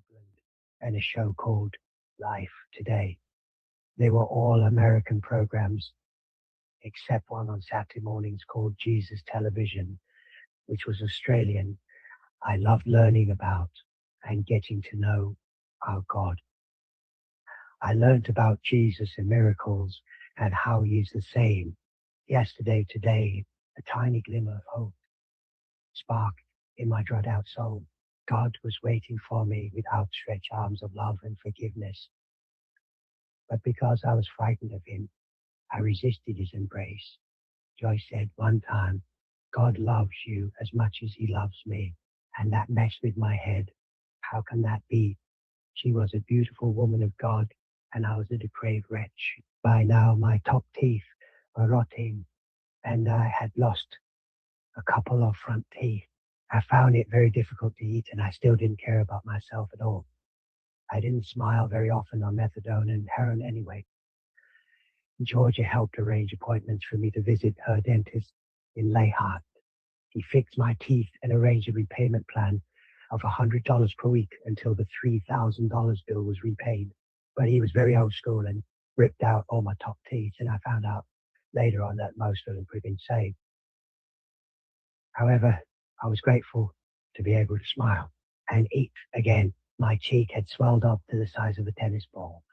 Oakland and a show called Life Today. They were all American programs, except one on Saturday mornings called Jesus Television, which was Australian. I loved learning about and getting to know our God. I learned about Jesus and miracles and how he is the same yesterday, today, a tiny glimmer of hope sparked in my dried out soul. God was waiting for me with outstretched arms of love and forgiveness. But because I was frightened of him, I resisted his embrace. Joyce said one time, God loves you as much as he loves me. And that messed with my head. How can that be? She was a beautiful woman of God, and I was a depraved wretch. By now, my top teeth were rotting, and I had lost a couple of front teeth. I found it very difficult to eat, and I still didn't care about myself at all. I didn't smile very often on methadone and heroin anyway. Georgia helped arrange appointments for me to visit her dentist in Layhart. He fixed my teeth and arranged a repayment plan of $100 per week until the $3,000 bill was repaid. But he was very old school and ripped out all my top teeth, and I found out later on that most of them had been saved. However, I was grateful to be able to smile and eat again. My cheek had swelled up to the size of a tennis ball,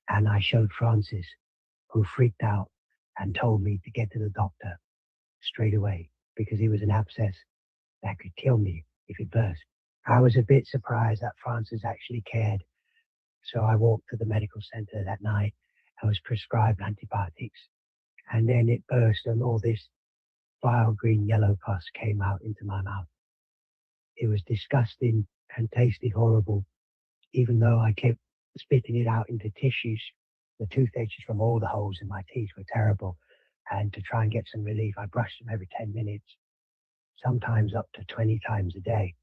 and I showed Francis, who freaked out and told me to get to the doctor straight away because it was an abscess that could kill me if it burst. I was a bit surprised that Francis actually cared, so I walked to the medical center that night and was prescribed antibiotics, and then it burst and all this vile green-yellow pus came out into my mouth. It was disgusting and tasted horrible, even though I kept spitting it out into tissues. The toothaches from all the holes in my teeth were terrible, and to try and get some relief, I brushed them every 10 minutes, sometimes up to 20 times a day,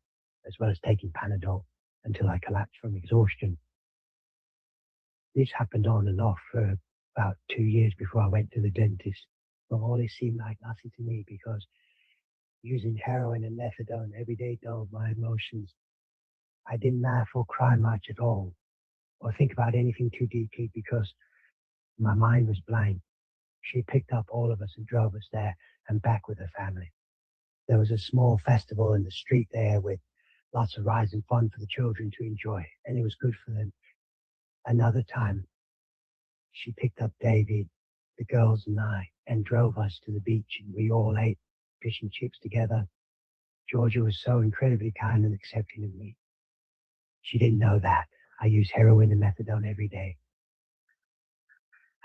as well as taking Panadol until I collapsed from exhaustion. This happened on and off for about 2 years before I went to the dentist. But all this seemed like nothing to me because using heroin and methadone every day dulled my emotions. I didn't laugh or cry much at all, or think about anything too deeply because my mind was blank. She picked up all of us and drove us there and back with her family. There was a small festival in the street there with lots of rides and fun for the children to enjoy, and it was good for them. Another time, she picked up David, the girls and I, and drove us to the beach, and we all ate fish and chips together. Georgia was so incredibly kind and accepting of me. She didn't know that I use heroin and methadone every day.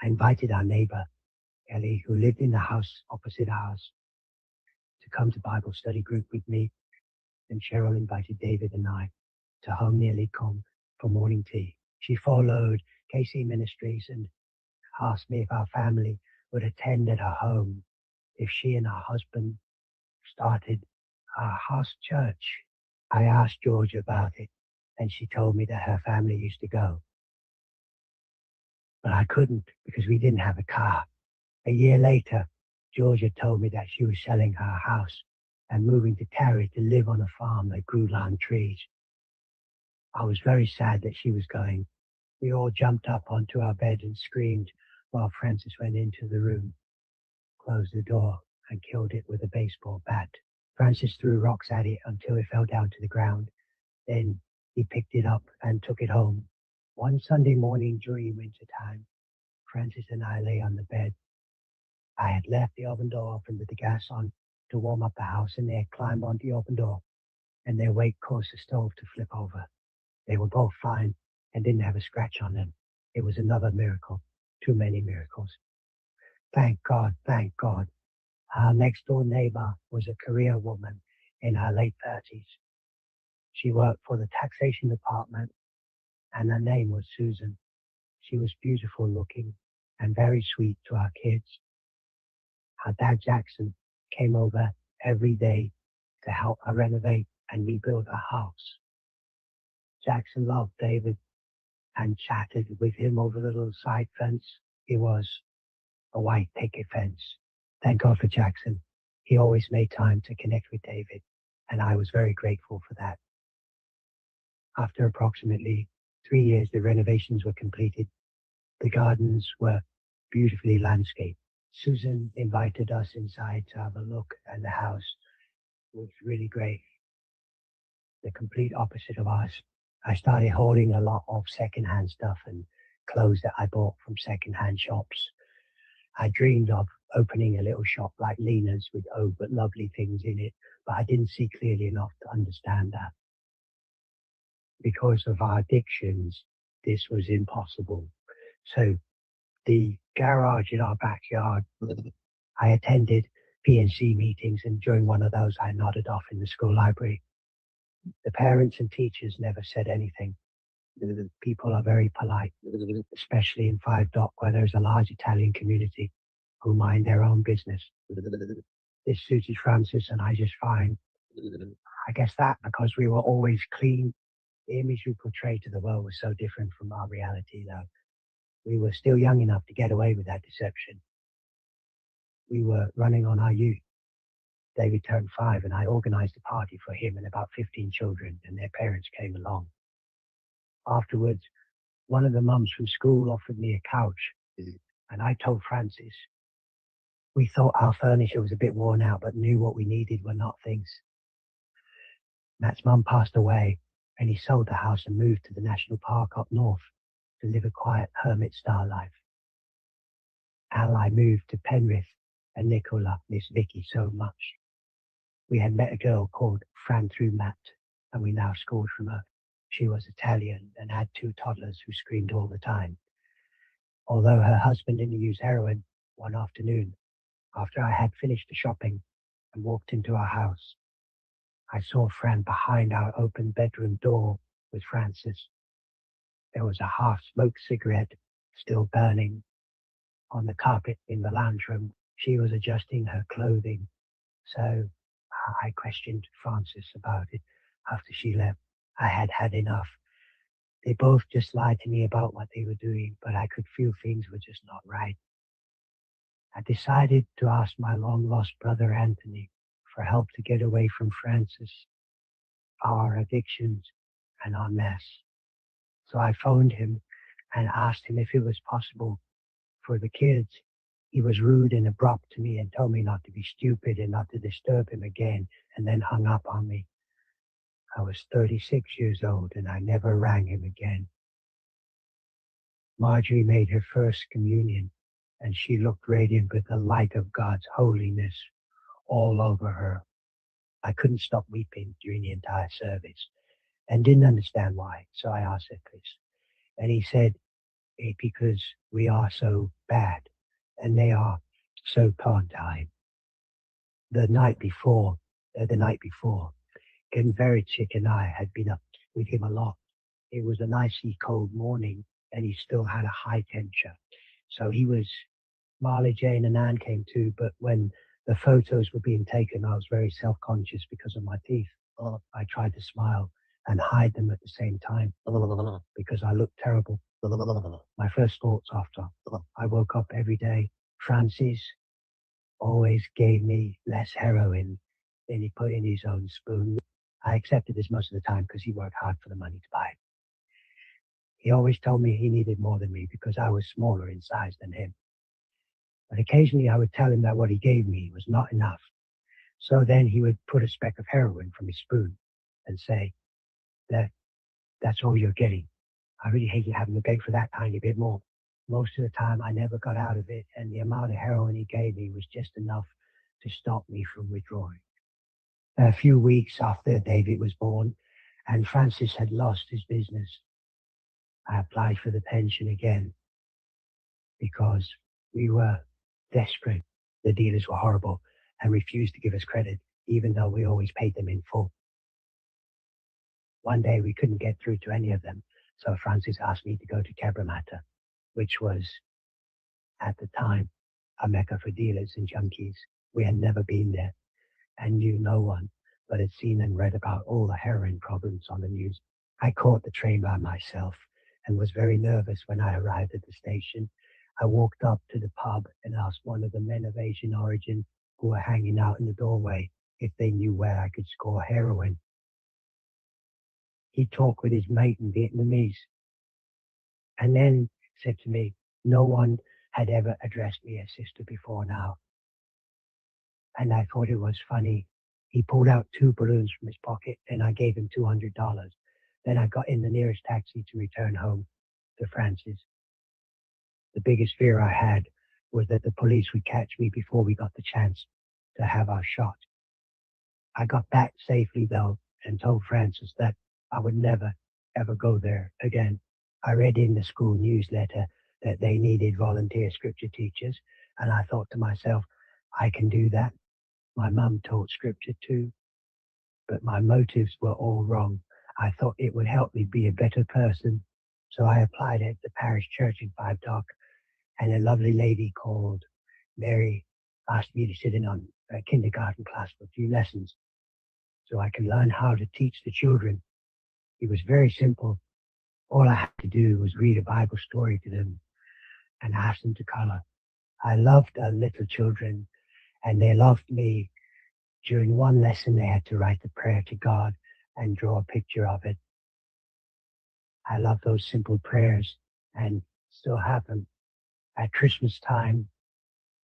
I invited our neighbor, Ellie, who lived in the house opposite ours, to come to Bible study group with me, and Cheryl invited David and I to home near Lecombe for morning tea. She followed KC Ministries and asked me if our family would attend at her home if she and her husband started a house church. I asked Georgia about it, and she told me that her family used to go. But I couldn't because we didn't have a car. A year later, Georgia told me that she was selling her house and moving to Terry to live on a farm that grew lime trees. I was very sad that she was going. We all jumped up onto our bed and screamed while Francis went into the room, closed the door, and killed it with a baseball bat. Francis threw rocks at it until it fell down to the ground. Then he picked it up and took it home. One Sunday morning during winter time, Francis and I lay on the bed. I had left the oven door open with the gas on to warm up the house, and they had climbed on the open door, and their weight caused the stove to flip over. They were both fine and didn't have a scratch on them. It was another miracle. Too many miracles. Thank God, thank God. Our next door neighbor was a career woman in her late 30s. She worked for the taxation department, and her name was Susan. She was beautiful looking and very sweet to our kids. Her dad, Jackson, came over every day to help her renovate and rebuild her house. Jackson loved David and chatted with him over the little side fence. It was a white picket fence. Thank God for Jackson. He always made time to connect with David, and I was very grateful for that. After approximately 3 years, the renovations were completed. The gardens were beautifully landscaped. Susan invited us inside to have a look, and the house was really great. The complete opposite of ours. I started holding a lot of secondhand stuff and clothes that I bought from secondhand shops. I dreamed of opening a little shop like Lena's with but lovely things in it, but I didn't see clearly enough to understand that. Because of our addictions, this was impossible. So the garage in our backyard, I attended PNC meetings, and during one of those I nodded off in the school library. The parents and teachers never said anything. The people are very polite, especially in Five Dock, where there's a large Italian community who mind their own business. This suited Francis and I just fine. I guess that because we were always clean, the image we portrayed to the world was so different from our reality, though. We were still young enough to get away with that deception. We were running on our youth. David turned 5, and I organized a party for him and about 15 children, and their parents came along. Afterwards, one of the mums from school offered me a couch, and I told Francis we thought our furniture was a bit worn out, but knew what we needed were not things. Matt's mum passed away, and he sold the house and moved to the national park up north to live a quiet hermit-style life. Al I moved to Penrith, and Nicola missed Vicky so much. We had met a girl called Fran through Matt, and we now scored from her. She was Italian and had 2 toddlers who screamed all the time. Although her husband didn't use heroin, one afternoon, after I had finished the shopping and walked into our house, I saw Fran behind our open bedroom door with Francis. There was a half-smoked cigarette still burning on the carpet in the lounge room. She was adjusting her clothing, so I questioned Francis about it after she left. I had had enough. They both just lied to me about what they were doing, but I could feel things were just not right. I decided to ask my long-lost brother Anthony for help to get away from Francis, our addictions, and our mess. So I phoned him and asked him if it was possible for the kids. He was rude and abrupt to me and told me not to be stupid and not to disturb him again, and then hung up on me. I was 36 years old and I never rang him again. Marjorie made her first communion, and she looked radiant with the light of God's holiness all over her. I couldn't stop weeping during the entire service and didn't understand why, so I asked Chris. And he said, because we are so bad and they are so part-time. The night before, Ken Verichik and I had been up with him a lot. It was a nicely cold morning and he still had a high temperature. So Marley, Jane and Anne came too, but when the photos were being taken, I was very self-conscious because of my teeth. I tried to smile and hide them at the same time because I looked terrible. My first thoughts after I woke up every day, Francis always gave me less heroin than he put in his own spoon. I accepted this most of the time because he worked hard for the money to buy it. He always told me he needed more than me because I was smaller in size than him. But occasionally I would tell him that what he gave me was not enough. So then he would put a speck of heroin from his spoon and say, that's all you're getting. I really hate you having to beg for that tiny bit more. Most of the time I never got out of it, and the amount of heroin he gave me was just enough to stop me from withdrawing. A few weeks after David was born and Francis had lost his business, I applied for the pension again because we were desperate. The dealers were horrible and refused to give us credit, even though we always paid them in full. One day we couldn't get through to any of them, so Francis asked me to go to Cabramatta, which was, at the time, a mecca for dealers and junkies. We had never been there and knew no one, but had seen and read about all the heroin problems on the news. I caught the train by myself and was very nervous when I arrived at the station. I walked up to the pub and asked one of the men of Asian origin who were hanging out in the doorway if they knew where I could score heroin. He talked with his mate in Vietnamese and then said to me, no one had ever addressed me as sister before now. And I thought it was funny. He pulled out 2 balloons from his pocket and I gave him $200. Then I got in the nearest taxi to return home to Francis. The biggest fear I had was that the police would catch me before we got the chance to have our shot. I got back safely though and told Francis that I would never, ever go there again. I read in the school newsletter that they needed volunteer scripture teachers, and I thought to myself, I can do that. My mum taught scripture too, but my motives were all wrong. I thought it would help me be a better person, so I applied at the parish church in Five Dock, and a lovely lady called Mary asked me to sit in on a kindergarten class for a few lessons so I can learn how to teach the children. It was very simple. All I had to do was read a Bible story to them and ask them to color. I loved little children, and they loved me. During one lesson, they had to write the prayer to God and draw a picture of it. I love those simple prayers and still have them. At Christmas time,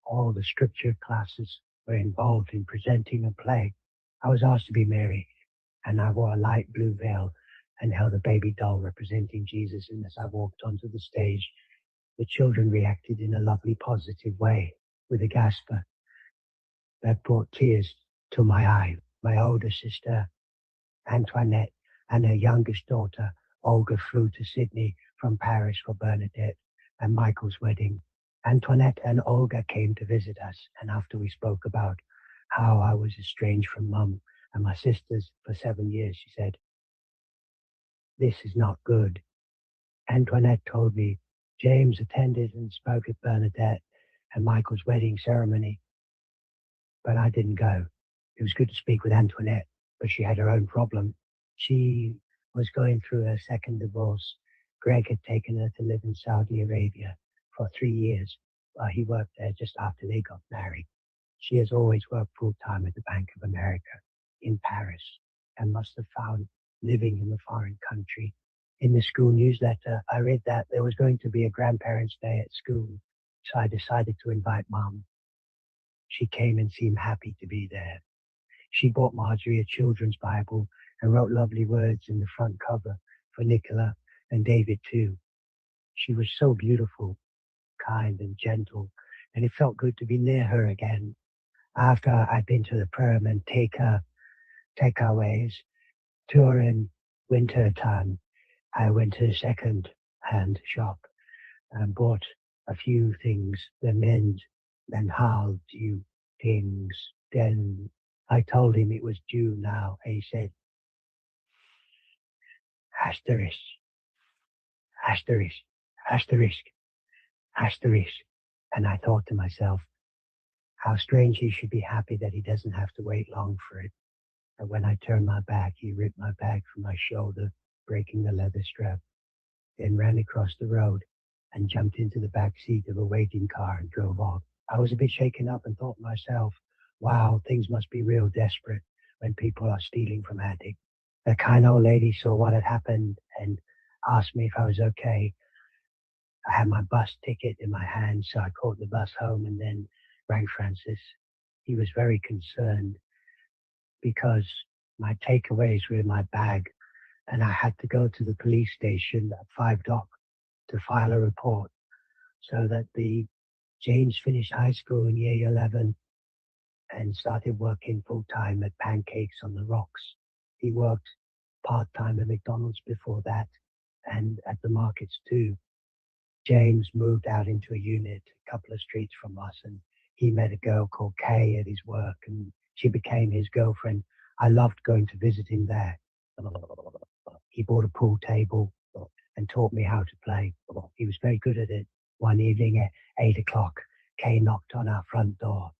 all the scripture classes were involved in presenting a play. I was asked to be Mary, and I wore a light blue veil and held a baby doll representing Jesus. And as I walked onto the stage, the children reacted in a lovely, positive way with a gasper that brought tears to my eye. My older sister, Antoinette, and her youngest daughter, Olga, flew to Sydney from Paris for Bernadette and Michael's wedding. Antoinette and Olga came to visit us, and after we spoke about how I was estranged from Mum and my sisters for 7 years, she said, "This is not good." Antoinette told me James attended and spoke at Bernadette and Michael's wedding ceremony, but I didn't go. It was good to speak with Antoinette, but she had her own problem. She was going through her second divorce. Greg had taken her to live in Saudi Arabia for 3 years while he worked there just after they got married. She has always worked full-time at the Bank of America in Paris and must have found living in a foreign country. In the school newsletter, I read that there was going to be a grandparents' day at school, so I decided to invite Mom. She came and seemed happy to be there. She bought Marjorie a children's Bible and wrote lovely words in the front cover for Nicola and David too. She was so beautiful, kind and gentle, and it felt good to be near her again. After I'd been to the prom and takeaways during winter time, I went to the second-hand shop and bought a few things, the men and how do things. Then I told him it was due now, and he said, asterisk, asterisk, asterisk, asterisk. And I thought to myself, how strange he should be happy that he doesn't have to wait long for it. And when I turned my back, he ripped my bag from my shoulder, breaking the leather strap, then ran across the road and jumped into the back seat of a waiting car and drove off. I was a bit shaken up and thought to myself, wow, things must be real desperate when people are stealing from addicts. The kind old lady saw what had happened and asked me if I was okay. I had my bus ticket in my hand, so I caught the bus home and then rang Francis. He was very concerned because my takeaways were in my bag and I had to go to the police station at Five Dock to file a report so that James finished high school in year 11 and started working full-time at Pancakes on the Rocks. He worked part-time at McDonald's before that and at the markets too. James moved out into a unit a couple of streets from us, and he met a girl called Kay at his work, and she became his girlfriend. I loved going to visit him there. He bought a pool table and taught me how to play. He was very good at it. One evening at 8 o'clock, Kay knocked on our front door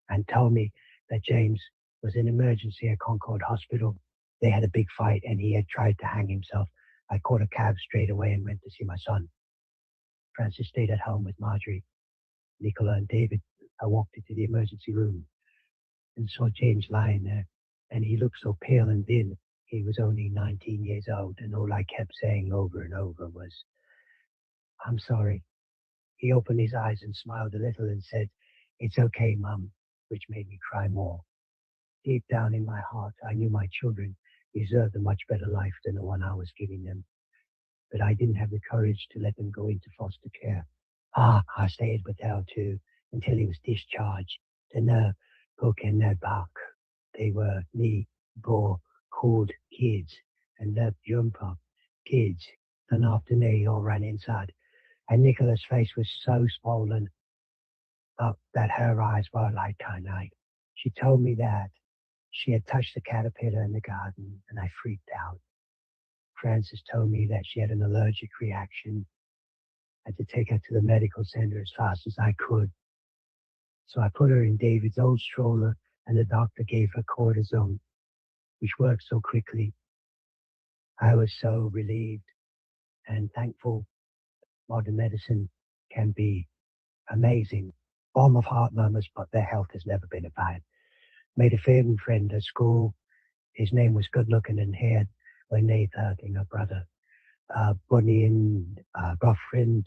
and told me that James was in emergency at Concord Hospital. They had a big fight and he had tried to hang himself. I caught a cab straight away and went to see my son. Francis stayed at home with Marjorie, Nicola and David. I walked into the emergency room and saw James lying there, and he looked so pale and thin. He was only 19 years old, and all I kept saying over and over was, "I'm sorry." He opened his eyes and smiled a little and said, "It's okay, Mum," which made me cry more. Deep down in my heart, I knew my children deserved a much better life than the one I was giving them, but I didn't have the courage to let them go into foster care. I stayed with Dale too until he was discharged. The nerve broke in their back. They were me, bro, cold kids, and the jumper kids. And after me, all ran inside, and Nicola's face was so swollen up that her eyes were like knife. She told me that she had touched the caterpillar in the garden, and I freaked out. Frances told me that she had an allergic reaction. I had to take her to the medical center as fast as I could. So I put her in David's old stroller, and the doctor gave her cortisone, which worked so quickly. I was so relieved and thankful. Modern medicine can be amazing. Form of heart murmurs, but their health has never been bad. Made a family friend at school. His name was good looking and had when they talking a brother. Bunny and girlfriend,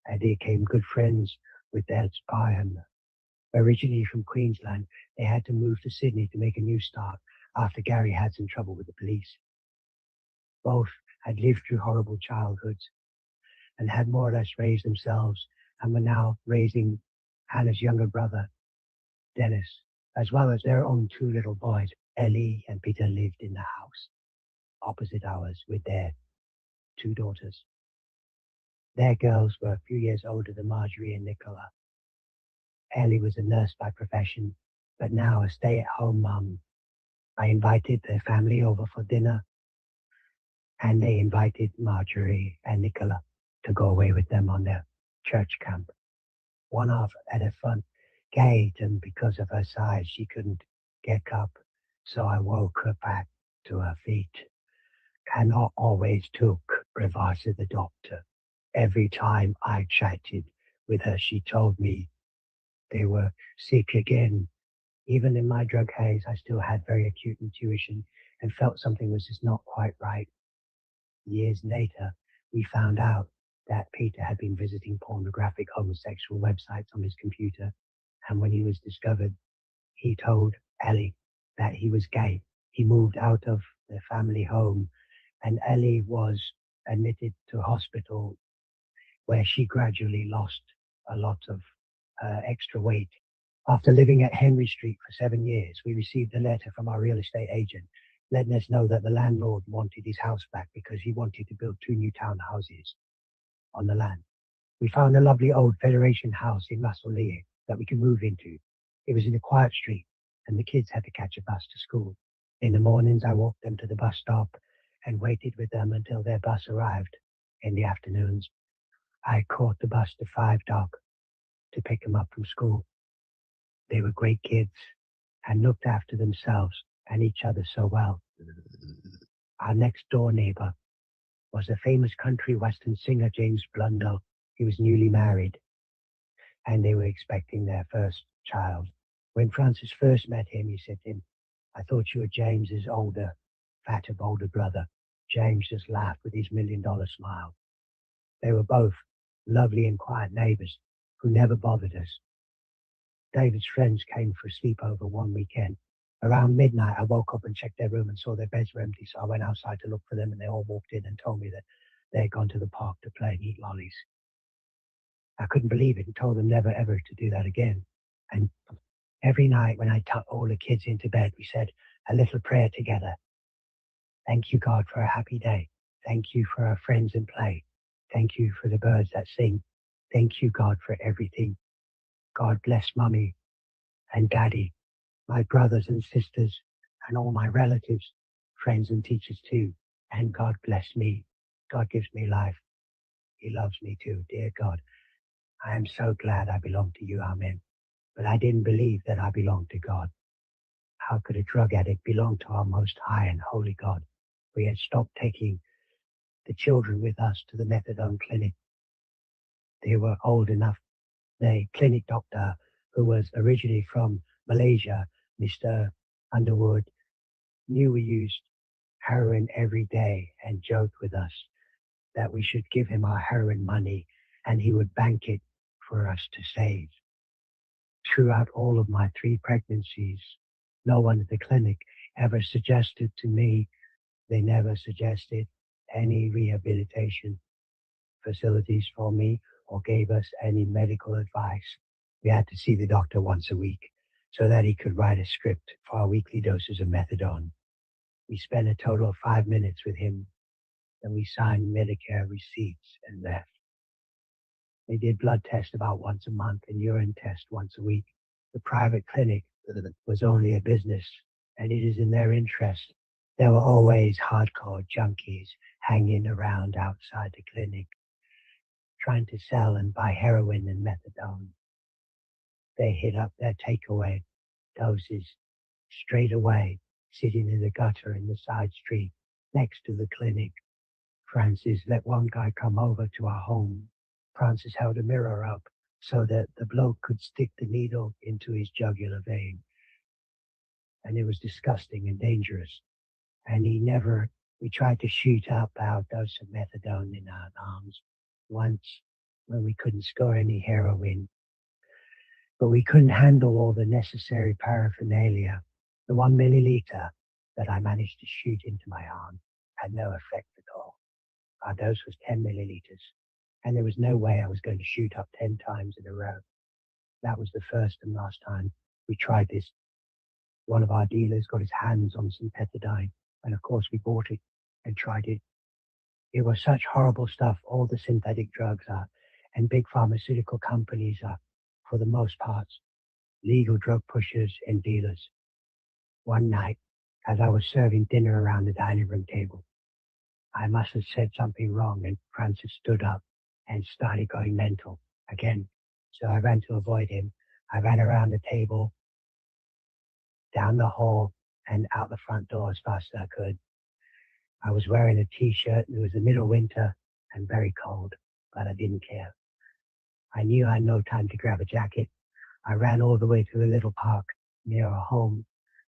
and they became good friends with their spy. And originally from Queensland, they had to move to Sydney to make a new start after Gary had some trouble with the police. Both had lived through horrible childhoods and had more or less raised themselves and were now raising Hannah's younger brother, Dennis, as well as their own two little boys. Ellie and Peter lived in the house opposite ours with their two daughters. Their girls were a few years older than Marjorie and Nicola. Ellie was a nurse by profession, but now a stay-at-home mum. I invited their family over for dinner, and they invited Marjorie and Nicola to go away with them on their church camp. One off at a front gate, and because of her size, she couldn't get up, so I woke her back to her feet. Cannot always took, advice of the doctor. Every time I chatted with her, she told me they were sick again. Even in my drug haze, I still had very acute intuition and felt something was just not quite right. Years later, we found out that Peter had been visiting pornographic homosexual websites on his computer, and when he was discovered, he told Ellie that he was gay. He moved out of the family home, and Ellie was admitted to hospital where she gradually lost a lot of extra weight. After living at Henry Street for 7 years, we received a letter from our real estate agent letting us know that the landlord wanted his house back because he wanted to build 2 new townhouses on the land. We found a lovely old Federation house in Russell Lea that we could move into. It was in a quiet street, and the kids had to catch a bus to school. In the mornings, I walked them to the bus stop and waited with them until their bus arrived. In the afternoons, I caught the bus to 5 Dock to pick them up from school. They were great kids and looked after themselves and each other so well. Our next door neighbor was the famous country western singer James Blundell. He was newly married, and they were expecting their first child. When Francis first met him, he said to him, "I thought you were James's older, fatter, bolder brother." James just laughed with his $1,000,000 smile. They were both lovely and quiet neighbors who never bothered us. David's friends came for a sleepover one weekend. Around midnight, I woke up and checked their room and saw their beds were empty, so I went outside to look for them, and they all walked in and told me that they had gone to the park to play and eat lollies. I couldn't believe it and told them never ever to do that again. And every night when I tucked all the kids into bed, we said a little prayer together. Thank you, God, for a happy day. Thank you for our friends and play. Thank you for the birds that sing. Thank you, God, for everything. God bless Mummy and Daddy, my brothers and sisters, and all my relatives, friends and teachers too. And God bless me. God gives me life. He loves me too. Dear God, I am so glad I belong to you. Amen. But I didn't believe that I belonged to God. How could a drug addict belong to our most high and holy God? We had stopped taking the children with us to the methadone clinic. They were old enough. The clinic doctor, who was originally from Malaysia, Mr. Underwood, knew we used heroin every day and joked with us that we should give him our heroin money and he would bank it for us to save. Throughout all of my 3 pregnancies, no one at the clinic ever suggested to me, they never suggested any rehabilitation facilities for me or gave us any medical advice. We had to see the doctor once a week so that he could write a script for our weekly doses of methadone. We spent a total of 5 minutes with him, then we signed Medicare receipts and left. They did blood tests about once a month and urine tests once a week. The private clinic was only a business, and it is in their interest. There were always hardcore junkies hanging around outside the clinic, trying to sell and buy heroin and methadone. They hit up their takeaway doses straight away, sitting in the gutter in the side street next to the clinic. Francis let one guy come over to our home. Francis held a mirror up so that the bloke could stick the needle into his jugular vein. And it was disgusting and dangerous. And we tried to shoot up our dose of methadone in our arms once when we couldn't score any heroin. But we couldn't handle all the necessary paraphernalia. The 1 milliliter that I managed to shoot into my arm had no effect at all. Our dose was 10 milliliters, and there was no way I was going to shoot up 10 times in a row. That was the first and last time we tried this. One of our dealers got his hands on some pethidine, and of course we bought it and tried it. It was such horrible stuff all the synthetic drugs are, and big pharmaceutical companies are, for the most part, legal drug pushers and dealers. One night, as I was serving dinner around the dining room table, I must have said something wrong, and Francis stood up and started going mental again. So I ran to avoid him. I ran around the table, down the hall, and out the front door as fast as I could. I was wearing a t-shirt. It was the middle of winter and very cold, but I didn't care. I knew I had no time to grab a jacket. I ran all the way to the little park near our home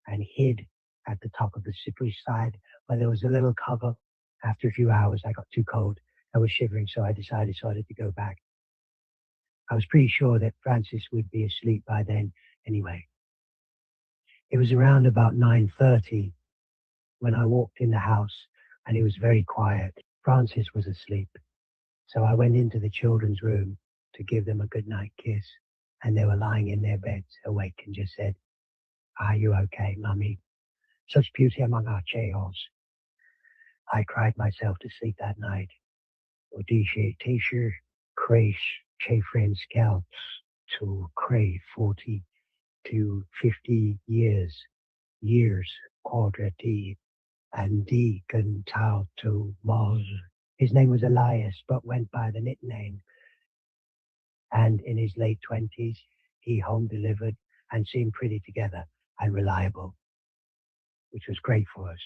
and hid at the top of the slippery side where there was a little cover. After a few hours, I got too cold. I was shivering, so I decided to go back. I was pretty sure that Francis would be asleep by then anyway. It was around about 9:30 when I walked in the house, and it was very quiet. Francis was asleep. So I went into the children's room to give them a goodnight kiss, and they were lying in their beds awake and just said, "Are you okay, Mummy? Such beauty among our chaos." I cried myself to sleep that night. Odisha Tasher Crash Chafrin Scouts to Cray 40 to 50 years quadrati and Deacon Tau to Moz. His name was Elias, but went by the nickname. And in his late 20s, he home delivered and seemed pretty together and reliable, which was great for us.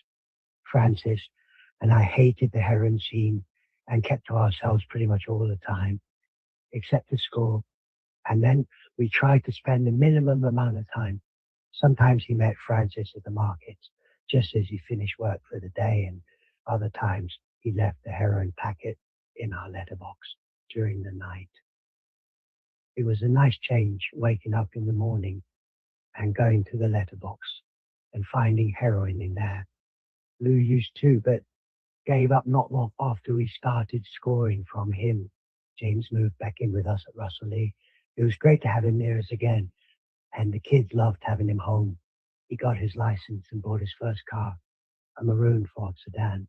Francis and I hated the heroin scene and kept to ourselves pretty much all the time, except for school. And then we tried to spend the minimum amount of time. Sometimes he met Francis at the markets, just as he finished work for the day, and other times he left the heroin packet in our letterbox during the night. It was a nice change waking up in the morning and going to the letterbox and finding heroin in there. Lou used to, but gave up not long after we started scoring from him. James moved back in with us at Russell Lee. It was great to have him near us again, and the kids loved having him home. He got his license and bought his first car, a maroon Ford sedan.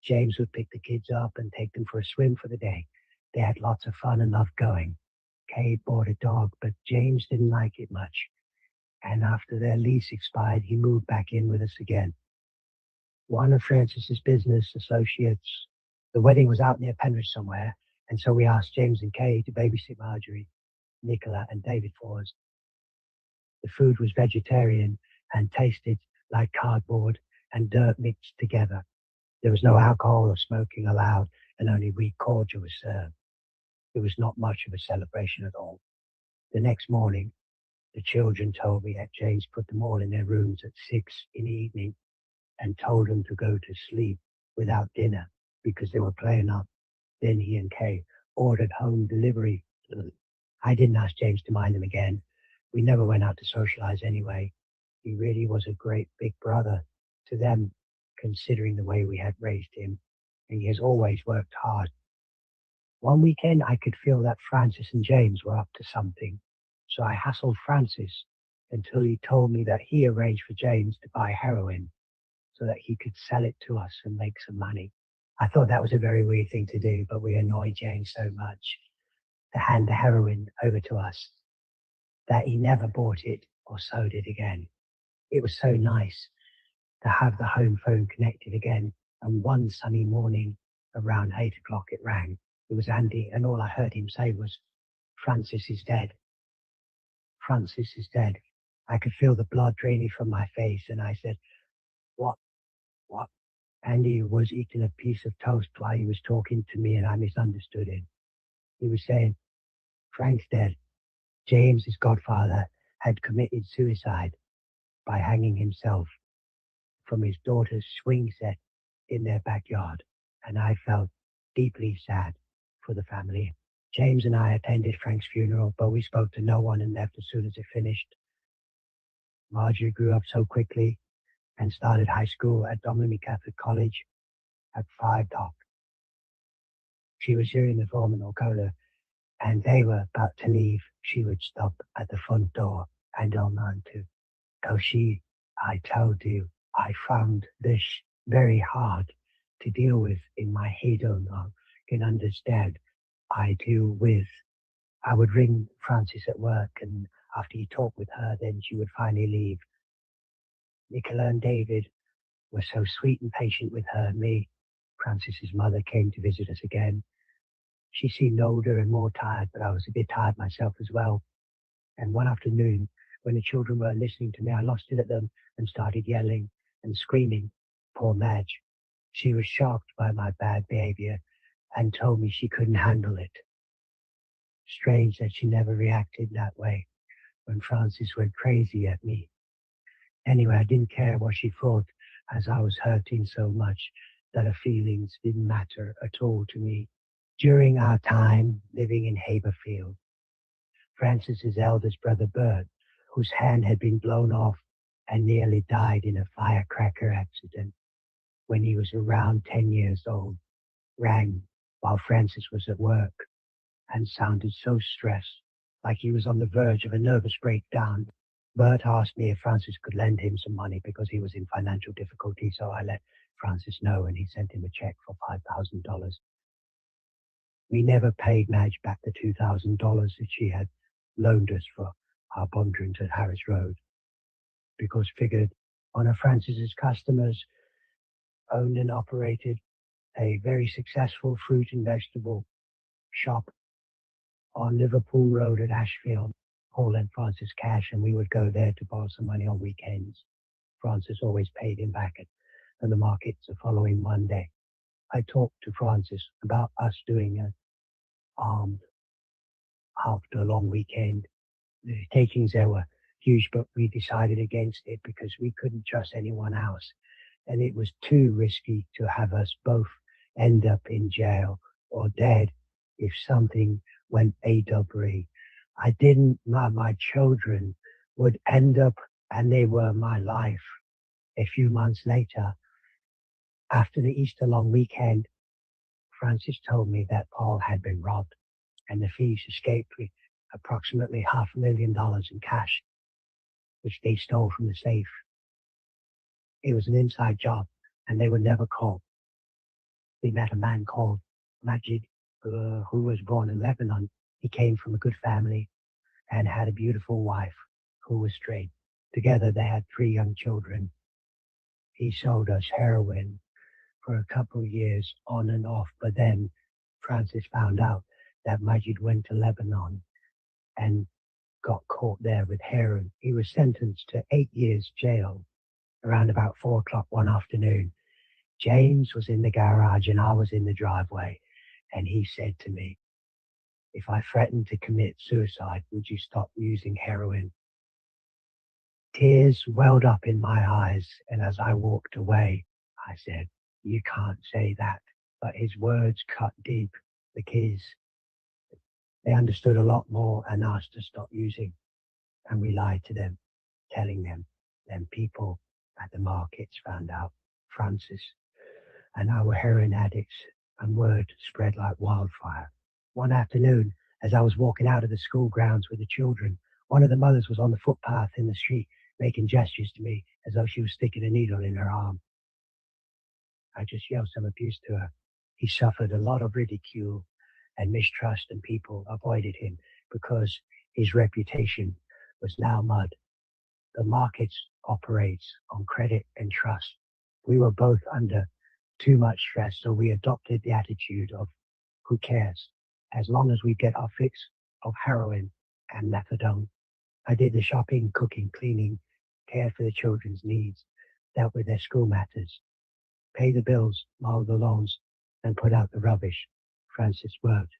James would pick the kids up and take them for a swim for the day. They had lots of fun and loved going. Kay bought a dog, but James didn't like it much. And after their lease expired, he moved back in with us again. One of Francis's business associates, the wedding was out near Penrith somewhere, and so we asked James and Kay to babysit Marjorie, Nicola, and David for us. The food was vegetarian and tasted like cardboard and dirt mixed together. There was no alcohol or smoking allowed, and only weak cordial was served. It was not much of a celebration at all. The next morning, the children told me that James put them all in their rooms at 6 in the evening. and told them to go to sleep without dinner because they were playing up. Then he and Kay ordered home delivery. I didn't ask James to mind them again. We never went out to socialize anyway. He really was a great big brother to them, considering the way we had raised him, and he has always worked hard. One weekend, I could feel that Francis and James were up to something, so I hassled Francis until he told me that he arranged for James to buy heroin so that he could sell it to us and make some money. I thought that was a very weird thing to do, but we annoyed James so much to hand the heroin over to us that he never bought it or sold it again. It was so nice to have the home phone connected again, and one sunny morning around 8 o'clock it rang. It was Andy, and all I heard him say was, "Francis is dead. Francis is dead." I could feel the blood draining from my face, and I said, "What? What?" Andy was eating a piece of toast while he was talking to me, and I misunderstood him. He was saying, "Frank's dead. James, his godfather, had committed suicide by hanging himself from his daughter's swing set in their backyard," and I felt deeply sad for the family. James and I attended Frank's funeral, but we spoke to no one and left as soon as it finished. Marjorie grew up so quickly and started high school at Dominic Catholic College at 5 o'clock. She was hearing the foreman or cola, and they were about to leave. She would stop at the front door and on to Koshi. I told you, I found this very hard to deal with in my head. I can understand. I deal with. I would ring Francis at work, and after you talk with her, then she would finally leave. Nicola and David were so sweet and patient with her and me. Francis's mother came to visit us again. She seemed older and more tired, but I was a bit tired myself as well. And one afternoon, when the children were listening to me, I lost it at them and started yelling and screaming. Poor Madge. She was shocked by my bad behavior and told me she couldn't handle it. Strange that she never reacted that way when Francis went crazy at me. Anyway, I didn't care what she thought, as I was hurting so much that her feelings didn't matter at all to me. During our time living in Haberfield, Francis's eldest brother Bert, whose hand had been blown off and nearly died in a firecracker accident when he was around 10 years old, rang while Francis was at work and sounded so stressed, like he was on the verge of a nervous breakdown. Bert asked me if Francis could lend him some money because he was in financial difficulty, so I let Francis know, and he sent him a check for $5,000. We never paid Madge back the $2,000 that she had loaned us for our bond rooms at Harris Road, because figured one of Francis's customers owned and operated a very successful fruit and vegetable shop on Liverpool Road at Ashfield. Paul lent Francis cash, and we would go there to borrow some money on weekends. Francis always paid him back at the markets the following Monday. I talked to Francis about us doing an armed after a long weekend. The takings there were huge, but we decided against it because we couldn't trust anyone else, and it was too risky to have us both end up in jail or dead if something went A-dubbery. I didn't know my children would end up, and they were my life. A few months later, after the Easter long weekend, Francis told me that Paul had been robbed, and the thieves escaped with approximately $500,000 in cash, which they stole from the safe. It was an inside job, and they were never caught. We met a man called Majid, who was born in Lebanon. He came from a good family and had a beautiful wife who was straight. Together they had 3 young children. He sold us heroin for a couple of years on and off, but then Francis found out that Majid went to Lebanon and got caught there with heroin. He was sentenced to 8 years jail. Around about 4 o'clock one afternoon, James was in the garage and I was in the driveway, and he said to me, "If I threatened to commit suicide, would you stop using heroin?" Tears welled up in my eyes, and as I walked away, I said, "You can't say that." But his words cut deep. The kids, they understood a lot more and asked to stop using, and we lied to them, telling them. Then people at the markets found out. Francis and I were heroin addicts, and word spread like wildfire. One afternoon, as I was walking out of the school grounds with the children, one of the mothers was on the footpath in the street making gestures to me as though she was sticking a needle in her arm. I just yelled some abuse to her. He suffered a lot of ridicule and mistrust, and people avoided him because his reputation was now mud. The markets operates on credit and trust. We were both under too much stress, so we adopted the attitude of who cares, as long as we get our fix of heroin and methadone. I did the shopping, cooking, cleaning, cared for the children's needs, dealt with their school matters, paid the bills, mowed the lawns, and put out the rubbish. Francis worked.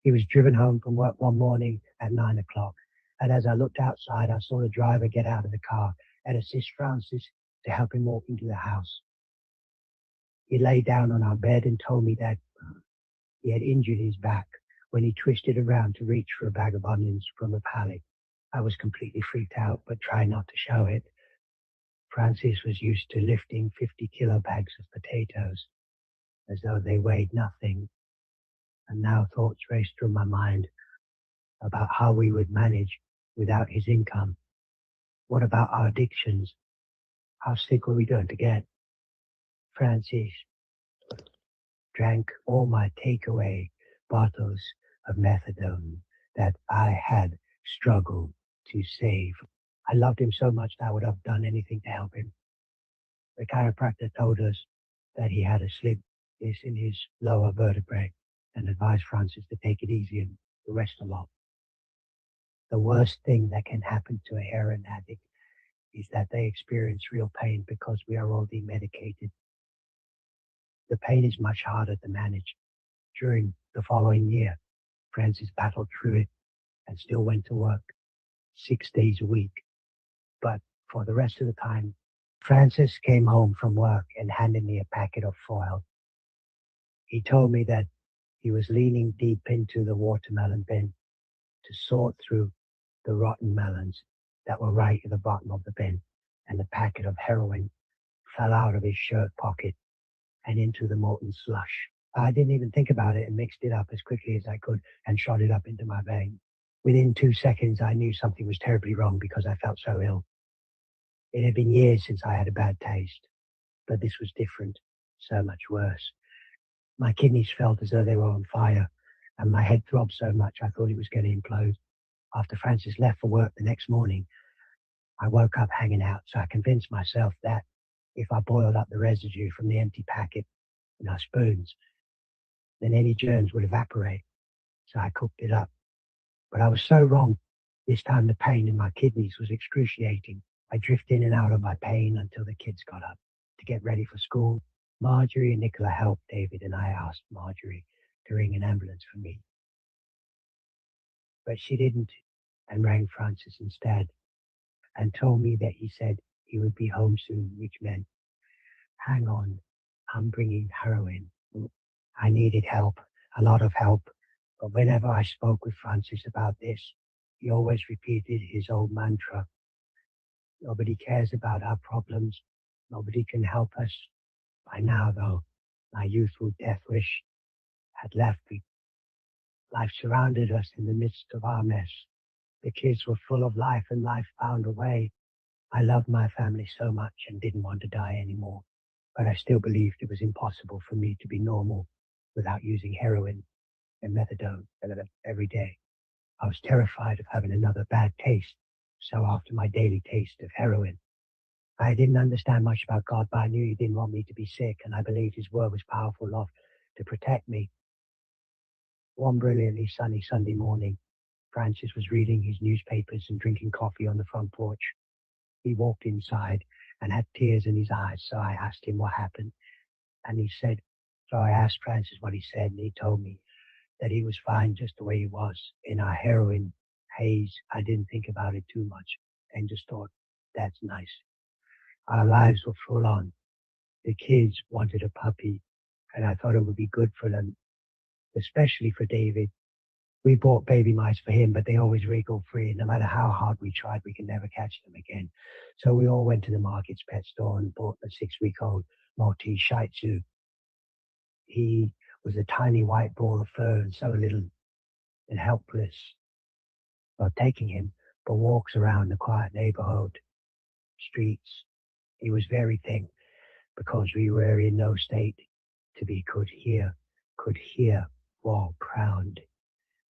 He was driven home from work one morning at 9 o'clock, and as I looked outside, I saw the driver get out of the car and assist Francis to help him walk into the house. He lay down on our bed and told me that he had injured his back when he twisted around to reach for a bag of onions from a pallet. I was completely freaked out, but tried not to show it. Francis was used to lifting 50-kilo bags of potatoes as though they weighed nothing, and now thoughts raced through my mind about how we would manage without his income. What about our addictions? How sick were we going to get? Francis drank all my takeaway bottles of methadone that I had struggled to save. I loved him so much that I would have done anything to help him. The chiropractor told us that he had a slip disc in his lower vertebrae and advised Francis to take it easy and rest a lot. The worst thing that can happen to a heroin addict is that they experience real pain because we are all demedicated. The pain is much harder to manage. During the following year, Francis battled through it and still went to work 6 days a week. But for the rest of the time, Francis came home from work and handed me a packet of foil. He told me that he was leaning deep into the watermelon bin to sort through the rotten melons that were right at the bottom of the bin, and the packet of heroin fell out of his shirt pocket and into the molten slush. I didn't even think about it and mixed it up as quickly as I could and shot it up into my vein. Within 2 seconds, I knew something was terribly wrong because I felt so ill. It had been years since I had a bad taste, but this was different, so much worse. My kidneys felt as though they were on fire, and my head throbbed so much I thought it was going to implode. After Francis left for work the next morning, I woke up hanging out, so I convinced myself that if I boiled up the residue from the empty packet in our spoons, then any germs would evaporate. So I cooked it up. But I was so wrong. This time the pain in my kidneys was excruciating. I drifted in and out of my pain until the kids got up to get ready for school. Marjorie and Nicola helped David, and I asked Marjorie to ring an ambulance for me. But she didn't, and rang Francis instead and told me that he said he would be home soon, which meant, hang on, I'm bringing heroin. I needed help, a lot of help, but whenever I spoke with Francis about this, he always repeated his old mantra. Nobody cares about our problems. Nobody can help us. By now, though, my youthful death wish had left me. Life surrounded us in the midst of our mess. The kids were full of life, and life found a way. I loved my family so much and didn't want to die anymore, but I still believed it was impossible for me to be normal without using heroin and methadone every day. I was terrified of having another bad taste, so after my daily taste of heroin, I didn't understand much about God, but I knew he didn't want me to be sick, and I believed his word was powerful enough to protect me. One brilliantly sunny Sunday morning, Francis was reading his newspapers and drinking coffee on the front porch. He walked inside and had tears in his eyes, so I asked him what happened, and I asked Francis what he said, and he told me that he was fine just the way he was. In our heroin haze, I didn't think about it too much and just thought, That's nice. Our lives were full on. The kids wanted a puppy, and I thought it would be good for them, especially for David. We bought baby mice for him, but they always wriggle free. And no matter how hard we tried, we could never catch them again. So we all went to the market's pet store and bought a 6-week-old Maltese Shih Tzu. He was a tiny white ball of fur and so little and helpless. While taking him for walks around the quiet neighborhood streets, he was very thin because we were in no state to be could hear while proud,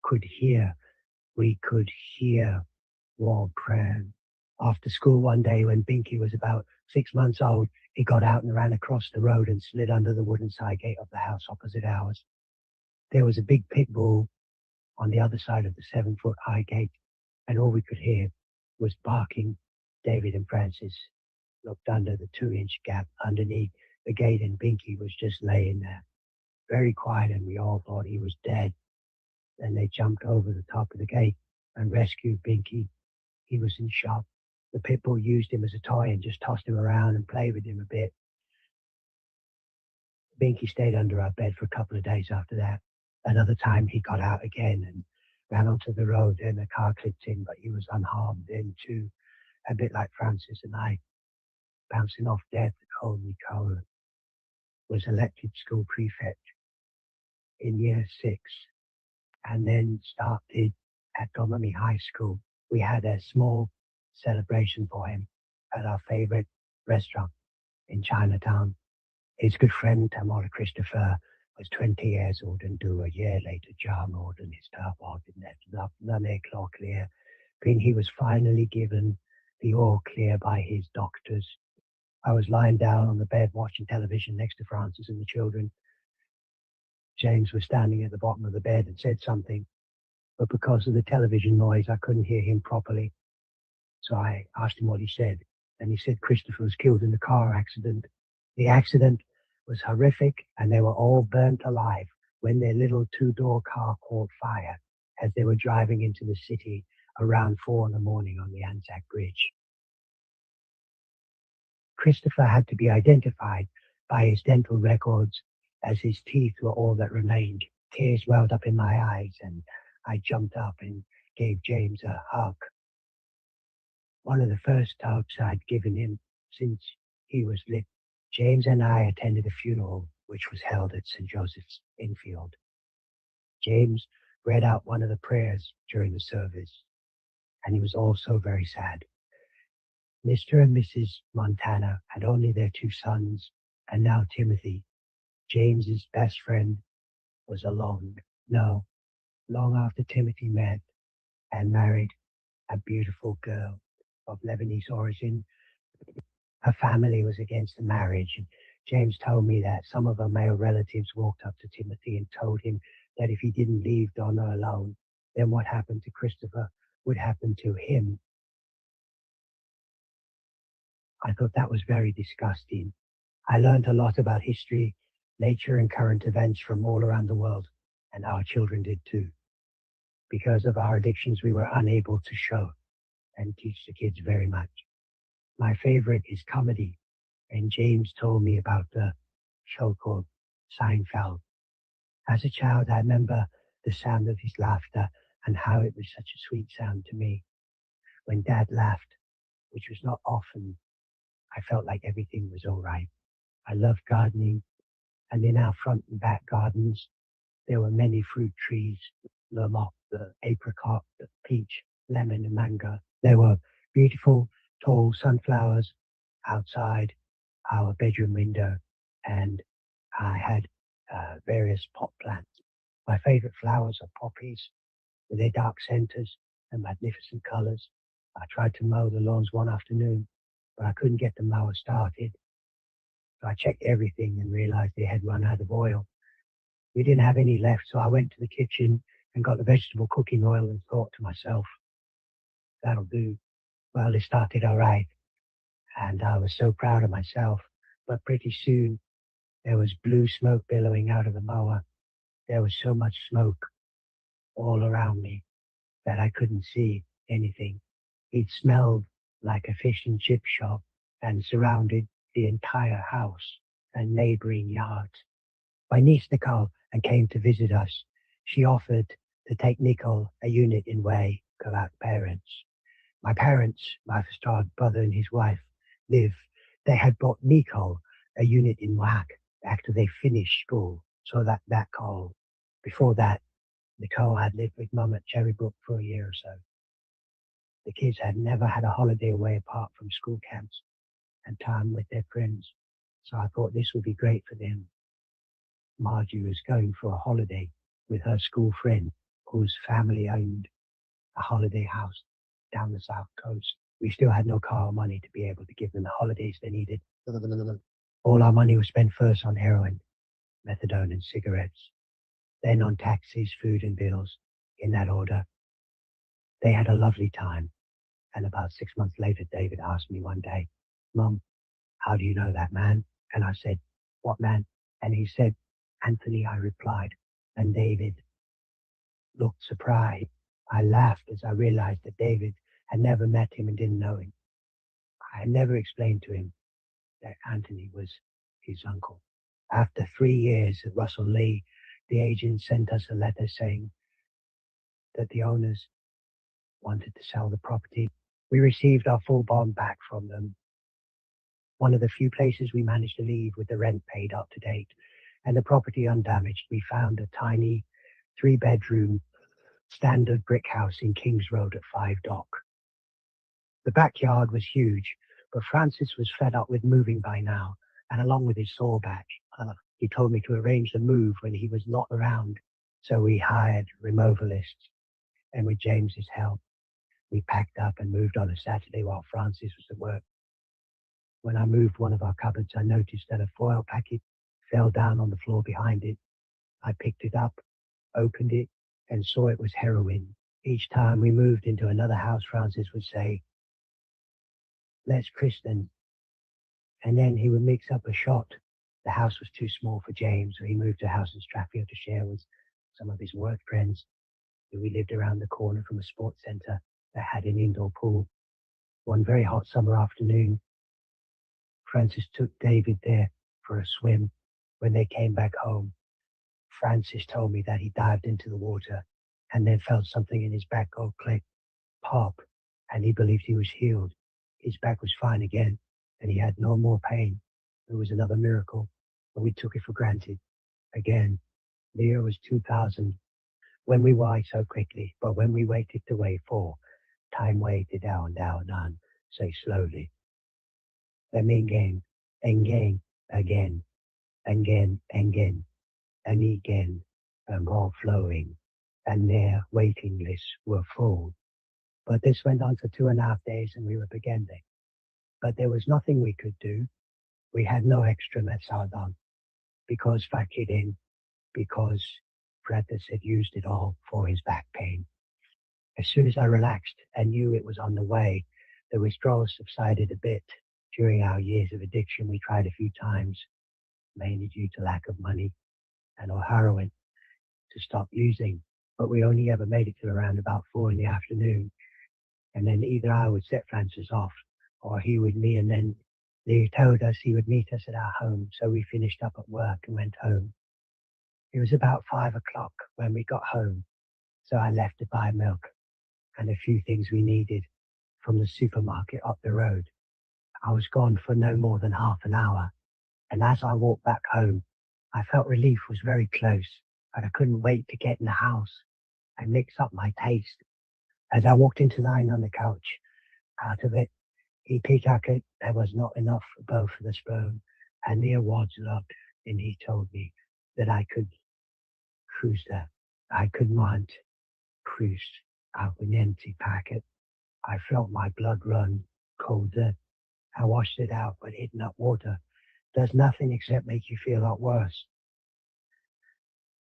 could hear, we could hear while proud. After school one day when Binky was about 6 months old, he got out and ran across the road and slid under the wooden side gate of the house opposite ours. There was a big pit bull on the other side of the 7-foot high gate, and all we could hear was barking. David and Francis looked under the 2-inch gap underneath the gate, and Binky was just laying there, very quiet, and we all thought he was dead. Then they jumped over the top of the gate and rescued Binky. He was in shock. The pit bull used him as a toy and just tossed him around and played with him a bit. Binky stayed under our bed for a couple of days after that. Another time he got out again and ran onto the road, and a car clipped him, but he was unharmed then too, a bit like Francis and I. Bouncing off death, only Cole was elected school prefect in year 6 and then started at Domini High School. We had a small celebration for him at our favorite restaurant in Chinatown. His good friend, Tamara Christopher, was 20 years old and do a year later John and his staff ordinate the all clear. When he was finally given the all clear by his doctors, I was lying down on the bed watching television next to Francis and the children. James was standing at the bottom of the bed and said something, but because of the television noise, I couldn't hear him properly. So I asked him what he said, and he said Christopher was killed in a car accident. The accident was horrific, and they were all burnt alive when their little 2-door car caught fire as they were driving into the city around 4 in the morning on the Anzac Bridge. Christopher had to be identified by his dental records, as his teeth were all that remained. Tears welled up in my eyes, and I jumped up and gave James a hug. One of the first hugs I'd given him since he was little. James and I attended a funeral which was held at St. Joseph's Infield. James read out one of the prayers during the service, and he was also very sad. Mr. and Mrs. Montana had only their 2 sons, and now Timothy, James's best friend, was alone. No, long after Timothy met and married a beautiful girl of Lebanese origin. Her family was against the marriage, and James told me that some of her male relatives walked up to Timothy and told him that if he didn't leave Donna alone, then what happened to Christopher would happen to him. I thought that was very disgusting. I learned a lot about history, nature, and current events from all around the world, and our children did too. Because of our addictions, we were unable to show and teach the kids very much. My favorite is comedy, and James told me about the show called Seinfeld. As a child, I remember the sound of his laughter and how it was such a sweet sound to me. When Dad laughed, which was not often, I felt like everything was all right. I loved gardening, and in our front and back gardens, there were many fruit trees, the mop, the apricot, the peach, lemon, and mango. There were beautiful, tall sunflowers outside our bedroom window, and I had various pot plants. My favorite flowers are poppies with their dark centers and magnificent colors. I tried to mow the lawns one afternoon, but I couldn't get the mower started. So I checked everything and realized they had run out of oil. We didn't have any left, so I went to the kitchen and got the vegetable cooking oil and thought to myself, that'll do. Well, it started all right, and I was so proud of myself. But pretty soon, there was blue smoke billowing out of the mower. There was so much smoke all around me that I couldn't see anything. It smelled like a fish and chip shop, and surrounded the entire house and neighboring yards. My niece Nicole came to visit us. She offered to take Nicole a unit in Way, Kovac parents. My parents, my foster brother and his wife, live. They had bought Nicole a unit in Whack after they finished school, so that call. Before that, Nicole had lived with Mum at Cherrybrook for a year or so. The kids had never had a holiday away apart from school camps and time with their friends, so I thought this would be great for them. Margie was going for a holiday with her school friend whose family owned a holiday house down the south coast. We still had no car or money to be able to give them the holidays they needed. All our money was spent first on heroin, methadone and cigarettes, then on taxis, food and bills, in that order. They had a lovely time, and about 6 months later David asked me one day, "Mum, how do you know that man?" And I said, "What man?" And he said, "Anthony," I replied, and David looked surprised. I laughed as I realized that David had never met him and didn't know him. I had never explained to him that Anthony was his uncle. After 3 years at Russell Lee, the agent sent us a letter saying that the owners wanted to sell the property. We received our full bond back from them. One of the few places we managed to leave with the rent paid up to date and the property undamaged. We found a tiny 3-bedroom standard brick house in Kings Road at 5 Dock. The backyard was huge, but Francis was fed up with moving by now, and along with his sore back, he told me to arrange the move when he was not around. So we hired removalists, and with James's help, we packed up and moved on a Saturday while Francis was at work. When I moved one of our cupboards, I noticed that a foil packet fell down on the floor behind it. I picked it up, opened it, and saw it was heroin. Each time we moved into another house, Francis would say, "Let's christen." And then he would mix up a shot. The house was too small for James, so he moved to a house in Strathfield to share with some of his work friends. We lived around the corner from a sports centre that had an indoor pool. One very hot summer afternoon, Francis took David there for a swim. When they came back home, Francis told me that he dived into the water and then felt something in his back go click, pop, and he believed he was healed. His back was fine again, and he had no more pain. It was another miracle, but we took it for granted. Again, the year was 2000, when we waited so quickly, but when we waited to wait for, time waited down, say slowly. Then again, again, again, again, again, and again, and more flowing, and their waiting lists were full. But this went on for 2.5 days, and we were beginning. But there was nothing we could do. We had no extra methadone, because Vicodin, because Francis had used it all for his back pain. As soon as I relaxed and knew it was on the way, the withdrawal subsided a bit. During our years of addiction, we tried a few times, mainly due to lack of money and or heroin, to stop using, but we only ever made it till around about 4 in the afternoon. And then either I would set Francis off, or he would me, and then he told us he would meet us at our home, so we finished up at work and went home. It was about 5 o'clock when we got home, so I left to buy milk and a few things we needed from the supermarket up the road. I was gone for no more than half an hour, and as I walked back home, I felt relief was very close, but I couldn't wait to get in the house and mix up my taste. As I walked into lying on the couch, out of it, he pickacket there was not enough for both of the spoon, and near Wad's loved, and he told me that I could cruise there. I could not cruise out with an empty packet. I felt my blood run colder. I washed it out, but heating up water does nothing except make you feel a lot worse.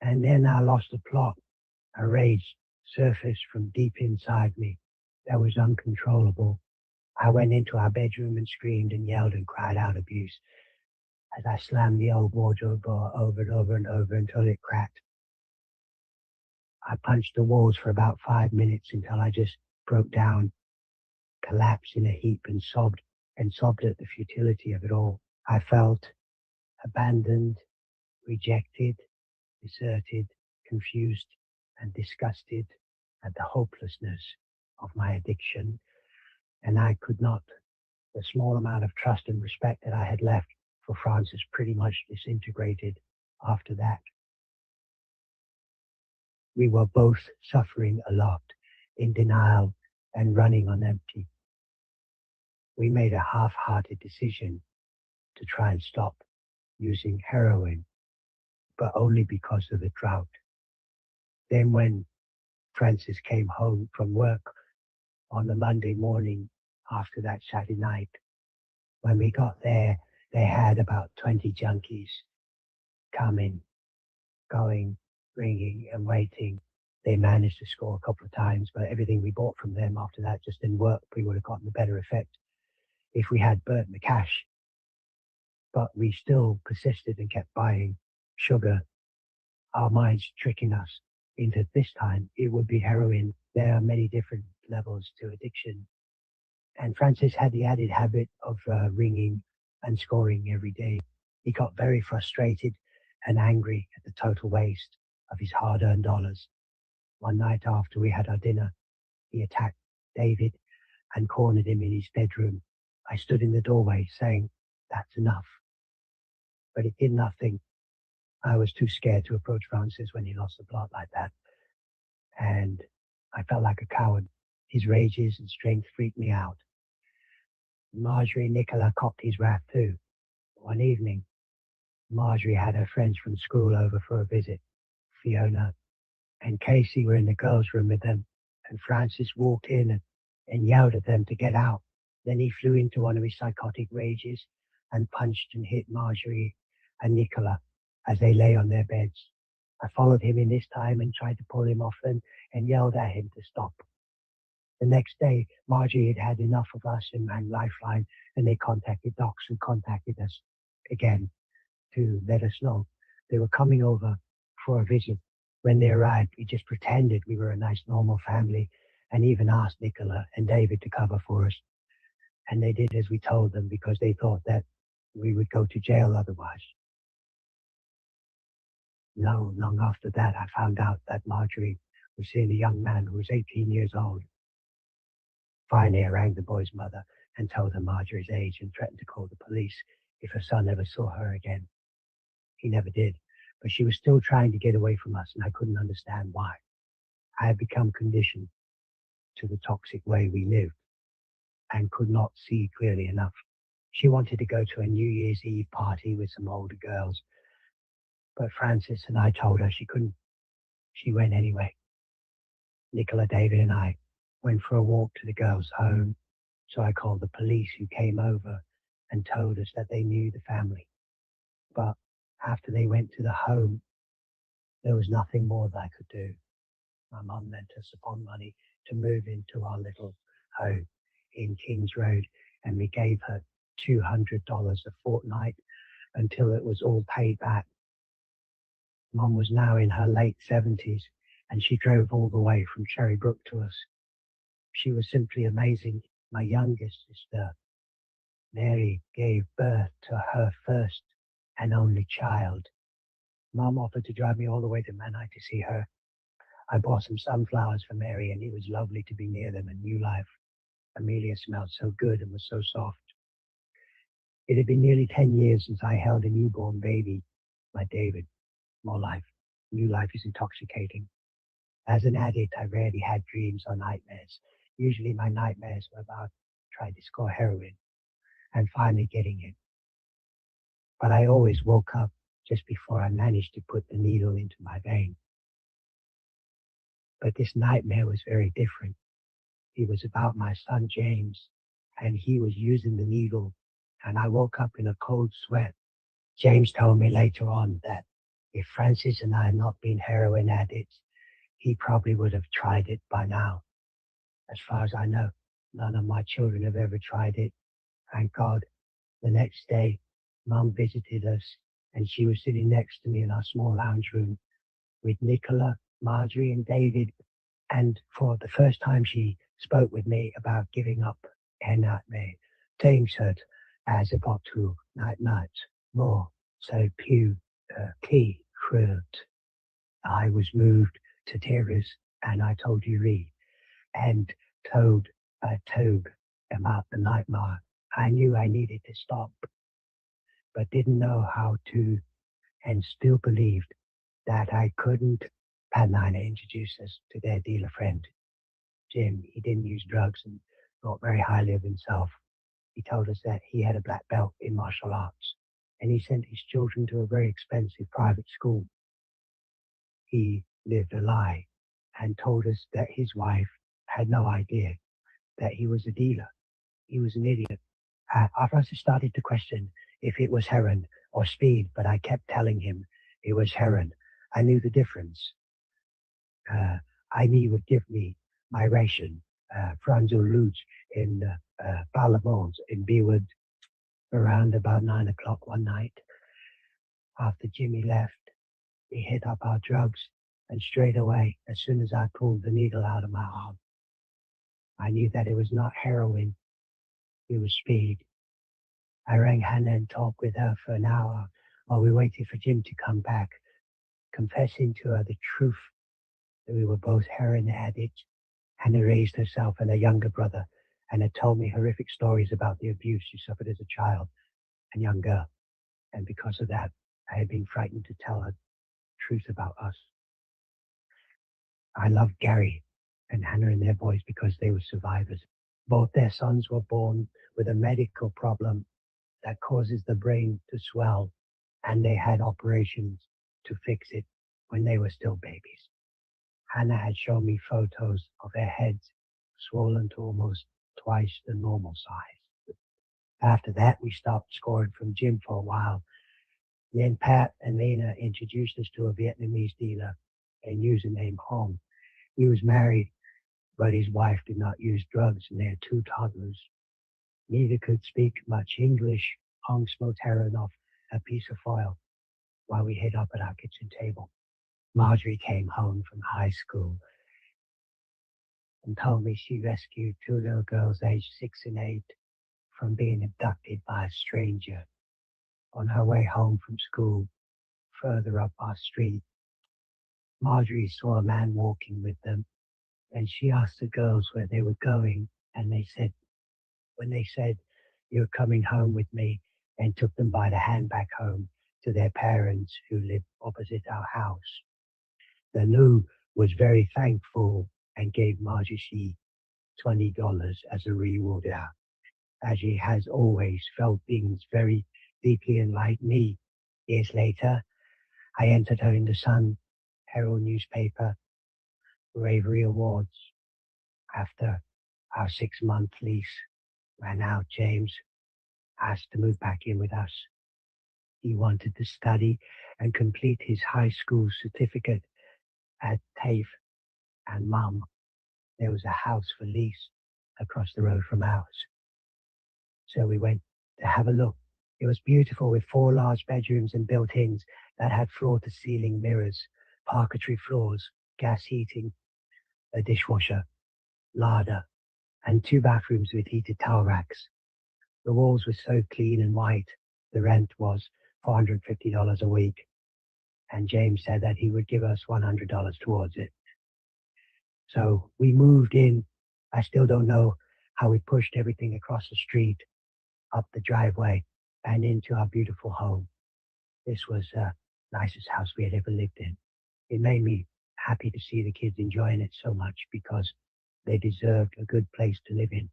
And then I lost the plot. A rage surfaced from deep inside me that was uncontrollable. I went into our bedroom and screamed and yelled and cried out abuse as I slammed the old wardrobe door over and over and over until it cracked. I punched the walls for about 5 minutes until I just broke down, collapsed in a heap and sobbed at the futility of it all. I felt abandoned, rejected, deserted, confused, and disgusted at the hopelessness of my addiction, and I could not. The small amount of trust and respect that I had left for Francis pretty much disintegrated after that. We were both suffering a lot, in denial and running on empty. We made a half-hearted decision to try and stop using heroin, but only because of the drought. Then when Francis came home from work on the Monday morning after that Saturday night, when we got there, they had about 20 junkies coming, going, ringing and waiting. They managed to score a couple of times, but everything we bought from them after that just didn't work. We would have gotten a better effect if we had burnt the cash. But we still persisted and kept buying sugar, our minds tricking us into this time it would be heroin. There are many different levels to addiction. And Francis had the added habit of ringing and scoring every day. He got very frustrated and angry at the total waste of his hard-earned dollars. One night after we had our dinner, he attacked David and cornered him in his bedroom. I stood in the doorway saying, "That's enough." But it did nothing. I was too scared to approach Francis when he lost the plot like that. And I felt like a coward. His rages and strength freaked me out. Marjorie and Nicola copped his wrath too. One evening, Marjorie had her friends from school over for a visit. Fiona and Casey were in the girls' room with them, and Francis walked in and yelled at them to get out. Then he flew into one of his psychotic rages and punched and hit Marjorie and Nicola as they lay on their beds. I followed him in this time and tried to pull him off them and yelled at him to stop. The next day, Marjorie had had enough of us and Lifeline, and they contacted Docs and contacted us again to let us know they were coming over for a visit. When they arrived, we just pretended we were a nice, normal family and even asked Nicola and David to cover for us. And they did as we told them because they thought that we would go to jail otherwise. No, long after that, I found out that Marjorie was seeing a young man who was 18 years old. Finally, I rang the boy's mother and told her Marjorie's age and threatened to call the police if her son ever saw her again. He never did, but she was still trying to get away from us, and I couldn't understand why. I had become conditioned to the toxic way we lived and could not see clearly enough. She wanted to go to a New Year's Eve party with some older girls, but Francis and I told her she couldn't. She went anyway. Nicola, David, and I went for a walk to the girls' home, so I called the police, who came over and told us that they knew the family. But after they went to the home, there was nothing more that I could do. My mum lent us upon money to move into our little home in Kings Road, and we gave her $200 a fortnight until it was all paid back. Mum was now in her late 70s, and she drove all the way from Cherrybrook to us. She was simply amazing. My youngest sister, Mary, gave birth to her first and only child. Mum offered to drive me all the way to Manai to see her. I bought some sunflowers for Mary, and it was lovely to be near them and new life. Amelia smelled so good and was so soft. It had been nearly 10 years since I held a newborn baby, my David. More life. New life is intoxicating. As an addict, I rarely had dreams or nightmares. Usually my nightmares were about trying to score heroin and finally getting it. But I always woke up just before I managed to put the needle into my vein. But this nightmare was very different. It was about my son James, and he was using the needle, and I woke up in a cold sweat. James told me later on that if Francis and I had not been heroin addicts, he probably would have tried it by now. As far as I know, none of my children have ever tried it. Thank God. The next day, Mum visited us, and she was sitting next to me in our small lounge room with Nicola, Marjorie, and David. And for the first time, she spoke with me about giving up med tænkset at to night more so pew key crowd. I was moved to tears, and I told you read and told about the nightmare. I knew I needed to stop, but didn't know how to, and still believed that I couldn't. Padnina introduced us to their dealer friend, Jim. He didn't use drugs and thought very highly of himself. He told us that he had a black belt in martial arts, and he sent his children to a very expensive private school. He lived a lie and told us that his wife had no idea that he was a dealer. He was an idiot. After I started to question if it was heroin or speed, but I kept telling him it was heroin. I knew the difference. I knew he would give me my ration, Franzo Luge in Ballamons in Bewood around about 9 o'clock one night. After Jimmy left, he hit up our drugs, and straight away, as soon as I pulled the needle out of my arm, I knew that it was not heroin, it was speed. I rang Hannah and talked with her for an hour while we waited for Jim to come back, confessing to her the truth that we were both heroin addicts. Hannah raised herself and her younger brother and had told me horrific stories about the abuse she suffered as a child and young girl. And because of that, I had been frightened to tell her the truth about us. I loved Gary and Hannah and their boys because they were survivors. Both their sons were born with a medical problem that causes the brain to swell, and they had operations to fix it when they were still babies. Hannah had shown me photos of their heads swollen to almost twice the normal size. After that, we stopped scoring from Jim for a while. Then Pat and Lena introduced us to a Vietnamese dealer and username Hong. He was married, but his wife did not use drugs, and they had 2 toddlers. Neither could speak much English. Hong smoked heroin off a piece of foil while we hid up at our kitchen table. Marjorie came home from high school and told me she rescued 2 little girls aged 6 and 8 from being abducted by a stranger on her way home from school further up our street. Marjorie saw a man walking with them, and she asked the girls where they were going, and when they said, "You're coming home with me," and took them by the hand back home to their parents who lived opposite our house. The Lou was very thankful and gave Marjorie $20 as a reward, as she has always felt things very deeply and like me. Years later, I entered her in the Sun Herald newspaper Bravery Awards. After our 6-month lease ran out, James asked to move back in with us. He wanted to study and complete his high school certificate at TAFE, and Mum, there was a house for lease across the road from ours. So we went to have a look. It was beautiful, with 4 large bedrooms and built-ins that had floor-to-ceiling mirrors, parquetry floors, gas heating, a dishwasher, larder, and 2 bathrooms with heated towel racks. The walls were so clean and white. The rent was $450 a week, and James said that he would give us $100 towards it. So we moved in. I still don't know how we pushed everything across the street, up the driveway, and into our beautiful home. This was the nicest house we had ever lived in. It made me happy to see the kids enjoying it so much because they deserved a good place to live in.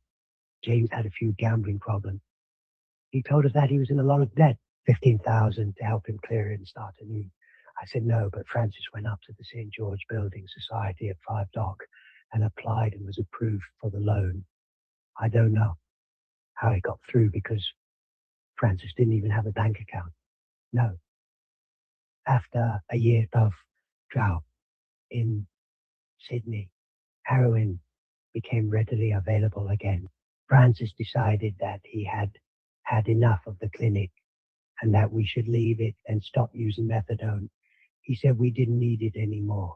James had a few gambling problems. He told us that he was in a lot of debt, $15,000 to help him clear it and start anew. I said no, but Francis went up to the St. George Building Society at 5 Dock and applied and was approved for the loan. I don't know how he got through because Francis didn't even have a bank account. No. After a year of drought in Sydney, heroin became readily available again. Francis decided that he had had enough of the clinic and that we should leave it and stop using methadone. He said we didn't need it anymore.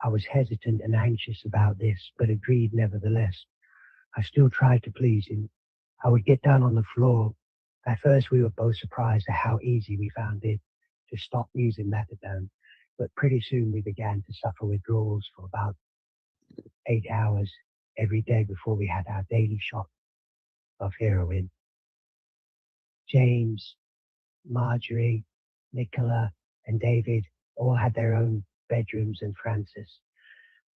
I was hesitant and anxious about this, but agreed nevertheless. I still tried to please him. I would get down on the floor. At first, we were both surprised at how easy we found it to stop using methadone, but pretty soon we began to suffer withdrawals for about 8 hours every day before we had our daily shot of heroin. James, Marjorie, Nicola, and David all had their own bedrooms, and Francis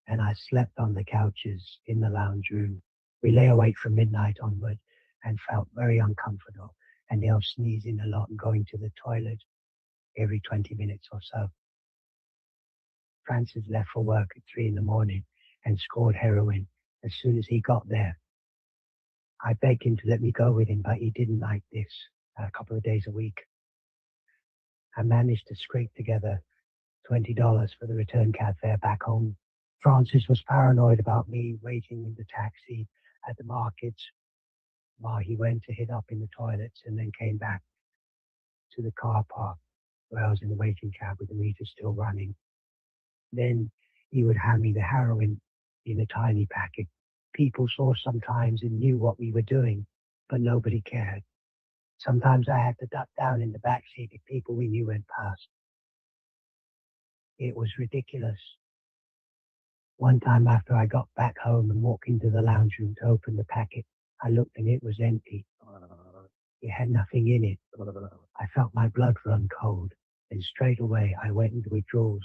and I slept on the couches in the lounge room. We lay awake from midnight onward and felt very uncomfortable, and they were sneezing a lot and going to the toilet every 20 minutes or so. Francis left for work at 3 in the morning and scored heroin as soon as he got there. I begged him to let me go with him, but he didn't like this. A couple of days a week. I managed to scrape together $20 for the return cab fare back home. Francis was paranoid about me waiting in the taxi at the markets while he went to hit up in the toilets and then came back to the car park where I was in the waiting cab with the meter still running. Then he would hand me the heroin in a tiny packet. People saw sometimes and knew what we were doing, but nobody cared. Sometimes I had to duck down in the back seat if people we knew went past. It was ridiculous. One time after I got back home and walked into the lounge room to open the packet, I looked and it was empty. It had nothing in it. I felt my blood run cold, and straight away I went into withdrawals.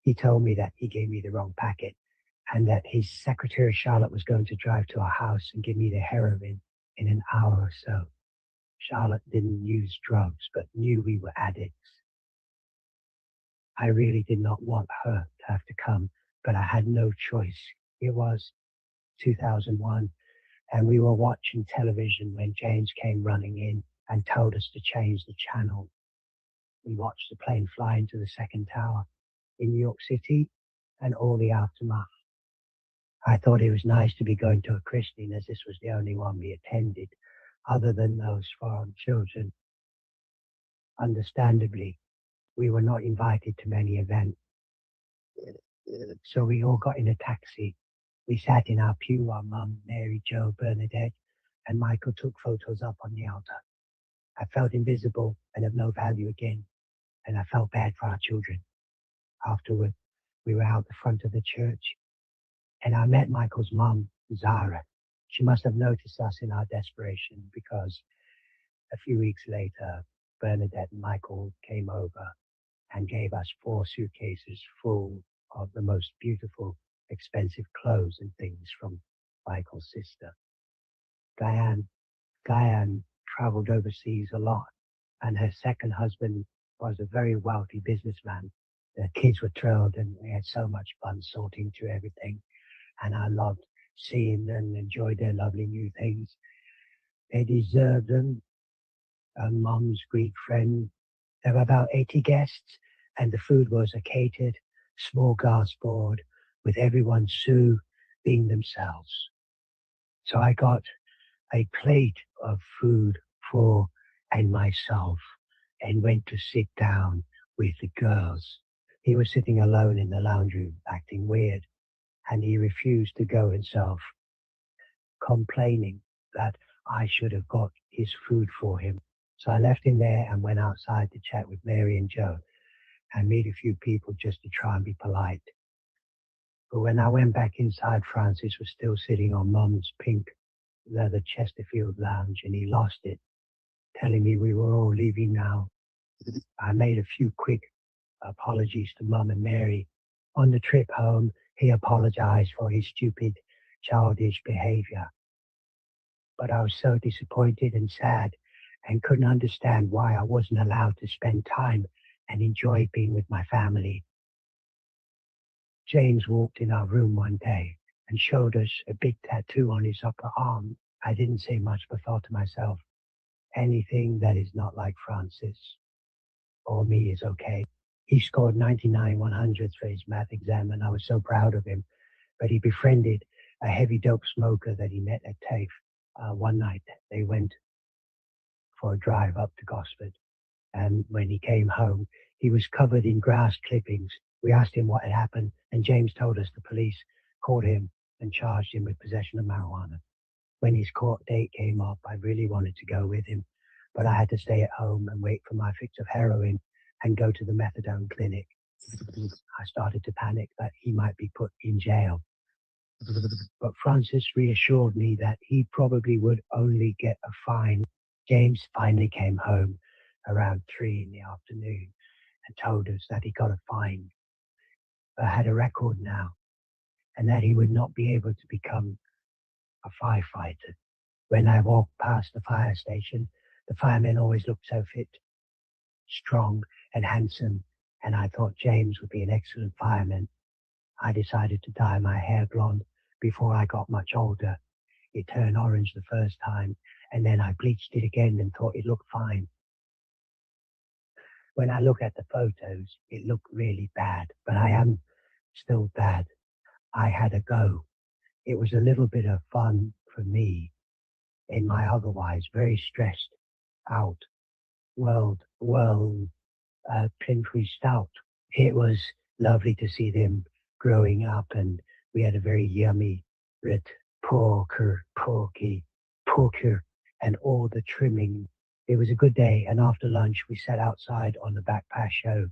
He told me that he gave me the wrong packet and that his secretary Charlotte was going to drive to our house and give me the heroin in an hour or so. Charlotte didn't use drugs but knew we were addicts. I really did not want her to have to come, but I had no choice. It was 2001, and we were watching television when James came running in and told us to change the channel. We watched the plane fly into the second tower in New York City and all the aftermath. I thought it was nice to be going to a christening, as this was the only one we attended, other than those foreign children. Understandably, we were not invited to many events. So we all got in a taxi. We sat in our pew while Mum, Mary, Joe, Bernadette, and Michael took photos up on the altar. I felt invisible and of no value again, and I felt bad for our children. Afterward, we were out the front of the church, and I met Michael's mum, Zara. She must have noticed us in our desperation, because a few weeks later, Bernadette and Michael came over and gave us 4 suitcases full of the most beautiful, expensive clothes and things from Michael's sister. Diane traveled overseas a lot, and her second husband was a very wealthy businessman. The kids were thrilled, and we had so much fun sorting through everything, and I loved seeing them and enjoyed their lovely new things. They deserved them. Mom's Greek friend. There were about 80 guests, and the food was a catered, small glass board with everyone being themselves. So I got a plate of food for and myself and went to sit down with the girls. He was sitting alone in the lounge room, acting weird, and he refused to go himself, complaining that I should have got his food for him. So I left him there and went outside to chat with Mary and Joe and meet a few people just to try and be polite. But when I went back inside, Francis was still sitting on Mum's pink leather Chesterfield lounge, and he lost it, telling me we were all leaving now. I made a few quick apologies to Mum and Mary. On the trip home, he apologized for his stupid, childish behavior. But I was so disappointed and sad and couldn't understand why I wasn't allowed to spend time and enjoy being with my family. James walked in our room one day and showed us a big tattoo on his upper arm. I didn't say much, but thought to myself, anything that is not like Francis or me is okay. He scored 99 100s for his math exam, and I was so proud of him. But he befriended a heavy dope smoker that he met at TAFE. One night they went for a drive up to Gosford, and when he came home, he was covered in grass clippings. We asked him what had happened, and James told us the police caught him and charged him with possession of marijuana. When his court date came up, I really wanted to go with him, but I had to stay at home and wait for my fix of heroin and go to the methadone clinic. I started to panic that he might be put in jail. But Francis reassured me that he probably would only get a fine. James finally came home around 3 in the afternoon and told us that he got a fine, but had a record now, and that he would not be able to become a firefighter. When I walked past the fire station, the firemen always looked so fit, strong, and handsome, and I thought James would be an excellent fireman. I decided to dye my hair blonde before I got much older. It turned orange the first time, and then I bleached it again and thought it looked fine. When I look at the photos, it looked really bad, but I am still bad. I had a go. It was a little bit of fun for me in my otherwise very stressed out world, Pinfree Stout. It was lovely to see them growing up, and we had a very yummy red porky, and all the trimming. It was a good day, and after lunch we sat outside on the back patio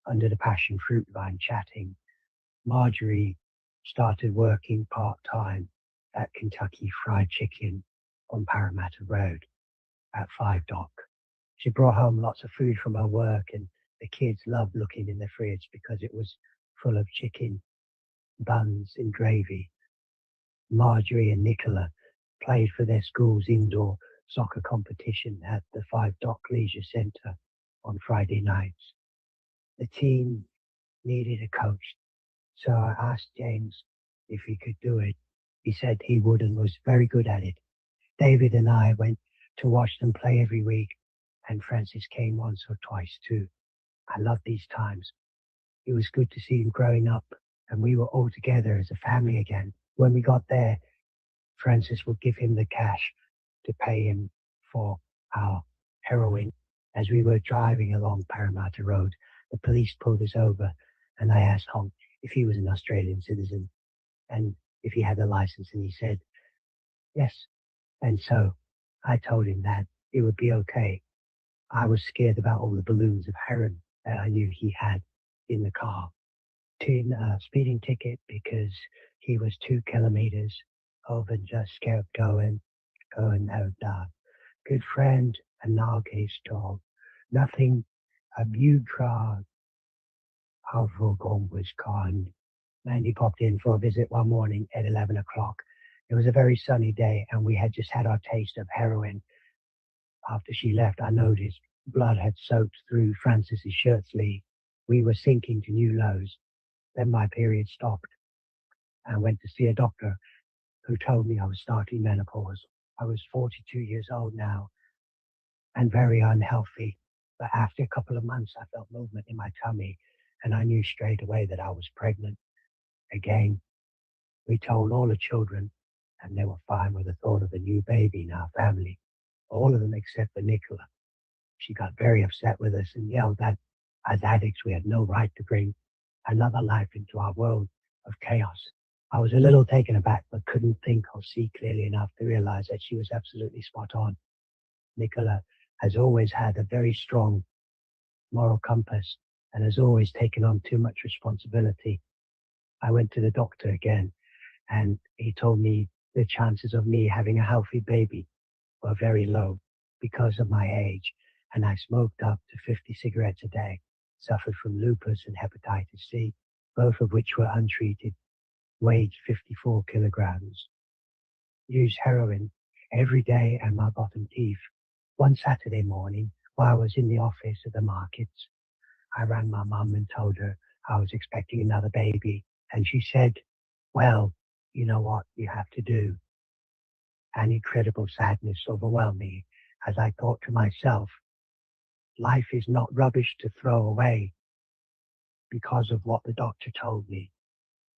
under the passion fruit vine chatting. Marjorie started working part-time at Kentucky Fried Chicken on Parramatta Road at 5 Dock. She brought home lots of food from her work, and the kids loved looking in the fridge because it was full of chicken, buns, and gravy. Marjorie and Nicola played for their school's indoor soccer competition at the 5 Dock Leisure Centre on Friday nights. The team needed a coach, so I asked James if he could do it. He said he would and was very good at it. David and I went to watch them play every week, and Francis came once or twice too. I loved these times. It was good to see him growing up, and we were all together as a family again. When we got there, Francis would give him the cash to pay him for our heroin. As we were driving along Parramatta Road, the police pulled us over, and I asked Honk if he was an Australian citizen and if he had a license, and he said yes. And so I told him that it would be okay. I was scared about all the balloons of heroin that I knew he had in the car. To a speeding ticket because he was 2 kilometers over and just kept going out. Good friend, a Nagis dog. Nothing a mudra was kind. Mandy popped in for a visit one morning at 11 o'clock. It was a very sunny day, and we had just had our taste of heroin. After she left, I noticed blood had soaked through Francis's shirt sleeve. We were sinking to new lows. Then my period stopped. I went to see a doctor who told me I was starting menopause. I was 42 years old now and very unhealthy. But after a couple of months, I felt movement in my tummy, and I knew straight away that I was pregnant. Again, we told all the children, and they were fine with the thought of a new baby in our family. All of them except for Nicola. She got very upset with us and yelled that as addicts we had no right to bring another life into our world of chaos. I was a little taken aback, but couldn't think or see clearly enough to realize that she was absolutely spot on. Nicola has always had a very strong moral compass and has always taken on too much responsibility. I went to the doctor again, and he told me the chances of me having a healthy baby were very low because of my age, and I smoked up to 50 cigarettes a day, suffered from lupus and hepatitis C, both of which were untreated, weighed 54 kilograms, used heroin every day and my bottom teeth. One Saturday morning, while I was in the office at the markets, I rang my mum and told her I was expecting another baby, and she said, well, you know what you have to do. An incredible sadness overwhelmed me as I thought to myself, life is not rubbish to throw away because of what the doctor told me.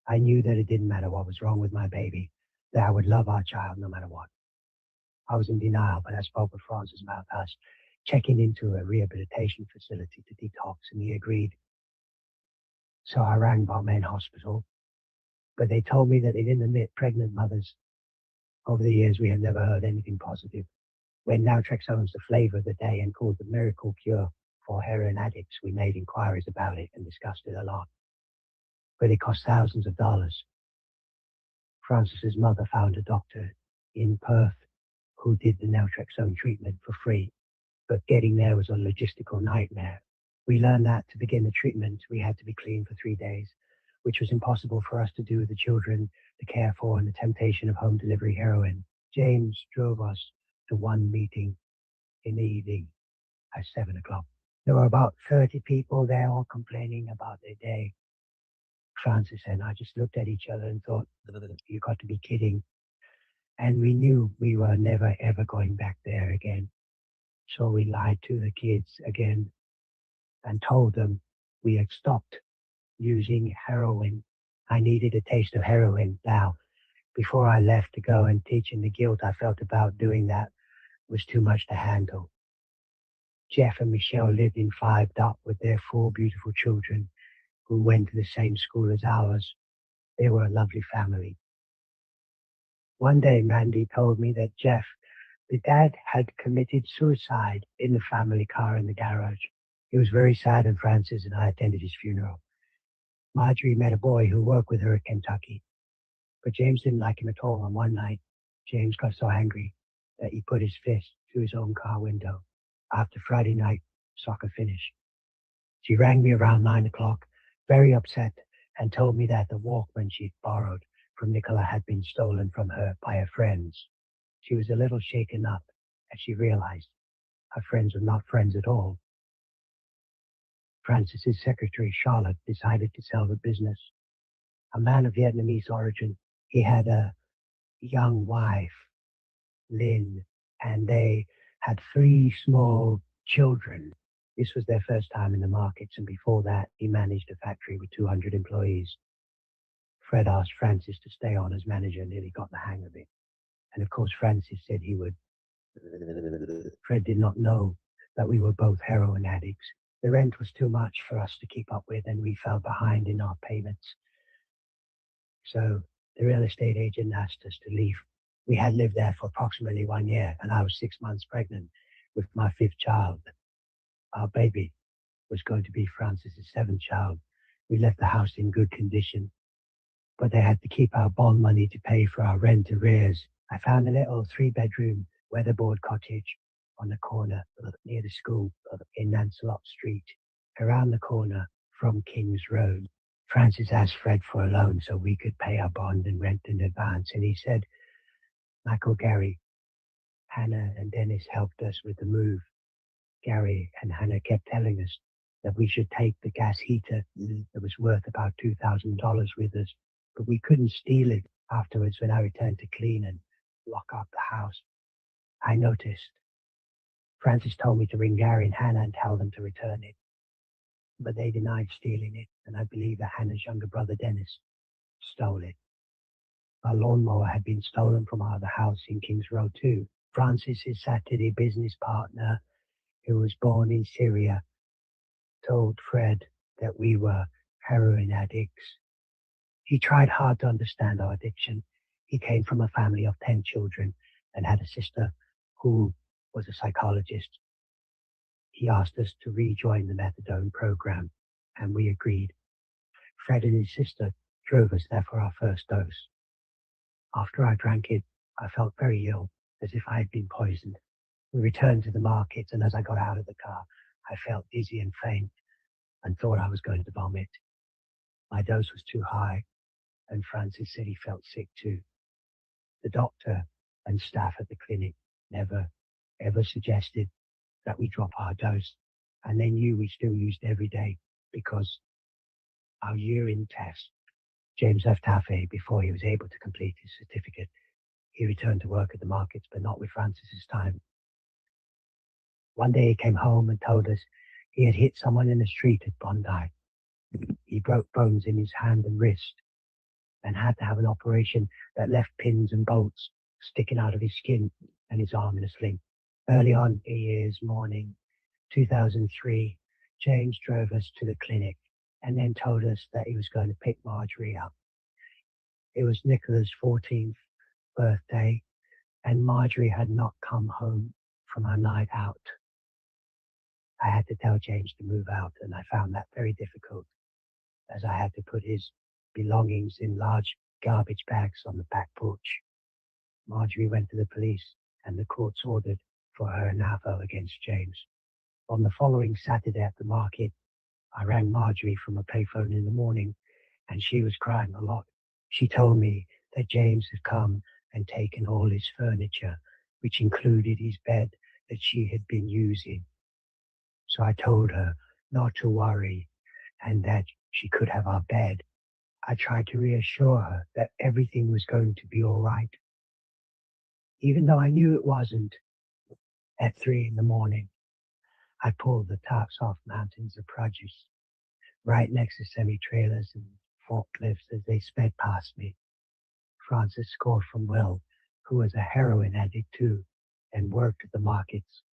I knew that it didn't matter what was wrong with my baby, that I would love our child no matter what. I was in denial, but I spoke with Francis about us checking into a rehabilitation facility to detox, and he agreed. So I rang Barmain Hospital, but they told me that they didn't admit pregnant mothers Over the years, we have never heard anything positive. When naltrexone was the flavor of the day and called the miracle cure for heroin addicts, we made inquiries about it and discussed it a lot. But it cost thousands of dollars. Francis's mother found a doctor in Perth who did the naltrexone treatment for free, but getting there was a logistical nightmare. We learned that to begin the treatment, we had to be clean for 3 days, which was impossible for us to do with the children to care for and the temptation of home delivery heroin. James drove us to one meeting in the evening at 7 o'clock. There were about 30 people there, all complaining about their day. Francis and I just looked at each other and thought, you got to be kidding. And we knew we were never, ever going back there again. So we lied to the kids again and told them we had stopped using heroin. I needed a taste of heroin now. Before I left to go and teach, and the guilt I felt about doing that was too much to handle. Jeff and Michelle lived in 5 Dot with their 4 beautiful children who went to the same school as ours. They were a lovely family. One day, Mandy told me that Jeff, the dad, had committed suicide in the family car in the garage. He was very sad, and Francis and I attended his funeral. Marjorie met a boy who worked with her at Kentucky, but James didn't like him at all. And one night, James got so angry that he put his fist through his own car window after Friday night soccer finish. She rang me around 9 o'clock, very upset, and told me that the Walkman she'd borrowed from Nicola had been stolen from her by her friends. She was a little shaken up as she realized her friends were not friends at all. Francis's secretary, Charlotte, decided to sell the business. A man of Vietnamese origin, he had a young wife, Lynn, and they had 3 small children. This was their first time in the markets, and before that, he managed a factory with 200 employees. Fred asked Francis to stay on as manager and nearly got the hang of it. And of course, Francis said he would. Fred did not know that we were both heroin addicts. The rent was too much for us to keep up with, and we fell behind in our payments. So the real estate agent asked us to leave. We had lived there for approximately 1 year, and I was 6 months pregnant with my 5th child. Our baby was going to be Francis's 7th child. We left the house in good condition, but they had to keep our bond money to pay for our rent arrears. I found a little 3-bedroom weatherboard cottage on the corner near the school in Lancelot Street, around the corner from King's Road. Francis asked Fred for a loan so we could pay our bond and rent in advance, and he said, Michael, Gary, Hannah and Dennis helped us with the move. Gary and Hannah kept telling us that we should take the gas heater that was worth about $2,000 with us, but we couldn't steal it afterwards when I returned to clean and lock up the house. I noticed. Francis told me to ring Gary and Hannah and tell them to return it, but they denied stealing it, and I believe that Hannah's younger brother Dennis stole it. Our lawnmower had been stolen from our other house in Kings Road too. Francis's Saturday business partner, who was born in Syria, told Fred that we were heroin addicts. He tried hard to understand our addiction. He came from a family of 10 children and had a sister who was a psychologist. He asked us to rejoin the methadone program, and we agreed. Fred and his sister drove us there for our first dose. After I drank it, I felt very ill, as if I had been poisoned. We returned to the market, and as I got out of the car, I felt dizzy and faint and thought I was going to vomit. My dose was too high, and Francis said he felt sick too. The doctor and staff at the clinic never, ever suggested that we drop our dose, and they knew we still used every day because our urine test. James left Taffy before he was able to complete his certificate. He returned to work at the markets, but not with Francis's time. One day he came home and told us he had hit someone in the street at Bondi. He broke bones in his hand and wrist and had to have an operation that left pins and bolts sticking out of his skin and his arm in a sling. Early on a year's morning, 2003, James drove us to the clinic and then told us that he was going to pick Marjorie up. It was Nicola's 14th birthday, and Marjorie had not come home from her night out. I had to tell James to move out, and I found that very difficult, as I had to put his belongings in large garbage bags on the back porch. Marjorie went to the police, and the courts ordered for her NAVO against James. On the following Saturday at the market, I rang Marjorie from a payphone in the morning, and she was crying a lot. She told me that James had come and taken all his furniture, which included his bed that she had been using. So I told her not to worry and that she could have our bed. I tried to reassure her that everything was going to be all right. Even though I knew it wasn't, at 3 in the morning, I pulled the tops off mountains of produce right next to semi-trailers and forklifts as they sped past me. Francis called from Will, who was a heroin addict too, and worked at the markets.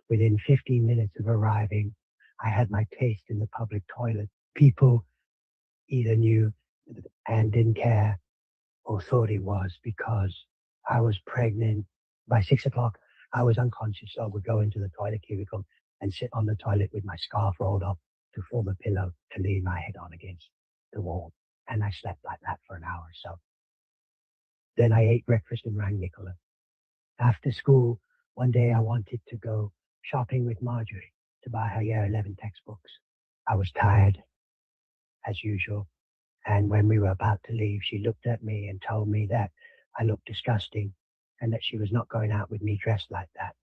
Within 15 minutes of arriving, I had my taste in the public toilet. People either knew and didn't care or thought it was because I was pregnant. By 6 o'clock, I was unconscious, so I would go into the toilet cubicle and sit on the toilet with my scarf rolled up to form a pillow to lean my head on against the wall. And I slept like that for an hour or so. Then I ate breakfast and rang Nicola. After school, one day I wanted to go shopping with Marjorie to buy her Year 11 textbooks. I was tired, as usual, and when we were about to leave, she looked at me and told me that I looked disgusting and that she was not going out with me dressed like that.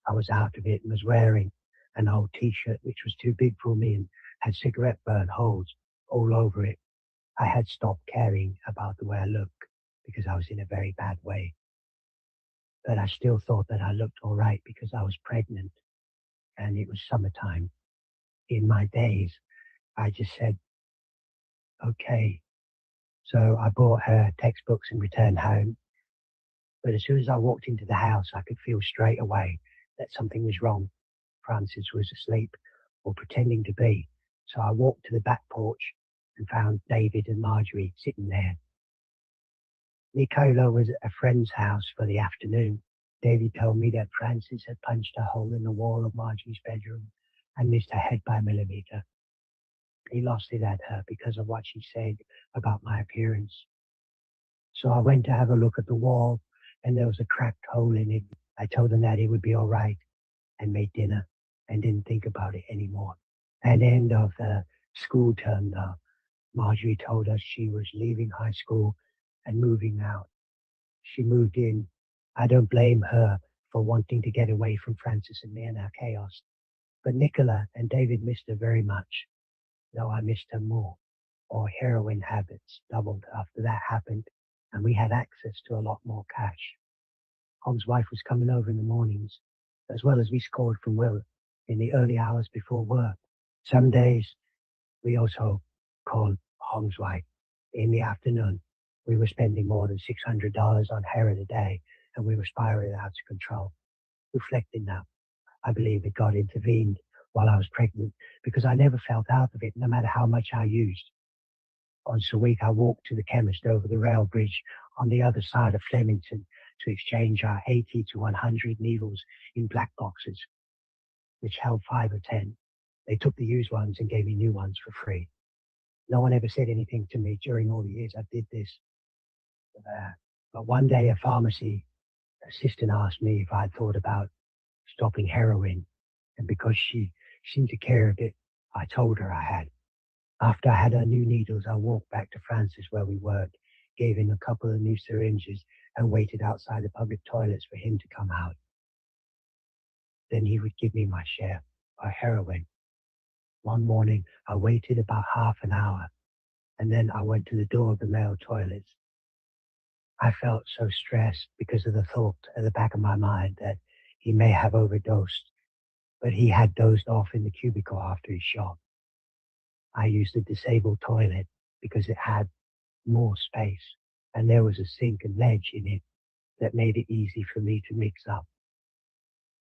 I was out of it and was wearing an old t-shirt which was too big for me and had cigarette burn holes all over it. I had stopped caring about the way I looked because I was in a very bad way. But I still thought that I looked all right because I was pregnant and it was summertime. In my days, I just said, okay. So I bought her textbooks and returned home. But as soon as I walked into the house, I could feel straight away that something was wrong. Francis was asleep or pretending to be. So I walked to the back porch and found David and Marjorie sitting there. Nicola was at a friend's house for the afternoon. David told me that Francis had punched a hole in the wall of Marjorie's bedroom and missed her head by a millimeter. He lost it at her because of what she said about my appearance. So I went to have a look at the wall, and there was a cracked hole in it. I told him that it would be all right and made dinner and didn't think about it anymore. At the end of the school term, though, Marjorie told us she was leaving high school and moving out. She moved in. I don't blame her for wanting to get away from Francis and me and our chaos. But Nicola and David missed her very much, though I missed her more. Our heroin habits doubled after that happened, and we had access to a lot more cash. Tom's wife was coming over in the mornings, as well as we scored from Will in the early hours before work. Some days, we also called Tom's wife in the afternoon. We were spending more than $600 on heroin a day, and we were spiraling out of control. Reflecting now, I believe that God intervened while I was pregnant because I never felt out of it, no matter how much I used. Once a week, I walked to the chemist over the rail bridge on the other side of Flemington to exchange our 80 to 100 needles in black boxes, which held 5 or 10. They took the used ones and gave me new ones for free. No one ever said anything to me during all the years I did this. But one day, a pharmacy assistant asked me if I'd thought about stopping heroin, and because she seemed to care a bit, I told her I had. After I had her new needles, I walked back to Francis where we worked, gave him a couple of new syringes, and waited outside the public toilets for him to come out. Then he would give me my share of heroin. One morning, I waited about half an hour, and then I went to the door of the male toilets. I felt so stressed because of the thought at the back of my mind that he may have overdosed, but he had dozed off in the cubicle after his shot. I used the disabled toilet because it had more space, and there was a sink and ledge in it that made it easy for me to mix up.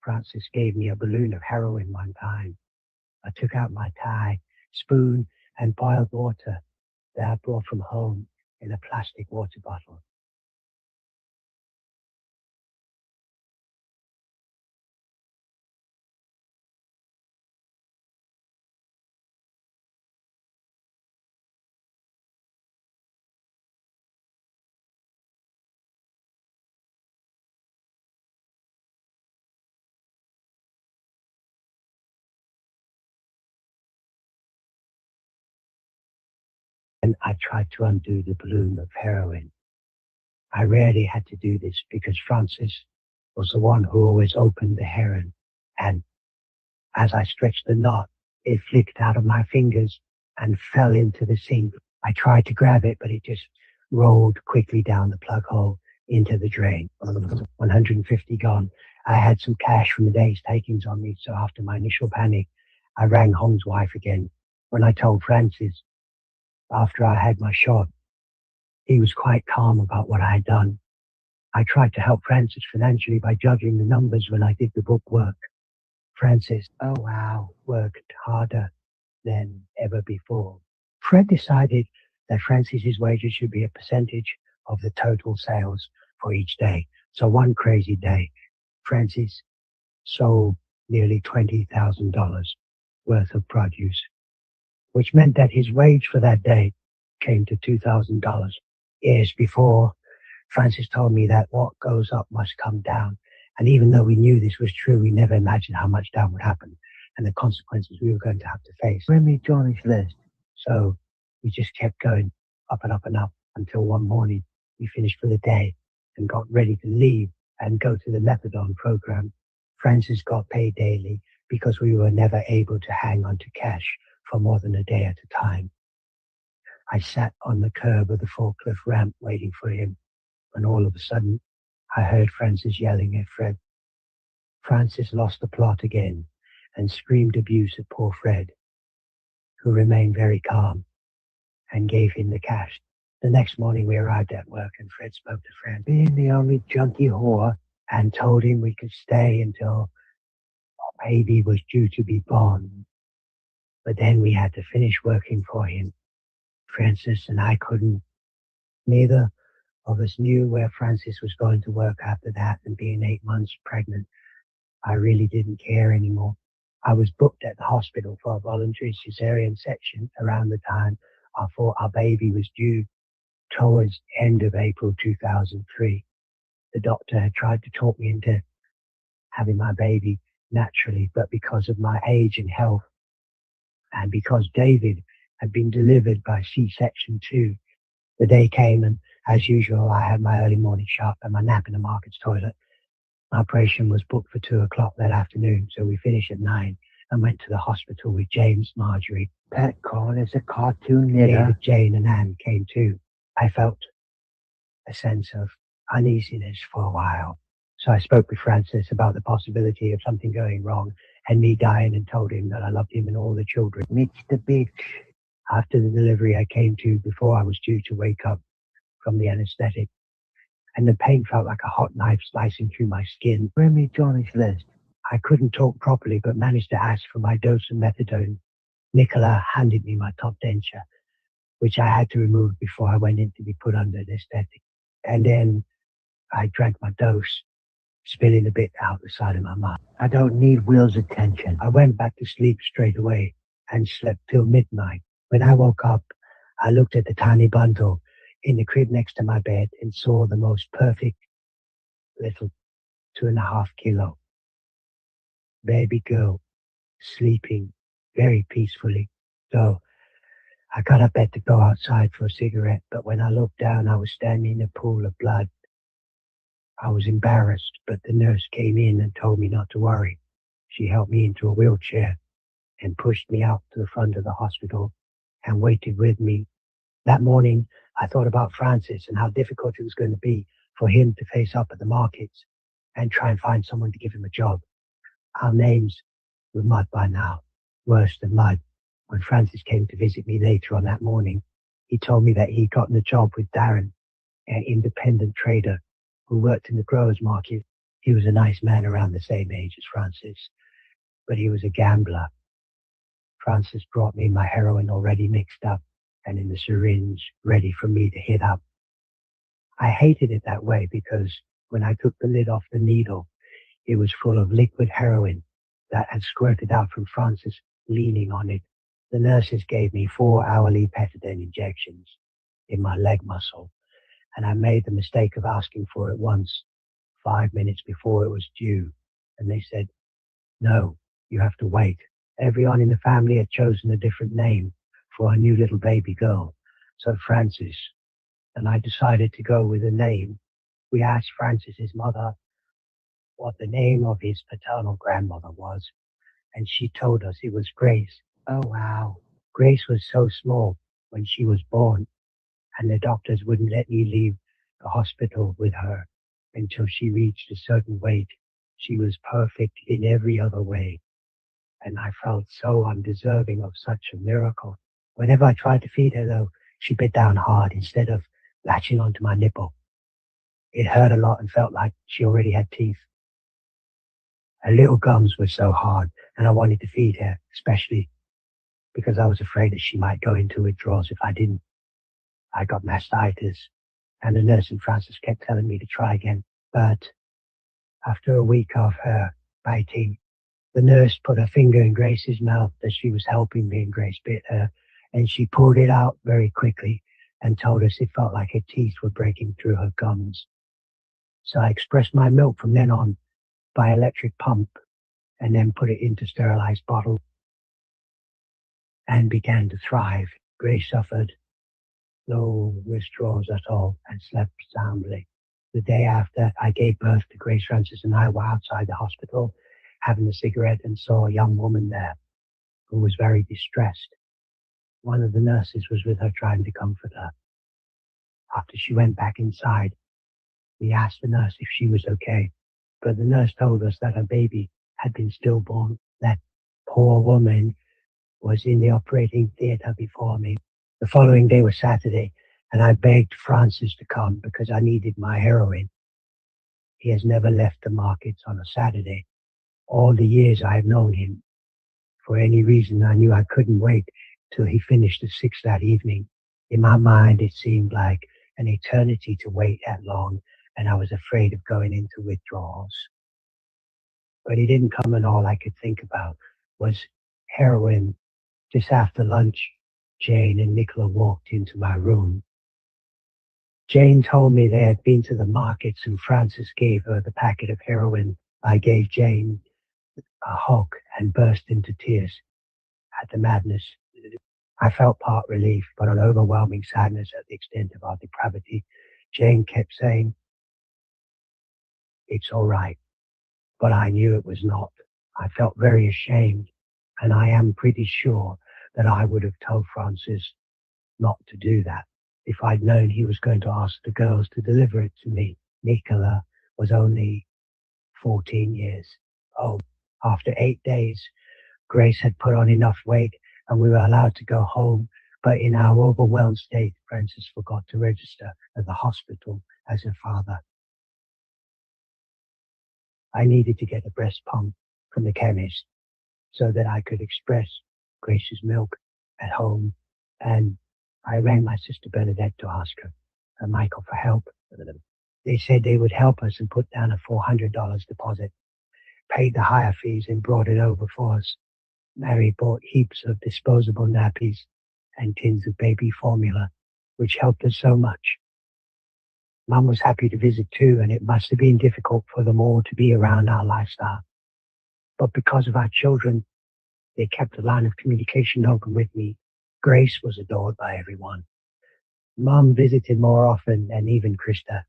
Francis gave me a balloon of heroin one time. I took out my tie, spoon, and boiled water that I brought from home in a plastic water bottle. then I tried to undo the balloon of heroin. I rarely had to do this because Francis was the one who always opened the heroin, and as I stretched the knot, it flicked out of my fingers and fell into the sink. I tried to grab it, but it just rolled quickly down the plug hole into the drain. 150 gone. I had some cash from the day's takings on me, so after my initial panic, I rang Hong's wife again. When I told Francis, after I had my shot, he was quite calm about what I had done. I tried to help Francis financially by juggling the numbers when I did the book work. Francis, oh wow, worked harder than ever before. Fred decided that Francis's wages should be a percentage of the total sales for each day. So one crazy day, Francis sold nearly $20,000 worth of produce, which meant that his wage for that day came to $2,000. Years before, Francis told me that what goes up must come down. And even though we knew this was true, we never imagined how much down would happen and the consequences we were going to have to face. Remy Johnny's list. So we just kept going up and up and up until one morning we finished for the day and got ready to leave and go to the methadone program. Francis got paid daily because we were never able to hang on to cash for more than a day at a time. I sat on the curb of the forklift ramp waiting for him, and all of a sudden I heard Francis yelling at Fred. Francis lost the plot again and screamed abuse at poor Fred, who remained very calm and gave him the cash. The next morning we arrived at work and Fred spoke to Fred, being the only junkie whore, and told him we could stay until our baby was due to be born. But then we had to finish working for him. Francis and I couldn't. Neither of us knew where Francis was going to work after that, and being 8 months pregnant, I really didn't care anymore. I was booked at the hospital for a voluntary cesarean section around the time I thought our baby was due, towards the end of April 2003. The doctor had tried to talk me into having my baby naturally, but because of my age and health, and because David had been delivered by C-section too, the day came and, as usual, I had my early morning shop and my nap in the market's toilet. My operation was booked for 2 o'clock that afternoon, so we finished at 9 and went to the hospital with James, Marjorie. Pet Corn is a cartoon nigger. David, Jane and Anne came too. I felt a sense of uneasiness for a while, so I spoke with Francis about the possibility of something going wrong and me dying, and told him that I loved him and all the children. Mitch the bitch. After the delivery, I came to before I was due to wake up from the anesthetic, and the pain felt like a hot knife slicing through my skin. Remy Johnny's list. I couldn't talk properly, but managed to ask for my dose of methadone. Nicola handed me my top denture, which I had to remove before I went in to be put under anesthetic. And then I drank my dose, spilling a bit out the side of my mouth. I don't need Will's attention. I went back to sleep straight away and slept till midnight. When I woke up, I looked at the tiny bundle in the crib next to my bed and saw the most perfect little 2.5 kilo baby girl sleeping very peacefully. So I got up to go outside for a cigarette, but when I looked down, I was standing in a pool of blood. I was embarrassed, but the nurse came in and told me not to worry. She helped me into a wheelchair and pushed me out to the front of the hospital and waited with me. That morning, I thought about Francis and how difficult it was going to be for him to face up at the markets and try and find someone to give him a job. Our names were mud by now, worse than mud. When Francis came to visit me later on that morning, he told me that he'd gotten a job with Darren, an independent trader who worked in the growers market. He was a nice man around the same age as Francis, but he was a gambler. Francis brought me my heroin already mixed up and in the syringe ready for me to hit up. I hated it that way because when I took the lid off the needle, it was full of liquid heroin that had squirted out from Francis leaning on it. The nurses gave me 4 hourly Petadine injections in my leg muscle, and I made the mistake of asking for it once, 5 minutes before it was due, and they said, "No, you have to wait." Everyone in the family had chosen a different name for a new little baby girl, So Francis, and I decided to go with a name. We asked Francis's mother what the name of his paternal grandmother was, and she told us it was Grace. Oh wow. Grace was so small when she was born, and the doctors wouldn't let me leave the hospital with her until she reached a certain weight. She was perfect in every other way, and I felt so undeserving of such a miracle. Whenever I tried to feed her, though, she bit down hard instead of latching onto my nipple. It hurt a lot and felt like she already had teeth. Her little gums were so hard, and I wanted to feed her, especially because I was afraid that she might go into withdrawals if I didn't. I got mastitis, and the nurse and Francis kept telling me to try again. But after a week of her biting, the nurse put her finger in Grace's mouth as she was helping me, and Grace bit her, and she pulled it out very quickly and told us it felt like her teeth were breaking through her gums. So I expressed my milk from then on by electric pump and then put it into sterilized bottles and began to thrive. Grace suffered no withdrawals at all and slept soundly. The day after I gave birth to Grace, Francis and I were outside the hospital having a cigarette and saw a young woman there who was very distressed. One of the nurses was with her trying to comfort her. After she went back inside, we asked the nurse if she was okay, but the nurse told us that her baby had been stillborn. That poor woman was in the operating theater before me. The following day was Saturday, and I begged Francis to come because I needed my heroin. He has never left the markets on a Saturday. All the years I have known him, for any reason, I knew I couldn't wait till he finished at 6 that evening. In my mind, it seemed like an eternity to wait that long, and I was afraid of going into withdrawals. But he didn't come, and all I could think about was heroin. Just after lunch, Jane and Nicola walked into my room. Jane told me they had been to the markets and Francis gave her the packet of heroin. I gave Jane a hug and burst into tears at the madness. I felt part relief, but an overwhelming sadness at the extent of our depravity. Jane kept saying, "It's all right," but I knew it was not. I felt very ashamed, and I am pretty sure that I would have told Francis not to do that if I'd known he was going to ask the girls to deliver it to me. Nicola was only 14 years old. After 8 days, Grace had put on enough weight and we were allowed to go home, but in our overwhelmed state, Francis forgot to register at the hospital as her father. I needed to get a breast pump from the chemist so that I could express Grace's milk at home, and I rang my sister Bernadette to ask her and Michael for help. They said they would help us and put down a $400 deposit, paid the higher fees and brought it over for us. Mary bought heaps of disposable nappies and tins of baby formula, which helped us so much. Mum was happy to visit too, and it must have been difficult for them all to be around our lifestyle. But because of our children, they kept a line of communication open with me. Grace was adored by everyone. Mum visited more often, and even Krista,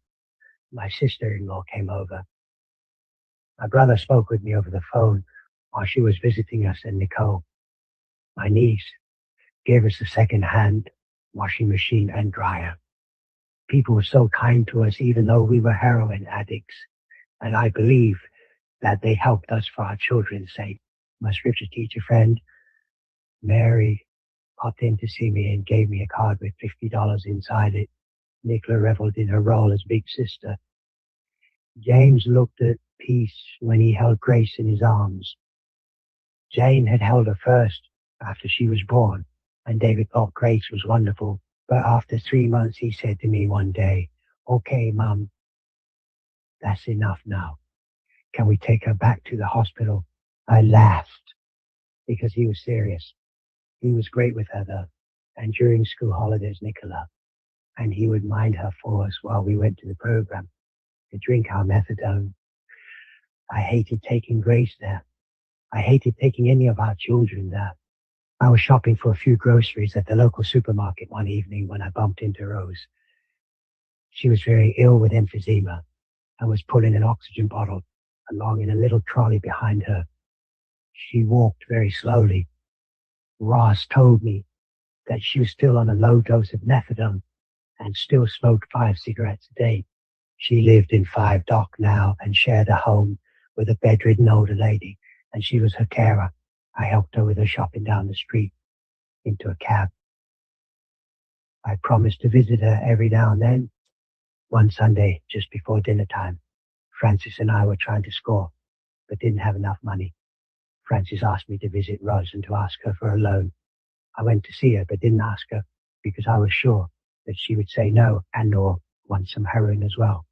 my sister-in-law, came over. My brother spoke with me over the phone while she was visiting us, and Nicole, my niece, gave us a second-hand washing machine and dryer. People were so kind to us, even though we were heroin addicts, and I believe that they helped us for our children's sake. My scripture teacher friend, Mary, popped in to see me and gave me a card with $50 inside it. Nicola reveled in her role as big sister. James looked at peace when he held Grace in his arms. Jane had held her first after she was born, and David thought Grace was wonderful. But after 3 months, he said to me one day, "Okay, Mum, that's enough now. Can we take her back to the hospital?" I laughed because he was serious. He was great with her, though, and during school holidays, Nicola, and he would mind her for us while we went to the program to drink our methadone. I hated taking Grace there. I hated taking any of our children there. I was shopping for a few groceries at the local supermarket one evening when I bumped into Rose. She was very ill with emphysema and was pulling an oxygen bottle along in a little trolley behind her. She walked very slowly. Ross told me that she was still on a low dose of methadone and still smoked 5 cigarettes a day. She lived in 5 Dock now and shared a home with a bedridden older lady, and she was her carer. I helped her with her shopping down the street into a cab. I promised to visit her every now and then. One Sunday, just before dinner time, Francis and I were trying to score, but didn't have enough money. Francis asked me to visit Roz and to ask her for a loan. I went to see her, but didn't ask her because I was sure that she would say no and or want some heroin as well.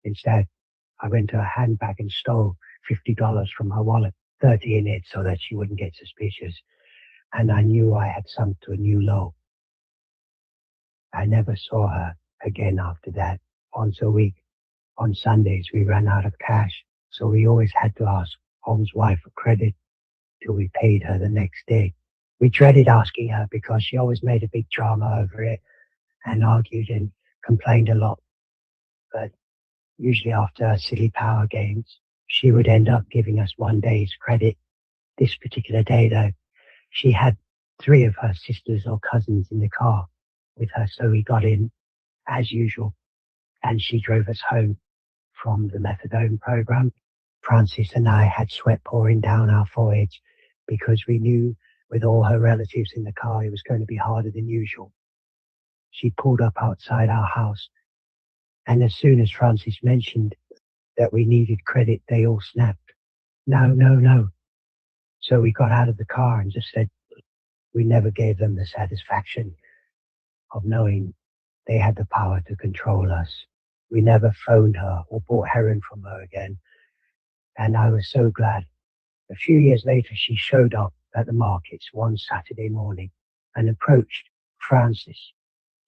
Instead, I went to her handbag and stole $50 from her wallet, 30 in it so that she wouldn't get suspicious, and I knew I had sunk to a new low. I never saw her again after that. Once a week, on Sundays, we ran out of cash, so we always had to ask Holmes' wife for credit till we paid her the next day. We dreaded asking her because she always made a big drama over it and argued and complained a lot. But usually after silly power games, she would end up giving us one day's credit. This particular day, though, she had 3 of her sisters or cousins in the car with her, so we got in as usual, and she drove us home from the methadone program. Francis and I had sweat pouring down our foreheads because we knew with all her relatives in the car it was going to be harder than usual. She pulled up outside our house, and as soon as Francis mentioned that we needed credit, they all snapped. No, no, no. So we got out of the car and just said we never gave them the satisfaction of knowing they had the power to control us. We never phoned her or bought heroin from her again. And I was so glad. A few years later, she showed up at the markets one Saturday morning and approached Francis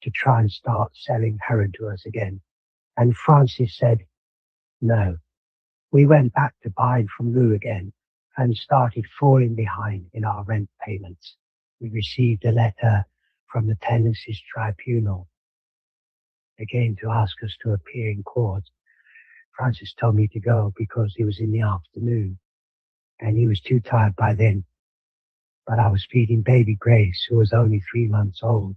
to try and start selling heroin to us again. And Francis said, no. We went back to buying from Lou again and started falling behind in our rent payments. We received a letter from the tenancies tribunal again to ask us to appear in court. Francis told me to go because it was in the afternoon and he was too tired by then. But I was feeding baby Grace, who was only 3 months old,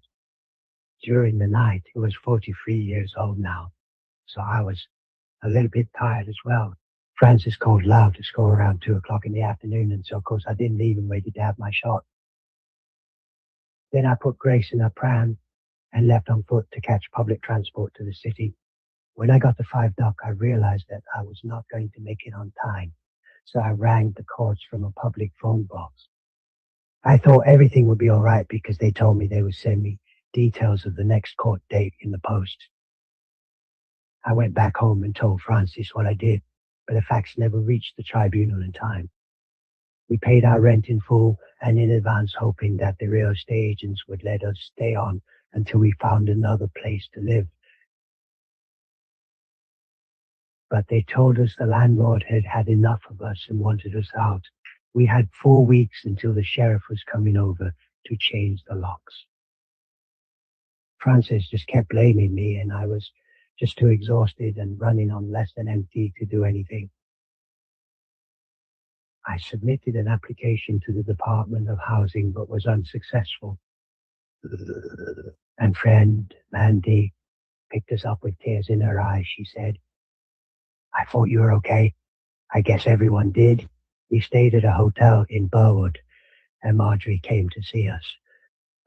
during the night. He was 43 years old now, so I was a little bit tired as well. Francis called loud to score around 2 o'clock in the afternoon, and so of course I didn't leave and waited to have my shot. Then I put Grace in a pram and left on foot to catch public transport to the city. When I got to 5 Dock, I realized that I was not going to make it on time, so I rang the courts from a public phone box. I thought everything would be all right because they told me they would send me details of the next court date in the post. I went back home and told Francis what I did, but the facts never reached the tribunal in time. We paid our rent in full and in advance, hoping that the real estate agents would let us stay on until we found another place to live. But they told us the landlord had had enough of us and wanted us out. We had 4 weeks until the sheriff was coming over to change the locks. Francis just kept blaming me, and I was just too exhausted and running on less than empty to do anything. I submitted an application to the Department of Housing but was unsuccessful. And friend Mandy picked us up with tears in her eyes. She said, I thought you were okay. I guess everyone did. We stayed at a hotel in Burwood, and Marjorie came to see us.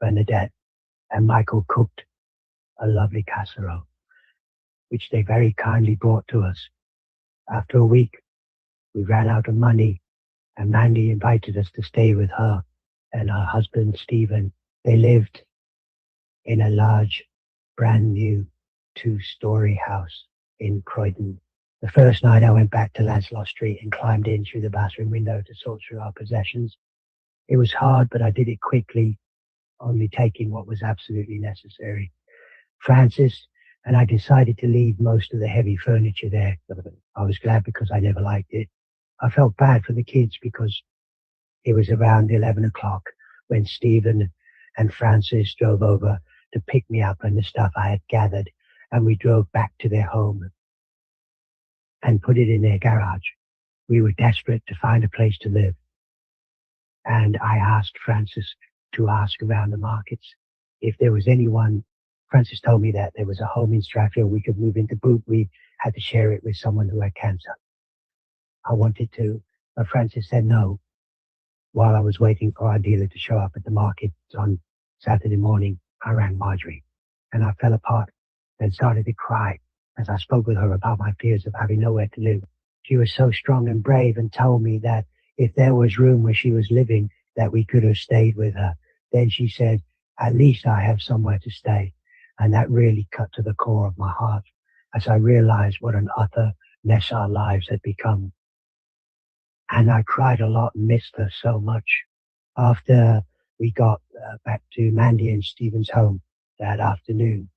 Bernadette and Michael cooked a lovely casserole, which they very kindly brought to us. After a week, we ran out of money, and Mandy invited us to stay with her and her husband, Stephen. They lived in a large, brand new 2-story house in Croydon. The first night I went back to Lancelot Street and climbed in through the bathroom window to sort through our possessions. It was hard, but I did it quickly, only taking what was absolutely necessary. Francis and I decided to leave most of the heavy furniture there. I was glad because I never liked it. I felt bad for the kids because it was around 11 o'clock when Stephen and Francis drove over to pick me up and the stuff I had gathered, and we drove back to their home and put it in their garage. We were desperate to find a place to live, and I asked Francis to ask around the markets if there was anyone. Francis told me that there was a home in Stratfield we could move into, but we had to share it with someone who had cancer. I wanted to, but Francis said no. While I was waiting for our dealer to show up at the market on Saturday morning, I rang Marjorie, and I fell apart and started to cry as I spoke with her about my fears of having nowhere to live. She was so strong and brave and told me that if there was room where she was living, that we could have stayed with her. Then she said, at least I have somewhere to stay. And that really cut to the core of my heart as I realized what an utter mess our lives had become. And I cried a lot and missed her so much. After we got back to Mandy and Stephen's home that afternoon,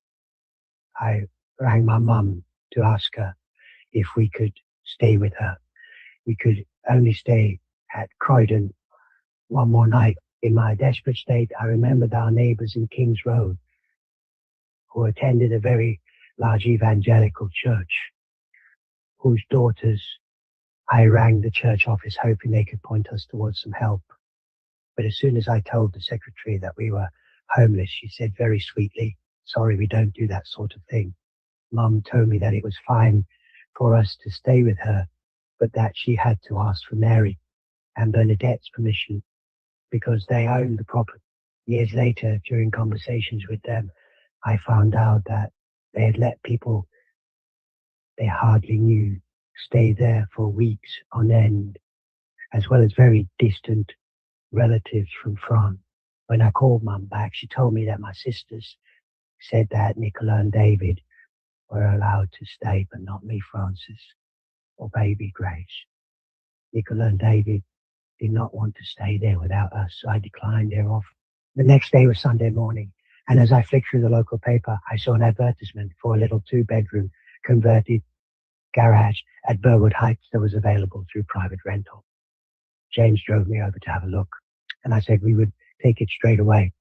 I rang my mum to ask her if we could stay with her. We could only stay at Croydon one more night. In my desperate state, I remembered our neighbours in King's Road who attended a very large evangelical church, whose daughters I rang the church office hoping they could point us towards some help. But as soon as I told the secretary that we were homeless, she said very sweetly, sorry, we don't do that sort of thing. Mum told me that it was fine for us to stay with her, but that she had to ask for Mary and Bernadette's permission because they owned the property. Years later, during conversations with them, I found out that they had let people they hardly knew stay there for weeks on end, as well as very distant relatives from France. When I called Mum back, she told me that my sisters said that Nicola and David were allowed to stay, but not me, Francis, or baby Grace. Nicola and David did not want to stay there without us, so I declined their offer. The next day was Sunday morning, and as I flicked through the local paper, I saw an advertisement for a little 2-bedroom converted garage at Burwood Heights that was available through private rental. James drove me over to have a look, and I said we would take it straight away.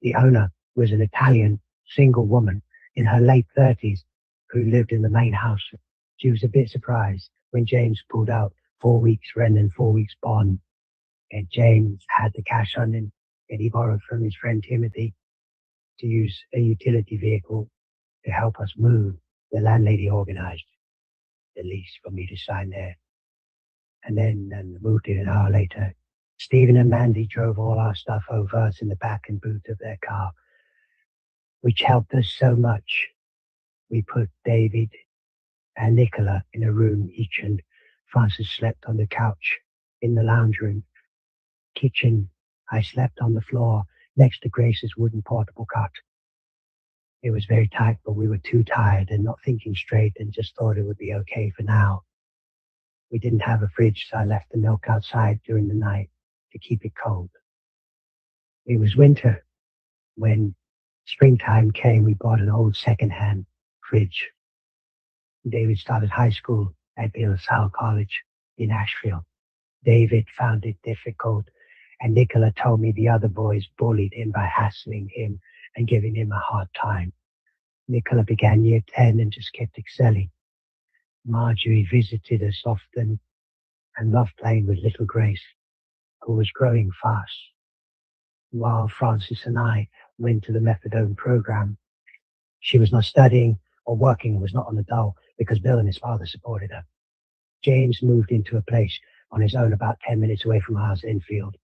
The owner was an Italian single woman in her late 30s who lived in the main house. She was a bit surprised when James pulled out 4 weeks rent and 4 weeks bond, and James had the cash on him, and he borrowed from his friend Timothy to use a utility vehicle to help us move. The landlady organized the lease for me to sign there, and then moved in an hour later. Stephen and Mandy drove all our stuff over us in the back and boot of their car, which helped us so much. We put David and Nicola in a room each, and Francis slept on the couch in the lounge room. Kitchen, I slept on the floor next to Grace's wooden portable cot. It was very tight, but we were too tired and not thinking straight and just thought it would be okay for now. We didn't have a fridge, so I left the milk outside during the night to keep it cold. It was winter. When springtime came, we bought an old second-hand fridge. David started high school at De La Salle College in Ashfield. David found it difficult, and Nicola told me the other boys bullied him by hassling him and giving him a hard time. Nicola began year 10 and just kept excelling. Marjorie visited us often and loved playing with little Grace, who was growing fast. While Francis and I went to the methadone program, she was not studying or working and was not on the dole because Bill and his father supported her. James moved into a place on his own about 10 minutes away from ours in Enfield.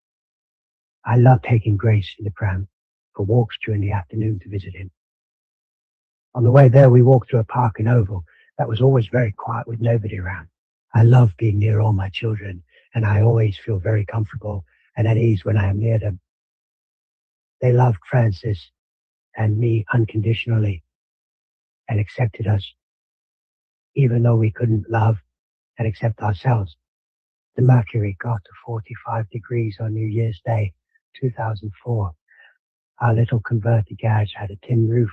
I loved taking Grace in the pram for walks during the afternoon to visit him. On the way there, we walked through a park in Oval that was always very quiet with nobody around. I love being near all my children, and I always feel very comfortable and at ease when I am near them. They loved Francis and me unconditionally and accepted us, even though we couldn't love and accept ourselves. The mercury got to 45 degrees on New Year's Day, 2004. Our little converted garage had a tin roof,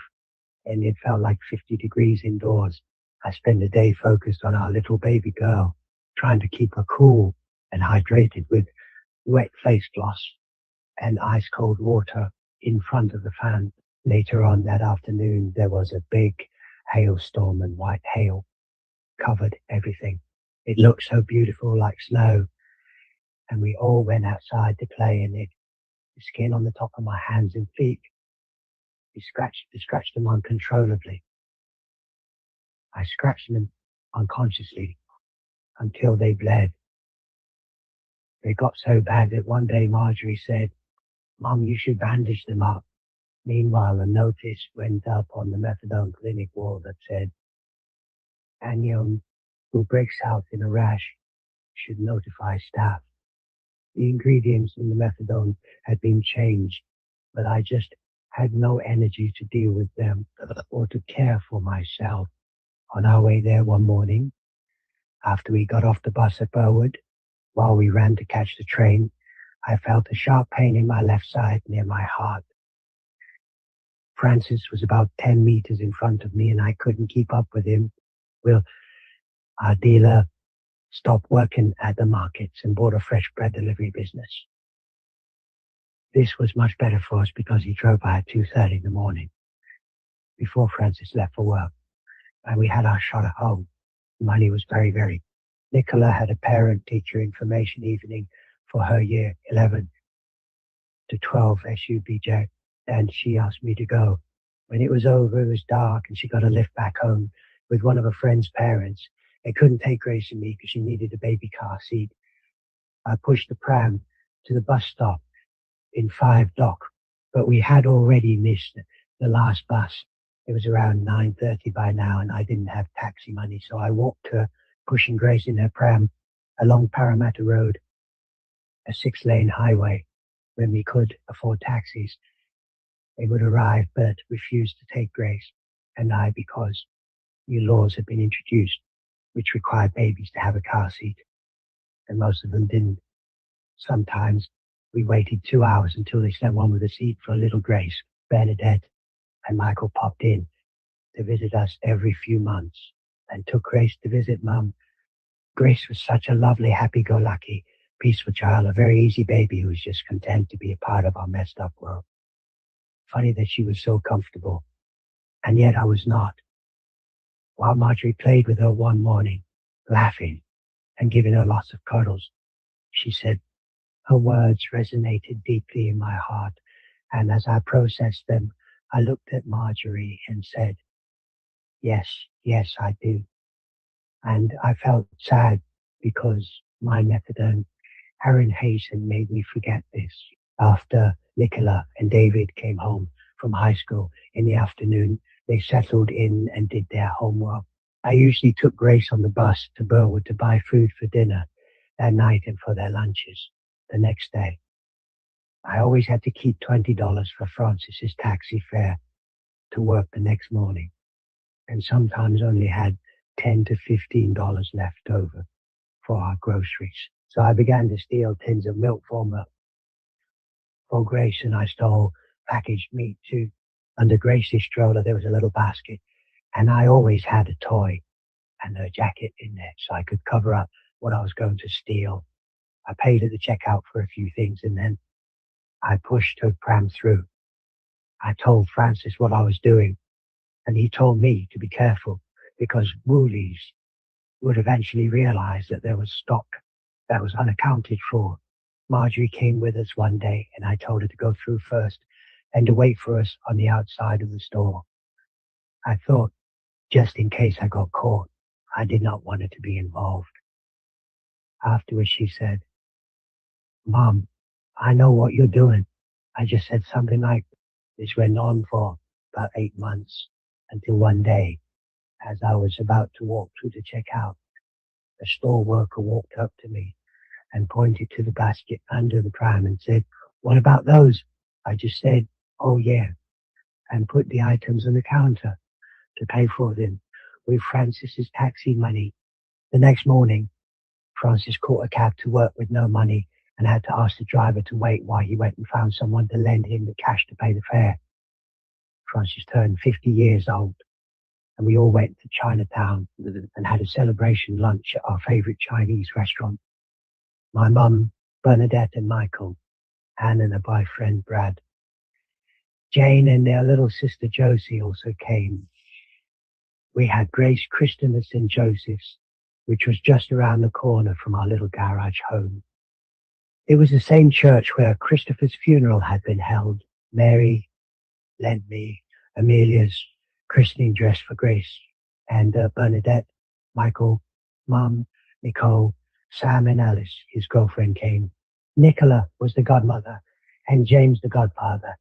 and it felt like 50 degrees indoors. I spent the day focused on our little baby girl, trying to keep her cool and hydrated with wet face gloss. and ice cold water in front of the fan. Later on that afternoon, there was a big hailstorm, and white hail covered everything. It looked so beautiful, like snow, and we all went outside to play in it. The skin on the top of my hands and feet, we scratched them uncontrollably. I scratched them unconsciously until they bled. They got so bad that one day Marjorie said, "Mum, you should bandage them up." Meanwhile, a notice went up on the methadone clinic wall that said, "Anyone who breaks out in a rash should notify staff." The ingredients in the methadone had been changed, but I just had no energy to deal with them or to care for myself. On our way there one morning, after we got off the bus at Burwood, while we ran to catch the train, I felt a sharp pain in my left side near my heart. Francis was about 10 meters in front of me and I couldn't keep up with him. Will, our dealer, stopped working at the markets and bought a fresh bread delivery business. This was much better for us because he drove by at 2:30 in the morning before Francis left for work, and we had our shot at home. Money was very. Nicola had a parent-teacher information evening for her year 11 to 12 SUBJ, and she asked me to go. When it was over, it was dark, and she got a lift back home with one of her friend's parents. They couldn't take Grace and me because she needed a baby car seat. I pushed the pram to the bus stop in 5 o'clock, but we had already missed the last bus. It was around 9:30 by now, and I didn't have taxi money, so I walked her, pushing Grace in her pram, along Parramatta Road, a 6-lane highway. When we could afford taxis, they would arrive, but refused to take Grace and I because new laws had been introduced which required babies to have a car seat, and most of them didn't. Sometimes we waited 2 hours until they sent one with a seat for little Grace. Bernadette and Michael popped in to visit us every few months and took Grace to visit Mum. Grace was such a lovely, happy-go-lucky, peaceful child, a very easy baby who was just content to be a part of our messed up world. Funny that she was so comfortable, and yet I was not. While Marjorie played with her one morning, laughing and giving her lots of cuddles, she said, her words resonated deeply in my heart, and as I processed them, I looked at Marjorie and said, yes, I do. And I felt sad because my methadone, Aaron Hazen, made me forget this. After Nicola and David came home from high school in the afternoon, they settled in and did their homework. I usually took Grace on the bus to Burwood to buy food for dinner that night and for their lunches the next day. I always had to keep $20 for Francis's taxi fare to work the next morning, and sometimes only had $10 to $15 left over for our groceries. So I began to steal tins of milk for Grace, and I stole packaged meat too. Under Grace's stroller there was a little basket, and I always had a toy and a jacket in there so I could cover up what I was going to steal. I paid at the checkout for a few things, and then I pushed her pram through. I told Francis what I was doing, and he told me to be careful because Woolies would eventually realize that there was stock that was unaccounted for. Marjorie came with us one day, and I told her to go through first and to wait for us on the outside of the store. I thought, just in case I got caught, I did not want her to be involved. Afterwards, she said, Mom, I know what you're doing. I just said something like, this went on for about 8 months until one day, as I was about to walk through the checkout, a store worker walked up to me and pointed to the basket under the pram and said, what about those? I just said, oh yeah, and put the items on the counter to pay for them with Francis's taxi money. The next morning, Francis caught a cab to work with no money and had to ask the driver to wait while he went and found someone to lend him the cash to pay the fare. Francis turned 50 years old, and we all went to Chinatown and had a celebration lunch at our favorite Chinese restaurant. My mum, Bernadette and Michael Anne and her boyfriend Brad. Jane and their little sister Josie also came. We had Grace Christen at St. Joseph's, which was just around the corner from our little garage home. It was the same church where Christopher's funeral had been held. Mary lent me Amelia's christening dress for Grace, and Bernadette, Michael, Mum, Nicole, Sam and Alice, his girlfriend, came. Nicola was the godmother and James the godfather,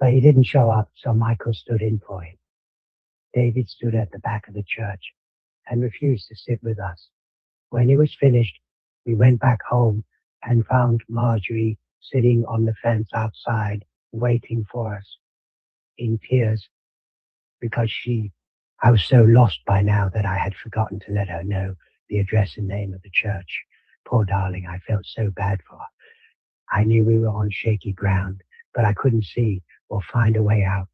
but he didn't show up, so Michael stood in for him. David stood at the back of the church and refused to sit with us. When it was finished, we went back home and found Marjorie sitting on the fence outside, waiting for us, in tears, because I was so lost by now that I had forgotten to let her know the address and name of the church. Poor darling, I felt so bad for her. I knew we were on shaky ground, but I couldn't see or find a way out.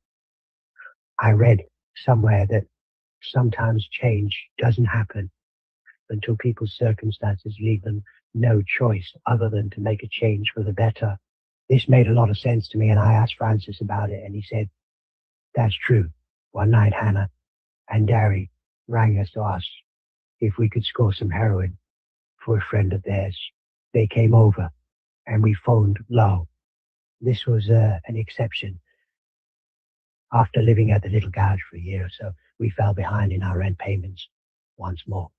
I read somewhere that sometimes change doesn't happen until people's circumstances leave them no choice other than to make a change for the better. This made a lot of sense to me, and I asked Francis about it, and he said, "That's true." One night, Hannah and Darry rang us to ask if we could score some heroin for a friend of theirs. They came over, and we phoned low. This was an exception. After living at the little garage for a year or so, we fell behind in our rent payments once more.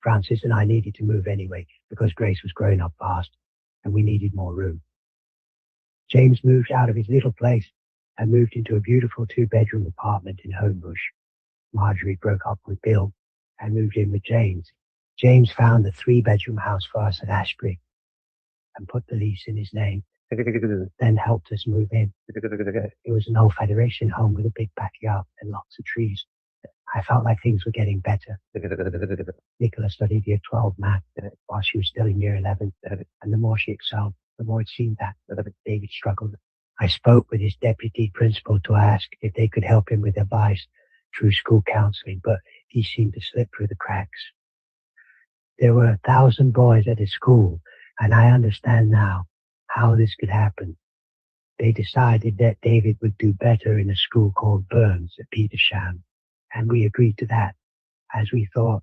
Francis and I needed to move anyway because Grace was growing up fast and we needed more room. James moved out of his little place and moved into a beautiful 2-bedroom apartment in Homebush. Marjorie broke up with Bill and moved in with James. James found a 3-bedroom house for us at Ashbury and put the lease in his name, then helped us move in. It was an old Federation home with a big backyard and lots of trees. I felt like things were getting better. Nicola studied year 12 math while she was still in year 11, and the more she excelled, the more it seemed that David struggled. I spoke with his deputy principal to ask if they could help him with advice through school counseling, but he seemed to slip through the cracks. There were 1,000 boys at his school, and I understand now how this could happen. They decided that David would do better in a school called Burns at Petersham, and we agreed to that, as we thought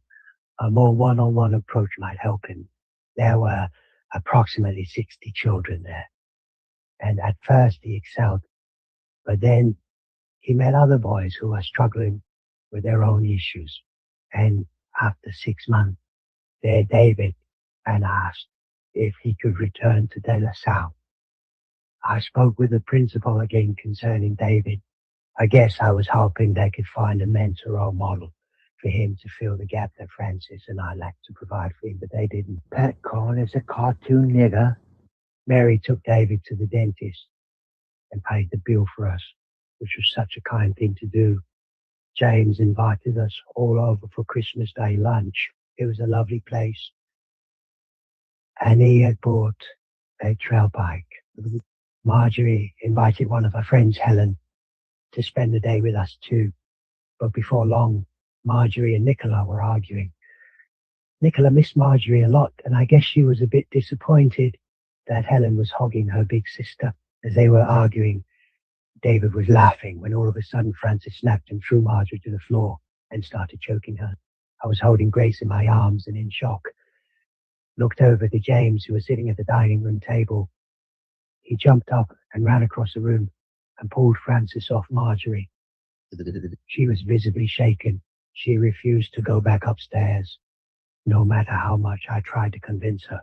a more one-on-one approach might help him. There were approximately 60 children there, and at first he excelled, but then he met other boys who were struggling with their own issues, and after 6 months, there David and asked if he could return to De La Salle. I spoke with the principal again concerning David. I guess I was hoping they could find a mentor or model for him to fill the gap that Francis and I lacked to provide for him, but they didn't. Pat Corn is a cartoon nigger. Mary took David to the dentist and paid the bill for us, which was such a kind thing to do. James invited us all over for Christmas Day lunch. It was a lovely place, and he had bought a trail bike. Marjorie invited one of her friends, Helen, to spend the day with us too, but before long, Marjorie and Nicola were arguing. Nicola missed Marjorie a lot, and I guess she was a bit disappointed that Helen was hogging her big sister. As they were arguing, David was laughing when all of a sudden Francis snapped and threw Marjorie to the floor and started choking her. I was holding Grace in my arms and in shock. Looked over to James, who was sitting at the dining room table. He jumped up and ran across the room and pulled Francis off Marjorie. She was visibly shaken. She refused to go back upstairs, no matter how much I tried to convince her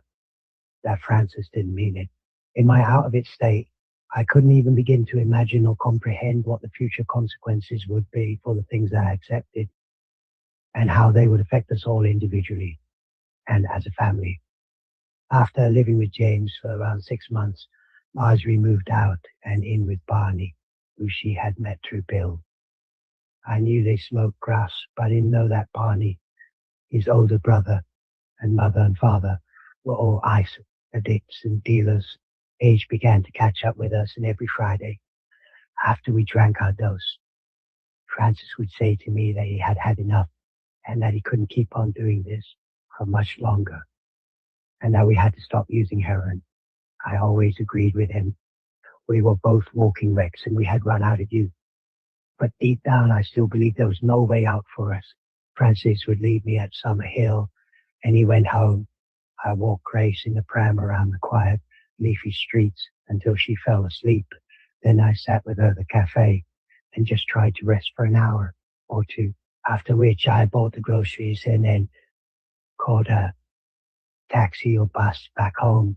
that Francis didn't mean it. In my out-of-it state, I couldn't even begin to imagine or comprehend what the future consequences would be for the things that I accepted and how they would affect us all individually and as a family. After living with James for around 6 months, Marjorie moved out and in with Barney, who she had met through Bill. I knew they smoked grass, but I didn't know that Barney, his older brother, and mother and father were all ice addicts and dealers. Age began to catch up with us, and every Friday, after we drank our dose, Francis would say to me that he had had enough and that he couldn't keep on doing this for much longer, and that we had to stop using heroin. I always agreed with him. We were both walking wrecks and we had run out of youth. But deep down, I still believed there was no way out for us. Francis would leave me at Summer Hill and he went home. I walked Grace in the pram around the quiet, leafy streets until she fell asleep. Then I sat with her at the cafe and just tried to rest for an hour or two, after which I bought the groceries and then called a taxi or bus back home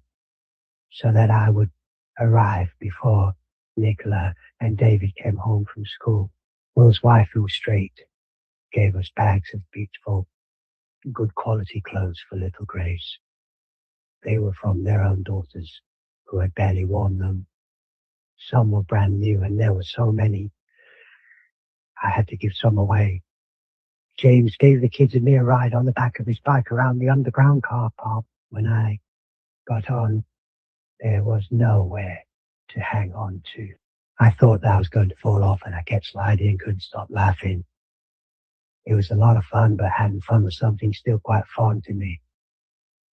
so that I would arrive before Nicola and David came home from school. Will's wife, who was straight, gave us bags of beautiful, good quality clothes for little Grace. They were from their own daughters, who had barely worn them. Some were brand new, and there were so many. I had to give some away. James gave the kids and me a ride on the back of his bike around the underground car park. When I got on, there was nowhere to hang on to. I thought that I was going to fall off, and I kept sliding and couldn't stop laughing. It was a lot of fun, but having fun was something still quite foreign to me.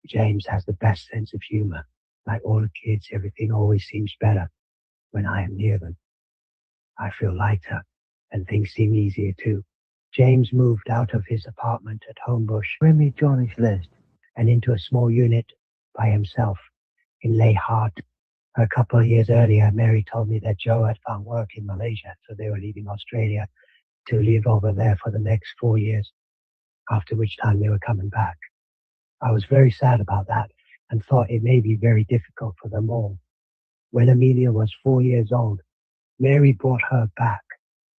James has the best sense of humor. Like all the kids, everything always seems better when I am near them. I feel lighter, and things seem easier too. James moved out of his apartment at Homebush, Remy Johnny's list, and into a small unit by himself in Leh Hart. A couple of years earlier, Mary told me that Joe had found work in Malaysia, so they were leaving Australia to live over there for the next 4 years, after which time they were coming back. I was very sad about that and thought it may be very difficult for them all. When Amelia was 4 years old, Mary brought her back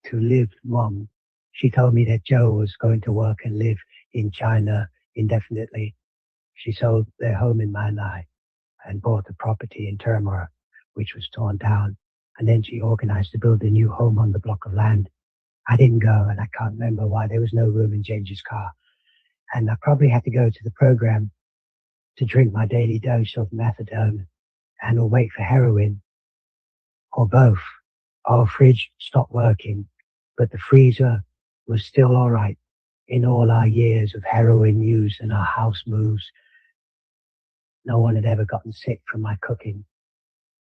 to live with Mom. She told me that Joe was going to work and live in China indefinitely. She sold their home in Manai and bought a property in Termora, which was torn down, and then she organized to build a new home on the block of land. I didn't go, and I can't remember why. There was no room in James's car, and I probably had to go to the program to drink my daily dose of methadone and or wait for heroin, or both. Our fridge stopped working, but the freezer was still all right. In all our years of heroin use and our house moves, no one had ever gotten sick from my cooking.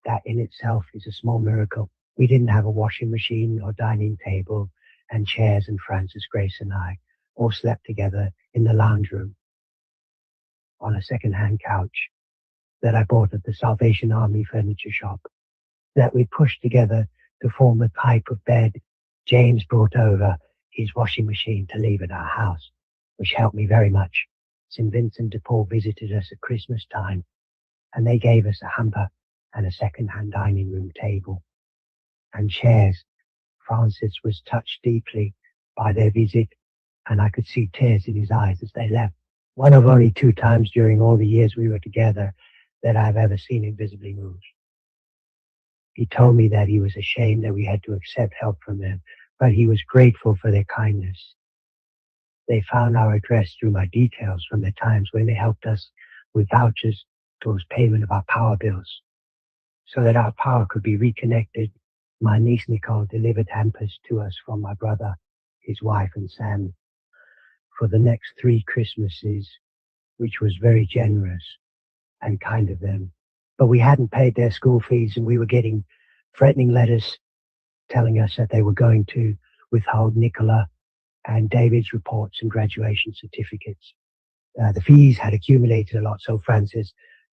That in itself is a small miracle. We didn't have a washing machine or dining table and chairs, and Francis, Grace, and I all slept together in the lounge room on a second-hand couch that I bought at the Salvation Army furniture shop that we pushed together to form a type of bed. James brought over his washing machine to leave at our house, which helped me very much. St. Vincent de Paul visited us at Christmas time, and they gave us a hamper and a second-hand dining room table and chairs. Francis was touched deeply by their visit, and I could see tears in his eyes as they left. One of only 2 times during all the years we were together that I've ever seen him visibly moved. He told me that he was ashamed that we had to accept help from them, but he was grateful for their kindness. They found our address through my details from the times when they helped us with vouchers towards payment of our power bills, so that our power could be reconnected. My niece Nicole delivered hampers to us from my brother, his wife, and Sam for the next 3 Christmases, which was very generous and kind of them. But we hadn't paid their school fees, and we were getting threatening letters telling us that they were going to withhold Nicola and David's reports and graduation certificates. The fees had accumulated a lot, so Francis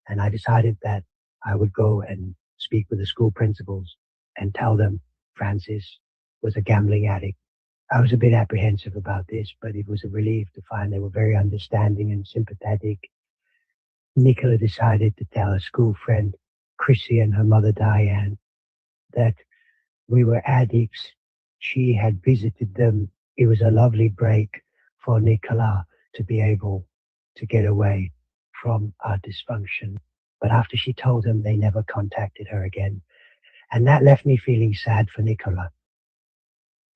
and I decided that I would go and speak with the school principals and tell them Francis was a gambling addict. I was a bit apprehensive about this, but it was a relief to find they were very understanding and sympathetic. Nicola decided to tell a school friend, Chrissy, and her mother, Diane, that we were addicts. She had visited them. It was a lovely break for Nicola to be able to get away from our dysfunction. But after she told them, they never contacted her again. And that left me feeling sad for Nicola.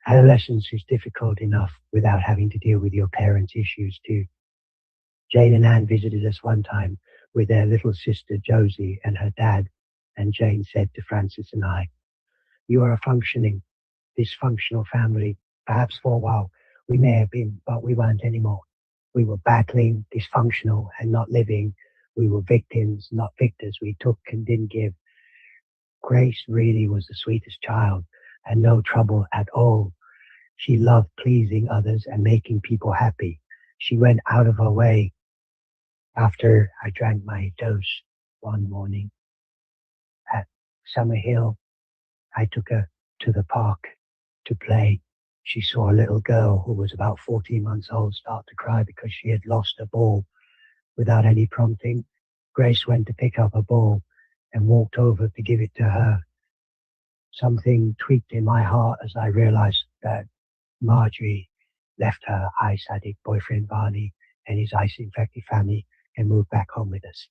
Adolescence is difficult enough without having to deal with your parents' issues too. Jane and Anne visited us one time with their little sister Josie and her dad, and Jane said to Francis and I, "You are a functioning, dysfunctional family. Perhaps for a while we may have been, but we weren't anymore. We were battling, dysfunctional, and not living We were victims, not victors. We took and didn't give. Grace really was the sweetest child and no trouble at all. She loved pleasing others and making people happy. She went out of her way. After I drank my dose one morning at Summer Hill, I took her to the park to play. She saw a little girl who was about 14 months old start to cry because she had lost a ball. Without any prompting, Grace went to pick up a ball and walked over to give it to her. Something tweaked in my heart as I realized that Marjorie left her ice addict boyfriend Barney and his ice-infected family and moved back home with us.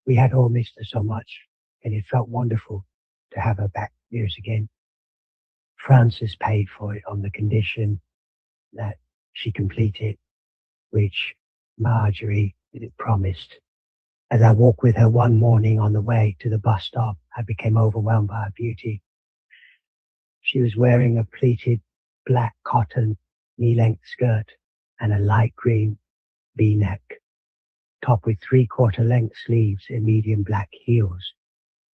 We had all missed her so much, and it felt wonderful to have her back years again. Frances paid for it on the condition that she complete it, which Marjorie promised. As I walked with her one morning on the way to the bus stop, I became overwhelmed by her beauty. She was wearing a pleated black cotton knee-length skirt and a light green V-neck, topped with three-quarter length sleeves and medium black heels.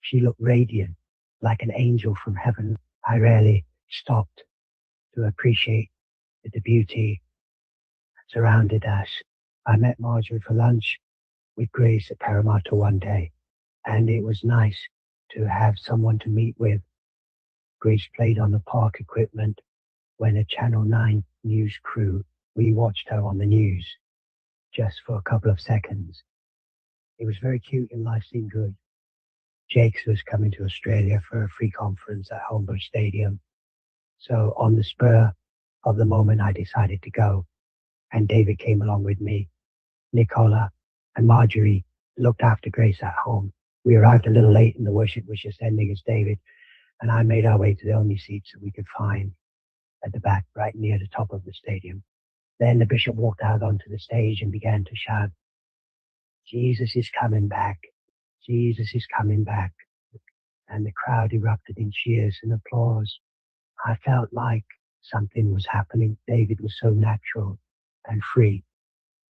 She looked radiant, like an angel from heaven. I rarely stopped to appreciate the beauty that surrounded us. I met Marjorie for lunch with Grace at Parramatta one day, and it was nice to have someone to meet with. Grace played on the park equipment when a Channel 9 news crew, we watched her on the news just for a couple of seconds. It was very cute and life seemed good. Jakes was coming to Australia for a free conference at Holmberg Stadium. So on the spur of the moment, I decided to go, and David came along with me. Nicola and Marjorie looked after Grace at home. We arrived a little late and the worship was just ending as David and I made our way to the only seats that we could find at the back, right near the top of the stadium. Then the bishop walked out onto the stage and began to shout, "Jesus is coming back. Jesus is coming back." And the crowd erupted in cheers and applause. I felt like something was happening. David was so natural and free.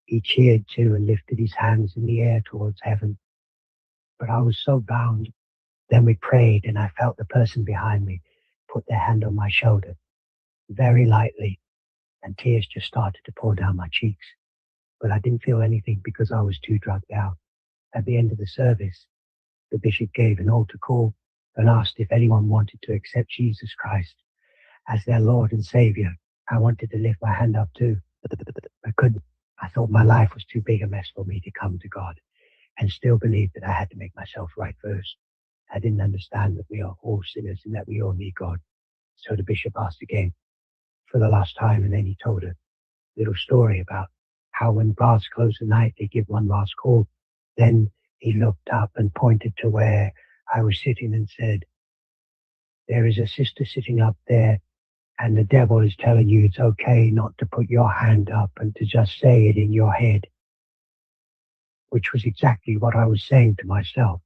He cheered too and lifted his hands in the air towards heaven. But I was so bound. Then we prayed and I felt the person behind me put their hand on my shoulder, very lightly, and tears just started to pour down my cheeks. But I didn't feel anything because I was too drugged out. At the end of the service, the bishop gave an altar call and asked if anyone wanted to accept Jesus Christ as their Lord and Savior. I wanted to lift my hand up too, but I couldn't. I thought my life was too big a mess for me to come to God, and still believed that I had to make myself right first. I didn't understand that we are all sinners and that we all need God. So the bishop asked again for the last time, and then he told a little story about how when bars close at night, they give one last call. Then he looked up and pointed to where I was sitting and said, "There is a sister sitting up there, and the devil is telling you it's okay not to put your hand up and to just say it in your head," which was exactly what I was saying to myself.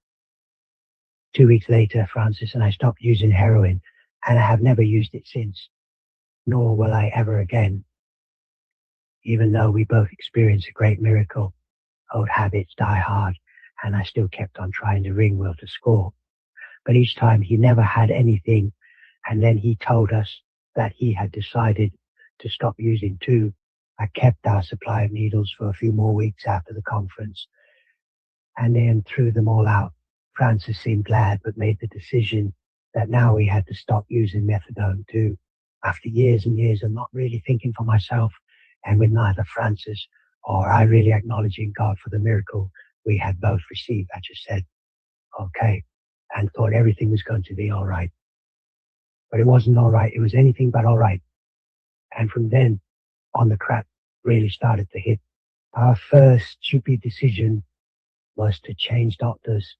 2 weeks later, Frances and I stopped using heroin, and I have never used it since, nor will I ever again. Even though we both experienced a great miracle, old habits die hard, and I still kept on trying to ring Will to score. But each time he never had anything, and then he told us that he had decided to stop using too. I kept our supply of needles for a few more weeks after the conference, and then threw them all out. Frances seemed glad, but made the decision that now we had to stop using methadone too. After years and years of not really thinking for myself, and with neither Frances or I really acknowledging God for the miracle we had both received, I just said, okay, and thought everything was going to be all right. But it wasn't all right. It was anything but all right. And from then on, the crap really started to hit. Our first stupid decision was to change doctors.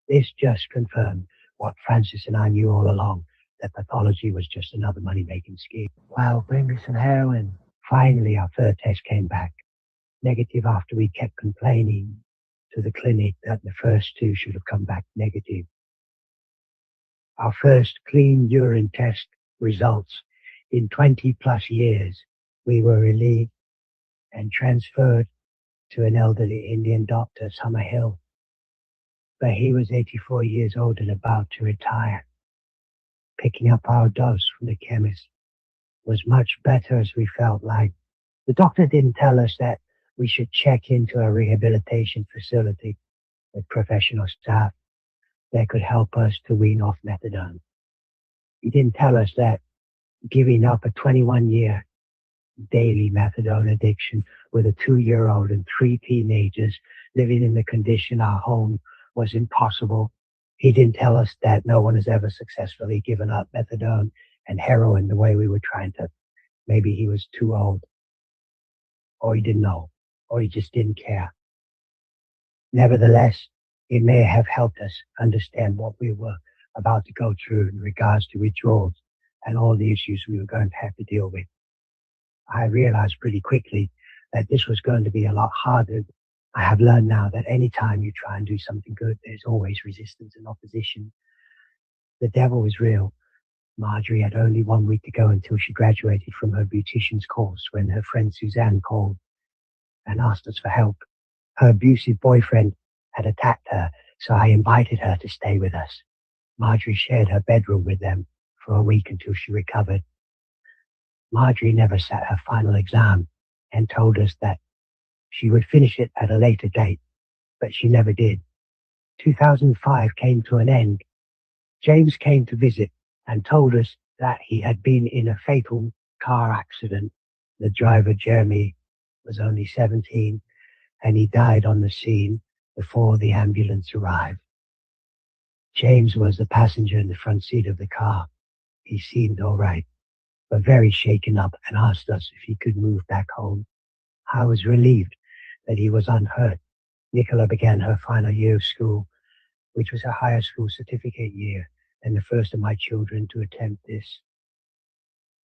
This just confirmed what Frances and I knew all along, that pathology was just another money-making scheme. Wow, bring me some heroin. Finally, our third test came back negative after we kept complaining to the clinic that the first two should have come back negative. Our first clean urine test results in 20 plus years. We were relieved and transferred to an elderly Indian doctor, Summer Hill. But he was 84 years old and about to retire. Picking up our dose from the chemist was much better, as we felt like. The doctor didn't tell us that we should check into a rehabilitation facility with professional staff that could help us to wean off methadone. He didn't tell us that giving up a 21-year daily methadone addiction with a 2-year-old and 3 teenagers living in the condition our home was impossible. He didn't tell us that no one has ever successfully given up methadone and heroin the way we were trying to. Maybe he was too old, or he didn't know, or he just didn't care. Nevertheless, it may have helped us understand what we were about to go through in regards to withdrawals and all the issues we were going to have to deal with. I realized pretty quickly that this was going to be a lot harder. I have learned now that any time you try and do something good, there's always resistance and opposition. The devil is real. Marjorie had only 1 week to go until she graduated from her beautician's course when her friend Suzanne called and asked us for help. Her abusive boyfriend had attacked her, so I invited her to stay with us. Marjorie shared her bedroom with them for a week until she recovered. Marjorie never sat her final exam and told us that she would finish it at a later date, but she never did. 2005 came to an end. James came to visit and told us that he had been in a fatal car accident. The driver, Jeremy, was only 17, and he died on the scene before the ambulance arrived. James was the passenger in the front seat of the car. He seemed all right, but very shaken up, and asked us if he could move back home. I was relieved that he was unhurt. Nicola began her final year of school, which was a higher school certificate year, and the first of my children to attempt this.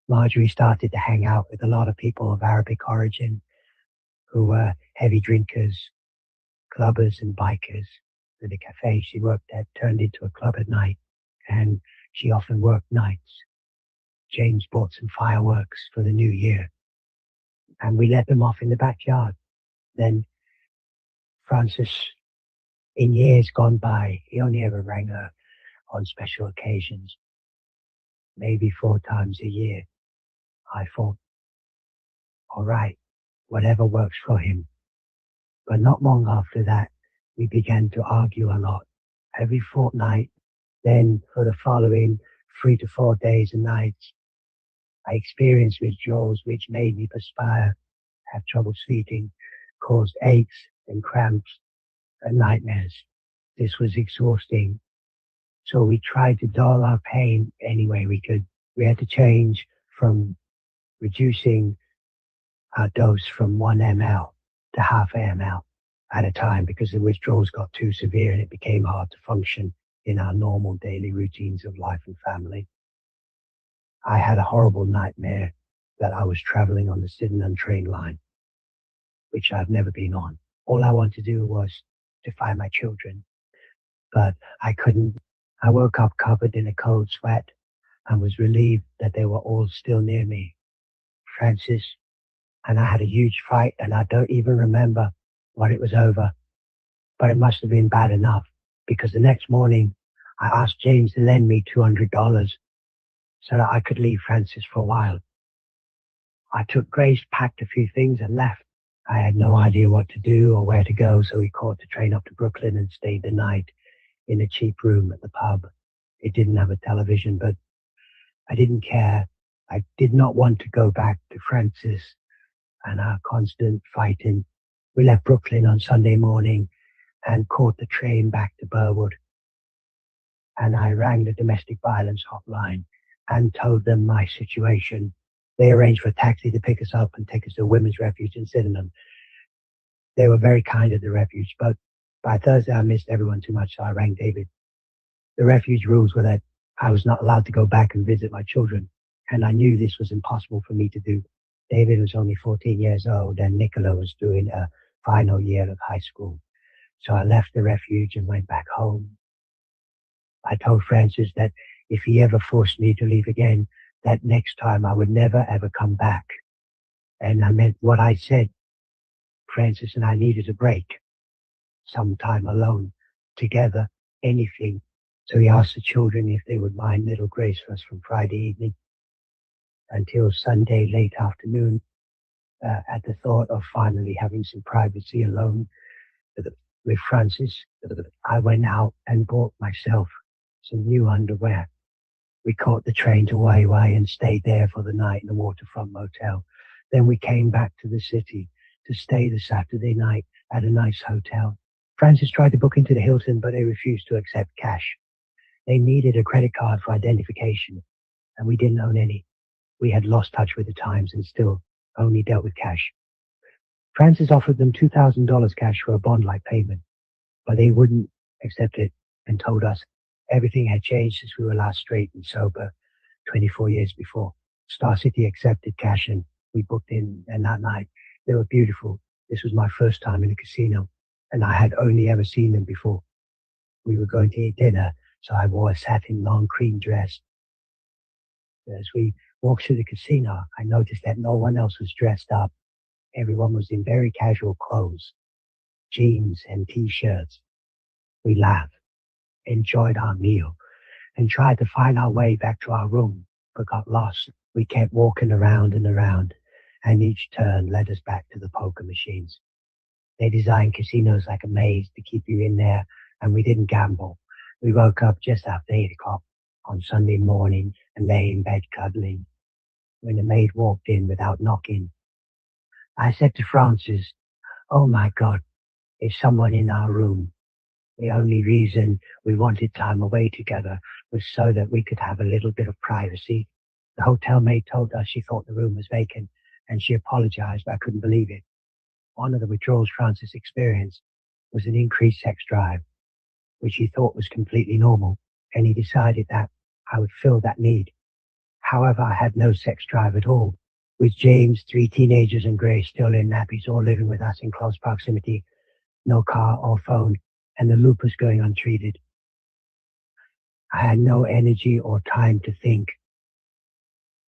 Marjorie started to hang out with a lot of people of Arabic origin who were heavy drinkers, clubbers and bikers. The cafe she worked at turned into a club at night, and she often worked nights. James bought some fireworks for the new year, and we let them off in the backyard. Then Francis, in years gone by, he only ever rang her on special occasions, maybe 4 times a year. I thought, all right, whatever works for him. But not long after that, we began to argue a lot, every fortnight. Then for the following 3 to 4 days and nights, I experienced withdrawals which made me perspire, have trouble sleeping, caused aches and cramps and nightmares. This was exhausting. So we tried to dull our pain any way we could. We had to change from reducing our dose from 1 ml to half ml at a time because the withdrawals got too severe and it became hard to function in our normal daily routines of life and family. I had a horrible nightmare that I was traveling on the Sydenham train line, which I've never been on. All I wanted to do was to find my children, but I couldn't. I woke up covered in a cold sweat and was relieved that they were all still near me. Francis and I had a huge fight, and I don't even remember what it was over, but it must have been bad enough because the next morning I asked James to lend me $200 so that I could leave Francis for a while. I took Grace, packed a few things and left. I had no idea what to do or where to go, so we caught the train up to Brooklyn and stayed the night in a cheap room at the pub. It didn't have a television, but I didn't care. I did not want to go back to Francis and our constant fighting. We left Brooklyn on Sunday morning and caught the train back to Burwood. And I rang the domestic violence hotline and told them my situation. They arranged for a taxi to pick us up and take us to a women's refuge in Sydenham. They were very kind at the refuge, but by Thursday I missed everyone too much, so I rang David. The refuge rules were that I was not allowed to go back and visit my children, and I knew this was impossible for me to do. David was only 14 years old, and Nicola was doing a final year of high school. So I left the refuge and went back home. I told Francis that if he ever forced me to leave again, that next time I would never ever come back. And I meant what I said. Francis and I needed a break, some time alone, together, anything. So he asked the children if they would mind little grace for us from Friday evening until Sunday late afternoon, at the thought of finally having some privacy alone with Francis. I went out and bought myself some new underwear. We caught the train to Wai Wai and stayed there for the night in the waterfront motel. Then we came back to the city to stay the Saturday night at a nice hotel. Francis tried to book into the Hilton, but they refused to accept cash. They needed a credit card for identification, and we didn't own any. We had lost touch with the times and still only dealt with cash. Francis offered them $2,000 cash for a bond-like payment, but they wouldn't accept it and told us everything had changed since we were last straight and sober 24 years before. Star City accepted cash and we booked in, and that night they were beautiful. This was my first time in a casino, and I had only ever seen them before. We were going to eat dinner, so I wore a satin long cream dress. As we walked through the casino, I noticed that no one else was dressed up. Everyone was in very casual clothes, jeans and t-shirts. We laughed, enjoyed our meal, and tried to find our way back to our room, but got lost. We kept walking around and around, and each turn led us back to the poker machines. They designed casinos like a maze to keep you in there, and we didn't gamble. We woke up just after 8 o'clock on Sunday morning and lay in bed cuddling when the maid walked in without knocking. I said to Francis, "Oh my God, there's someone in our room." The only reason we wanted time away together was so that we could have a little bit of privacy. The hotel maid told us she thought the room was vacant, and she apologized, but I couldn't believe it. One of the withdrawals Francis experienced was an increased sex drive, which he thought was completely normal, and he decided that I would fill that need. However, I had no sex drive at all. With James, 3 teenagers, and Grace still in nappies, all living with us in close proximity, no car or phone, and the lupus going untreated, I had no energy or time to think.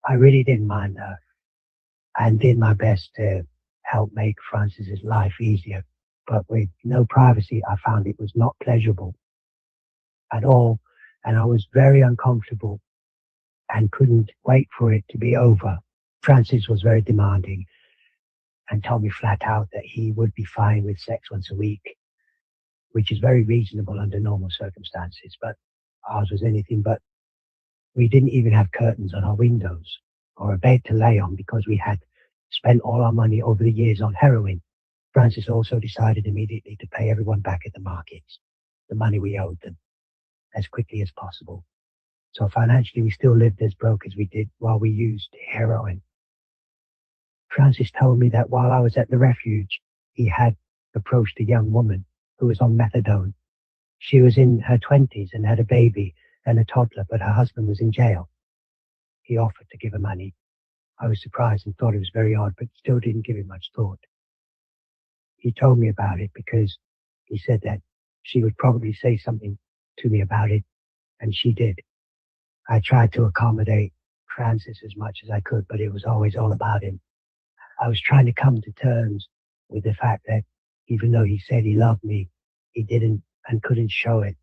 I really didn't mind her, and did my best to help make Francis's life easier. But with no privacy, I found it was not pleasurable at all, and I was very uncomfortable and couldn't wait for it to be over. Francis was very demanding and told me flat out that he would be fine with sex once a week, which is very reasonable under normal circumstances, but ours was anything but. We didn't even have curtains on our windows or a bed to lay on because we had spent all our money over the years on heroin. Francis also decided immediately to pay everyone back at the markets the money we owed them as quickly as possible. So financially, we still lived as broke as we did while we used heroin. Francis told me that while I was at the refuge, he had approached a young woman who was on methadone. She was in her 20s and had a baby and a toddler, but her husband was in jail. He offered to give her money. I was surprised and thought it was very odd, but still didn't give it much thought. He told me about it because he said that she would probably say something to me about it, and she did. I tried to accommodate Francis as much as I could, but it was always all about him. I was trying to come to terms with the fact that even though he said he loved me, he didn't and couldn't show it.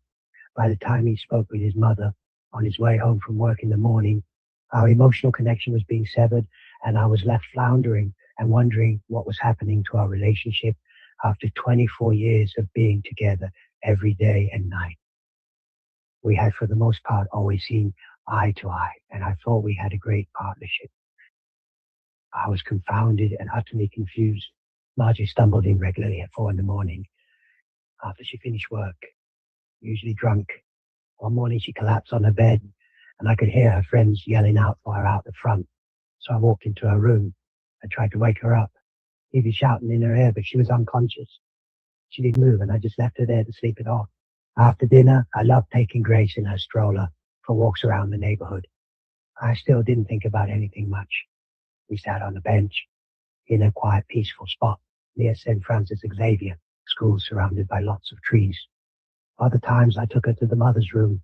By the time he spoke with his mother on his way home from work in the morning, our emotional connection was being severed, and I was left floundering and wondering what was happening to our relationship after 24 years of being together every day and night. We had, for the most part, always seen eye to eye, and I thought we had a great partnership. I was confounded and utterly confused. Margie stumbled in regularly at 4 a.m. after she finished work, usually drunk. One morning she collapsed on her bed, and I could hear her friends yelling out for her out the front. So I walked into her room and tried to wake her up, even shouting in her ear, but she was unconscious. She didn't move, and I just left her there to sleep it off. After dinner, I loved taking Grace in her stroller for walks around the neighborhood. I still didn't think about anything much. We sat on a bench in a quiet, peaceful spot near St. Francis Xavier School, surrounded by lots of trees. Other times I took her to the mother's room.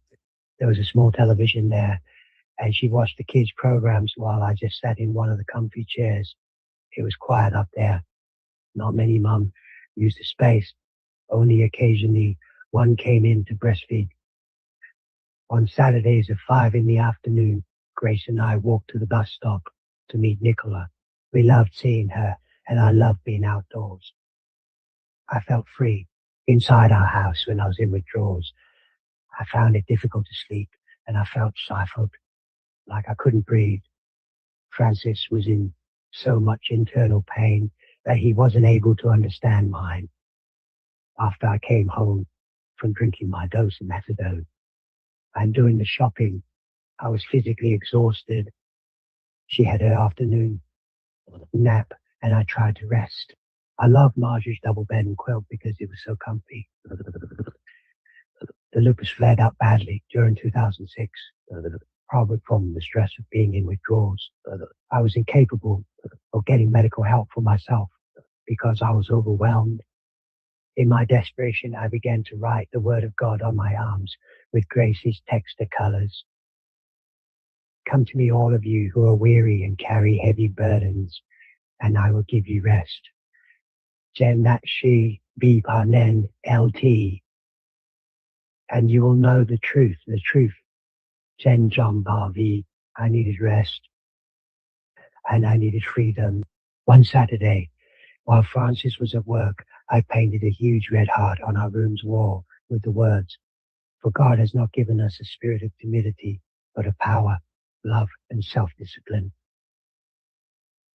There was a small television there, and she watched the kids' programs while I just sat in one of the comfy chairs. It was quiet up there. Not many mum used the space. Only occasionally one came in to breastfeed. On Saturdays at 5 in the afternoon, Grace and I walked to the bus stop to meet Nicola. We loved seeing her, and I loved being outdoors. I felt free inside our house when I was in withdrawals. I found it difficult to sleep, and I felt stifled, like I couldn't breathe. Francis was in so much internal pain that he wasn't able to understand mine. After I came home from drinking my dose of methadone and doing the shopping, I was physically exhausted. She had her afternoon nap, and I tried to rest. I loved Marjorie's double bed and quilt because it was so comfy. The lupus flared up badly during 2006, probably from the stress of being in withdrawals. I was incapable of getting medical help for myself because I was overwhelmed. In my desperation, I began to write the word of God on my arms with Gracie's texture colors. Come to me, all of you who are weary and carry heavy burdens, and I will give you rest. Jen Natshi Bipanen LT. And you will know the truth. Jen John Barvi. I needed rest, and I needed freedom. One Saturday, while Francis was at work, I painted a huge red heart on our room's wall with the words, "For God has not given us a spirit of timidity, but of power, love, and self-discipline."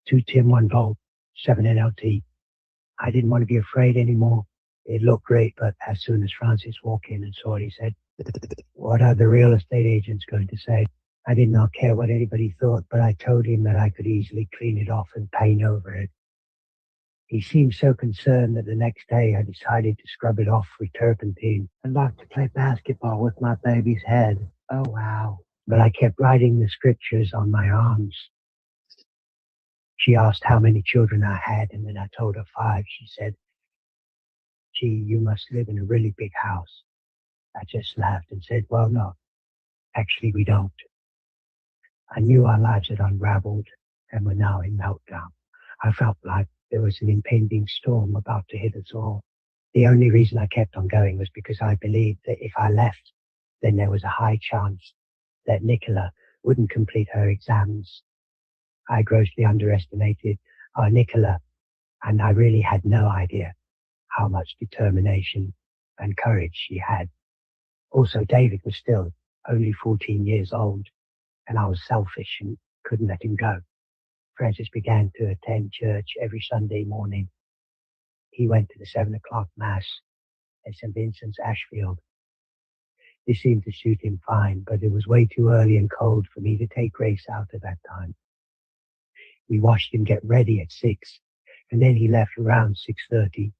2 Tim 1 Volt, 7 NLT. I didn't want to be afraid anymore. It looked great, but as soon as Francis walked in and saw it, he said, "What are the real estate agents going to say?" I did not care what anybody thought, but I told him that I could easily clean it off and paint over it. He seemed so concerned that the next day I decided to scrub it off with turpentine. I'd like to play basketball with my baby's head. Oh, wow. But I kept writing the scriptures on my arms. She asked how many children I had, and then I told her 5. She said, "Gee, you must live in a really big house." I just laughed and said, "Well, no, actually we don't." I knew our lives had unraveled and were now in meltdown. I felt like there was an impending storm about to hit us all. The only reason I kept on going was because I believed that if I left, then there was a high chance that Nicola wouldn't complete her exams. I grossly underestimated our Nicola, and I really had no idea how much determination and courage she had. Also, David was still only 14 years old, and I was selfish and couldn't let him go. Francis began to attend church every Sunday morning. He went to the 7 o'clock Mass at St. Vincent's, Ashfield. This seemed to suit him fine, but it was way too early and cold for me to take Grace out at that time. We watched him get ready at 6, and then he left around 6:30.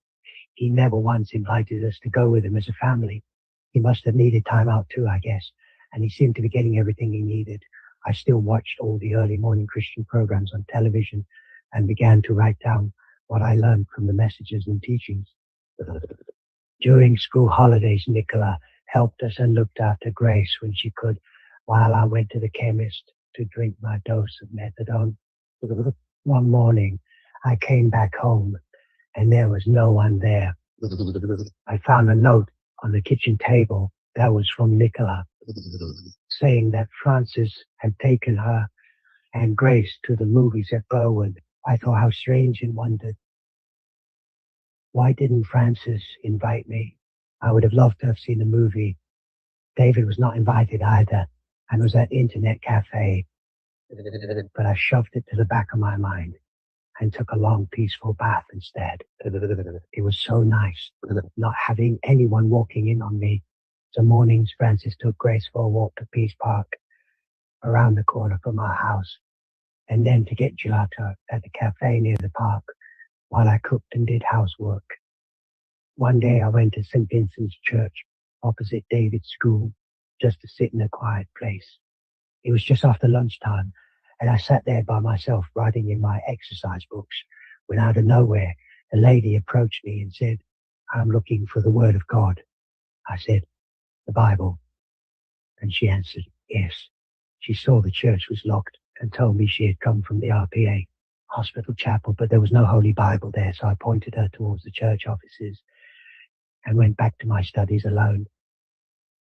He never once invited us to go with him as a family. He must have needed time out too, I guess, and he seemed to be getting everything he needed. I still watched all the early morning Christian programs on television and began to write down what I learned from the messages and teachings. During school holidays, Nicola helped us and looked after Grace when she could, while I went to the chemist to drink my dose of methadone. One morning, I came back home, and there was no one there. I found a note on the kitchen table that was from Nicola, saying that Francis had taken her and Grace to the movies at Burwood. I thought how strange and wondered, why didn't Francis invite me? I would have loved to have seen the movie. David was not invited either and was at the internet cafe, but I shoved it to the back of my mind and took a long, peaceful bath instead. It was so nice not having anyone walking in on me. Some mornings, Francis took Grace for a walk to Peace Park, around the corner from our house, and then to get gelato at the cafe near the park while I cooked and did housework. One day I went to St. Vincent's Church, opposite David's school, just to sit in a quiet place. It was just after lunchtime, and I sat there by myself writing in my exercise books when out of nowhere a lady approached me and said, "I'm looking for the Word of God." I said, "The Bible." And she answered, "Yes." She saw the church was locked and told me she had come from the RPA. hospital chapel, but there was no Holy Bible there, so I pointed her towards the church offices and went back to my studies alone.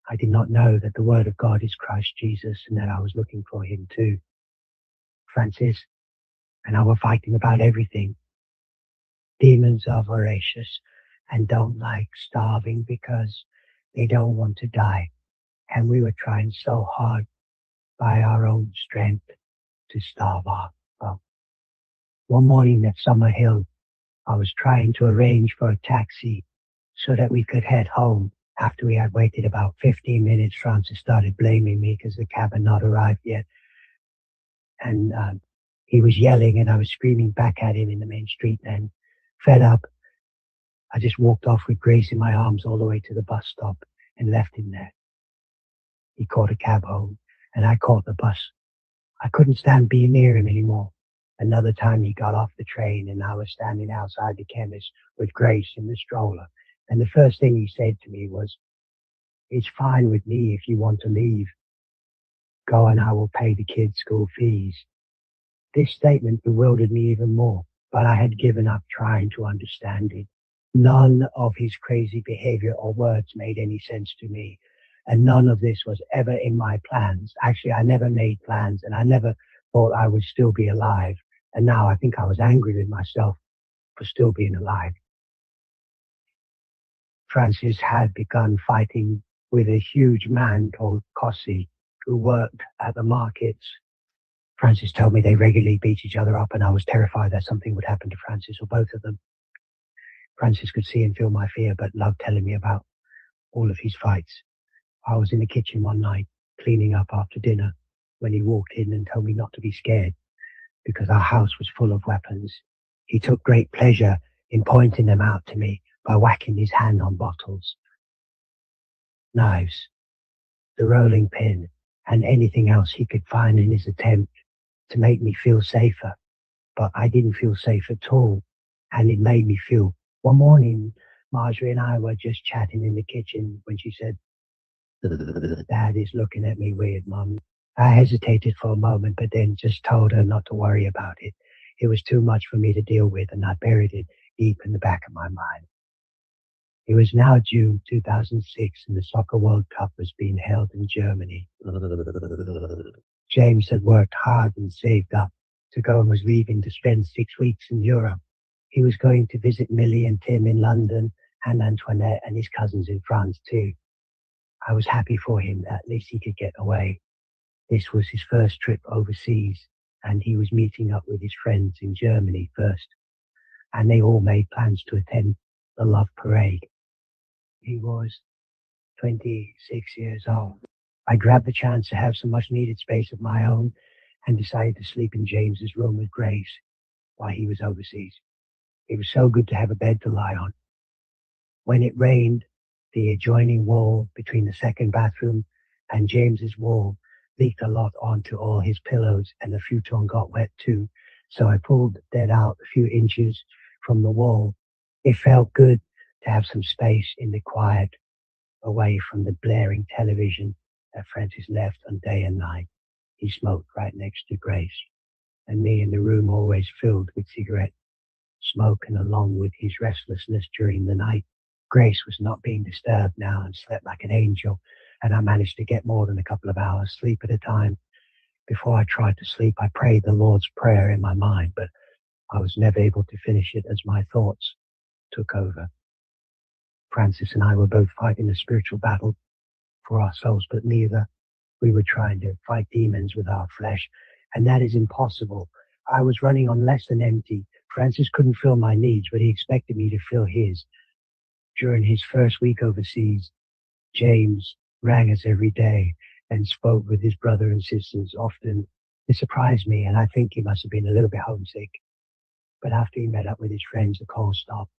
I did not know that the Word of God is Christ Jesus and that I was looking for him too. Francis and I were fighting about everything. Demons are voracious and don't like starving because they don't want to die. And we were trying so hard by our own strength to starve off. Well, one morning at Summer Hill, I was trying to arrange for a taxi so that we could head home. After we had waited about 15 minutes, Francis started blaming me because the cab had not arrived yet. And he was yelling and I was screaming back at him in the main street. And fed up, I just walked off with Grace in my arms all the way to the bus stop and left him there. He caught a cab home and I caught the bus. I couldn't stand being near him anymore. Another time he got off the train and I was standing outside the chemist with Grace in the stroller. And the first thing he said to me was, "It's fine with me if you want to leave. Go and I will pay the kids' school fees." This statement bewildered me even more, but I had given up trying to understand it. None of his crazy behavior or words made any sense to me, and none of this was ever in my plans. Actually, I never made plans, and I never thought I would still be alive. And now I think I was angry with myself for still being alive. Francis had begun fighting with a huge man called Cossi, who worked at the markets. Francis told me they regularly beat each other up, and I was terrified that something would happen to Francis or both of them. Francis could see and feel my fear, but loved telling me about all of his fights. I was in the kitchen one night, cleaning up after dinner, when he walked in and told me not to be scared, because our house was full of weapons. He took great pleasure in pointing them out to me by whacking his hand on bottles, knives, the rolling pin, and anything else he could find in his attempt to make me feel safer. But I didn't feel safe at all, and it made me feel. One morning, Marjorie and I were just chatting in the kitchen when she said, "Dad is looking at me weird, Mum." I hesitated for a moment, but then just told her not to worry about it. It was too much for me to deal with, and I buried it deep in the back of my mind. It was now June 2006, and the Soccer World Cup was being held in Germany. James had worked hard and saved up to go and was leaving to spend 6 weeks in Europe. He was going to visit Millie and Tim in London and Antoinette and his cousins in France too. I was happy for him. At least he could get away. This was his first trip overseas, and he was meeting up with his friends in Germany first, and they all made plans to attend the Love Parade. He was 26 years old. I grabbed the chance to have some much-needed space of my own and decided to sleep in James's room with Grace while he was overseas. It was so good to have a bed to lie on. When it rained, the adjoining wall between the second bathroom and James's wall leaked a lot onto all his pillows, and the futon got wet too, so I pulled that out a few inches from the wall. It felt good to have some space in the quiet, away from the blaring television that Francis left on day and night. He smoked right next to Grace, and me in the room always filled with cigarette smoke, and along with his restlessness during the night. Grace was not being disturbed now and slept like an angel, and I managed to get more than a couple of hours sleep at a time. Before I tried to sleep, I prayed the Lord's Prayer in my mind, but I was never able to finish it as my thoughts took over. Francis and I were both fighting a spiritual battle for our souls, but neither. We were trying to fight demons with our flesh, and that is impossible. I was running on less than empty. Francis couldn't fill my needs, but he expected me to fill his. During his first week overseas, James rang us every day and spoke with his brother and sisters often. It surprised me, and I think he must have been a little bit homesick. But after he met up with his friends, the cold stopped,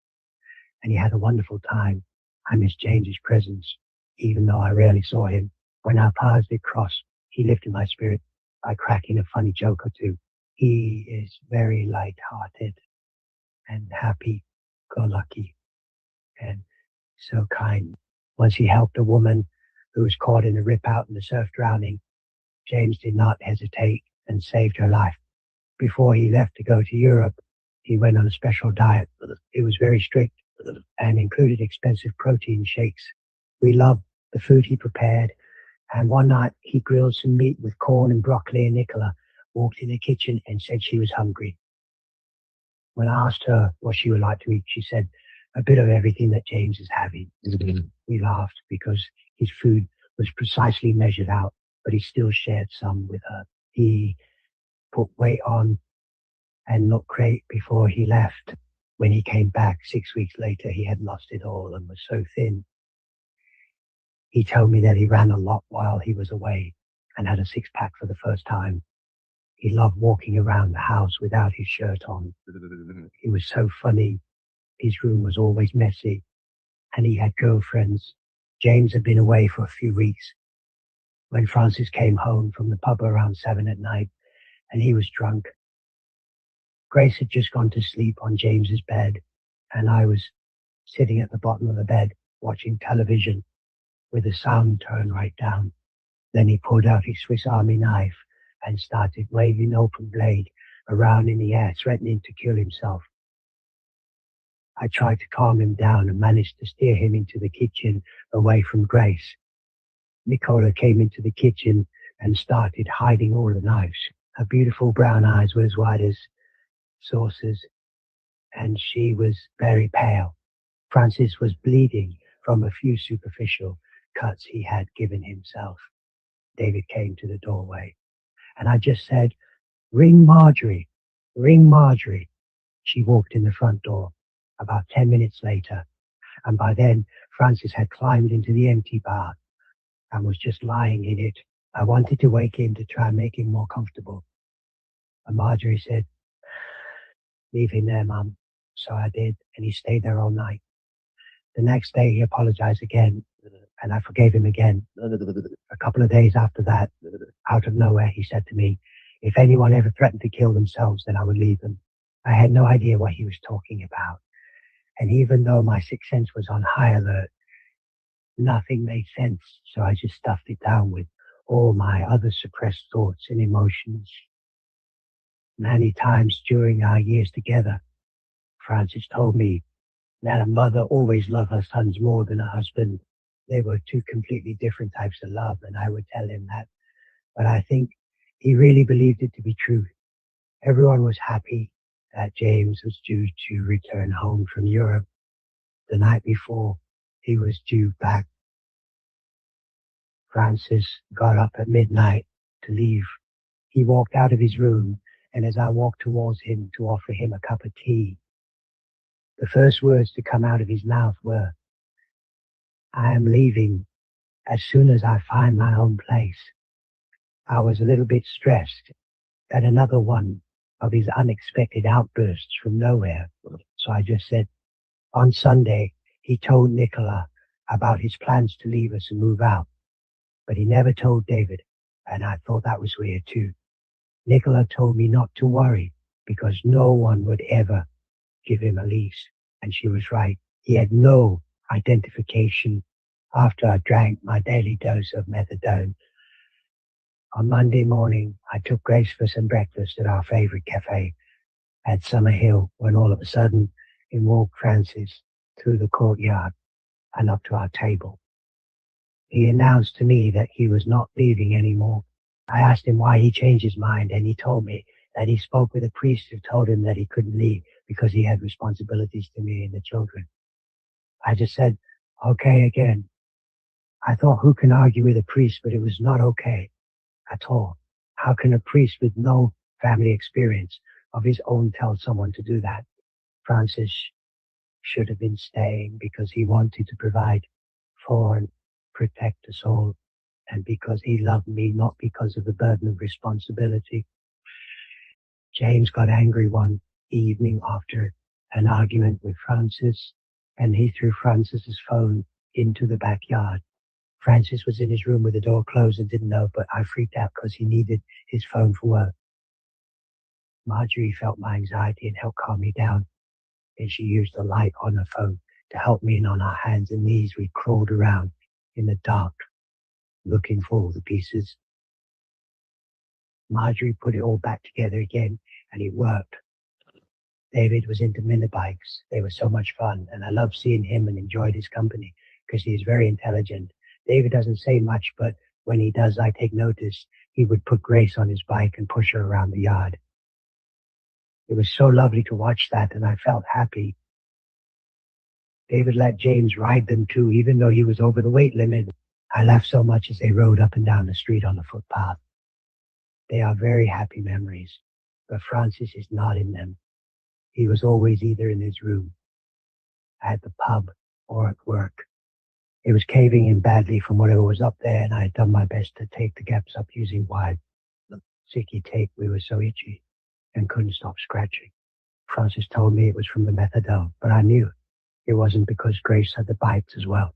and he had a wonderful time. I missed James's presence, even though I rarely saw him. When our paths did cross, he lifted my spirit by cracking a funny joke or two. He is very light-hearted and happy-go-lucky and so kind. Once he helped a woman who was caught in a rip out in the surf drowning. James did not hesitate and saved her life. Before he left to go to Europe, he went on a special diet. It was very strict and included expensive protein shakes. We loved the food he prepared, and one night he grilled some meat with corn and broccoli, and Nicola walked in the kitchen and said she was hungry. When I asked her what she would like to eat, she said, a bit of everything that James is having. We laughed because his food was precisely measured out, but he still shared some with her. He put weight on and looked great before he left. When he came back 6 weeks later, he had lost it all and was so thin. He told me that he ran a lot while he was away and had a six-pack for the first time. He loved walking around the house without his shirt on. He was so funny. His room was always messy, and he had girlfriends. James had been away for a few weeks. When Francis came home from the pub around 7 at night, and he was drunk, Grace had just gone to sleep on James's bed, and I was sitting at the bottom of the bed watching television with the sound turned right down. Then he pulled out his Swiss Army knife and started waving open blade around in the air, threatening to kill himself. I tried to calm him down and managed to steer him into the kitchen away from Grace. Nicola came into the kitchen and started hiding all the knives. Her beautiful brown eyes were as wide as saucers, and she was very pale. Francis was bleeding from a few superficial cuts he had given himself. David came to the doorway, and I just said, "Ring Marjorie, ring Marjorie." She walked in the front door about 10 minutes later, and by then Francis had climbed into the empty bar and was just lying in it. I wanted to wake him to try and make him more comfortable. And Marjorie said, "Leave him there, Mum." So I did, and he stayed there all night. The next day he apologized again, and I forgave him again. A couple of days after that, out of nowhere, he said to me, if anyone ever threatened to kill themselves, then I would leave them. I had no idea what he was talking about. And even though my sixth sense was on high alert, nothing made sense, so I just stuffed it down with all my other suppressed thoughts and emotions. Many times during our years together, Francis told me that a mother always loved her sons more than a husband. They were two completely different types of love, and I would tell him that. But I think he really believed it to be true. Everyone was happy that James was due to return home from Europe. The night before he was due back, Francis got up at midnight to leave. He walked out of his room, and as I walked towards him to offer him a cup of tea, the first words to come out of his mouth were, "I am leaving as soon as I find my own place." I was a little bit stressed at another one of his unexpected outbursts from nowhere, so I just said, on Sunday, he told Nicola about his plans to leave us and move out, but he never told David, and I thought that was weird too. Nicola told me not to worry because no one would ever give him a lease, and she was right. He had no identification after I drank my daily dose of methadone. On Monday morning, I took Grace for some breakfast at our favorite cafe at Summer Hill when all of a sudden in walked Francis through the courtyard and up to our table. He announced to me that he was not leaving anymore. I asked him why he changed his mind, and he told me that he spoke with a priest who told him that he couldn't leave because he had responsibilities to me and the children. I just said, okay again. I thought, who can argue with a priest? But it was not okay at all. How can a priest with no family experience of his own tell someone to do that? Francis should have been staying because he wanted to provide for and protect us all, and because he loved me, not because of the burden of responsibility. James got angry one evening after an argument with Francis, and he threw Francis's phone into the backyard. Francis was in his room with the door closed and didn't know, but I freaked out because he needed his phone for work. Marjorie felt my anxiety and helped calm me down, and she used the light on her phone to help me, and on our hands and knees we crawled around in the dark, looking for all the pieces. Marjorie put it all back together again, and he worked. David was into mini bikes. They were so much fun, and I loved seeing him and enjoyed his company because he is very intelligent. David doesn't say much, but when he does, I take notice. He would put Grace on his bike and push her around the yard. It was so lovely to watch that, and I felt happy. David let James ride them too, even though he was over the weight limit. I laughed so much as they rode up and down the street on the footpath. They are very happy memories, but Francis is not in them. He was always either in his room, at the pub, or at work. It was caving in badly from whatever was up there, and I had done my best to tape the gaps up using wide, sticky tape. We were so itchy and couldn't stop scratching. Francis told me it was from the methadone, but I knew it wasn't because Grace had the bites as well.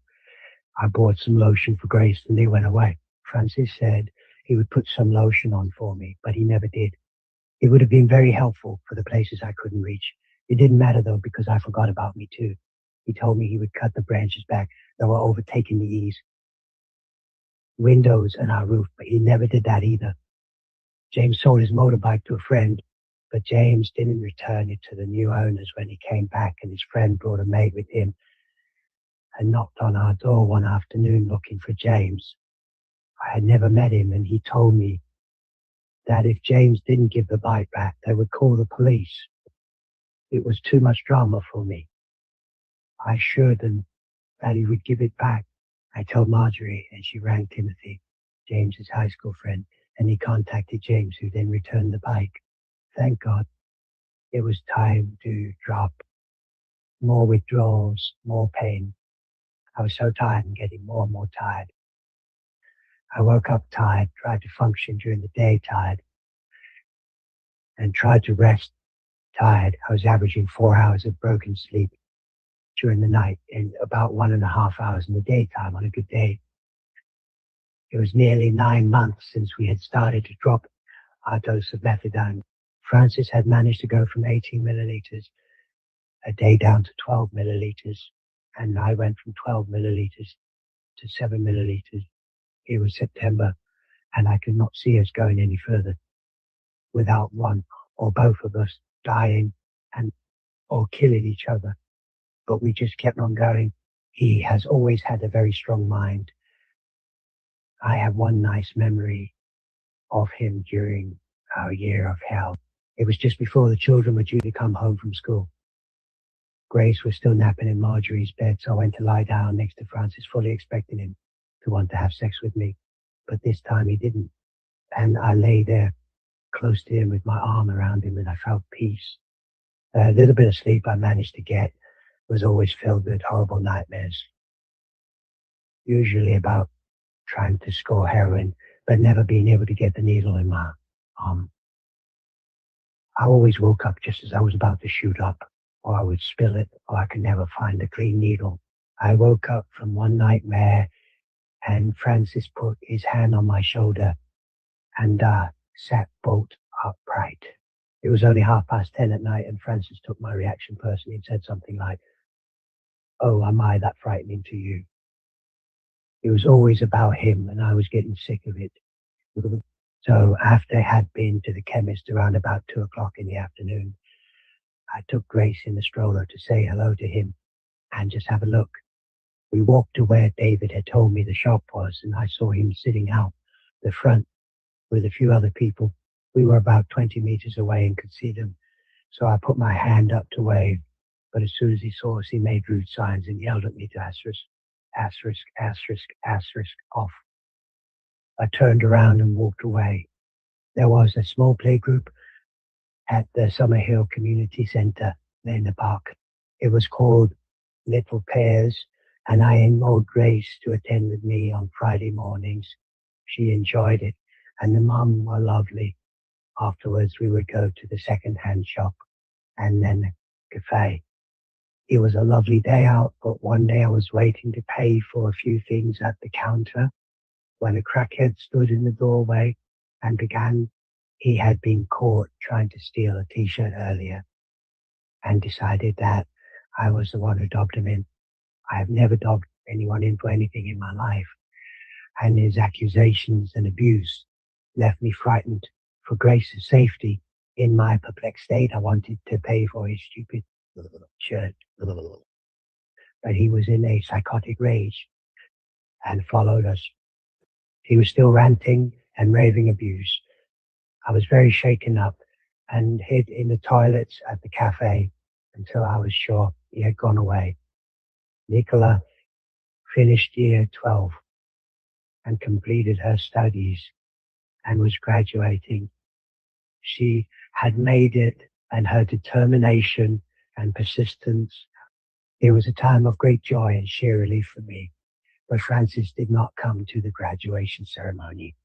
I bought some lotion for Grace and they went away. Francis said he would put some lotion on for me, but he never did. It would have been very helpful for the places I couldn't reach. It didn't matter though, because I forgot about me too. He told me he would cut the branches back that were overtaking the eaves, windows and our roof, but he never did that either. James sold his motorbike to a friend, but James didn't return it to the new owners when he came back, and his friend brought a maid with him and knocked on our door one afternoon looking for James. I had never met him, and he told me that if James didn't give the bike back, they would call the police. It was too much drama for me. I assured them that he would give it back. I told Marjorie, and she rang Timothy, James's high school friend, and he contacted James, who then returned the bike. Thank God. It was time to drop. More withdrawals, more pain. I was so tired and getting more and more tired. I woke up tired, tried to function during the day tired, and tried to rest tired. I was averaging 4 hours of broken sleep during the night and about 1.5 hours in the daytime on a good day. It was nearly 9 months since we had started to drop our dose of methadone. Francis had managed to go from 18 milliliters a day down to 12 milliliters, and I went from 12 milliliters to 7 milliliters. It was September, and I could not see us going any further without one or both of us dying and or killing each other. But we just kept on going. He has always had a very strong mind. I have one nice memory of him during our year of hell. It was just before the children were due to come home from school. Grace was still napping in Marjorie's bed, so I went to lie down next to Francis, fully expecting him to want to have sex with me. But this time he didn't. And I lay there close to him with my arm around him, and I felt peace. A little bit of sleep I managed to get was always filled with horrible nightmares, usually about trying to score heroin, but never being able to get the needle in my arm. I always woke up just as I was about to shoot up, or I would spill it, or I could never find a clean needle. I woke up from one nightmare, and Francis put his hand on my shoulder and sat bolt upright. It was only 10:30 at night, and Francis took my reaction personally and said something like, "Oh, am I that frightening to you?" It was always about him, and I was getting sick of it. So after I had been to the chemist around about 2:00 in the afternoon, I took Grace in the stroller to say hello to him and just have a look. We walked to where David had told me the shop was, and I saw him sitting out the front with a few other people. We were about 20 meters away and could see them, so I put my hand up to wave, but as soon as he saw us, he made rude signs and yelled at me to asterisk, asterisk, asterisk, asterisk, off. I turned around and walked away. There was a small playgroup at the Summerhill Community Center in the park. It was called Little Pairs, and I enrolled Grace to attend with me on Friday mornings. She enjoyed it, and the mum were lovely. Afterwards, we would go to the second-hand shop and then the cafe. It was a lovely day out, but one day I was waiting to pay for a few things at the counter when a crackhead stood in the doorway and began. He had been caught trying to steal a t-shirt earlier and decided that I was the one who dobbed him in. I have never dobbed anyone in for anything in my life, and his accusations and abuse left me frightened for Grace's safety. In my perplexed state, I wanted to pay for his stupid shirt, but he was in a psychotic rage and followed us. He was still ranting and raving abuse. I was very shaken up and hid in the toilets at the cafe until I was sure he had gone away. Nicola finished year 12 and completed her studies and was graduating. She had made it, and her determination and persistence. It was a time of great joy and sheer relief for me, but Francis did not come to the graduation ceremony.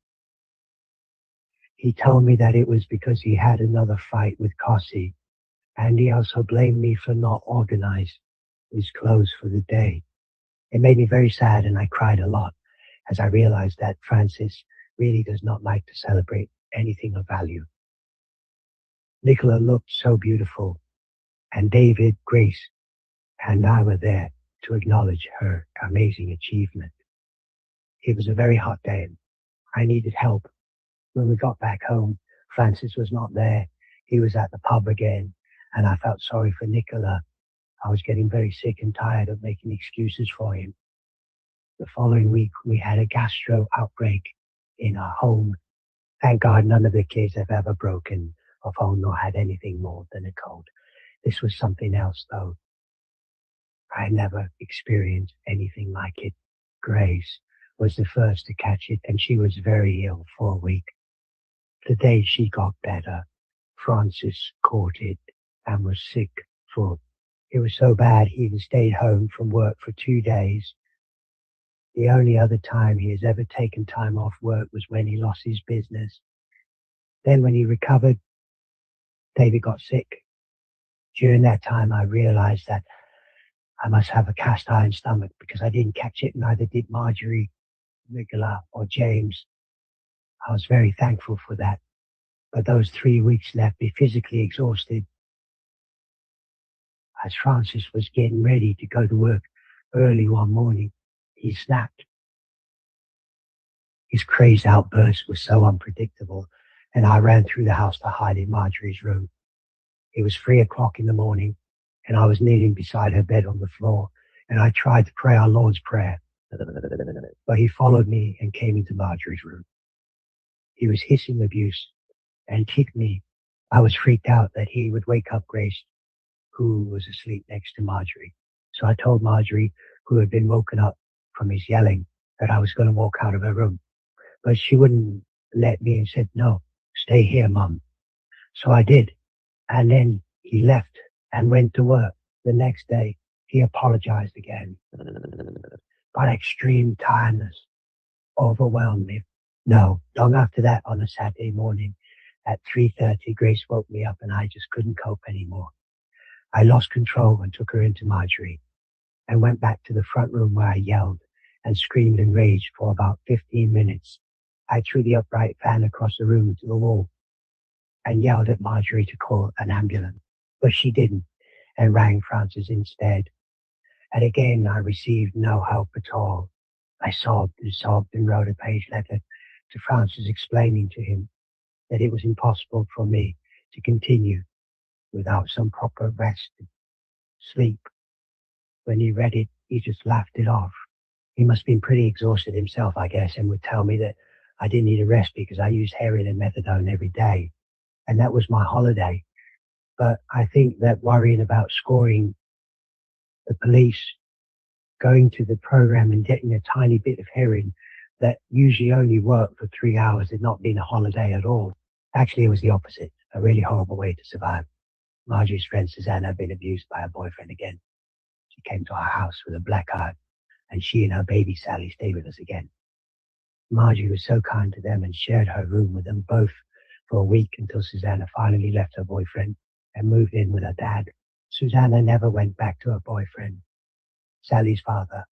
He told me that it was because he had another fight with Cossie, and he also blamed me for not organizing his clothes for the day. It made me very sad, and I cried a lot as I realized that Francis really does not like to celebrate anything of value. Nicola looked so beautiful, and David, Grace, and I were there to acknowledge her amazing achievement. It was a very hot day, and I needed help. When we got back home, Francis was not there. He was at the pub again, and I felt sorry for Nicola. I was getting very sick and tired of making excuses for him. The following week, we had a gastro outbreak in our home. Thank God none of the kids have ever broken a phone nor had anything more than a cold. This was something else, though. I had never experienced anything like it. Grace was the first to catch it, and she was very ill for a week. The day she got better, Francis caught it and was sick for. It was so bad he even stayed home from work for 2 days. The only other time he has ever taken time off work was when he lost his business. Then when he recovered, David got sick. During that time, I realized that I must have a cast iron stomach because I didn't catch it, neither did Marjorie, Nicola, or James. I was very thankful for that. But those 3 weeks left me physically exhausted. As Francis was getting ready to go to work early one morning, he snapped. His crazed outburst was so unpredictable, and I ran through the house to hide in Marjorie's room. It was 3 o'clock in the morning, and I was kneeling beside her bed on the floor, and I tried to pray our Lord's Prayer. But he followed me and came into Marjorie's room. He was hissing abuse and kicked me. I was freaked out that he would wake up Grace, who was asleep next to Marjorie. So I told Marjorie, who had been woken up from his yelling, that I was going to walk out of her room. But she wouldn't let me and said, "No, stay here, Mum." So I did. And then he left and went to work. The next day, he apologized again. But extreme tiredness overwhelmed me. No, long after that, on a Saturday morning at 3:30, Grace woke me up and I just couldn't cope anymore. I lost control and took her into Marjorie and went back to the front room where I yelled and screamed and raged for about 15 minutes. I threw the upright fan across the room to the wall and yelled at Marjorie to call an ambulance, but she didn't and rang Francis instead. And again, I received no help at all. I sobbed and wrote a page letter to Francis explaining to him that it was impossible for me to continue without some proper rest and sleep. When he read it, he just laughed it off. He must have been pretty exhausted himself, I guess, and would tell me that I didn't need a rest because I used heroin and methadone every day, and that was my holiday. But I think that worrying about scoring the police, going to the program and getting a tiny bit of heroin that usually only worked for 3 hours had not been a holiday at all. Actually, it was the opposite, a really horrible way to survive. Marjorie's friend Susanna had been abused by her boyfriend again. She came to our house with a black eye, and she and her baby Sally stayed with us again. Marjorie was so kind to them and shared her room with them both for a week until Susanna finally left her boyfriend and moved in with her dad. Susanna never went back to her boyfriend, Sally's father.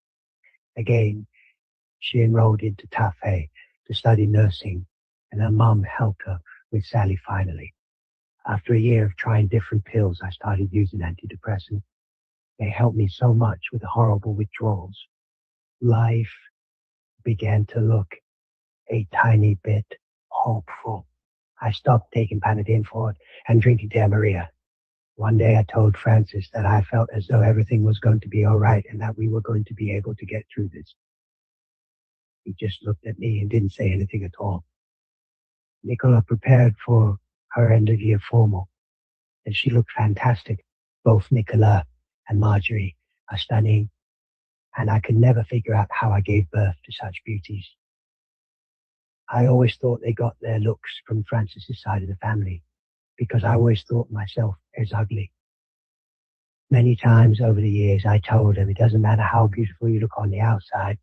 Again, she enrolled into TAFE to study nursing, and her mum helped her with Sally finally. After a year of trying different pills, I started using antidepressants. They helped me so much with the horrible withdrawals. Life began to look a tiny bit hopeful. I stopped taking Panadine for it and drinking Dear Maria. One day I told Francis that I felt as though everything was going to be all right and that we were going to be able to get through this. He just looked at me and didn't say anything at all. Nicola prepared for her end-of-year formal, and she looked fantastic. Both Nicola and Marjorie are stunning, and I could never figure out how I gave birth to such beauties. I always thought they got their looks from Francis's side of the family, because I always thought myself as ugly. Many times over the years, I told them it doesn't matter how beautiful you look on the outside,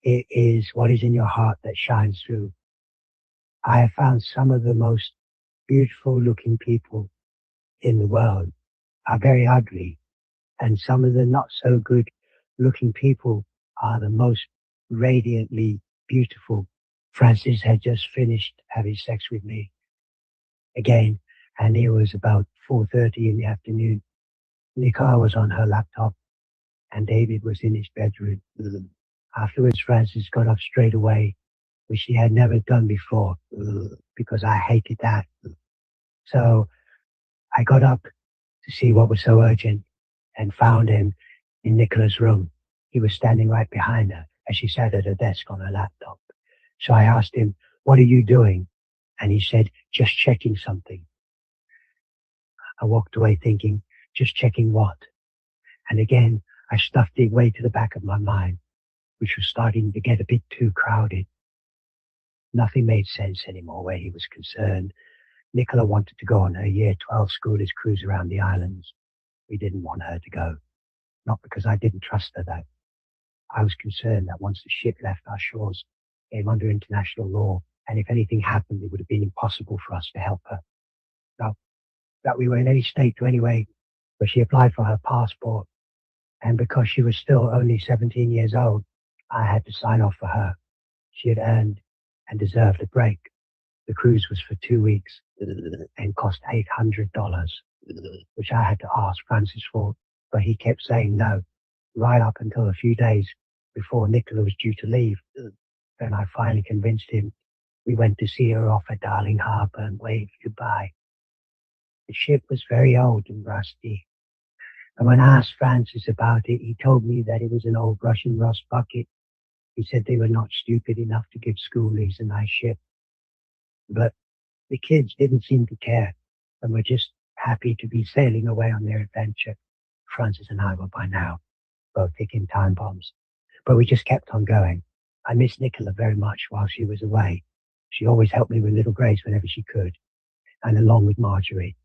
it is what is in your heart that shines through. I have found some of the most beautiful looking people in the world are very ugly, and some of the not so good looking people are the most radiantly beautiful. Francis had just finished having sex with me again, and it was about 4:30 in the afternoon. Nicola was on her laptop, and David was in his bedroom. Afterwards, Francis got up straight away, which he had never done before, because I hated that. So I got up to see what was so urgent and found him in Nicola's room. He was standing right behind her as she sat at her desk on her laptop. So I asked him, "What are you doing?" And he said, "Just checking something." I walked away thinking, just checking what? And again, I stuffed it way to the back of my mind, which was starting to get a bit too crowded. Nothing made sense anymore where he was concerned. Nicola wanted to go on her year 12 schoolers cruise around the islands. We didn't want her to go. Not because I didn't trust her, though. I was concerned that once the ship left our shores, it came under international law, and if anything happened, it would have been impossible for us to help her. Not that we were in any state to anyway, but she applied for her passport, and because she was still only 17 years old, I had to sign off for her. She had earned and deserved a break. The cruise was for 2 weeks and cost $800, which I had to ask Francis for, but he kept saying no, right up until a few days before Nicola was due to leave. Then I finally convinced him. We went to see her off at Darling Harbour and waved goodbye. The ship was very old and rusty, and when I asked Francis about it, he told me that it was an old Russian rust bucket. He said they were not stupid enough to give schoolies a nice ship. But the kids didn't seem to care and were just happy to be sailing away on their adventure. Francis and I were by now both ticking time bombs, but we just kept on going. I missed Nicola very much while she was away. She always helped me with little Grace whenever she could, and along with Marjorie.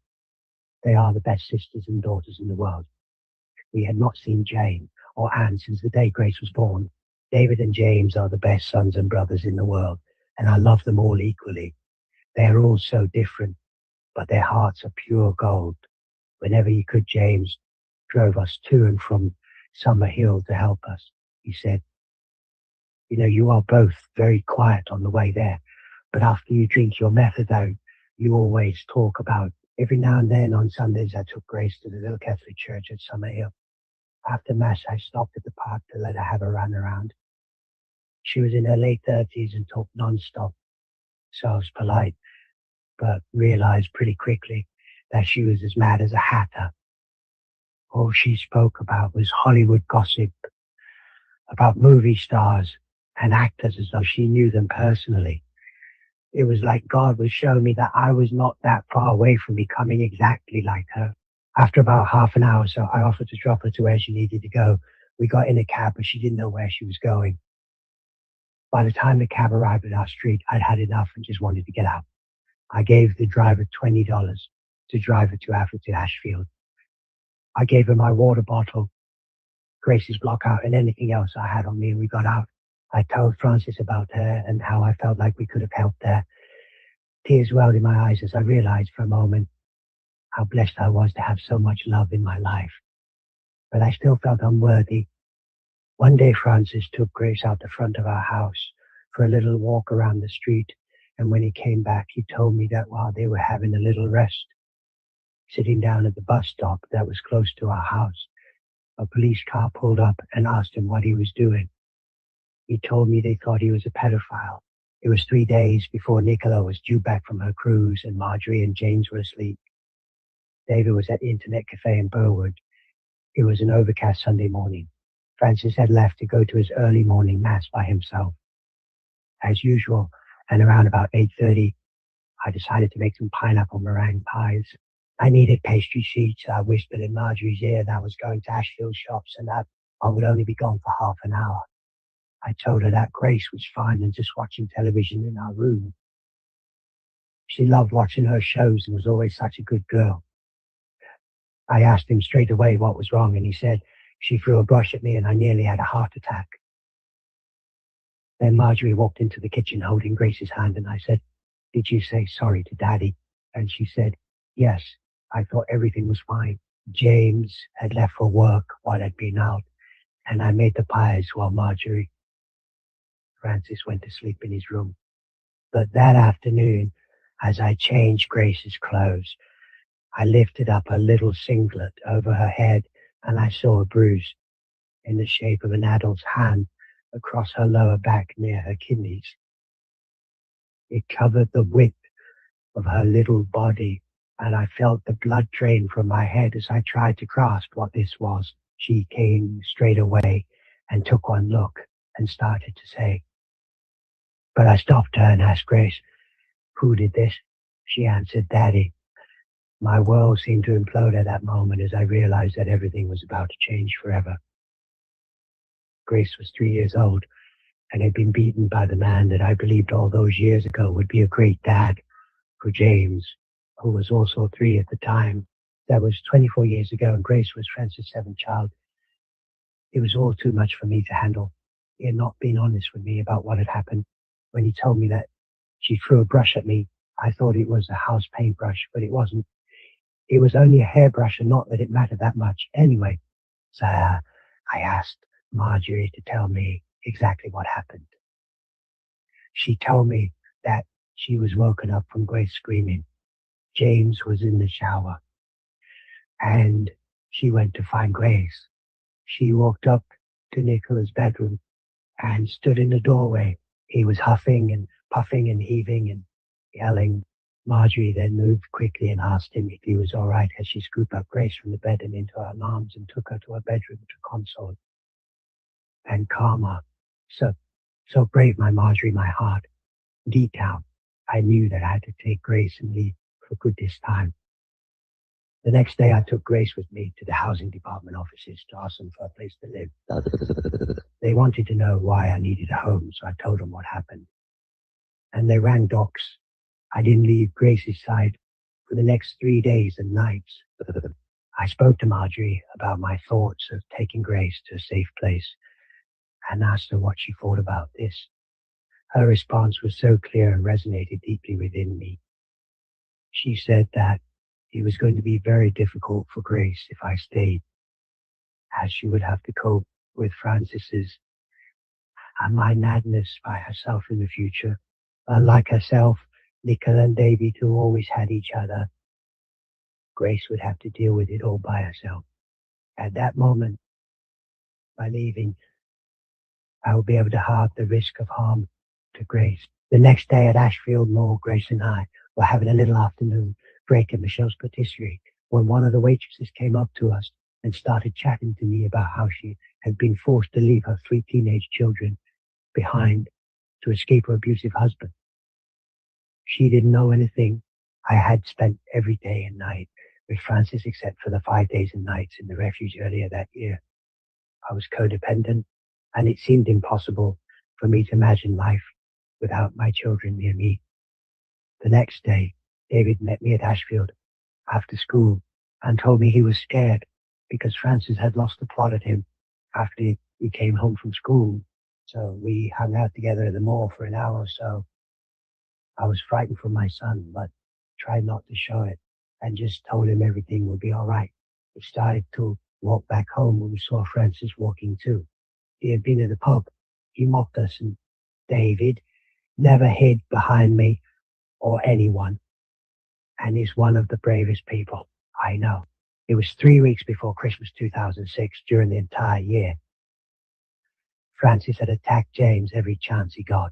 They are the best sisters and daughters in the world. We had not seen Jane or Anne since the day Grace was born. David and James are the best sons and brothers in the world, and I love them all equally. They are all so different, but their hearts are pure gold. Whenever he could, James drove us to and from Summer Hill to help us. He said, "You know, you are both very quiet on the way there, but after you drink your methadone, you always talk about." Every now and then on Sundays, I took Grace to the little Catholic church at Summer Hill. After Mass, I stopped at the park to let her have a run around. She was in her late 30s and talked non-stop, so I was polite, but realized pretty quickly that she was as mad as a hatter. All she spoke about was Hollywood gossip, about movie stars and actors as though she knew them personally. It was like God was showing me that I was not that far away from becoming exactly like her. After about half an hour or so, I offered to drop her to where she needed to go. We got in a cab, but she didn't know where she was going. By the time the cab arrived at our street, I'd had enough and just wanted to get out. I gave the driver $20 to drive her to Atherton Ashfield. I gave her my water bottle, Grace's blockout, and anything else I had on me, and we got out. I told Francis about her and how I felt like we could have helped her. Tears welled in my eyes as I realized for a moment how blessed I was to have so much love in my life. But I still felt unworthy. One day Francis took Grace out the front of our house for a little walk around the street, and when he came back, he told me that while they were having a little rest, sitting down at the bus stop that was close to our house, a police car pulled up and asked him what he was doing. He told me they thought he was a pedophile, It was 3 days before Nicola was due back from her cruise and Marjorie and James were asleep. David was at the Internet Cafe in Burwood. It was an overcast Sunday morning. Francis had left to go to his early morning mass by himself. As usual, and around about 8:30, I decided to make some pineapple meringue pies. I needed pastry sheets. I whispered in Marjorie's ear that I was going to Ashfield Shops and that I would only be gone for half an hour. I told her that Grace was fine and just watching television in our room. She loved watching her shows and was always such a good girl. I asked him straight away what was wrong, and he said she threw a brush at me and I nearly had a heart attack. Then Marjorie walked into the kitchen holding Grace's hand, and I said, "Did you say sorry to Daddy?" And she said, "Yes, I thought everything was fine." James had left for work while I'd been out, and I made the pies while Francis went to sleep in his room. But that afternoon, as I changed Grace's clothes, I lifted up a little singlet over her head and I saw a bruise in the shape of an adult's hand across her lower back near her kidneys. It covered the width of her little body, and I felt the blood drain from my head as I tried to grasp what this was. She came straight away and took one look and started to say, but I stopped her and asked Grace, "Who did this?" She answered, "Daddy." My world seemed to implode at that moment as I realized that everything was about to change forever. Grace was 3 years old and had been beaten by the man that I believed all those years ago would be a great dad for James, who was also 3 at the time. That was 24 years ago, and Grace was Francis' 7th child. It was all too much for me to handle. He had not been honest with me about what had happened. When he told me that she threw a brush at me, I thought it was a house paintbrush, but it wasn't. It was only a hairbrush, and not that it mattered that much. Anyway, so I asked Marjorie to tell me exactly what happened. She told me that she was woken up from Grace screaming. James was in the shower, and she went to find Grace. She walked up to Nicola's bedroom and stood in the doorway. He was huffing and puffing and heaving and yelling. Marjorie then moved quickly and asked him if he was all right as she scooped up Grace from the bed and into her arms and took her to her bedroom to console and calm her. So brave, my Marjorie, my heart. Deep down, I knew that I had to take Grace and leave for good this time. The next day, I took Grace with me to the housing department offices to ask them for a place to live. They wanted to know why I needed a home, so I told them what happened. And they rang docs. I didn't leave Grace's side for the next 3 days and nights. I spoke to Marjorie about my thoughts of taking Grace to a safe place and asked her what she thought about this. Her response was so clear and resonated deeply within me. She said that it was going to be very difficult for Grace if I stayed, as she would have to cope with Francis's and my madness by herself in the future. Unlike herself, Nicola and David, who always had each other, Grace would have to deal with it all by herself. At that moment, by leaving, I would be able to halve the risk of harm to Grace. The next day at Ashfield Mall, Grace and I were having a little afternoon break at Michelle's Patisserie when one of the waitresses came up to us and started chatting to me about how she had been forced to leave her 3 teenage children behind to escape her abusive husband. She didn't know anything. I had spent every day and night with Francis except for the 5 days and nights in the refuge earlier that year. I was codependent, and it seemed impossible for me to imagine life without my children near me. The next day, David met me at Ashfield after school and told me he was scared because Francis had lost the plot at him after he came home from school. So we hung out together at the mall for an hour or so. I was frightened for my son, but tried not to show it and just told him everything would be all right. We started to walk back home when we saw Francis walking too. He had been at the pub. He mocked us, and David never hid behind me or anyone, and is one of the bravest people I know. It was 3 weeks before Christmas 2006, during the entire year. Francis had attacked James every chance he got.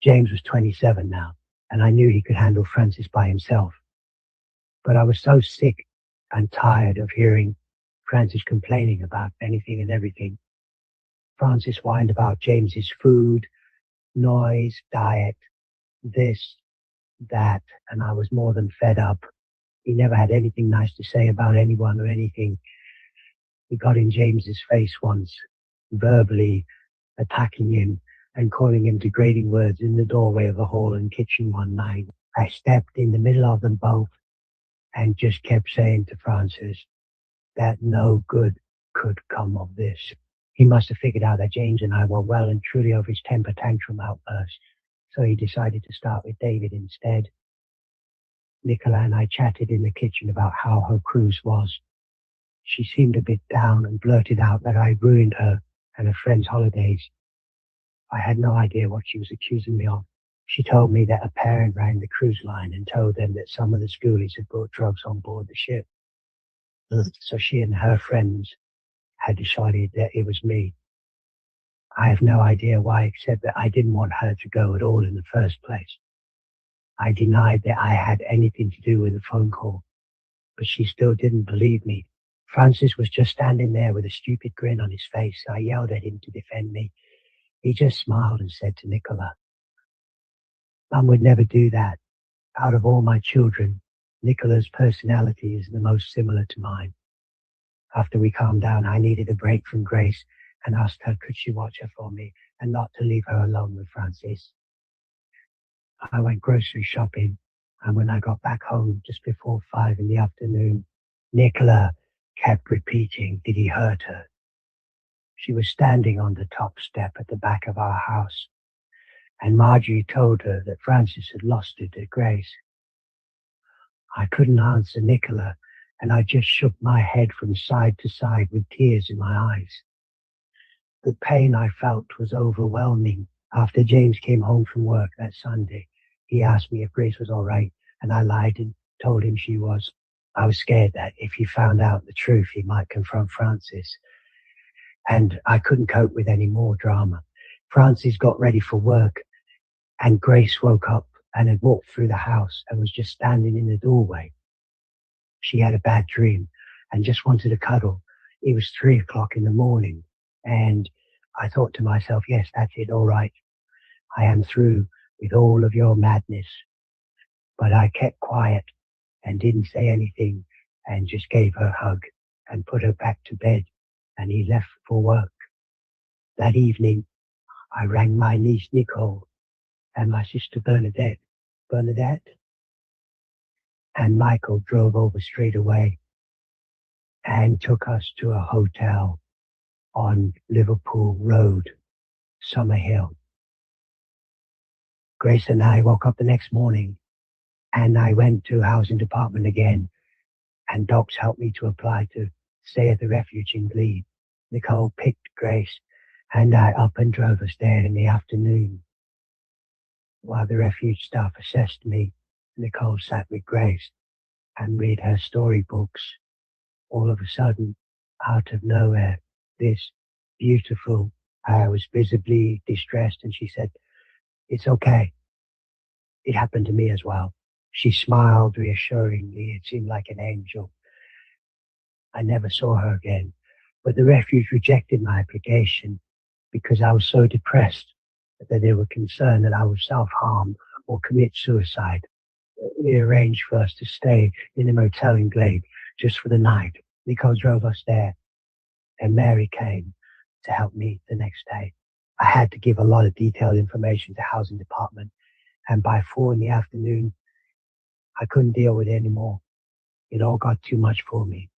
James was 27 now, and I knew he could handle Francis by himself. But I was so sick and tired of hearing Francis complaining about anything and everything. Francis whined about James's food, noise, diet, this, that, and I was more than fed up. He never had anything nice to say about anyone or anything. He got in James's face once, verbally attacking him and calling him degrading words in the doorway of the hall and kitchen one night. I stepped in the middle of them both and just kept saying to Francis that no good could come of this. He must have figured out that James and I were well and truly over his temper tantrum outburst, so he decided to start with David instead. Nicola and I chatted in the kitchen about how her cruise was. She seemed a bit down and blurted out that I ruined her and her friend's holidays. I had no idea what she was accusing me of. She told me that a parent rang the cruise line and told them that some of the schoolies had brought drugs on board the ship. So she and her friends had decided that it was me. I have no idea why, except that I didn't want her to go at all in the first place. I denied that I had anything to do with the phone call, but she still didn't believe me. Francis was just standing there with a stupid grin on his face. I yelled at him to defend me. He just smiled and said to Nicola, "Mum would never do that. Out of all my children, Nicola's personality is the most similar to mine." After we calmed down, I needed a break from Grace and asked her could she watch her for me and not to leave her alone with Francis. I went grocery shopping, and when I got back home just before 5 in the afternoon, Nicola kept repeating, "Did he hurt her?" She was standing on the top step at the back of our house, and Marjorie told her that Francis had lost it to Grace. I couldn't answer Nicola, and I just shook my head from side to side with tears in my eyes. The pain I felt was overwhelming. After James came home from work that Sunday, he asked me if Grace was all right, and I lied and told him she was. I was scared that if he found out the truth, he might confront Francis, and I couldn't cope with any more drama. Francis got ready for work, and Grace woke up and had walked through the house and was just standing in the doorway. She had a bad dream and just wanted a cuddle. It was 3 o'clock in the morning, and I thought to myself, yes, that's it, all right. I am through with all of your madness. But I kept quiet and didn't say anything and just gave her a hug and put her back to bed, and he left for work. That evening, I rang my niece Nicole and my sister Bernadette, and Michael drove over straight away and took us to a hotel on Liverpool Road, Summerhill. Grace and I woke up the next morning, and I went to housing department again, and Docs helped me to apply to stay at the refuge in Glebe. Nicole picked Grace, and I up and drove us there in the afternoon. While the refuge staff assessed me, Nicole sat with Grace and read her storybooks. All of a sudden, out of nowhere, this beautiful, I was visibly distressed, and she said, "It's okay. It happened to me as well." She smiled reassuringly. It seemed like an angel. I never saw her again, but the refuge rejected my application because I was so depressed that they were concerned that I would self-harm or commit suicide. They arranged for us to stay in a motel in Glebe just for the night. Nicole drove us there, and Mary came to help me the next day. I had to give a lot of detailed information to housing department, and by 4 in the afternoon, I couldn't deal with it anymore. It all got too much for me,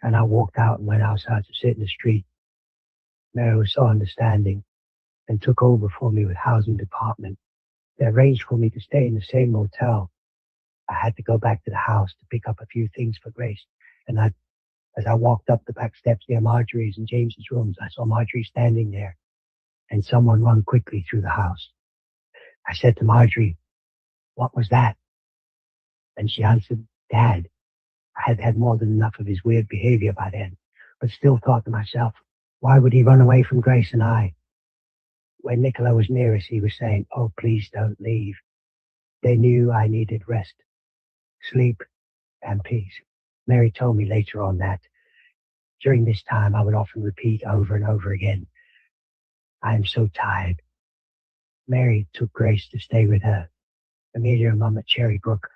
and I walked out and went outside to sit in the street. Mary was so understanding and took over for me with housing department. They arranged for me to stay in the same motel. I had to go back to the house to pick up a few things for Grace, and as I walked up the back steps near Marjorie's and James's rooms, I saw Marjorie standing there, and someone run quickly through the house. I said to Marjorie, "What was that?" And she answered, "Dad." I had had more than enough of his weird behavior by then, but still thought to myself, why would he run away from Grace and I? When Nicola was near us, he was saying, "Oh, please don't leave." They knew I needed rest, sleep, and peace. Mary told me later on that during this time I would often repeat over and over again, "I am so tired." Mary took Grace to stay with her, Amelia and Mum at Cherry Brook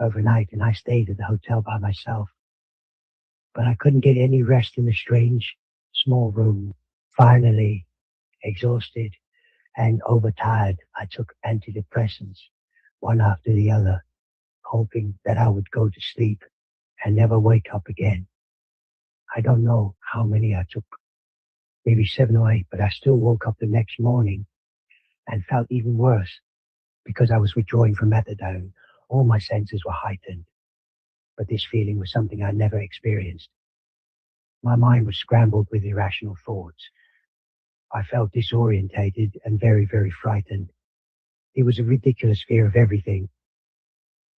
overnight, and I stayed at the hotel by myself. But I couldn't get any rest in the strange, small room. Finally, exhausted and overtired, I took antidepressants, one after the other, hoping that I would go to sleep and never wake up again. I don't know how many I took, maybe 7 or 8, but I still woke up the next morning and felt even worse because I was withdrawing from methadone. All my senses were heightened, but this feeling was something I never experienced. My mind was scrambled with irrational thoughts. I felt disorientated and very, very frightened. It was a ridiculous fear of everything.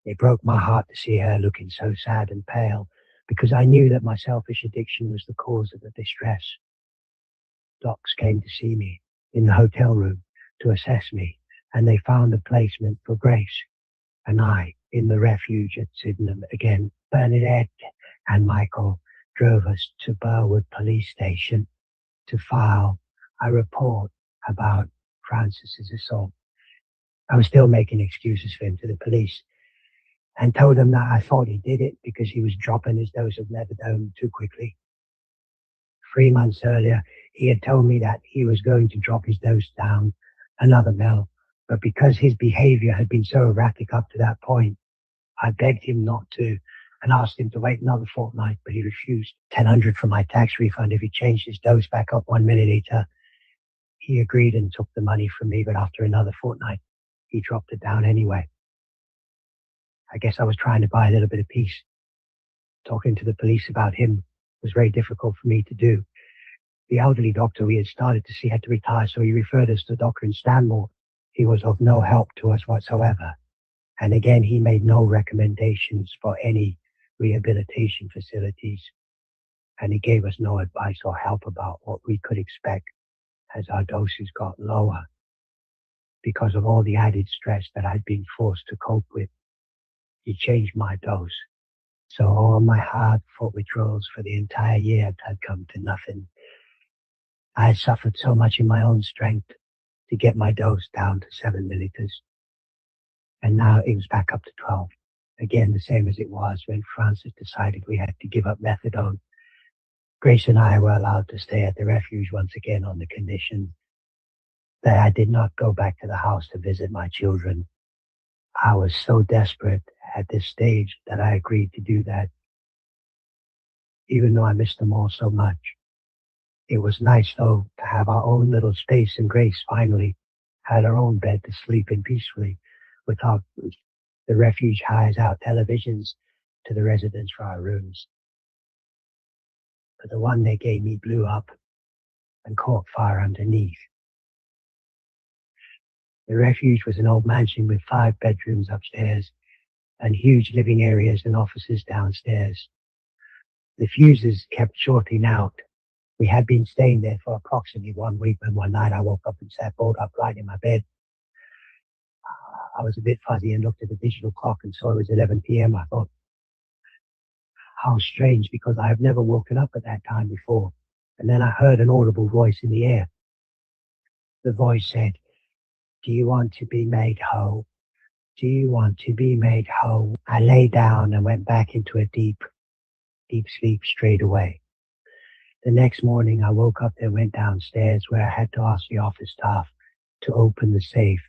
It broke my heart to see her looking so sad and pale, because I knew that my selfish addiction was the cause of the distress. Docs came to see me in the hotel room to assess me, and they found a placement for Grace and I in the refuge at Sydenham again. Bernadette and Michael drove us to Burwood Police Station to file a report about Francis's assault. I was still making excuses for him to the police and told them that I thought he did it because he was dropping his dose of methadone too quickly. 3 months earlier, he had told me that he was going to drop his dose down another mil, but because his behavior had been so erratic up to that point, I begged him not to and asked him to wait another fortnight, but he refused. $1,000 for my tax refund if he changed his dose back up 1 milliliter. He agreed and took the money from me, but after another fortnight, he dropped it down anyway. I guess I was trying to buy a little bit of peace. Talking to the police about him was very difficult for me to do. The elderly doctor we had started to see had to retire, so he referred us to a doctor in Stanmore. He was of no help to us whatsoever. And again, he made no recommendations for any rehabilitation facilities. And he gave us no advice or help about what we could expect as our doses got lower because of all the added stress that I'd been forced to cope with. He changed my dose. So all my hard-fought withdrawals for the entire year had come to nothing. I had suffered so much in my own strength to get my dose down to 7 milliliters. And now it was back up to 12. Again, the same as it was when Francis decided we had to give up methadone. Grace and I were allowed to stay at the refuge once again on the condition that I did not go back to the house to visit my children. I was so desperate at this stage that I agreed to do that, even though I missed them all so much. It was nice, though, to have our own little space, and Grace finally had her own bed to sleep in peacefully without the refuge hires out televisions to the residents for our rooms. But the one they gave me blew up and caught fire underneath. The refuge was an old mansion with 5 bedrooms upstairs and huge living areas and offices downstairs. The fuses kept shorting out. We had been staying there for approximately 1 week when one night I woke up and sat bolt upright in my bed. I was a bit fuzzy and looked at the digital clock and saw it was 11 p.m. I thought, how strange, because I have never woken up at that time before. And then I heard an audible voice in the air. The voice said, "Do you want to be made whole? Do you want to be made whole?" I lay down and went back into a deep, deep sleep straight away. The next morning I woke up and went downstairs where I had to ask the office staff to open the safe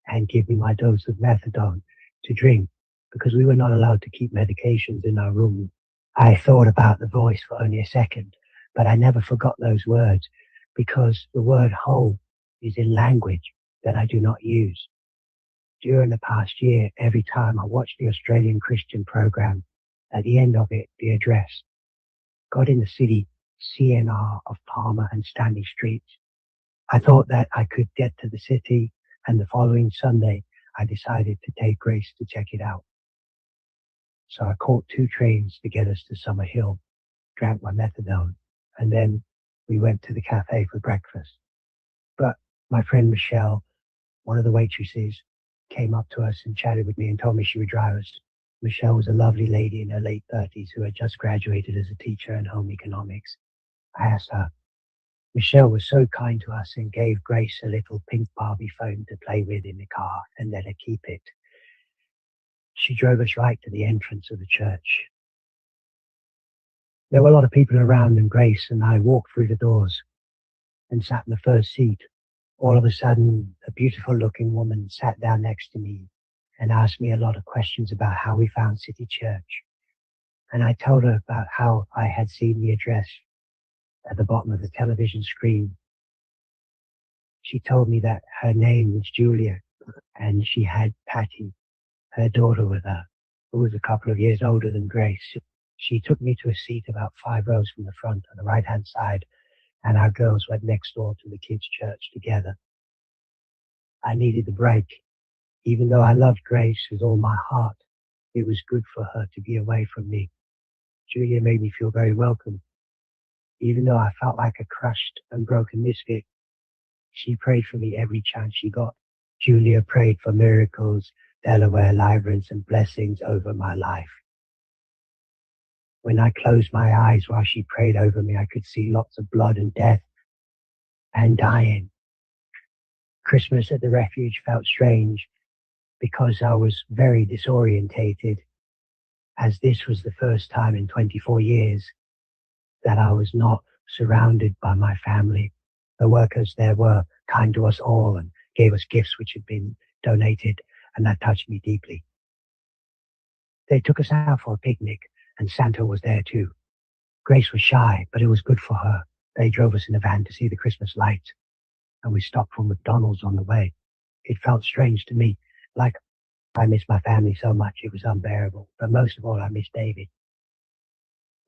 and give me my dose of methadone to drink because we were not allowed to keep medications in our room. I thought about the voice for only a second, but I never forgot those words because the word whole is in language that I do not use. During the past year, every time I watched the Australian Christian program, at the end of it, the address, God in the City, CNR of Palmer and Stanley Streets. I thought that I could get to the city, and the following Sunday, I decided to take Grace to check it out. So I caught 2 trains to get us to Summer Hill, drank my methadone, and then we went to the cafe for breakfast. But My friend Michelle, one of the waitresses, came up to us and chatted with me and told me she would drive us. Michelle was a lovely lady in her late 30s who had just graduated as a teacher in home economics. I asked her. Michelle was so kind to us and gave Grace a little pink Barbie phone to play with in the car and let her keep it. She drove us right to the entrance of the church. There were a lot of people around, and Grace and I walked through the doors and sat in the first seat. All of a sudden, a beautiful-looking woman sat down next to me and asked me a lot of questions about how we found City Church. And I told her about how I had seen the address at the bottom of the television screen. She told me that her name was Julia, and she had Patty, her daughter, with her, who was a couple of years older than Grace. She took me to a seat about 5 rows from the front on the right-hand side, and our girls went next door to the kids' church together. I needed a break. Even though I loved Grace with all my heart, it was good for her to be away from me. Julia made me feel very welcome. Even though I felt like a crushed and broken misfit, she prayed for me every chance she got. Julia prayed for miracles, Delaware deliverance, and blessings over my life. When I closed my eyes while she prayed over me, I could see lots of blood and death and dying. Christmas at the refuge felt strange because I was very disorientated, as this was the first time in 24 years that I was not surrounded by my family. The workers there were kind to us all and gave us gifts which had been donated, and that touched me deeply. They took us out for a picnic, and Santa was there too. Grace was shy, but it was good for her. They drove us in a van to see the Christmas lights, and we stopped for McDonald's on the way. It felt strange to me, like I missed my family so much it was unbearable, but most of all I missed David.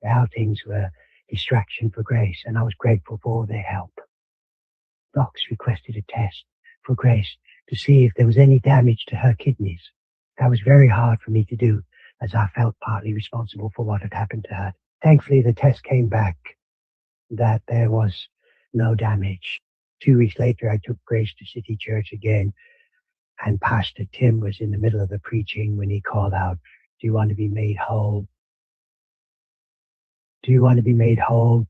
The outings were a distraction for Grace, and I was grateful for all their help. Docs requested a test for Grace to see if there was any damage to her kidneys. That was very hard for me to do, as I felt partly responsible for what had happened to her. Thankfully, the test came back that there was no damage. 2 weeks later, I took Grace to City Church again, and Pastor Tim was in the middle of the preaching when he called out, "Do you want to be made whole? Do you want to be made whole?"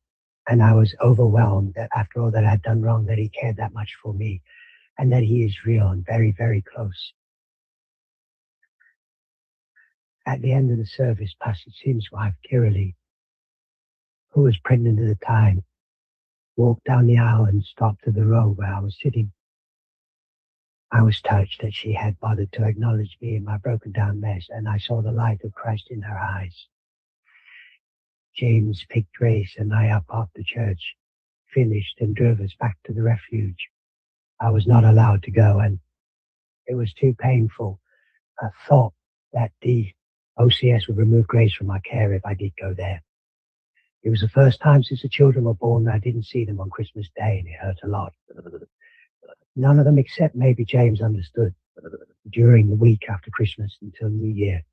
And I was overwhelmed that after all that I had done wrong, that he cared that much for me, and that he is real and very, very close. At the end of the service, Pastor Tim's wife, Kiralee, who was pregnant at the time, walked down the aisle and stopped to the row where I was sitting. I was touched that she had bothered to acknowledge me in my broken down mess, and I saw the light of Christ in her eyes. James picked Grace and I up after church, finished, and drove us back to the refuge. I was not allowed to go, and it was too painful. I thought that the OCS would remove Grace from my care if I did go there. It was the first time since the children were born that I didn't see them on Christmas Day, and it hurt a lot. None of them except maybe James understood during the week after Christmas until New Year.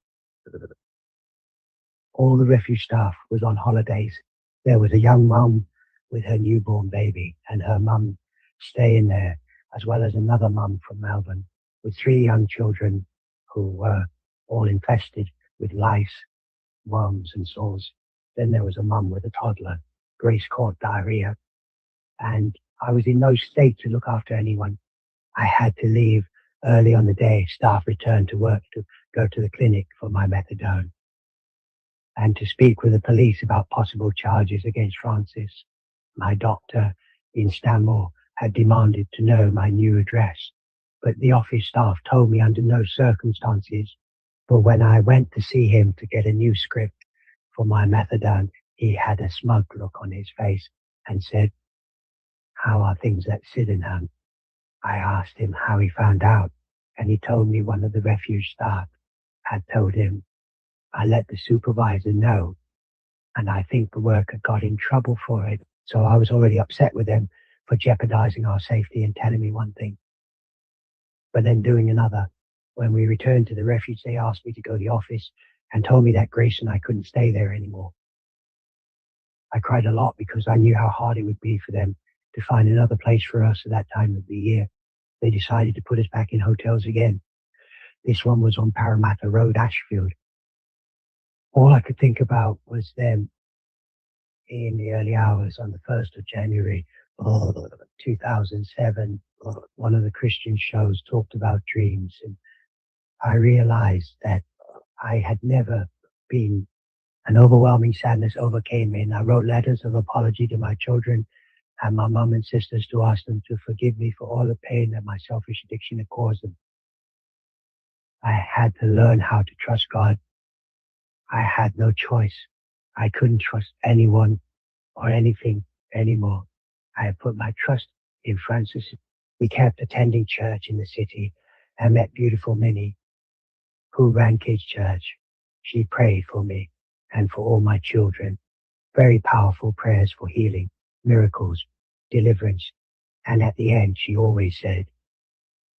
All the refuge staff was on holidays. There was a young mum with her newborn baby and her mum staying there, as well as another mum from Melbourne with 3 young children who were all infested with lice, worms and sores. Then there was a mum with a toddler. Grace caught diarrhea, and I was in no state to look after anyone. I had to leave early on the day staff returned to work to go to the clinic for my methadone and to speak with the police about possible charges against Francis. My doctor in Stanmore had demanded to know my new address, but the office staff told me under no circumstances. But when I went to see him to get a new script for my methadone, he had a smug look on his face and said, "How are things at Sydenham?" I asked him how he found out, and he told me one of the refuge staff had told him. I let the supervisor know, and I think the worker got in trouble for it. So I was already upset with them for jeopardizing our safety and telling me one thing, but then doing another. When we returned to the refuge, they asked me to go to the office and told me that Grace and I couldn't stay there anymore. I cried a lot because I knew how hard it would be for them to find another place for us at that time of the year, they decided to put us back in hotels again. This one was on Parramatta Road, Ashfield. All I could think about was them in the early hours on the 1st of January 2007. One of the Christian shows talked about dreams, and I realized that I had never been. An overwhelming sadness overcame me, and I wrote letters of apology to my children and my mom and sisters to ask them to forgive me for all the pain that my selfish addiction had caused them. I had to learn how to trust God. I had no choice. I couldn't trust anyone or anything anymore. I had put my trust in Francis. We kept attending church in the city and met beautiful Minnie, who ran Kids Church. She prayed for me and for all my children. Very powerful prayers for healing, miracles, deliverance. And at the end, she always said,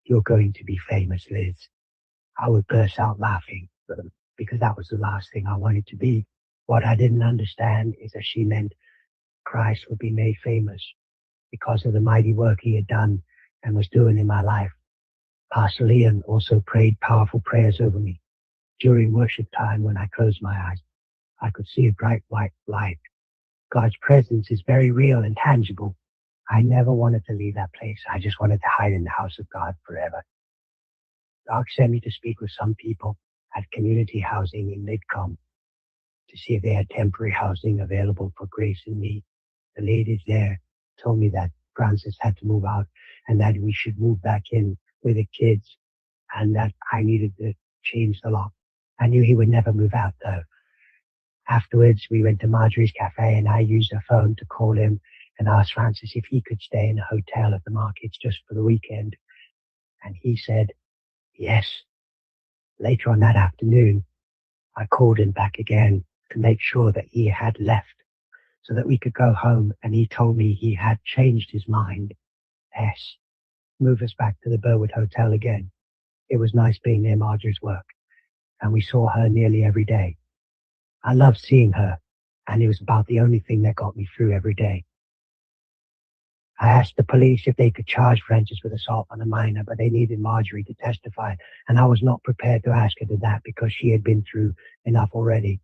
"You're going to be famous, Liz." I would burst out laughing because that was the last thing I wanted to be. What I didn't understand is that she meant Christ would be made famous because of the mighty work he had done and was doing in my life. Pastor Leon also prayed powerful prayers over me. During worship time, when I closed my eyes, I could see a bright white light. God's presence is very real and tangible. I never wanted to leave that place. I just wanted to hide in the house of God forever. God sent me to speak with some people at community housing in Lidcombe to see if they had temporary housing available for Grace and me. The ladies there told me that Francis had to move out and that we should move back in with the kids and that I needed to change the lock. I knew he would never move out though. Afterwards, we went to Marjorie's Cafe and I used her phone to call him and ask Francis if he could stay in a hotel at the markets just for the weekend. And he said, yes. Later on that afternoon, I called him back again to make sure that he had left so that we could go home, and he told me he had changed his mind. Yes, move us back to the Burwood Hotel again. It was nice being near Marjorie's work, and we saw her nearly every day. I loved seeing her, and it was about the only thing that got me through every day. I asked the police if they could charge Francis with assault on a minor, but they needed Marjorie to testify, and I was not prepared to ask her to that because she had been through enough already.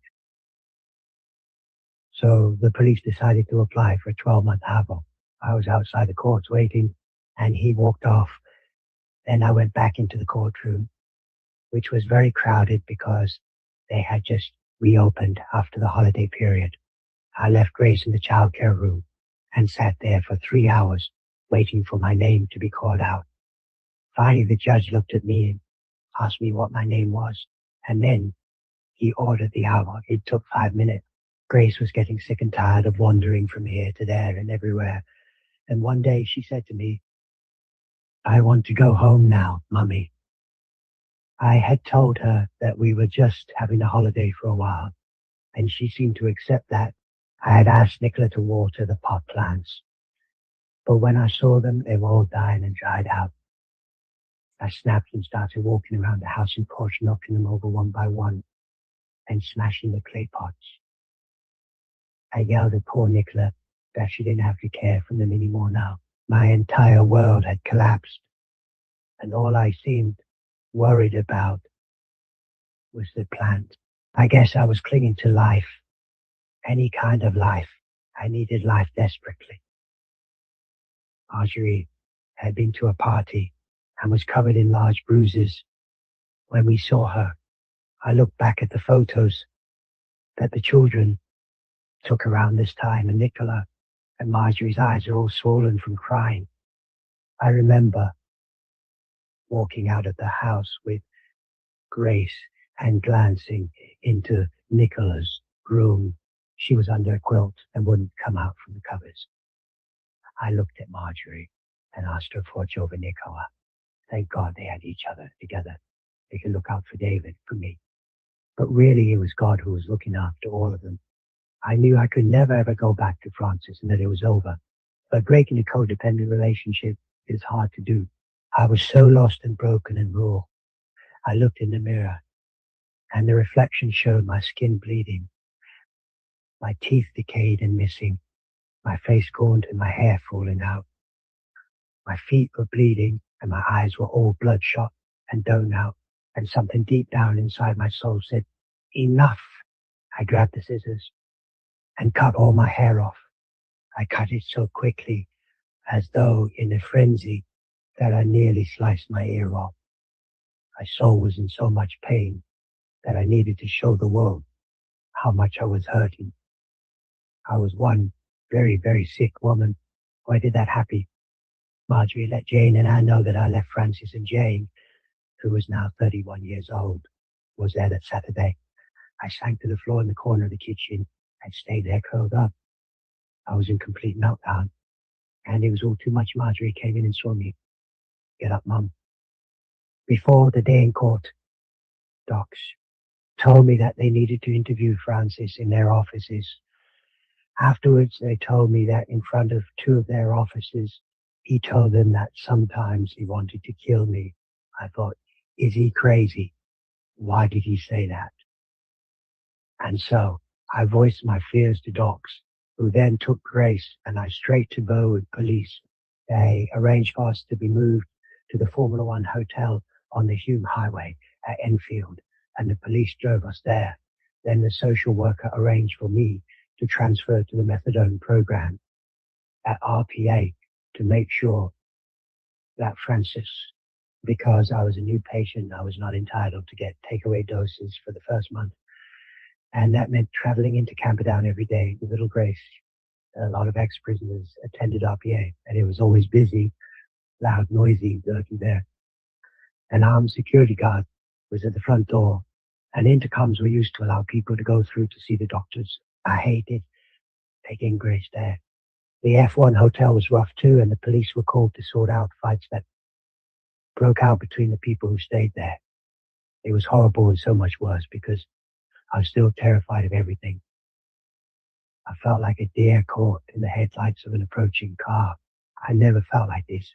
So the police decided to apply for a 12-month AVO. I was outside the courts waiting, and he walked off. Then I went back into the courtroom, which was very crowded because they had just reopened after the holiday period. I left Grace in the childcare room and sat there for 3 hours waiting for my name to be called out. Finally, the judge looked at me and asked me what my name was, and then he ordered the AVO. It took 5 minutes. Grace was getting sick and tired of wandering from here to there and everywhere. And one day she said to me, "I want to go home now, Mummy." I had told her that we were just having a holiday for a while, and she seemed to accept that. I had asked Nicola to water the pot plants, but when I saw them, they were all dying and dried out. I snapped and started walking around the house and porch, knocking them over one by one and smashing the clay pots. I yelled at poor Nicola that she didn't have to care for them anymore now. My entire world had collapsed, and all I seemed worried about was the plant. I guess I was clinging to life, any kind of life. I needed life desperately. Marjorie had been to a party and was covered in large bruises. When we saw her, I looked back at the photos that the children took around this time, and Nicola and Marjorie's eyes are all swollen from crying. I remember walking out of the house with Grace and glancing into Nicola's room. She was under a quilt and wouldn't come out from the covers. I looked at Marjorie and asked her for over Nicola. Thank God they had each other together. They could look out for David, for me. But really it was God who was looking after all of them. I knew I could never ever go back to Francis and that it was over. But breaking a codependent relationship is hard to do. I was so lost and broken and raw. I looked in the mirror and the reflection showed my skin bleeding, my teeth decayed and missing, my face gaunt and my hair falling out. My feet were bleeding and my eyes were all bloodshot and down out, and something deep down inside my soul said, enough. I grabbed the scissors and cut all my hair off. I cut it so quickly, as though in a frenzy, that I nearly sliced my ear off. My soul was in so much pain that I needed to show the world how much I was hurting. I was one very, very sick woman. Why did that happen? Marjorie let Jane and I know that I left Francis, and Jane, who was now 31 years old, was there that Saturday. I sank to the floor in the corner of the kitchen and stayed there curled up. I was in complete meltdown, and it was all too much. Marjorie came in and saw me. Get up, Mum. Before the day in court, Docs told me that they needed to interview Francis in their offices. Afterwards, they told me that in front of two of their officers, he told them that sometimes he wanted to kill me. I thought, is he crazy? Why did he say that? And so I voiced my fears to Docs, who then took Grace and I straight to Burwood Police. They arranged for us to be moved to the Formula One hotel on the Hume Highway at Enfield, and the police drove us there. Then the social worker arranged for me to transfer to the methadone program at RPA to make sure that Francis, because I was a new patient, I was not entitled to get takeaway doses for the first month. And that meant traveling into Camperdown every day with little Grace. A lot of ex-prisoners attended RPA, and it was always busy, loud, noisy, dirty there. An armed security guard was at the front door, and intercoms were used to allow people to go through to see the doctors. I hated taking Grace there. The F1 hotel was rough too, and the police were called to sort out fights that broke out between the people who stayed there. It was horrible and so much worse because I was still terrified of everything. I felt like a deer caught in the headlights of an approaching car. I never felt like this.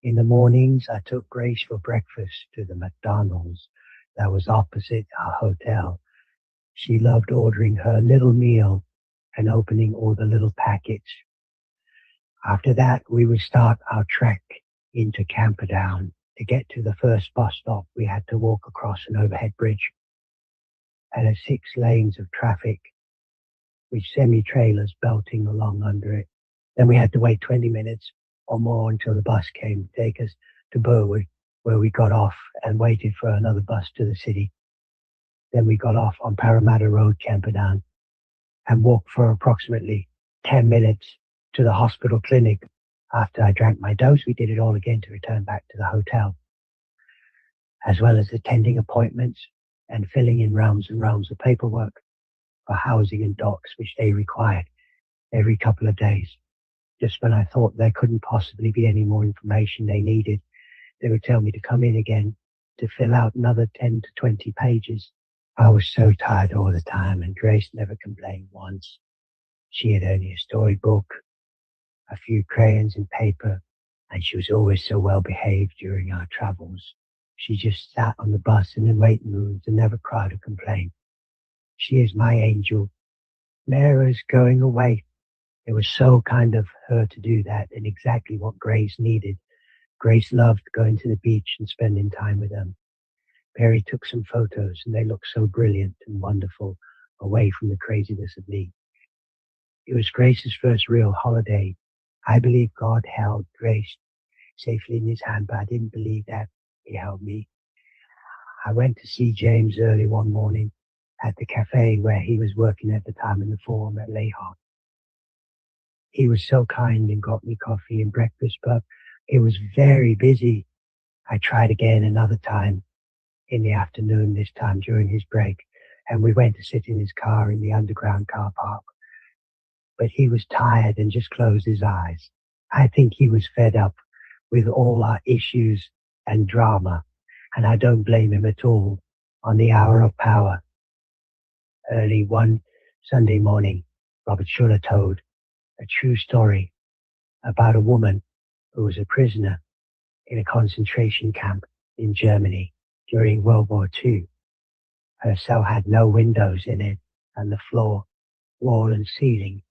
In the mornings, I took Grace for breakfast to the McDonald's that was opposite our hotel. She loved ordering her little meal and opening all the little packets. After that, we would start our trek into Camperdown. To get to the first bus stop, we had to walk across an overhead bridge. And at 6 lanes of traffic, with semi-trailers belting along under it. Then we had to wait 20 minutes or more until the bus came to take us to Burwood, where we got off and waited for another bus to the city. Then we got off on Parramatta Road, Camperdown, and walked for approximately 10 minutes to the hospital clinic. After I drank my dose, we did it all again to return back to the hotel, as well as attending appointments and filling in rounds and rounds of paperwork for housing and docs, which they required every couple of days. Just when I thought there couldn't possibly be any more information they needed, they would tell me to come in again to fill out another 10 to 20 pages. I was so tired all the time, and Grace never complained once. She had only a storybook, a few crayons and paper, and she was always so well behaved during our travels. She just sat on the bus in the waiting rooms and never cried or complained. She is my angel. Mara's going away. It was so kind of her to do that, and exactly what Grace needed. Grace loved going to the beach and spending time with them. Perry took some photos, and they looked so brilliant and wonderful, away from the craziness of me. It was Grace's first real holiday. I believe God held Grace safely in his hand, but I didn't believe that he held me. I went to see James early one morning at the cafe where he was working at the time in the Forum at Layhawk. He was so kind and got me coffee and breakfast, but it was very busy. I tried again another time in the afternoon, this time during his break, and we went to sit in his car in the underground car park. But he was tired and just closed his eyes. I think he was fed up with all our issues and drama, and I don't blame him at all. On the hour of power, early one Sunday morning, Robert Schuller told a true story about a woman who was a prisoner in a concentration camp in Germany during World War II. Her cell had no windows in it, and the floor, wall, and ceiling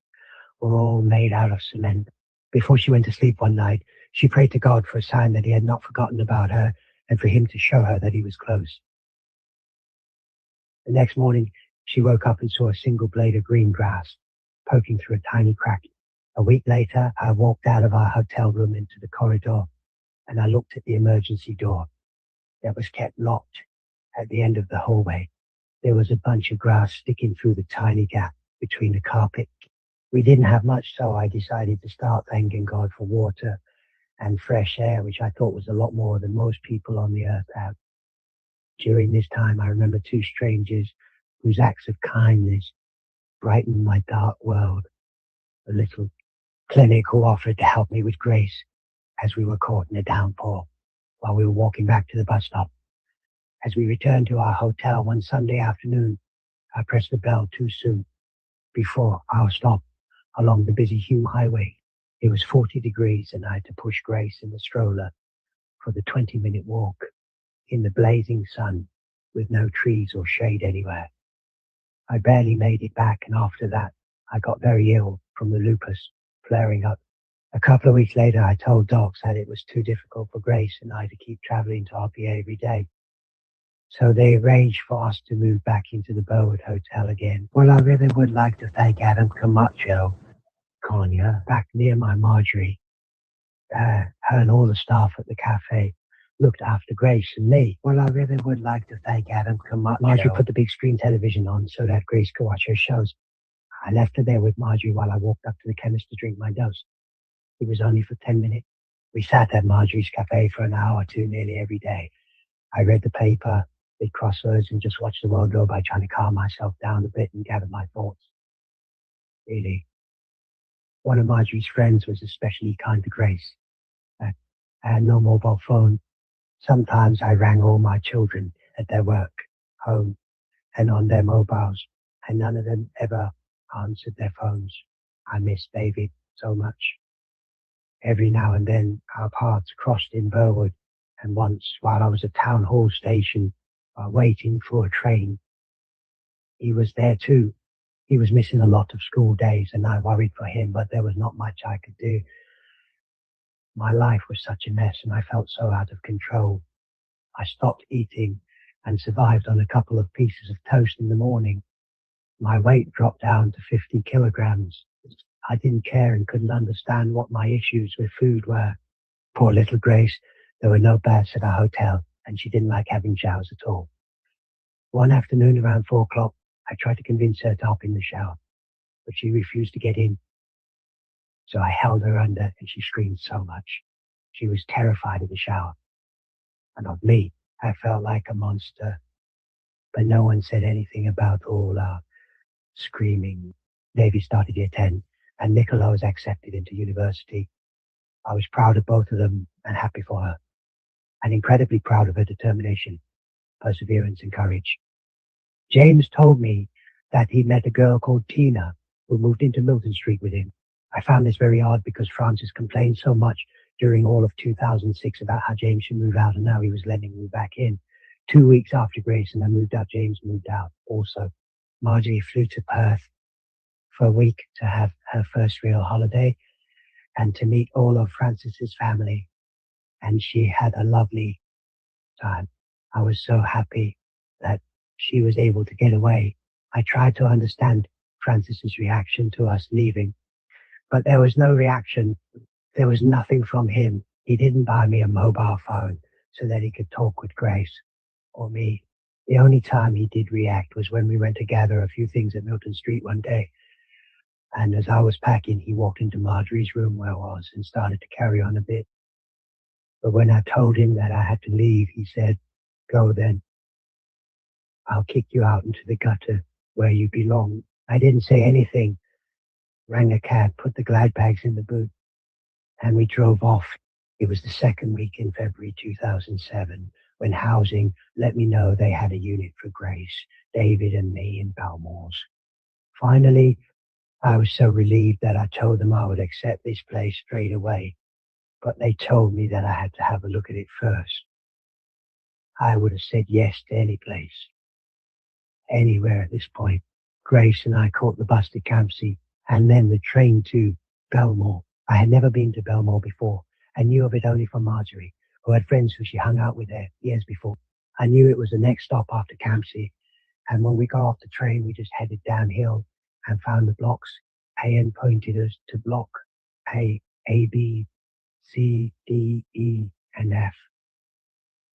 were all made out of cement. Before she went to sleep one night, she prayed to God for a sign that he had not forgotten about her and for him to show her that he was close. The next morning, she woke up and saw a single blade of green grass poking through a tiny crack. A week later, I walked out of our hotel room into the corridor and I looked at the emergency door that was kept locked at the end of the hallway. There was a bunch of grass sticking through the tiny gap between the carpet. We didn't have much, so I decided to start thanking God for water and fresh air, which I thought was a lot more than most people on the earth have. During this time, I remember two strangers whose acts of kindness brightened my dark world. A little clinic who offered to help me with grace as we were caught in a downpour while we were walking back to the bus stop. As we returned to our hotel one Sunday afternoon, I pressed the bell too soon before our stop along the busy Hume Highway. It was 40 degrees and I had to push Grace in the stroller for the 20-minute walk in the blazing sun with no trees or shade anywhere. I barely made it back, and after that, I got very ill from the lupus flaring up. A couple of weeks later, I told docs that it was too difficult for Grace and I to keep traveling to RPA every day. So they arranged for us to move back into the Burwood Hotel again. Well, I really would like to thank Adam Camacho, Konya, back near my Marjorie. Her and all the staff at the cafe looked after Grace and me. Well, I really would like to thank Adam Camacho. Marjorie put the big screen television on so that Grace could watch her shows. I left her there with Marjorie while I walked up to the chemist to drink my dose. It was only for 10 minutes. We sat at Marjorie's cafe for an hour or two nearly every day. I read the paper, did crosswords, and just watched the world go by, trying to calm myself down a bit and gather my thoughts. Really. One of Marjorie's friends was especially kind to Grace. I had no mobile phone. Sometimes I rang all my children at their work, home, and on their mobiles, and none of them ever answered their phones. I miss David so much. Every now and then our paths crossed in Burwood, and once while I was at Town Hall Station waiting for a train, he was there too. He was missing a lot of school days and I worried for him, but there was not much I could do. My life was such a mess and I felt so out of control. I stopped eating and survived on a couple of pieces of toast in the morning. My weight dropped down to 50 kilograms. I didn't care and couldn't understand what my issues with food were. Poor little Grace, there were no baths at our hotel, and she didn't like having showers at all. One afternoon around 4 o'clock, I tried to convince her to hop in the shower, but she refused to get in. So I held her under, and she screamed so much. She was terrified of the shower. And of me, I felt like a monster. But no one said anything about all our screaming. Davy started year 10, and Nicola was accepted into university. I was proud of both of them and happy for her, and incredibly proud of her determination, perseverance, and courage. James told me that he met a girl called Tina who moved into Milton Street with him. I found this very odd because Francis complained so much during all of 2006 about how James should move out, and now he was letting me back in. 2 weeks after Grace and I moved out, James moved out also. Marjorie flew to Perth for a week to have her first real holiday and to meet all of Francis's family, and she had a lovely time. I was so happy that she was able to get away. I tried to understand Francis's reaction to us leaving, but there was no reaction. There was nothing from him. He didn't buy me a mobile phone so that he could talk with Grace or me. The only time he did react was when we went to gather a few things at Milton Street one day. And as I was packing, he walked into Marjorie's room where I was and started to carry on a bit. But when I told him that I had to leave, he said, "Go then. I'll kick you out into the gutter where you belong." I didn't say anything, rang a cab, put the glad bags in the boot, and we drove off. It was the second week in February 2007 when housing let me know they had a unit for Grace, David, and me in Balmore's. Finally, I was so relieved that I told them I would accept this place straight away, but they told me that I had to have a look at it first. I would have said yes to any place, anywhere at this point. Grace and I caught the bus to Campsie And then the train to Belmore. I had never been to Belmore before. I knew of it only from Marjorie, who had friends who she hung out with there years before. I knew it was the next stop after Campsie. And when we got off the train, we just headed downhill and found the blocks. AN pointed us to block A, B, C, D, E, and F.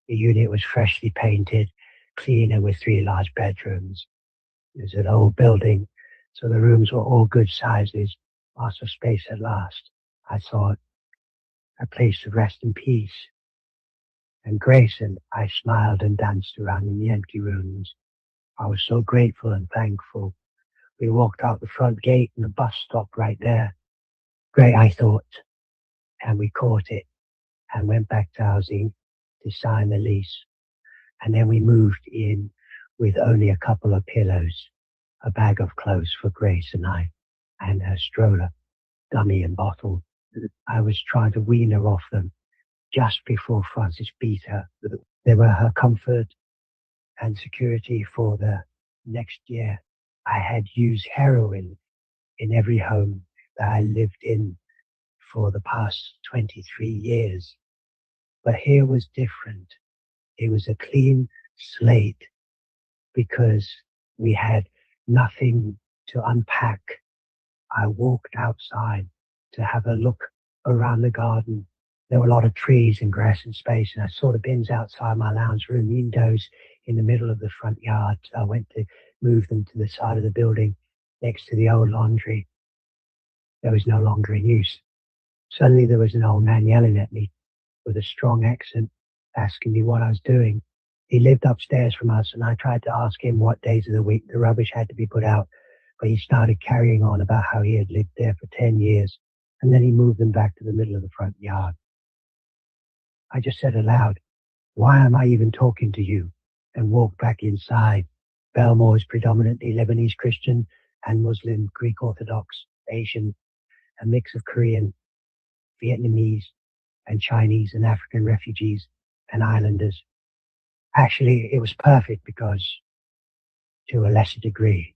The unit was freshly painted, clean, and with 3 large bedrooms. It was an old building, so the rooms were all good sizes. Lots of space at last. I thought, a place of rest and peace. And Grace and I smiled and danced around in the empty rooms. I was so grateful and thankful. We walked out the front gate and the bus stopped right there. Great, I thought. And we caught it and went back to housing to sign the lease. And then we moved in with only a couple of pillows, a bag of clothes for Grace and I, and her stroller, dummy and bottle. I was trying to wean her off them just before Francis beat her. They were her comfort and security for the next year. I had used heroin in every home that I lived in for the past 23 years. But here was different. It was a clean slate because we had nothing to unpack. I walked outside to have a look around the garden. There were a lot of trees and grass and space, and I saw the bins outside my lounge room windows in the middle of the front yard. I went to move them to the side of the building next to the old laundry. That was no longer in use. Suddenly there was an old man yelling at me with a strong accent, asking me what I was doing. He lived upstairs from us, and I tried to ask him what days of the week the rubbish had to be put out, but he started carrying on about how he had lived there for 10 years, and then he moved them back to the middle of the front yard. I just said aloud, "Why am I even talking to you?" and walked back inside. Belmore is predominantly Lebanese Christian and Muslim, Greek Orthodox, Asian, a mix of Korean, Vietnamese, and Chinese and African refugees and islanders. Actually, it was perfect because, to a lesser degree,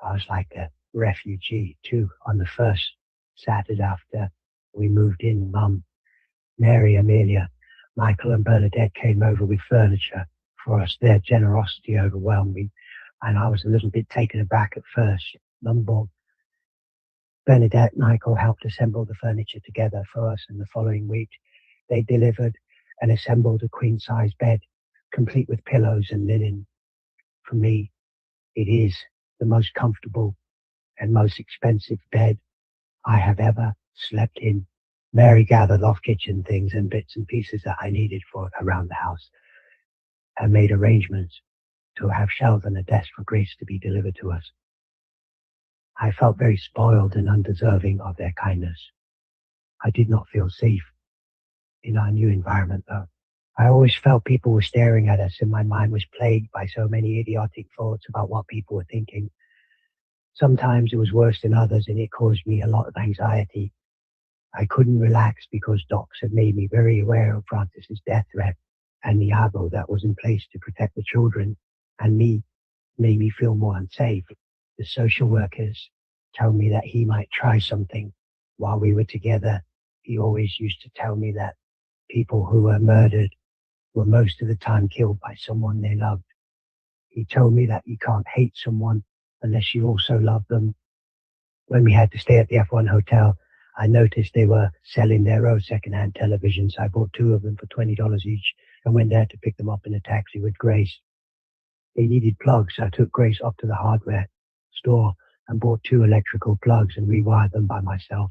I was like a refugee too. On the first Saturday after we moved in, Mum, Mary, Amelia, Michael and Bernadette came over with furniture for us. Their generosity overwhelmed me, and I was a little bit taken aback at first. Mum, Bernadette, Michael helped assemble the furniture together for us, and the following week they delivered and assembled a queen-size bed, complete with pillows and linen. For me, it is the most comfortable and most expensive bed I have ever slept in. Mary gathered off kitchen things and bits and pieces that I needed for around the house and made arrangements to have shelves and a desk for Grace to be delivered to us. I felt very spoiled and undeserving of their kindness. I did not feel safe in our new environment, though. I always felt people were staring at us, and my mind was plagued by so many idiotic thoughts about what people were thinking. Sometimes it was worse than others, and it caused me a lot of anxiety. I couldn't relax because docs had made me very aware of Francis's death threat and the ABO that was in place to protect the children and me, made me feel more unsafe. The social workers told me that he might try something while we were together. He always used to tell me that people who were murdered were most of the time killed by someone they loved. He told me that you can't hate someone unless you also love them. When we had to stay at the F1 hotel, I noticed they were selling their own second-hand televisions. I bought 2 of them for $20 each and went there to pick them up in a taxi with Grace. They needed plugs, so I took Grace up to the hardware store and bought 2 electrical plugs and rewired them by myself.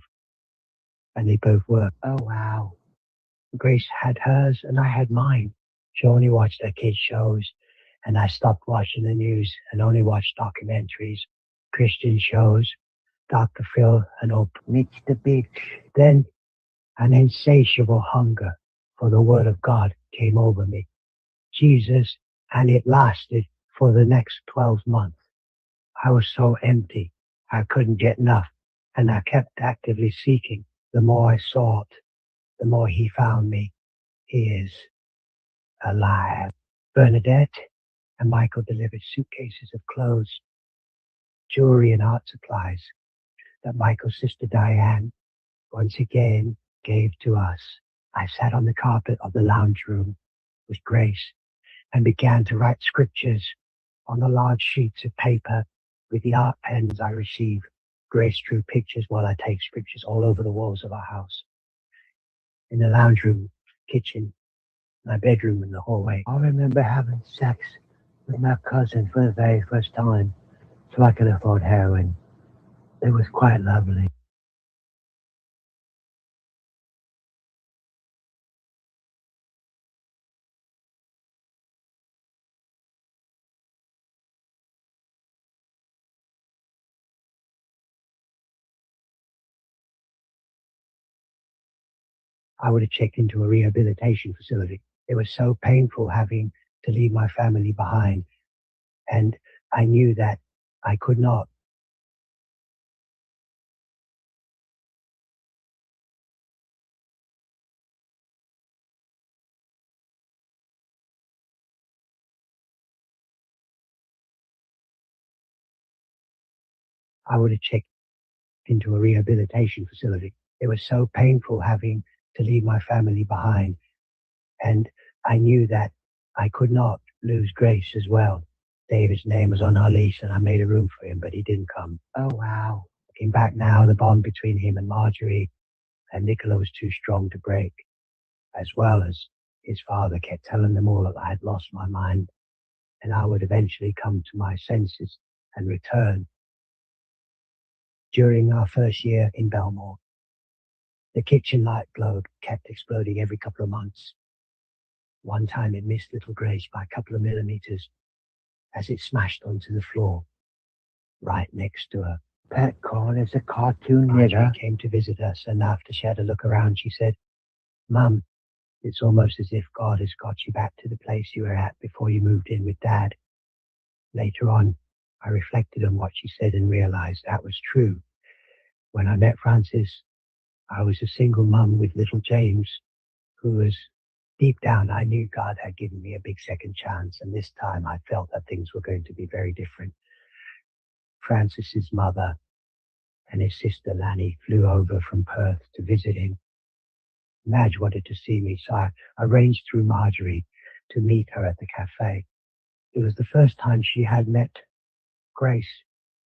And they both worked. Oh, wow. Grace had hers and I had mine. She only watched her kids' shows, and I stopped watching the news and only watched documentaries, Christian shows, Dr. Phil and Mitch the Beach. Then an insatiable hunger for the Word of God came over me. Jesus, and it lasted for the next 12 months. I was so empty, I couldn't get enough, and I kept actively seeking. The more I sought, the more he found me. He is alive. Bernadette and Michael delivered suitcases of clothes, jewelry, and art supplies. that Michael's sister Diane once again gave to us. I sat on the carpet of the lounge room with Grace and began to write scriptures on the large sheets of paper with the art pens I receive. Grace drew pictures while I take scriptures all over the walls of our house. In the lounge room, kitchen, my bedroom, and the hallway. I remember having sex with my cousin for the very first time, so I could afford heroin. It was quite lovely. I would have checked into a rehabilitation facility. It was so painful having to leave my family behind, and I knew that I could not. I would have checked into a rehabilitation facility. It was so painful having to leave my family behind, and I knew that I could not lose Grace as well. David's name was on our lease, and I made a room for him, but he didn't come. Oh, wow. Looking back now, the bond between him and Marjorie and Nicola was too strong to break, as well as his father kept telling them all that I had lost my mind, and I would eventually come to my senses and return. During our first year in Belmore, the kitchen light globe kept exploding every couple of months. One time it missed little Grace by a couple of millimeters as it smashed onto the floor right next to her. Pet Corn is a cartoon nigger. She came to visit us, and after she had a look around, she said, "Mum, it's almost as if God has got you back to the place you were at before you moved in with Dad." Later on, I reflected on what she said and realized that was true. When I met Frances, I was a single mum with little James, who was deep down, I knew God had given me a big second chance, and this time I felt that things were going to be very different. Frances's mother and his sister Lanny flew over from Perth to visit him. Madge wanted to see me, so I arranged through Marjorie to meet her at the cafe. It was the first time she had met Grace,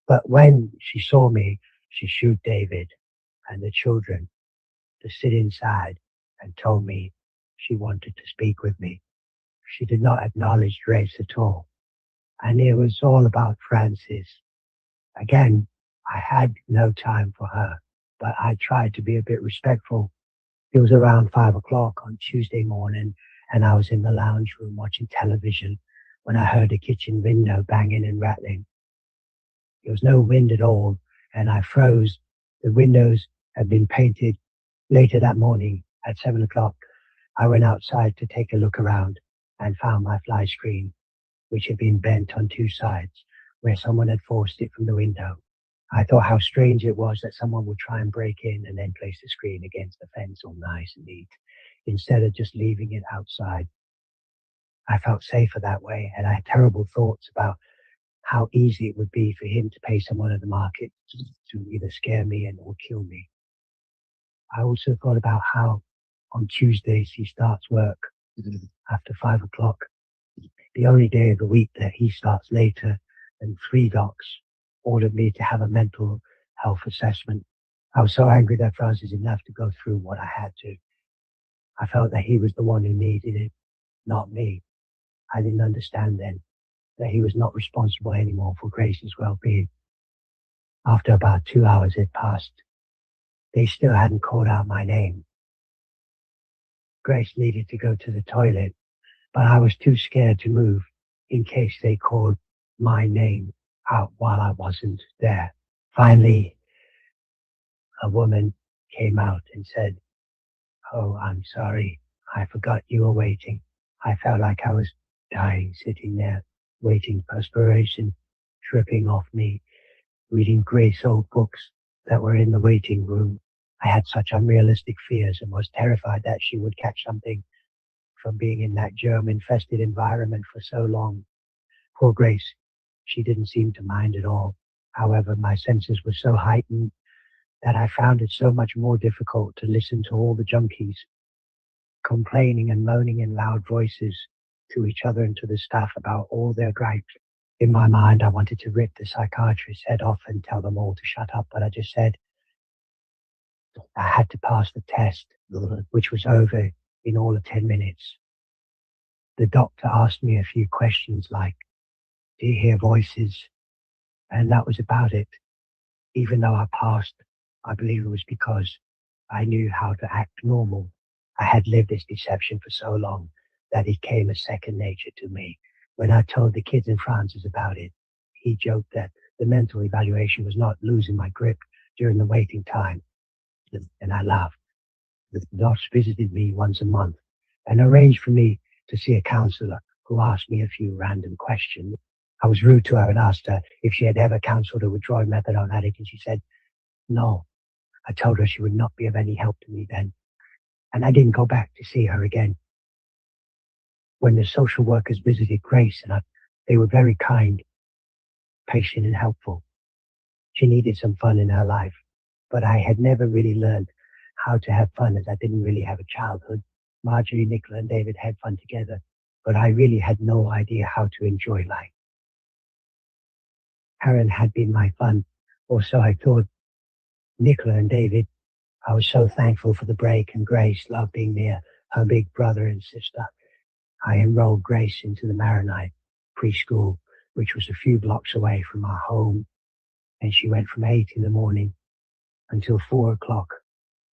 but when she saw me, she shooed David and the children to sit inside and told me she wanted to speak with me. She did not acknowledge Grace at all, and it was all about Frances. Again, I had no time for her, but I tried to be a bit respectful. It was around 5 o'clock on Tuesday morning, and I was in the lounge room watching television when I heard the kitchen window banging and rattling. There was no wind at all, and I froze. The windows had been painted. Later that morning, at 7 o'clock, I went outside to take a look around and found my fly screen, which had been bent on two sides, where someone had forced it from the window. I thought how strange it was that someone would try and break in and then place the screen against the fence all nice and neat, instead of just leaving it outside. I felt safer that way, and I had terrible thoughts about how easy it would be for him to pay someone at the market to either scare me or kill me. I also thought about how on Tuesdays he starts work after 5 o'clock, the only day of the week that he starts later, and three docs ordered me to have a mental health assessment. I was so angry that Francis didn't have to go through what I had to. I felt that he was the one who needed it, not me. I didn't understand then that he was not responsible anymore for Grace's well-being. After about 2 hours had passed, they still hadn't called out my name. Grace needed to go to the toilet, but I was too scared to move in case they called my name out while I wasn't there. Finally, a woman came out and said, "Oh, I'm sorry. I forgot you were waiting." I felt like I was dying sitting there, waiting, perspiration dripping off me, reading Grace old books that were in the waiting room. I had such unrealistic fears and was terrified that she would catch something from being in that germ-infested environment for so long. Poor Grace, she didn't seem to mind at all. However, my senses were so heightened that I found it so much more difficult to listen to all the junkies complaining and moaning in loud voices to each other and to the staff about all their gripes. In my mind, I wanted to rip the psychiatrist's head off and tell them all to shut up, but I just said I had to pass the test, which was over in all of 10 minutes. The doctor asked me a few questions like, do you hear voices? And that was about it. Even though I passed, I believe it was because I knew how to act normal. I had lived this deception for so long that it came as second nature to me. When I told the kids in Francis about it, he joked that the mental evaluation was not losing my grip during the waiting time. And I laughed. The nurse visited me once a month and arranged for me to see a counselor who asked me a few random questions. I was rude to her and asked her if she had ever counseled a withdrawal methadone addict, and she said, no. I told her she would not be of any help to me then, and I didn't go back to see her again. When the social workers visited Grace, they were very kind, patient, and helpful. She needed some fun in her life, but I had never really learned how to have fun as I didn't really have a childhood. Marjorie, Nicola, and David had fun together, but I really had no idea how to enjoy life. Karen had been my fun, or so I thought. Nicola and David, I was so thankful for the break, and Grace loved being near her big brother and sister. I enrolled Grace into the Maronite preschool, which was a few blocks away from our home, and she went from 8 in the morning until 4 o'clock.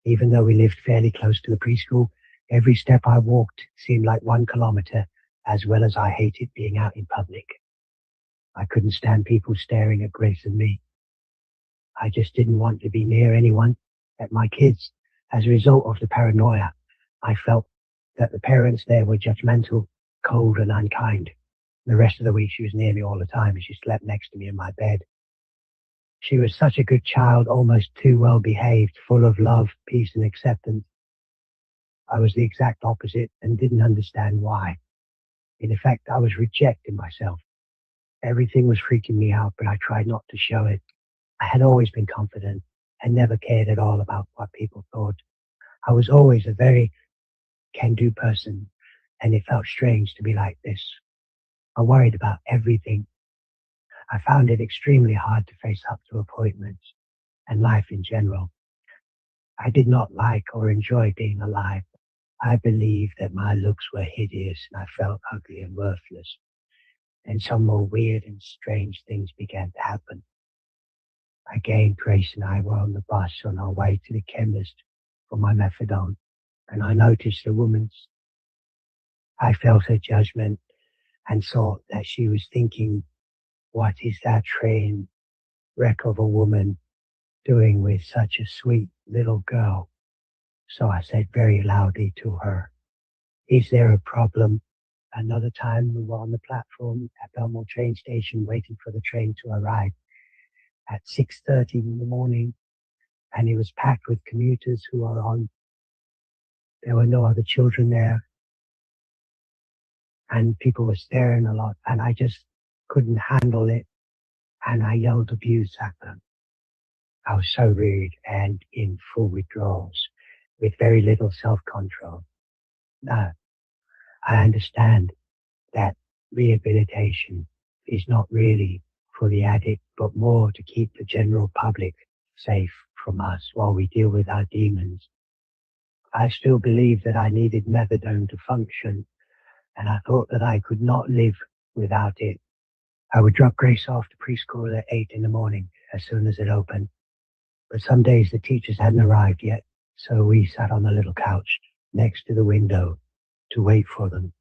Even though we lived fairly close to the preschool, every step I walked seemed like 1 kilometer, as well as I hated being out in public. I couldn't stand people staring at Grace and me. I just didn't want to be near anyone, at my kids. As a result of the paranoia, I felt that the parents there were judgmental, cold, and unkind. The rest of the week she was near me all the time, and she slept next to me in my bed. She was such a good child, almost too well behaved, full of love, peace, and acceptance. I was the exact opposite and didn't understand why. In effect, I was rejecting myself. Everything was freaking me out, but I tried not to show it. I had always been confident and never cared at all about what people thought. I was always a very can-do person, and it felt strange to be like this. I worried about everything. I found it extremely hard to face up to appointments and life in general. I did not like or enjoy being alive. I believed that my looks were hideous and I felt ugly and worthless. And some more weird and strange things began to happen. Again, Grace and I were on the bus on our way to the chemist for my methadone, and I noticed a woman's. I felt her judgment and thought that she was thinking, what is that train wreck of a woman doing with such a sweet little girl? So I said very loudly to her, is there a problem? Another time we were on the platform at Belmont train station waiting for the train to arrive at 6:30 in the morning, and it was packed with commuters who are on. There were no other children there, and people were staring a lot, and I just couldn't handle it, and I yelled abuse at them. I was so rude and in full withdrawals, with very little self-control. Now, I understand that rehabilitation is not really for the addict, but more to keep the general public safe from us while we deal with our demons. I still believe that I needed methadone to function, and I thought that I could not live without it. I would drop Grace off to preschool at 8 in the morning as soon as it opened. But some days the teachers hadn't arrived yet, so we sat on the little couch next to the window to wait for them.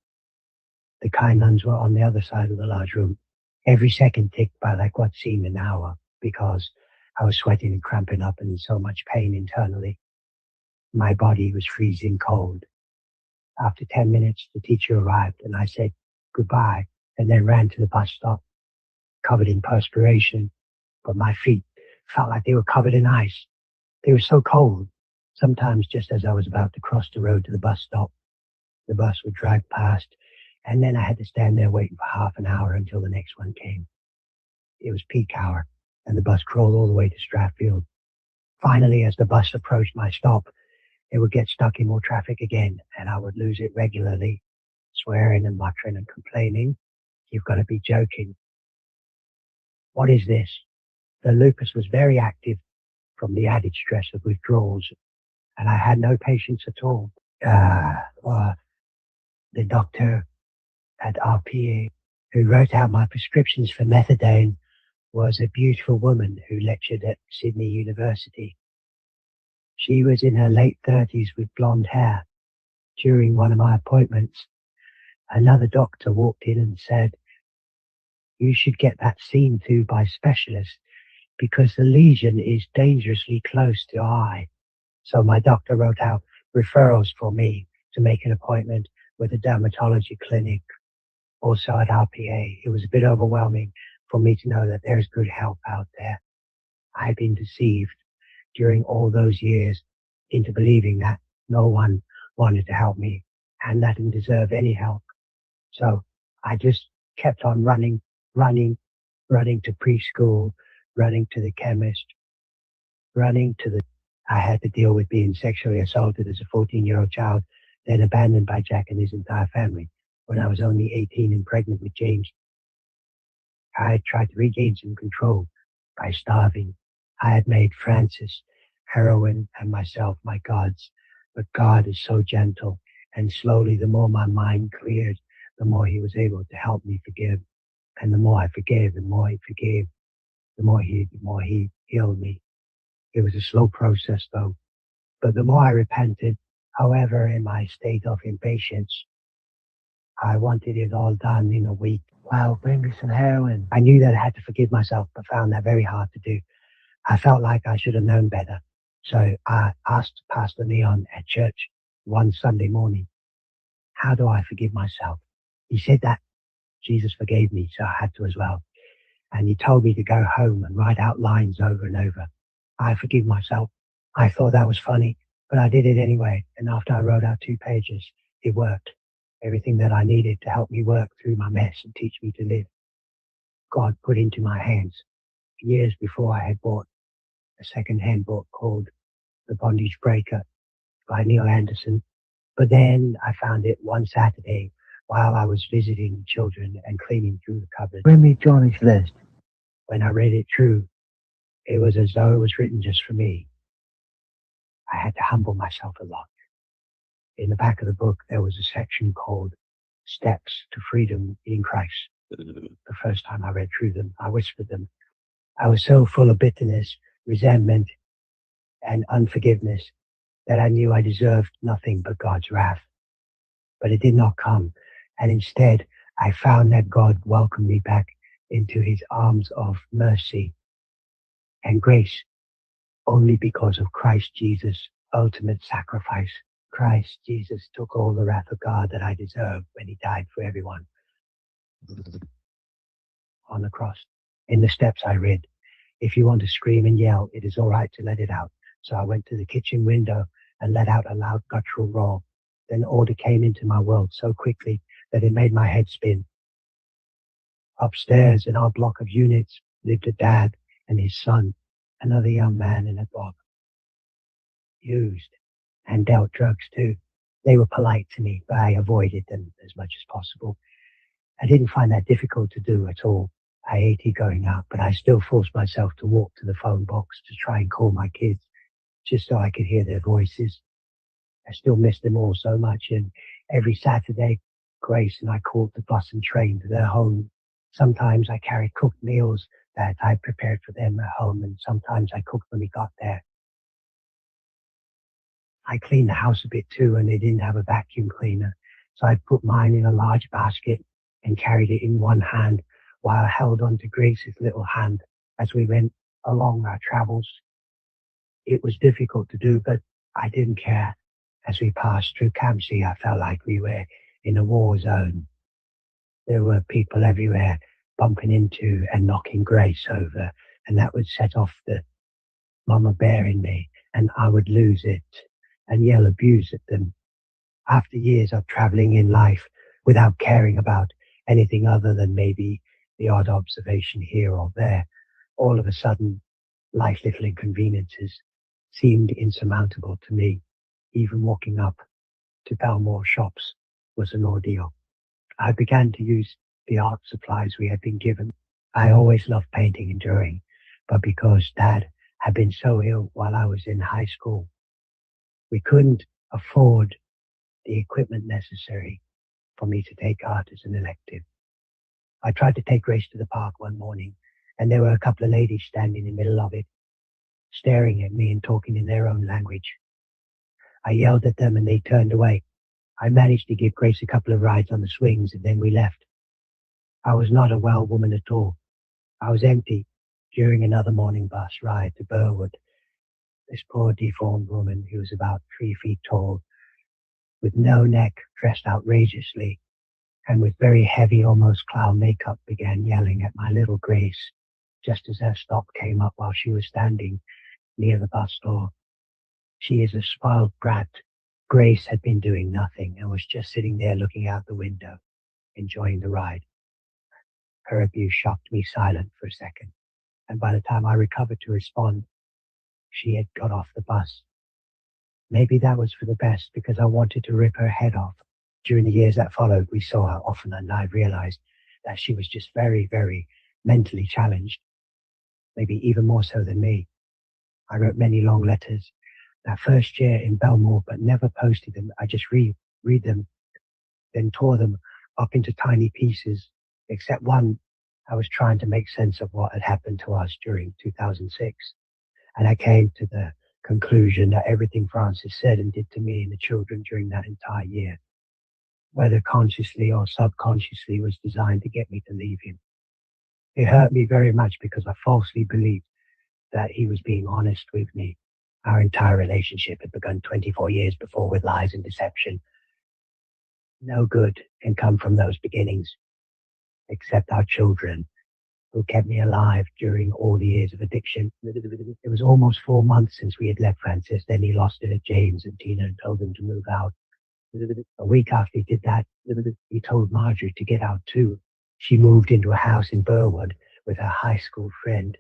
The kind nuns were on the other side of the large room. Every second ticked by like what seemed an hour, because I was sweating and cramping up and in so much pain internally. My body was freezing cold. After 10 minutes, the teacher arrived, and I said goodbye, and then ran to the bus stop, covered in perspiration, but my feet felt like they were covered in ice. They were so cold. Sometimes just as I was about to cross the road to the bus stop, the bus would drive past, and then I had to stand there waiting for half an hour until the next one came. It was peak hour, and the bus crawled all the way to Stratfield. Finally, as the bus approached my stop, it would get stuck in more traffic again, and I would lose it regularly, swearing and muttering and complaining. You've got to be joking. What is this? The lupus was very active from the added stress of withdrawals, and I had no patience at all. The doctor at RPA who wrote out my prescriptions for methadone was a beautiful woman who lectured at Sydney University. She was in her late 30s with blonde hair. During one of my appointments, another doctor walked in and said, "You should get that seen to by specialists because the lesion is dangerously close to eye." So my doctor wrote out referrals for me to make an appointment with a dermatology clinic. Also at RPA, it was a bit overwhelming for me to know that there's good help out there. I had been deceived during all those years into believing that no one wanted to help me and that I didn't deserve any help. So I just kept on running to preschool, running to the chemist, I had to deal with being sexually assaulted as a 14-year-old child, then abandoned by Jack and his entire family when I was only 18 and pregnant with James. I had tried to regain some control by starving. I had made Francis, heroin, and myself my gods. But God is so gentle, and slowly the more my mind cleared, the more he was able to help me forgive. And the more I forgave, the more he forgave, the more he healed me. It was a slow process though. But the more I repented, however, in my state of impatience, I wanted it all done in a week. Wow, bring me some heroin. I knew that I had to forgive myself, but found that very hard to do. I felt like I should have known better. So I asked Pastor Leon at church one Sunday morning, how do I forgive myself? He said that Jesus forgave me, so I had to as well. And he told me to go home and write out lines over and over. I forgive myself. I thought that was funny, but I did it anyway. And after I wrote out 2 pages, it worked. Everything that I needed to help me work through my mess and teach me to live, God put into my hands. Years before, I had bought a second-hand book called The Bondage Breaker by Neil Anderson. But then I found it one Saturday while I was visiting children and cleaning through the cupboard. Bring me Johnny's list. When I read it through, it was as though it was written just for me. I had to humble myself a lot. In the back of the book, there was a section called Steps to Freedom in Christ. The first time I read through them, I whispered them. I was so full of bitterness, resentment, and unforgiveness that I knew I deserved nothing but God's wrath. But it did not come, and instead I found that God welcomed me back into his arms of mercy and grace only because of Christ Jesus' ultimate sacrifice. Christ Jesus took all the wrath of God that I deserved when he died for everyone on the cross. In the steps I read, if you want to scream and yell, it is all right to let it out. So I went to the kitchen window and let out a loud guttural roar. Then order came into my world so quickly that it made my head spin. Upstairs in our block of units lived a dad and his son, another young man and a dog. Used and dealt drugs too. They were polite to me, but I avoided them as much as possible. I didn't find that difficult to do at all. I hated going out, but I still forced myself to walk to the phone box to try and call my kids, just so I could hear their voices. I still miss them all so much, and every Saturday, Grace and I caught the bus and train to their home. Sometimes I carried cooked meals that I prepared for them at home, and sometimes I cooked when we got there. I cleaned the house a bit too, and they didn't have a vacuum cleaner, so I put mine in a large basket and carried it in one hand while I held on to Grace's little hand as we went along our travels. It was difficult to do, but I didn't care. As we passed through Campsie, I felt like we were in a war zone. There were people everywhere bumping into and knocking Grace over, and that would set off the mama bear in me, and I would lose it and yell abuse at them. After years of traveling in life without caring about anything other than maybe the odd observation here or there, all of a sudden, life's little inconveniences seemed insurmountable to me. Even walking up to Belmore shops was an ordeal. I began to use the art supplies we had been given. I always loved painting and drawing, but because Dad had been so ill while I was in high school, we couldn't afford the equipment necessary for me to take art as an elective. I tried to take Grace to the park one morning, and there were a couple of ladies standing in the middle of it, staring at me and talking in their own language. I yelled at them and they turned away. I managed to give Grace a couple of rides on the swings and then we left. I was not a well woman at all. I was empty during another morning bus ride to Burwood. This poor deformed woman who was about 3 feet tall, with no neck, dressed outrageously, and with very heavy, almost clown makeup, began yelling at my little Grace just as her stop came up while she was standing near the bus door. She is a spoiled brat. Grace had been doing nothing and was just sitting there looking out the window, enjoying the ride. Her abuse shocked me silent for a second, and by the time I recovered to respond, she had got off the bus. Maybe that was for the best, because I wanted to rip her head off. During the years that followed, we saw her often, and I realized that she was just very, very mentally challenged, maybe even more so than me. I wrote many long letters that first year in Belmore, but never posted them. I just read them, then tore them up into tiny pieces, except one. I was trying to make sense of what had happened to us during 2006, and I came to the conclusion that everything Francis said and did to me and the children during that entire year, whether consciously or subconsciously, was designed to get me to leave him. It hurt me very much because I falsely believed that he was being honest with me. Our entire relationship had begun 24 years before with lies and deception. No good can come from those beginnings, except our children, who kept me alive during all the years of addiction. It was almost 4 months since we had left Francis. Then he lost it at James and Tina and told them to move out. A week after he did that, he told Marjorie to get out too. She moved into a house in Burwood with her high school friend,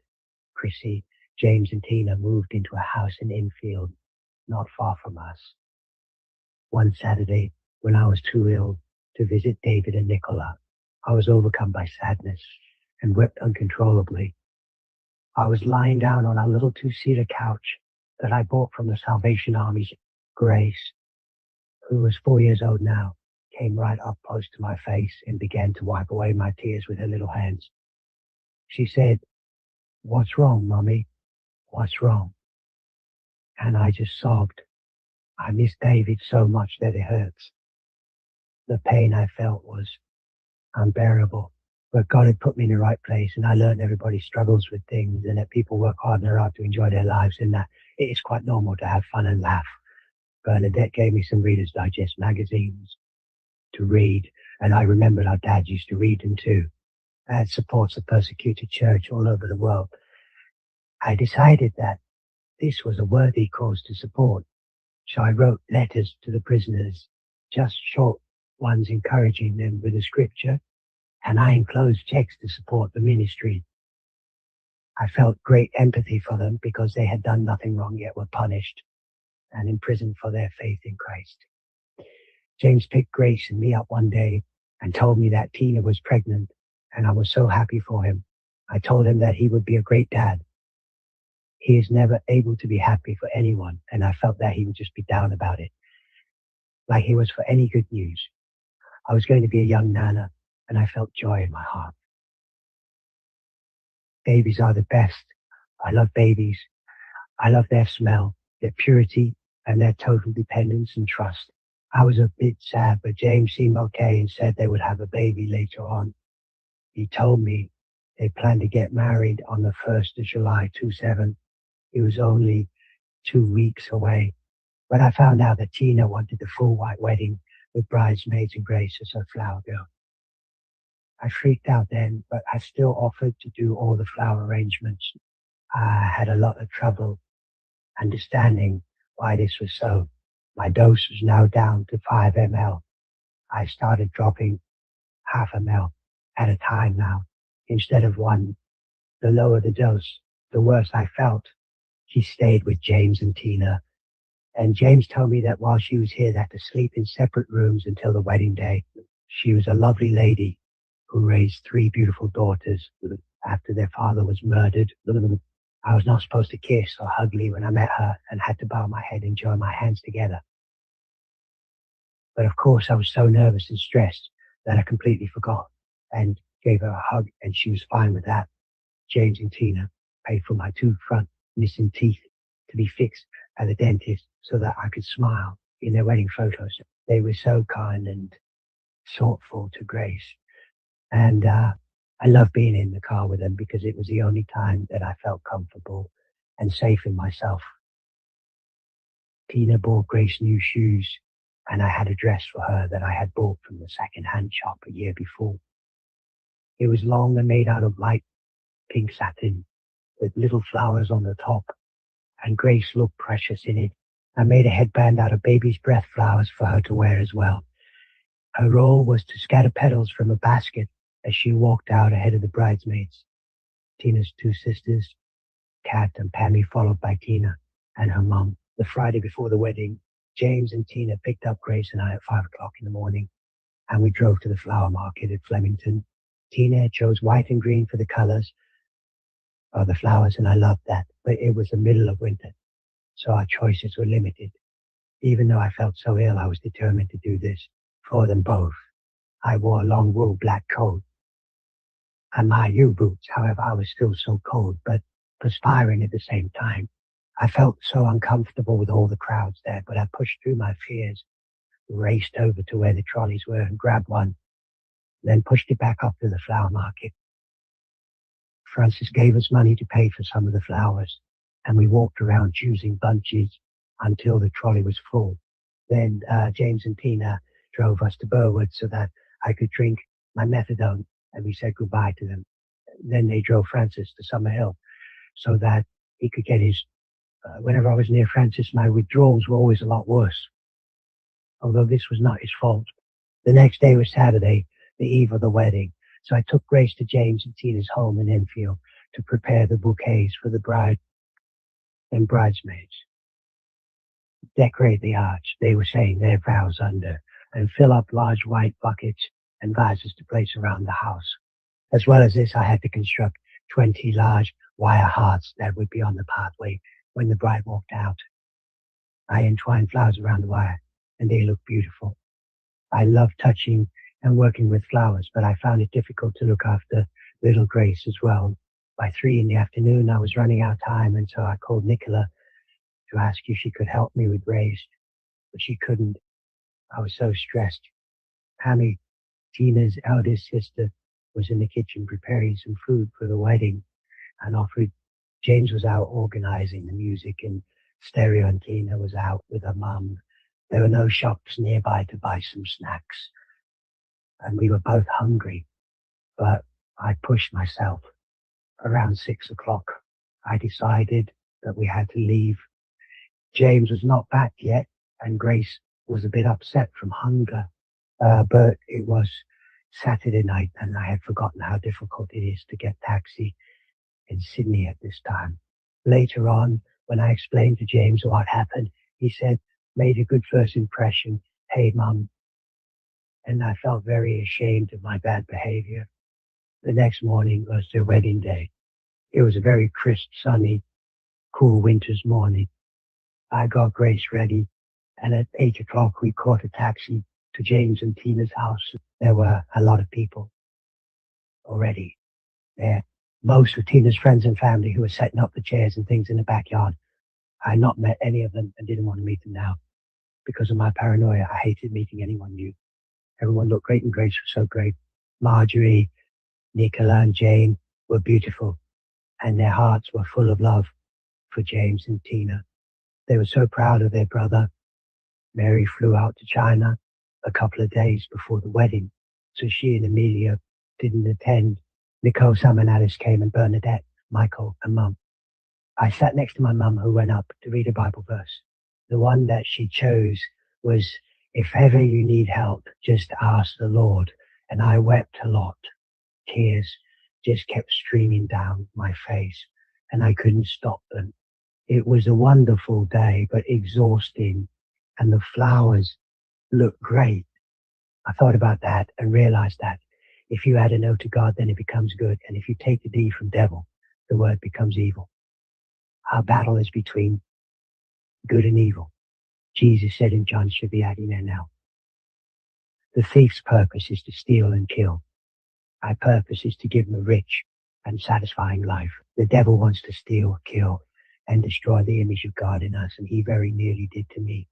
Chrissy. James and Tina moved into a house in Enfield, not far from us. One Saturday, when I was too ill to visit David and Nicola, I was overcome by sadness and wept uncontrollably. I was lying down on a little 2-seater couch that I bought from the Salvation Army's. Grace, who was 4 years old now, came right up close to my face and began to wipe away my tears with her little hands. She said, "What's wrong, Mummy? What's wrong?" And I just sobbed. I miss David so much that it hurts. The pain I felt was unbearable. But God had put me in the right place, and I learned everybody struggles with things and that people work hard and they're out to enjoy their lives, and that it is quite normal to have fun and laugh. Bernadette gave me some Reader's Digest magazines to read, and I remembered our dad used to read them too. Dad supports the persecuted church all over the world. I decided that this was a worthy cause to support, so I wrote letters to the prisoners, just short ones encouraging them with the scripture, and I enclosed checks to support the ministry. I felt great empathy for them because they had done nothing wrong yet were punished and imprisoned for their faith in Christ. James picked Grace and me up one day and told me that Tina was pregnant, and I was so happy for him. I told him that he would be a great dad. He is never able to be happy for anyone, and I felt that he would just be down about it, like he was for any good news. I was going to be a young nana, and I felt joy in my heart. Babies are the best. I love babies. I love their smell, their purity, and their total dependence and trust. I was a bit sad, but James seemed okay and said they would have a baby later on. He told me they planned to get married on the 1st of July, 2007. It was only 2 weeks away. But I found out that Tina wanted the full white wedding with bridesmaids and Grace as her flower girl. I freaked out then, but I still offered to do all the flower arrangements. I had a lot of trouble understanding why this was so. My dose was now down to 5 ml. I started dropping half a ml at a time now, instead of one. The lower the dose, the worse I felt. She stayed with James and Tina, and James told me that while she was here, they had to sleep in separate rooms until the wedding day. She was a lovely lady who raised 3 beautiful daughters after their father was murdered. I was not supposed to kiss or hug Lee when I met her and had to bow my head and join my hands together. But of course, I was so nervous and stressed that I completely forgot and gave her a hug, and she was fine with that. James and Tina paid for my 2 front missing teeth to be fixed at the dentist so that I could smile in their wedding photos. They were so kind and thoughtful to Grace. And I love being in the car with them because it was the only time that I felt comfortable and safe in myself. Tina bought Grace new shoes, and I had a dress for her that I had bought from the second-hand shop a year before. It was long and made out of light pink satin with little flowers on the top, and Grace looked precious in it. I made a headband out of baby's breath flowers for her to wear as well. Her role was to scatter petals from a basket as she walked out ahead of the bridesmaids. Tina's 2 sisters, Kat and Pammy, followed by Tina and her mum. The Friday before the wedding, James and Tina picked up Grace and I at 5 o'clock in the morning, and we drove to the flower market at Flemington. Tina chose white and green for the colors of the flowers, and I loved that, but it was the middle of winter, so our choices were limited. Even though I felt so ill, I was determined to do this for them both. I wore a long wool black coat and my U-boots. However, I was still so cold, but perspiring at the same time. I felt so uncomfortable with all the crowds there, but I pushed through my fears, raced over to where the trolleys were and grabbed one, then pushed it back up to the flower market. Francis gave us money to pay for some of the flowers, and we walked around choosing bunches until the trolley was full. Then James and Tina drove us to Burwood so that I could drink my methadone, and we said goodbye to them. Then they drove Francis to Summerhill so that he could get his, whenever I was near Francis, my withdrawals were always a lot worse, although this was not his fault. The next day was Saturday, the eve of the wedding, so I took Grace to James and Tina's home in Enfield to prepare the bouquets for the bride and bridesmaids. Decorate the arch, they were saying their vows under, and fill up large white buckets and vases to place around the house. As well as this, I had to construct 20 large wire hearts that would be on the pathway when the bride walked out. I entwined flowers around the wire, and they looked beautiful. I love touching and working with flowers, but I found it difficult to look after little Grace as well. By 3 in the afternoon, I was running out of time, and so I called Nicola to ask if she could help me with Grace, but she couldn't. I was so stressed. Pammy, Tina's eldest sister, was in the kitchen preparing some food for the wedding, and offered. James was out organizing the music, and Stereo and Tina was out with her mum. There were no shops nearby to buy some snacks, and we were both hungry, but I pushed myself. Around 6 o'clock, I decided that we had to leave. James was not back yet, and Grace was a bit upset from hunger, but it was Saturday night, and I had forgotten how difficult it is to get taxi in Sydney at this time. Later on, when I explained to James what happened, he said, "Made a good first impression. Hey, Mum." And I felt very ashamed of my bad behavior. The next morning was their wedding day. It was a very crisp, sunny, cool winter's morning. I got Grace ready, and at 8 o'clock we caught a taxi to James and Tina's house. There were a lot of people already there. Most of Tina's friends and family who were setting up the chairs and things in the backyard. I had not met any of them and didn't want to meet them now. Because of my paranoia, I hated meeting anyone new. Everyone looked great, and Grace was so great. Marjorie, Nicola, and Jane were beautiful, and their hearts were full of love for James and Tina. They were so proud of their brother. Mary flew out to China a couple of days before the wedding, so she and Amelia didn't attend. Nicole, Sam, and Alice came, and Bernadette, Michael, and Mum. I sat next to my mum, who went up to read a Bible verse. The one that she chose was, "If ever you need help, just ask the Lord." And I wept a lot. Tears just kept streaming down my face, and I couldn't stop them. It was a wonderful day, but exhausting, and the flowers looked great. I thought about that and realized that if you add a no to God, then it becomes good. And if you take the D from devil, the word becomes evil. Our battle is between good and evil. Jesus said in John, should be adding there now. The thief's purpose is to steal and kill. Our purpose is to give him a rich and satisfying life. The devil wants to steal, kill, and destroy the image of God in us, and he very nearly did to me.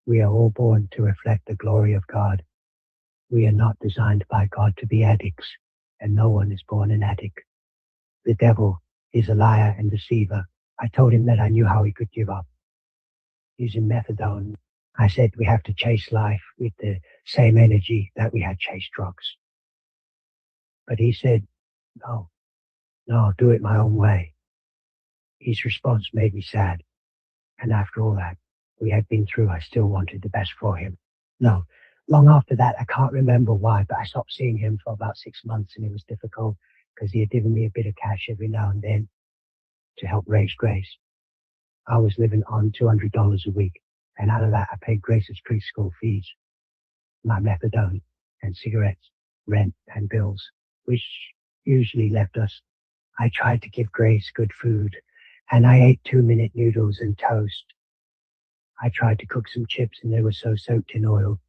We are all born to reflect the glory of God. We are not designed by God to be addicts, and no one is born an addict. The devil is a liar and deceiver. I told him that I knew how he could give up. Using methadone, I said we have to chase life with the same energy that we had chased drugs. But he said, no, I'll do it my own way. His response made me sad. And after all that we had been through, I still wanted the best for him. No, long after that, I can't remember why, but I stopped seeing him for about 6 months, and it was difficult because he had given me a bit of cash every now and then to help raise Grace. I was living on $200 a week, and out of that I paid Grace's preschool fees, my methadone and cigarettes, rent and bills, which usually left us. I tried to give Grace good food, and I ate 2-minute noodles and toast. I tried to cook some chips, and they were so soaked in oil,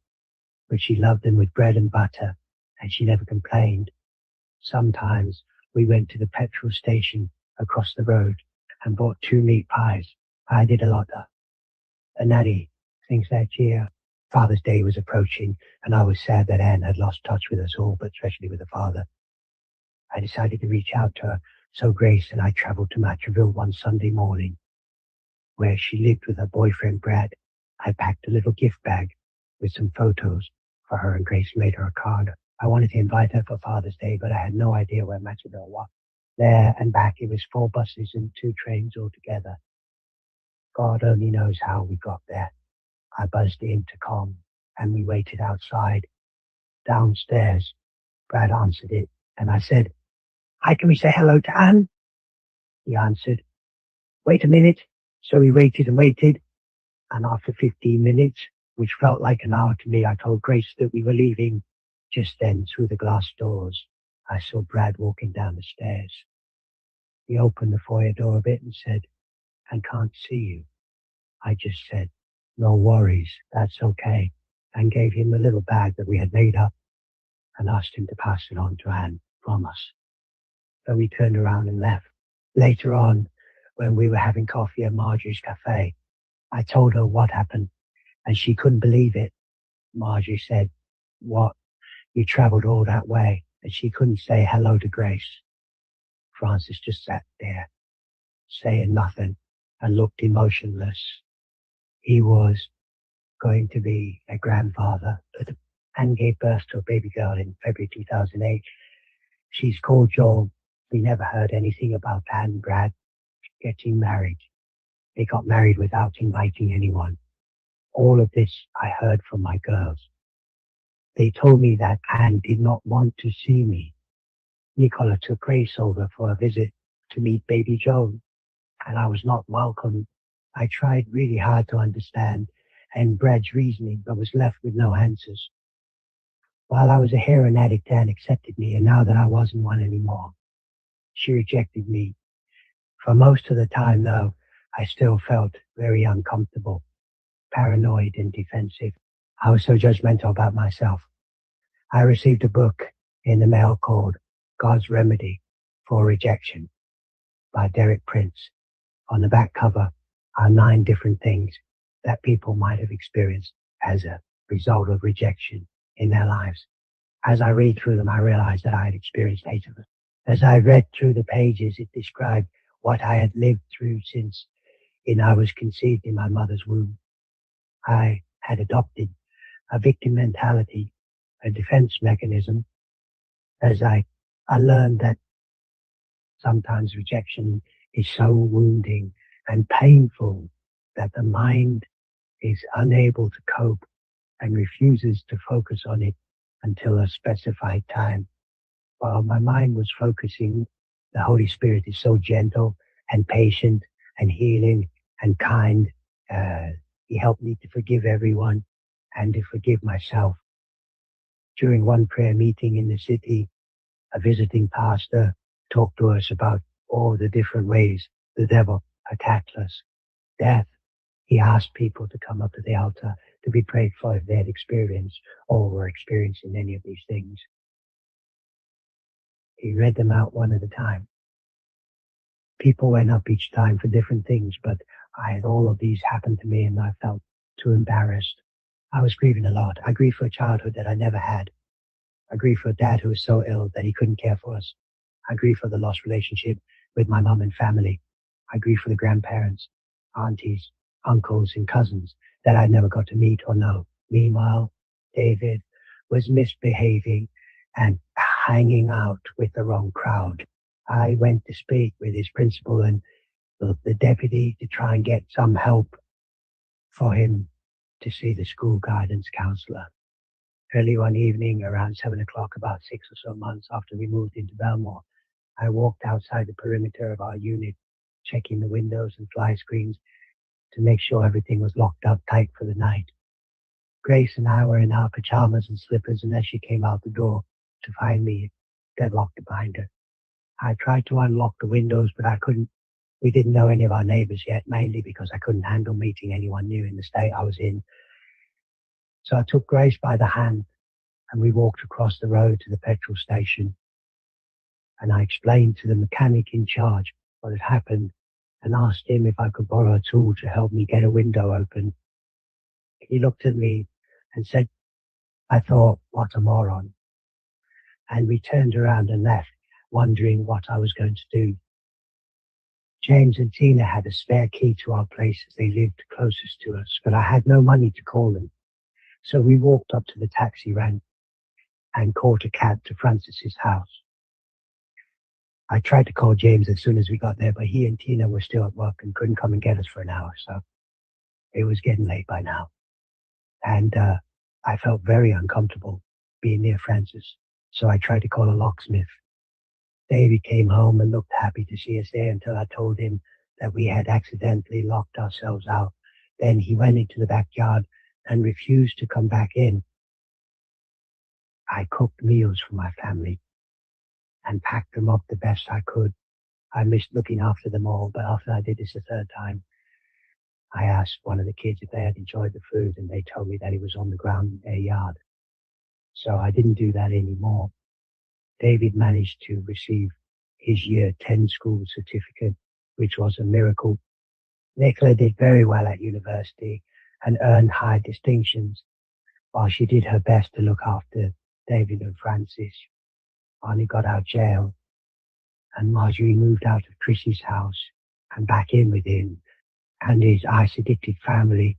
but she loved them with bread and butter, and she never complained. Sometimes we went to the petrol station across the road and bought 2 meat pies. I did a lot of a natty things that year. Father's Day was approaching, and I was sad that Anne had lost touch with us all, but especially with her father. I decided to reach out to her, so Grace and I traveled to Matraville one Sunday morning, where she lived with her boyfriend Brad. I packed a little gift bag with some photos for her, and Grace made her a card. I wanted to invite her for Father's Day, but I had no idea where Matraville was. There and back, it was 4 buses and 2 trains altogether. God only knows how we got there. I buzzed the intercom, and we waited outside. Downstairs, Brad answered it, and I said, "Hi, can we say hello to Anne?" He answered, "Wait a minute." So we waited and waited, and after 15 minutes, which felt like an hour to me, I told Grace that we were leaving. Just then, through the glass doors, I saw Brad walking down the stairs. He opened the foyer door a bit and said, "I can't see you." I just said, "No worries, that's okay," and gave him a little bag that we had made up and asked him to pass it on to Anne from us. So we turned around and left. Later on, when we were having coffee at Marjorie's cafe, I told her what happened, and she couldn't believe it. Marjorie said, "What? You traveled all that way?" And she couldn't say hello to Grace. Francis just sat there, saying nothing, and looked emotionless. He was going to be a grandfather, and gave birth to a baby girl in February 2008. She's called Joel. We never heard anything about Anne and Brad getting married. They got married without inviting anyone. All of this I heard from my girls. They told me that Anne did not want to see me. Nicola took Grace over for a visit to meet baby Joel, and I was not welcome. I tried really hard to understand and Brad's reasoning, but was left with no answers. While I was a heroin addict, Anne accepted me, and now that I wasn't one anymore, she rejected me. For most of the time, though, I still felt very uncomfortable, paranoid and defensive. I was so judgmental about myself. I received a book in the mail called God's Remedy for Rejection by Derek Prince. On the back cover are 9 different things that people might have experienced as a result of rejection in their lives. As I read through them, I realized that I had experienced 8 of them. As I read through the pages, it described what I had lived through since I was conceived in my mother's womb. I had adopted a victim mentality, a defense mechanism, as I learned that sometimes rejection is so wounding and painful that the mind is unable to cope and refuses to focus on it until a specified time. While my mind was focusing, the Holy Spirit is so gentle and patient and healing and kind. He helped me to forgive everyone and to forgive myself. During one prayer meeting in the city, a visiting pastor talked to us about all the different ways the devil attacked us. Death. He asked people to come up to the altar to be prayed for if they had experienced or were experiencing any of these things. He read them out one at a time. People went up each time for different things, but I had all of these happen to me and I felt too embarrassed. I was grieving a lot. I grieved for a childhood that I never had. I grieved for a dad who was so ill that he couldn't care for us. I grieved for the lost relationship with my mum and family. I grieved for the grandparents, aunties, uncles, and cousins that I never got to meet or know. Meanwhile, David was misbehaving and hanging out with the wrong crowd. I went to speak with his principal and the deputy to try and get some help for him to see the school guidance counselor. Early one evening, around 7 o'clock, about 6 or so months after we moved into Belmore, I walked outside the perimeter of our unit, checking the windows and fly screens to make sure everything was locked up tight for the night. Grace and I were in our pajamas and slippers, and as she came out the door to find me, deadlocked behind her. I tried to unlock the windows, but I couldn't. We didn't know any of our neighbors yet, mainly because I couldn't handle meeting anyone new in the state I was in. So I took Grace by the hand and we walked across the road to the petrol station. And I explained to the mechanic in charge what had happened and asked him if I could borrow a tool to help me get a window open. He looked at me and said, I thought, what a moron. And we turned around and left, wondering what I was going to do. James and Tina had a spare key to our place as they lived closest to us, but I had no money to call them. So we walked up to the taxi rank and caught a cab to Francis's house. I tried to call James as soon as we got there, but he and Tina were still at work and couldn't come and get us for an hour, so it was getting late by now. And I felt very uncomfortable being near Francis, so I tried to call a locksmith. David came home and looked happy to see us there until I told him that we had accidentally locked ourselves out. Then he went into the backyard and refused to come back in. I cooked meals for my family and packed them up the best I could. I missed looking after them all, but after I did this a third time, I asked one of the kids if they had enjoyed the food, and they told me that it was on the ground in their yard. So I didn't do that anymore. David managed to receive his year 10 school certificate, which was a miracle. Nicola did very well at university and earned high distinctions, while she did her best to look after David and Francis. Barney got out of jail, and Marjorie moved out of Chrissy's house and back in with him and his ice-addicted family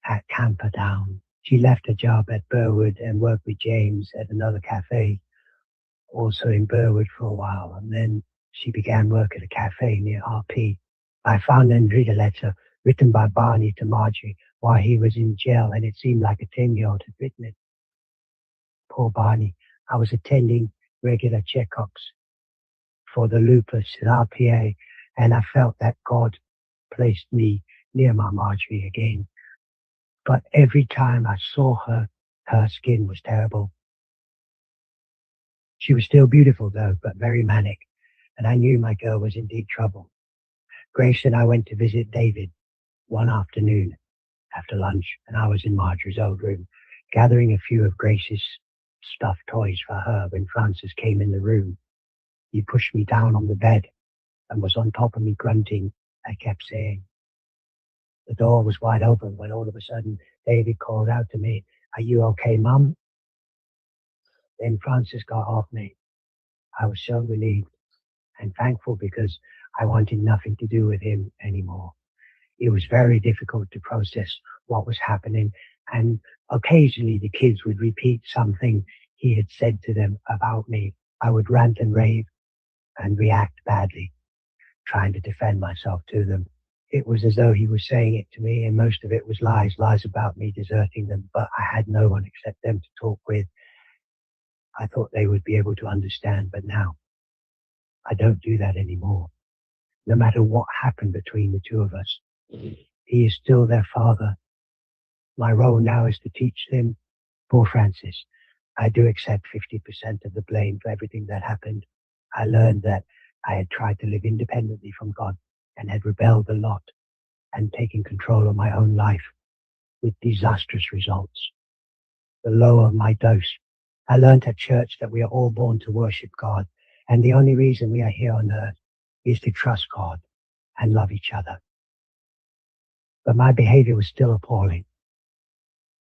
at Camperdown. She left her job at Burwood and worked with James at another cafe, also in Burwood for a while, and then she began work at a cafe near RP. I found and read a letter written by Barney to Marjorie while he was in jail, and it seemed like a 10-year-old had written it. Poor Barney. I was attending regular checkups for the lupus at RPA, and I felt that God placed me near my Marjorie again. But every time I saw her, her skin was terrible. She was still beautiful, though, but very manic, and I knew my girl was in deep trouble. Grace and I went to visit David one afternoon after lunch, and I was in Marjorie's old room, gathering a few of Grace's stuffed toys for her when Francis came in the room. He pushed me down on the bed and was on top of me grunting. I kept saying. The door was wide open when all of a sudden David called out to me, "Are you okay, Mum?" Then Francis got off me. I was so relieved and thankful because I wanted nothing to do with him anymore. It was very difficult to process what was happening, and occasionally the kids would repeat something he had said to them about me. I would rant and rave and react badly, trying to defend myself to them. It was as though he was saying it to me, and most of it was lies about me deserting them, but I had no one except them to talk with. I thought they would be able to understand, but now I don't do that anymore. no matter what happened between the two of us. He is still their father. My role now is to teach them. Poor Francis, I do accept 50% of the blame for everything that happened. I learned that I had tried to live independently from God and had rebelled a lot and taken control of my own life with disastrous results. The lower my dose. I learned at church that we are all born to worship God, and the only reason we are here on earth is to trust God and love each other. But my behavior was still appalling.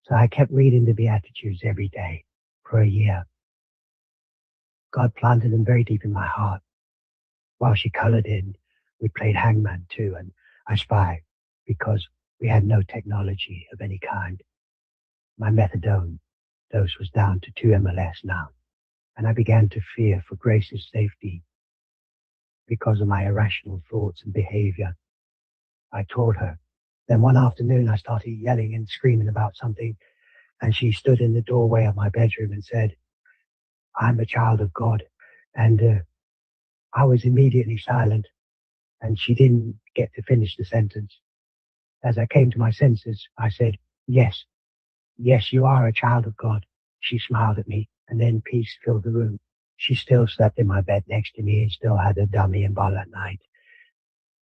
So I kept reading the Beatitudes every day for a year. God planted them very deep in my heart. While she colored in, we played hangman too, and I spy because we had no technology of any kind. My methadone dose was down to 2 mls now, and I began to fear for Grace's safety because of my irrational thoughts and behavior. I told her. Then one afternoon I started yelling and screaming about something, and she stood in the doorway of my bedroom and said, "I'm a child of God." And I was immediately silent, and she didn't get to finish the sentence. As I came to my senses, I said, "Yes, yes, you are a child of God." She smiled at me, and then peace filled the room. She still slept in my bed next to me and still had a dummy and ball at night.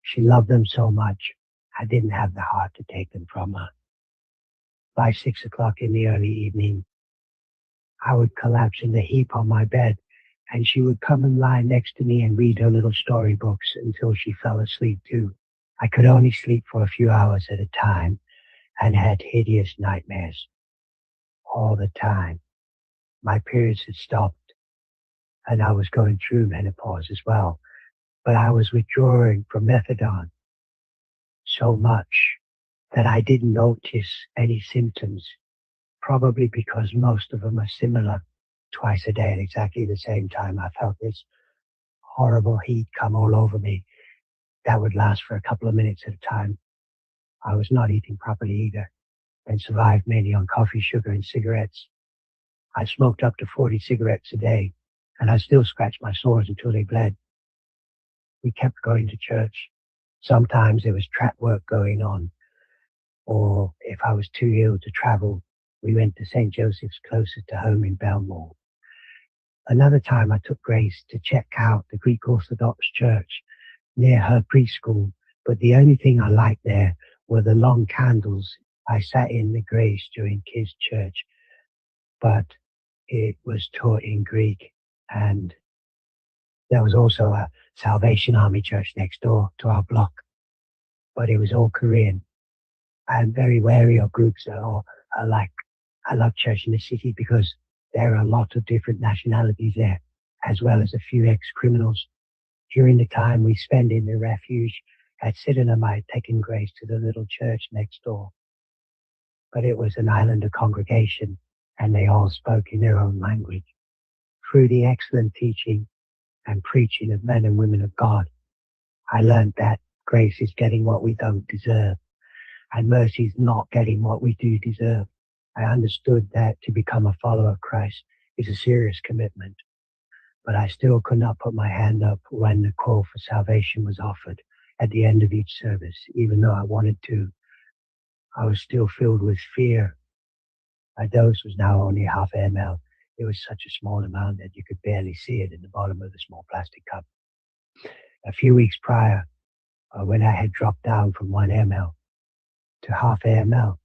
She loved them so much, I didn't have the heart to take them from her. By 6 o'clock in the early evening, I would collapse in the heap on my bed, and she would come and lie next to me and read her little storybooks until she fell asleep too. I could only sleep for a few hours at a time and had hideous nightmares all the time. My periods had stopped, and I was going through menopause as well, but I was withdrawing from methadone so much that I didn't notice any symptoms, probably because most of them are similar. Twice a day at exactly the same time, I felt this horrible heat come all over me that would last for a couple of minutes at a time. I was not eating properly either and survived mainly on coffee, sugar, and cigarettes. I smoked up to 40 cigarettes a day, and I still scratched my sores until they bled. We kept going to church. Sometimes there was trap work going on, or if I was too ill to travel, we went to St. Joseph's closest to home in Belmore. Another time I took Grace to check out the Greek Orthodox Church near her preschool, but the only thing I liked there were the long candles. I sat in the Grace during kids' church, but it was taught in Greek, and there was also a Salvation Army church next door to our block, but it was all Korean. I'm very wary of groups that are like, I love church in the city because there are a lot of different nationalities there, as well as a few ex-criminals. During the time we spent in the refuge, Sid and I had taken Grace to the little church next door. But it was an islander congregation, and they all spoke in their own language. Through the excellent teaching and preaching of men and women of God, I learned that grace is getting what we don't deserve, and mercy is not getting what we do deserve. I understood that to become a follower of Christ is a serious commitment, but I still could not put my hand up when the call for salvation was offered at the end of each service, even though I wanted to. I was still filled with fear. My dose was now only half ml. It was such a small amount that you could barely see it in the bottom of the small plastic cup. A few weeks prior, when I had dropped down from 1 ml to half ml,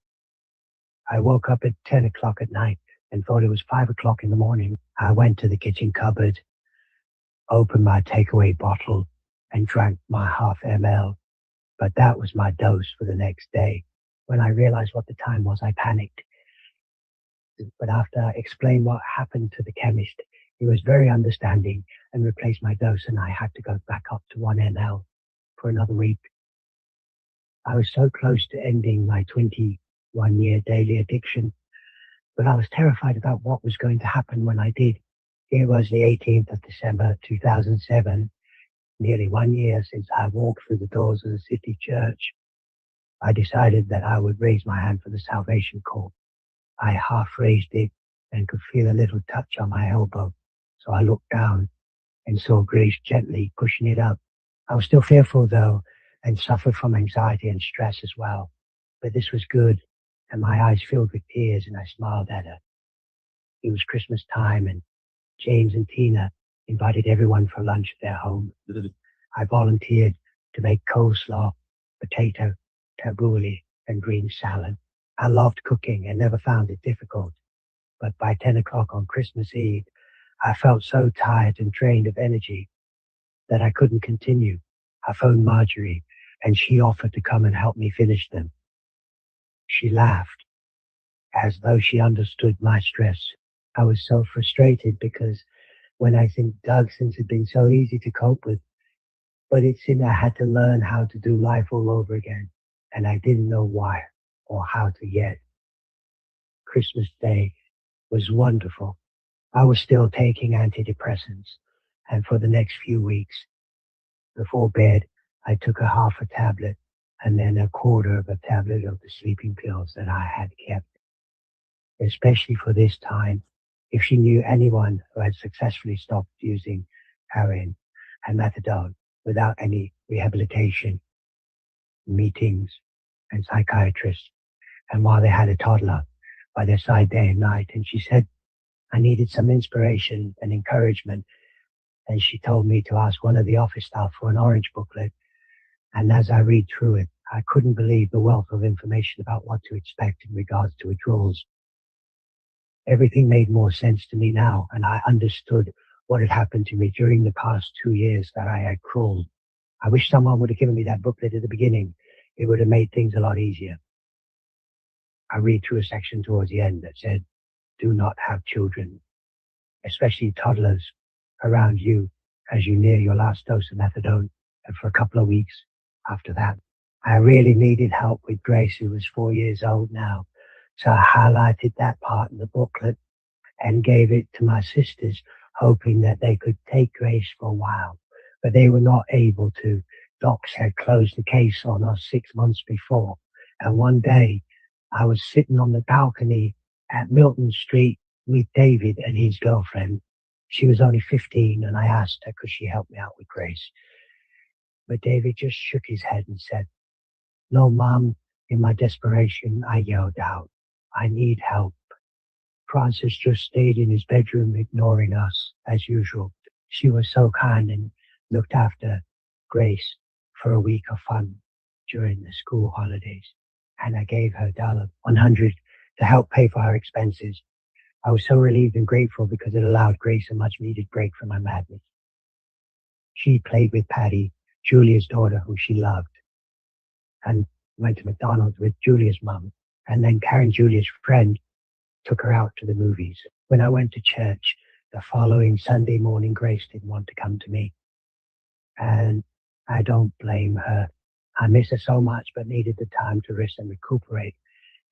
I woke up at 10 o'clock at night and thought it was 5 o'clock in the morning. I went to the kitchen cupboard, opened my takeaway bottle, and drank my half ml. But that was my dose for the next day. When I realized what the time was, I panicked. But after I explained what happened to the chemist, he was very understanding and replaced my dose, and I had to go back up to 1 ml for another week. I was so close to ending my 21-year daily addiction, but I was terrified about what was going to happen when I did. It was the 18th of December 2007, nearly 1 year since I walked through the doors of the city church. I decided that I would raise my hand for the salvation call. I half raised it and could feel a little touch on my elbow, so I looked down and saw Grace gently pushing it up. I was still fearful, though, and suffered from anxiety and stress as well. But this was good, and my eyes filled with tears, and I smiled at her. It was Christmas time, and James and Tina invited everyone for lunch at their home. I volunteered to make coleslaw, potato, tabbouleh, and green salad. I loved cooking and never found it difficult. But by 10 o'clock on Christmas Eve, I felt so tired and drained of energy that I couldn't continue. I phoned Marjorie, and she offered to come and help me finish them. She laughed, as though she understood my stress. I was so frustrated because when I think doxxing had been so easy to cope with, but it seemed I had to learn how to do life all over again, and I didn't know why or how to yet. Christmas Day was wonderful. I was still taking antidepressants, and for the next few weeks, before bed, I took a half a tablet and then a quarter of a tablet of the sleeping pills that I had kept. Especially for this time, if she knew anyone who had successfully stopped using heroin and methadone without any rehabilitation, meetings, and psychiatrists, and while they had a toddler by their side day and night, and she said I needed some inspiration and encouragement, and she told me to ask one of the office staff for an orange booklet. And as I read through it, I couldn't believe the wealth of information about what to expect in regards to withdrawals. Everything made more sense to me now, and I understood what had happened to me during the past 2 years that I had crawled. I wish someone would have given me that booklet at the beginning. It would have made things a lot easier. I read through a section towards the end that said, do not have children, especially toddlers, around you as you near your last dose of methadone, and for a couple of weeks after that. I really needed help with Grace, who was 4 years old now, so I highlighted that part in the booklet and gave it to my sisters, hoping that they could take Grace for a while, but they were not able to. Docs had closed the case on us 6 months before, and one day I was sitting on the balcony at Milton Street with David and his girlfriend. She was only 15, and I asked her could she help me out with Grace. But David just shook his head and said, no, Mom. In my desperation, I yelled out, I need help. Francis just stayed in his bedroom ignoring us, as usual. She was so kind and looked after Grace for a week of fun during the school holidays, and I gave her $100 to help pay for her expenses. I was so relieved and grateful because it allowed Grace a much-needed break from my madness. She played with Patty, Julia's daughter, who she loved, and went to McDonald's with Julia's mum, and then Karen, Julia's friend, took her out to the movies. When I went to church the following Sunday morning, Grace didn't want to come to me, and I don't blame her. I miss her so much, but needed the time to rest and recuperate,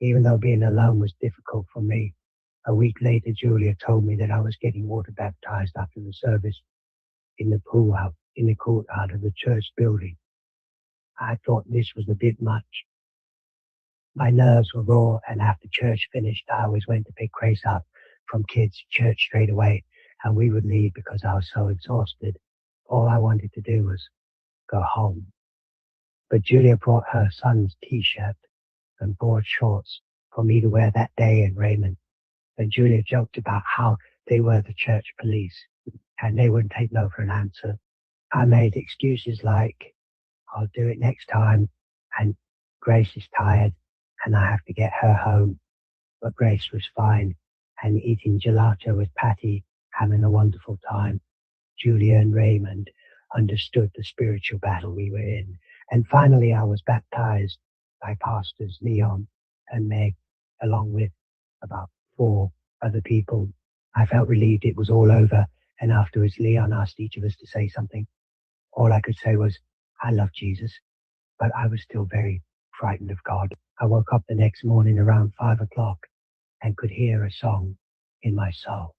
even though being alone was difficult for me. A week later, Julia told me that I was getting water baptized after the service in the pool out in the courtyard of the church building. I thought this was a bit much. My nerves were raw, and after church finished, I always went to pick Grace up from kids' church straight away, and we would leave because I was so exhausted. All I wanted to do was go home. But Julia brought her son's T-shirt and board shorts for me to wear that day in Raymond. And Julia joked about how they were the church police, and they wouldn't take no for an answer. I made excuses like, I'll do it next time, and Grace is tired, and I have to get her home. But Grace was fine, and eating gelato with Patty, having a wonderful time. Julia and Raymond understood the spiritual battle we were in. And finally, I was baptized by pastors Leon and Meg, along with about 4 other people. I felt relieved it was all over, and afterwards Leon asked each of us to say something. All I could say was, I love Jesus, but I was still very frightened of God. I woke up the next morning around 5 o'clock and could hear a song in my soul.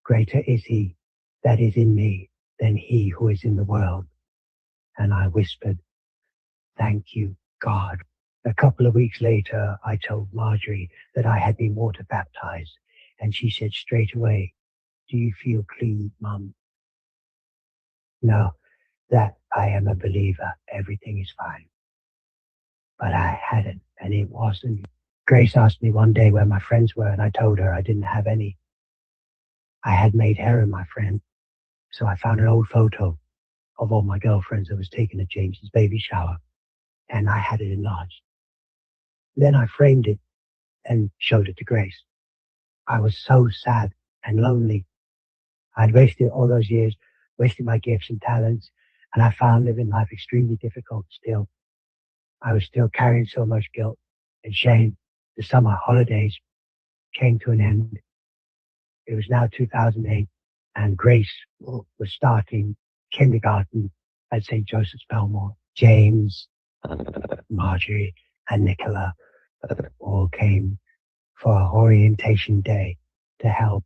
Greater is he that is in me than he who is in the world. And I whispered, thank you, God. A couple of weeks later, I told Marjorie that I had been water baptized, and she said straight away, do you feel clean, Mum? No, that I am a believer. Everything is fine. But I hadn't, and it wasn't. Grace asked me one day where my friends were, and I told her I didn't have any. I had made Heron my friend, so I found an old photo of all my girlfriends that was taken at James's baby shower, and I had it enlarged. Then I framed it and showed it to Grace. I was so sad and lonely. I'd wasted all those years, wasting my gifts and talents, and I found living life extremely difficult still. I was still carrying so much guilt and shame. The summer holidays came to an end. It was now 2008, and Grace was starting kindergarten at St. Joseph's Belmore. James, Marjorie, and Nicola all came for our orientation day to help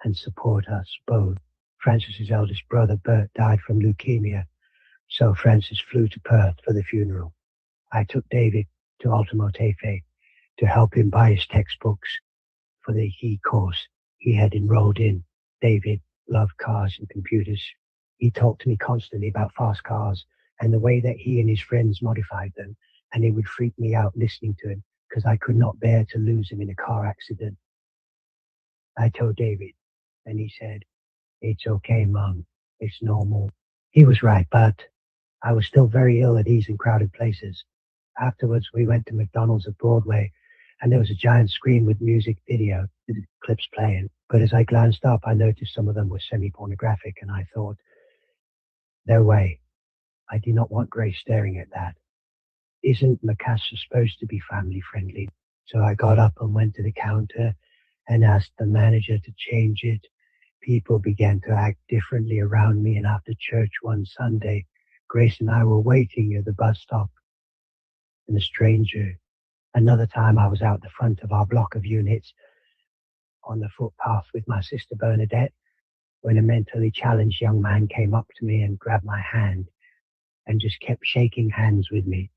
and support us both. Francis's eldest brother, Bert, died from leukemia, so Francis flew to Perth for the funeral. I took David to Ultimo Tefe to help him buy his textbooks for the key course he had enrolled in. David loved cars and computers. He talked to me constantly about fast cars and the way that he and his friends modified them, and it would freak me out listening to him because I could not bear to lose him in a car accident. I told David, and he said, "It's okay, Mum. It's normal." He was right, but I was still very ill at ease in crowded places. Afterwards, we went to McDonald's at Broadway, and there was a giant screen with music video clips playing. But as I glanced up, I noticed some of them were semi-pornographic, and I thought, no way. I do not want Grace staring at that. Isn't Macassa supposed to be family-friendly? So I got up and went to the counter and asked the manager to change it. People began to act differently around me, and after church one Sunday, Grace and I were waiting at the bus stop, and a stranger. Another time I was out the front of our block of units on the footpath with my sister Bernadette when a mentally challenged young man came up to me and grabbed my hand and just kept shaking hands with me.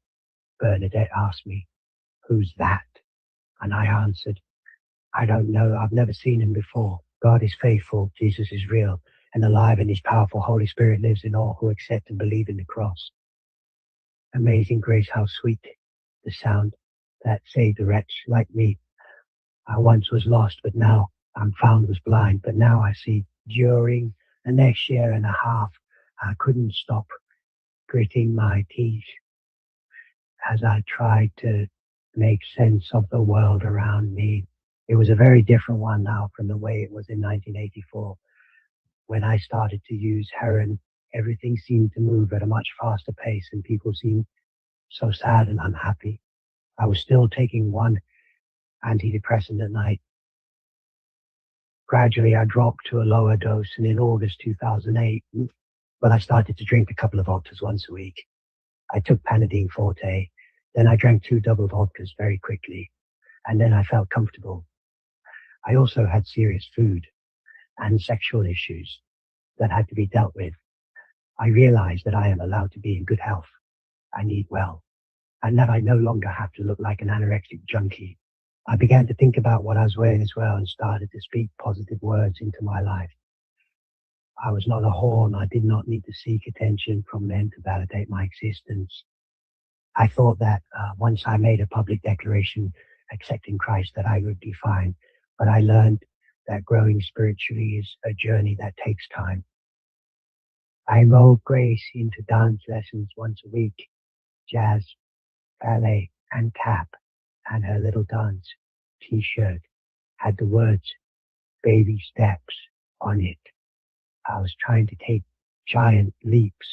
Bernadette asked me, "Who's that?" And I answered, "I don't know. I've never seen him before. God is faithful. Jesus is real and alive, and his powerful Holy Spirit lives in all who accept and believe in the cross." Amazing grace, how sweet the sound that saved a wretch like me. I once was lost, but now I'm found, was blind, but now I see. During the next year and a half, I couldn't stop gritting my teeth as I tried to make sense of the world around me. It was a very different one now from the way it was in 1984. When I started to use heroin, everything seemed to move at a much faster pace, and people seemed so sad and unhappy. I was still taking one antidepressant at night. Gradually, I dropped to a lower dose, and in August 2008, I started to drink a couple of vodkas once a week. I took Panadine Forte, then I drank 2 double vodkas very quickly, and then I felt comfortable. I also had serious food and sexual issues that had to be dealt with. I realized that I am allowed to be in good health and eat well, and that I no longer have to look like an anorexic junkie. I began to think about what I was wearing as well and started to speak positive words into my life. I was not a whore, and I did not need to seek attention from men to validate my existence. I thought that once I made a public declaration accepting Christ that I would be fine, but I learned that growing spiritually is a journey that takes time. I enrolled Grace into dance lessons once a week, jazz, ballet, and tap, and her little dance t-shirt had the words "baby steps" on it. I was trying to take giant leaps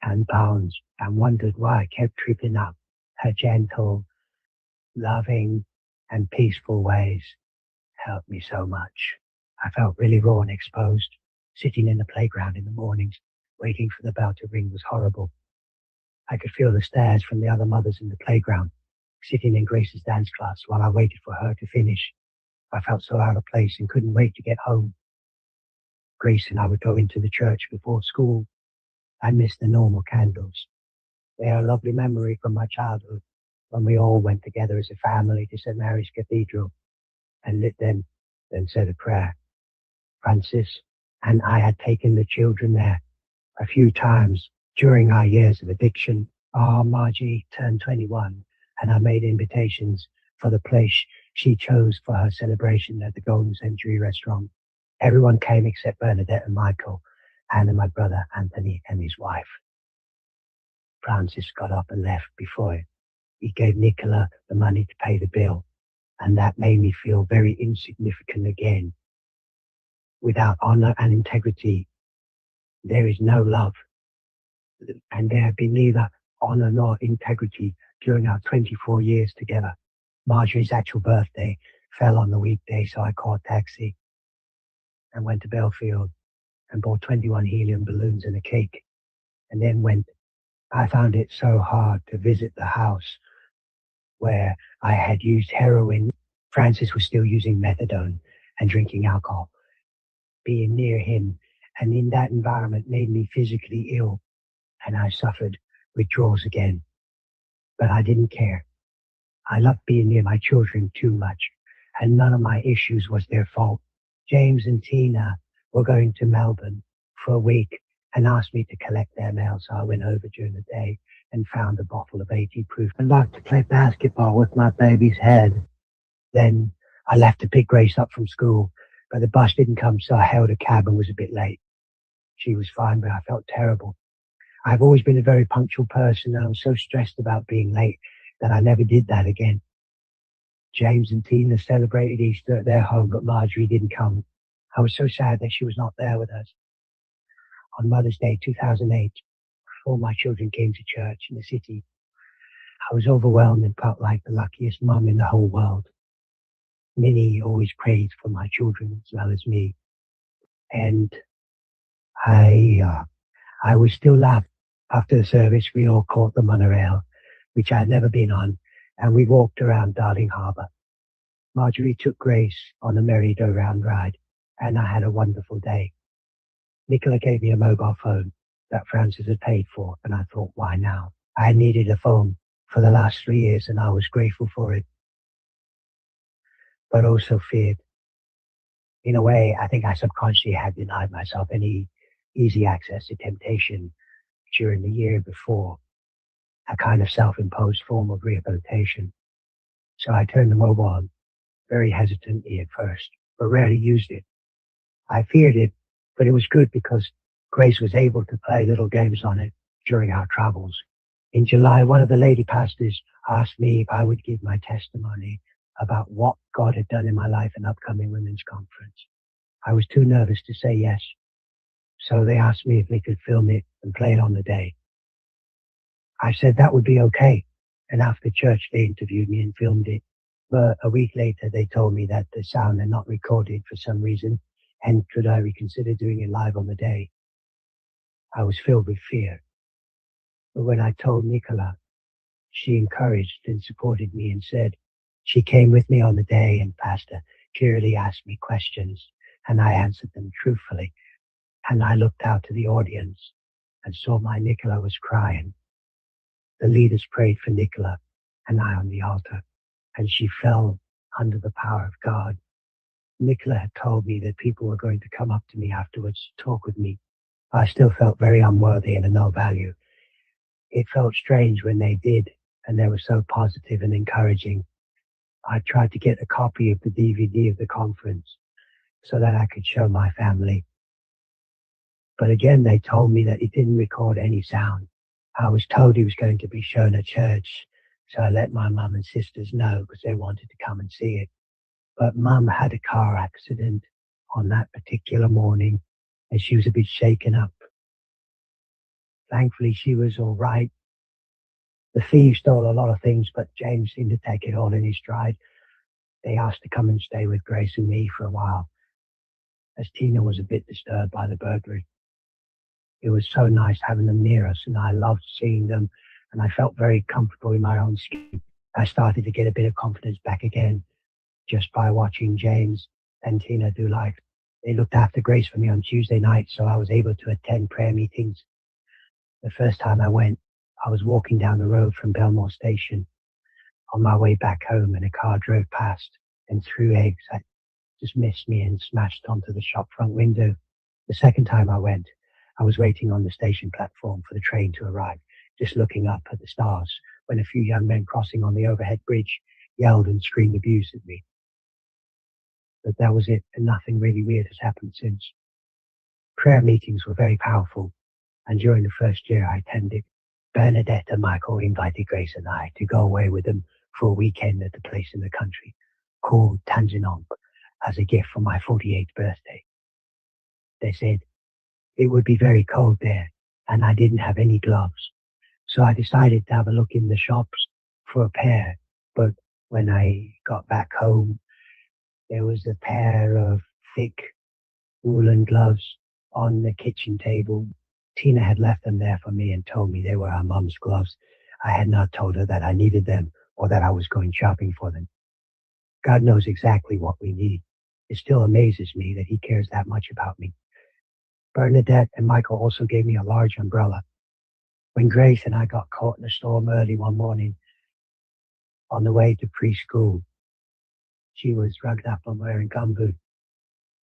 and bounds and wondered why I kept tripping up. Her gentle, loving, and peaceful ways helped me so much. I felt really raw and exposed. Sitting in the playground in the mornings, waiting for the bell to ring was horrible. I could feel the stares from the other mothers in the playground, sitting in Grace's dance class while I waited for her to finish. I felt so out of place and couldn't wait to get home. Grace and I would go into the church before school. I missed the normal candles. They are a lovely memory from my childhood when we all went together as a family to St. Mary's Cathedral and lit them, then said a prayer. Francis and I had taken the children there a few times During our years of addiction, our Margie turned 21, and I made invitations for the place she chose for her celebration at the Golden Century restaurant. Everyone came except Bernadette and Michael, and my brother Anthony and his wife. Francis got up and left before he gave Nicola the money to pay the bill, and that made me feel very insignificant again. Without honor and integrity, there is no love, and there have been neither honor nor integrity during our 24 years together. Marjorie's actual birthday fell on the weekday, so I caught a taxi and went to Belfield and bought 21 helium balloons and a cake, and then went. I found it so hard to visit the house where I had used heroin. Francis was still using methadone and drinking alcohol. Being near him and in that environment made me physically ill, and I suffered withdrawals again. But I didn't care. I loved being near my children too much, and none of my issues was their fault. James and Tina were going to Melbourne for a week and asked me to collect their mail, so I went over during the day and found a bottle of 80 proof and liked to play basketball with my baby's head. Then I left to pick Grace up from school, but the bus didn't come, so I hailed a cab and was a bit late. She was fine, but I felt terrible. I've always been a very punctual person, and I was so stressed about being late that I never did that again. James and Tina celebrated Easter at their home, but Marjorie didn't come. I was so sad that she was not there with us. On Mother's Day 2008, before my children came to church in the city, I was overwhelmed and felt like the luckiest mum in the whole world. Minnie always prays for my children as well as me, and I was still laughed. After the service, we all caught the monorail, which I had never been on, and we walked around Darling Harbour. Marjorie took Grace on a merry-go-round ride, and I had a wonderful day. Nicola gave me a mobile phone that Francis had paid for, and I thought, why now? I had needed a phone for the last 3 years, and I was grateful for it, but also feared. In a way, I think I subconsciously had denied myself any easy access to temptation during the year before, a kind of self-imposed form of rehabilitation. So I turned the mobile on, very hesitantly at first, but rarely used it. I feared it, but it was good because Grace was able to play little games on it during our travels. In July, one of the lady pastors asked me if I would give my testimony about what God had done in my life in upcoming women's conference. I was too nervous to say yes, so they asked me if they could film it and play it on the day. I said that would be okay, and after church they interviewed me and filmed it. But a week later they told me that the sound had not recorded for some reason, and could I reconsider doing it live on the day. I was filled with fear. But when I told Nicola, she encouraged and supported me and said she came with me on the day, and Pastor clearly asked me questions, and I answered them truthfully. And I looked out to the audience and saw my Nicola was crying. The leaders prayed for Nicola and I on the altar, and she fell under the power of God. Nicola had told me that people were going to come up to me afterwards to talk with me. I still felt very unworthy and of no value. It felt strange when they did, and they were so positive and encouraging. I tried to get a copy of the DVD of the conference so that I could show my family. But again, they told me that it didn't record any sound. I was told it was going to be shown at church, so I let my mum and sisters know because they wanted to come and see it. But Mum had a car accident on that particular morning, and she was a bit shaken up. Thankfully, she was all right. The thieves stole a lot of things, but James seemed to take it all in his stride. They asked to come and stay with Grace and me for a while, as Tina was a bit disturbed by the burglary. It was so nice having them near us, and I loved seeing them, and I felt very comfortable in my own skin. I started to get a bit of confidence back again just by watching James and Tina do life. They looked after Grace for me on Tuesday night, so I was able to attend prayer meetings. The first time I went, I was walking down the road from Belmore Station on my way back home, and a car drove past and threw eggs that just missed me and smashed onto the shop front window. The second time I went, I was waiting on the station platform for the train to arrive, just looking up at the stars, when a few young men crossing on the overhead bridge yelled and screamed abuse at me. But that was it, and nothing really weird has happened since. Prayer meetings were very powerful, and during the first year I attended, Bernadette and Michael invited Grace and I to go away with them for a weekend at a place in the country called Tangenong as a gift for my 48th birthday. They said it would be very cold there, and I didn't have any gloves. So I decided to have a look in the shops for a pair, but when I got back home, there was a pair of thick woolen gloves on the kitchen table. Tina had left them there for me and told me they were our mum's gloves. I had not told her that I needed them or that I was going shopping for them. God knows exactly what we need. It still amazes me that he cares that much about me. Bernadette and Michael also gave me a large umbrella. When Grace and I got caught in a storm early one morning on the way to preschool, she was rugged up and wearing gumboots,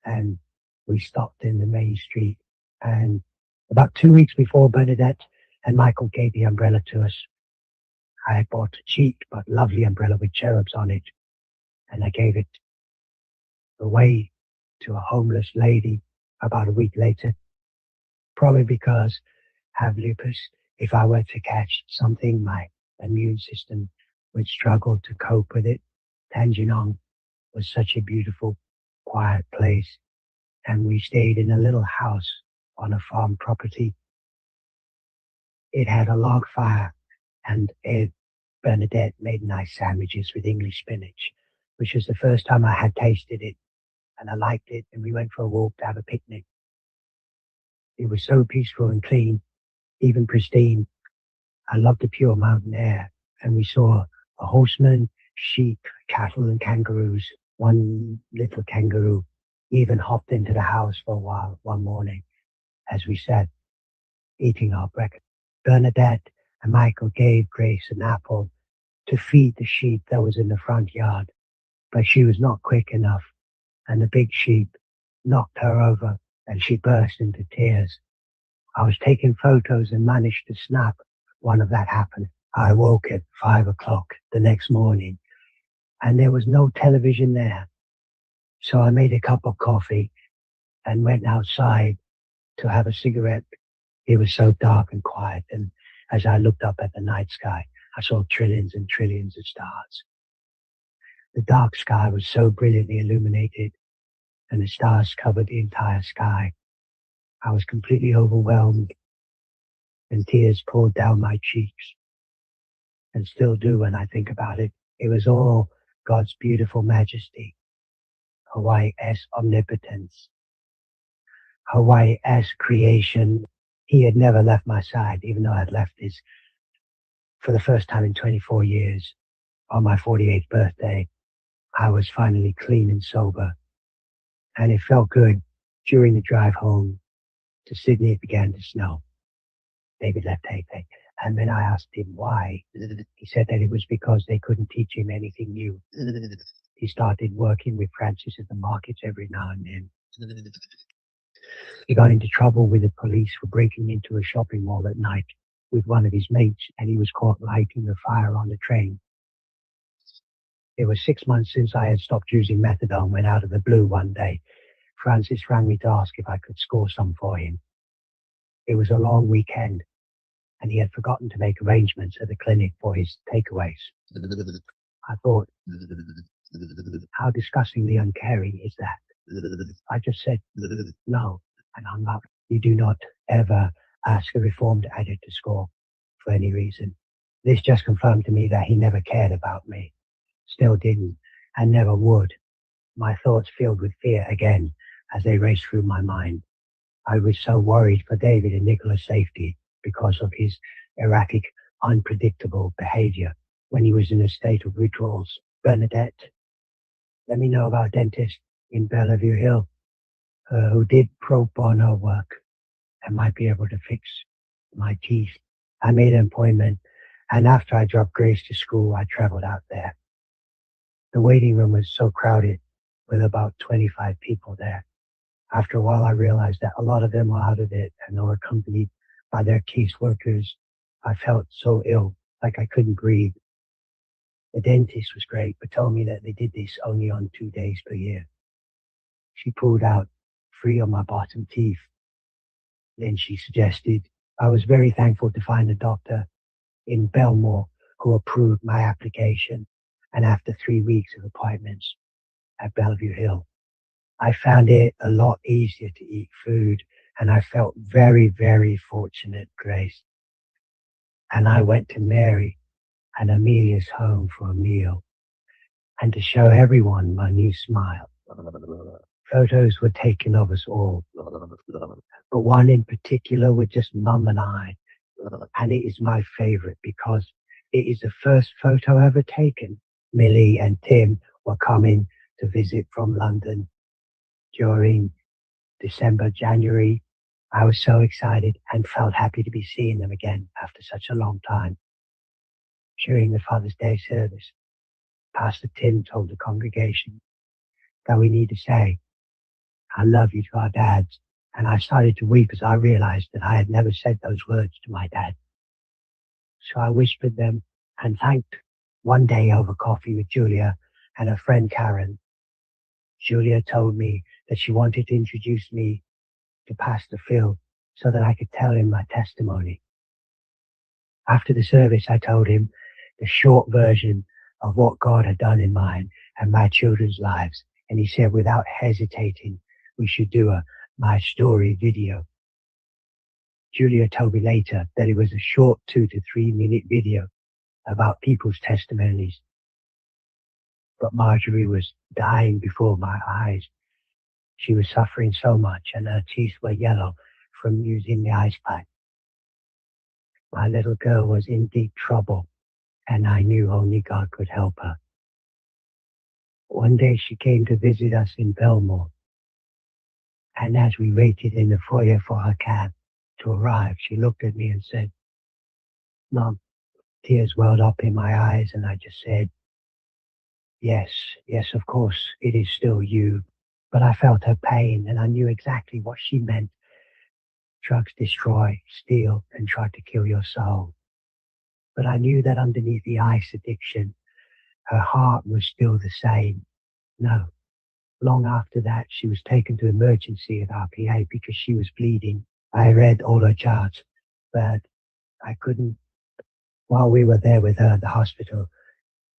and we stopped in the main street. And about 2 weeks before Bernadette and Michael gave the umbrella to us, I had bought a cheap but lovely umbrella with cherubs on it, and I gave it away to a homeless lady about a week later, probably because I have lupus. If I were to catch something, my immune system would struggle to cope with it. Tangenong was such a beautiful, quiet place, and we stayed in a little house on a farm property. It had a log fire, and Bernadette made nice sandwiches with English spinach, which was the first time I had tasted it, and I liked it, and we went for a walk to have a picnic. It was so peaceful and clean, even pristine. I loved the pure mountain air, and we saw a horseman, sheep, cattle, and kangaroos. One little kangaroo even hopped into the house for a while one morning as we sat eating our breakfast. Bernadette and Michael gave Grace an apple to feed the sheep that was in the front yard, but she was not quick enough, and the big sheep knocked her over, and she burst into tears. I was taking photos and managed to snap one of that happened. I woke at 5 o'clock the next morning, and there was no television there. So I made a cup of coffee and went outside to have a cigarette. It was so dark and quiet, and as I looked up at the night sky, I saw trillions and trillions of stars. The dark sky was so brilliantly illuminated, and the stars covered the entire sky. I was completely overwhelmed, and tears poured down my cheeks, and still do when I think about it. It was all God's beautiful majesty, Hawaii's omnipotence, Hawaii's creation. He had never left my side, even though I had left his for the first time in 24 years. On my 48th birthday, I was finally clean and sober, and it felt good. During the drive home to Sydney, it began to snow. David left Taipei, and when I asked him why, he said that it was because they couldn't teach him anything new. He started working with Francis at the markets every now and then. He got into trouble with the police for breaking into a shopping mall at night with one of his mates, and he was caught lighting a fire on the train. It was 6 months since I had stopped using methadone when out of the blue one day, Francis rang me to ask if I could score some for him. It was a long weekend, and he had forgotten to make arrangements at the clinic for his takeaways. I thought, how disgustingly uncaring is that? I just said, no, and hung up. You do not ever ask a reformed addict to score for any reason. This just confirmed to me that he never cared about me, still didn't, and never would. My thoughts filled with fear again as they raced through my mind. I was so worried for David and Nicola's safety because of his erratic, unpredictable behavior when he was in a state of withdrawals. Bernadette, let me know about a dentist in Bellevue Hill who did pro bono work and might be able to fix my teeth. I made an appointment, and after I dropped Grace to school, I traveled out there. The waiting room was so crowded with about 25 people there. After a while, I realized that a lot of them were out of it and they were accompanied by their caseworkers. I felt so ill, like I couldn't breathe. The dentist was great, but told me that they did this only on 2 days per year. She pulled out 3 of my bottom teeth. Then she suggested I was very thankful to find a doctor in Belmore who approved my application. And after 3 weeks of appointments at Bellevue Hill, I found it a lot easier to eat food, and I felt very, very fortunate, Grace. And I went to Mary and Amelia's home for a meal and to show everyone my new smile. Photos were taken of us all, but one in particular with just Mum and I, and it is my favorite because it is the first photo ever taken. Millie and Tim were coming to visit from London during December, January. I was so excited and felt happy to be seeing them again after such a long time. During the Father's Day service, Pastor Tim told the congregation that we need to say, I love you to our dads. And I started to weep as I realized that I had never said those words to my dad. So I whispered them and thanked. One day over coffee with Julia and her friend Karen, Julia told me that she wanted to introduce me to Pastor Phil so that I could tell him my testimony. After the service, I told him the short version of what God had done in mine and my children's lives, and he said without hesitating, we should do a My Story video. Julia told me later that it was a short 2 to 3 minute video about people's testimonies. But Marjorie was dying before my eyes. She was suffering so much and her teeth were yellow from using the ice pack. My little girl was in deep trouble and I knew only God could help her. One day she came to visit us in Belmore, and as we waited in the foyer for her cab to arrive, she looked at me and said, Mom, tears welled up in my eyes, and I just said, yes, of course, it is still you. But I felt her pain, and I knew exactly what she meant. Drugs destroy, steal, and try to kill your soul. But I knew that underneath the ice addiction, her heart was still the same. No. Long after that, she was taken to emergency at RPA because she was bleeding. I read all her charts, but I couldn't. While we were there with her at the hospital,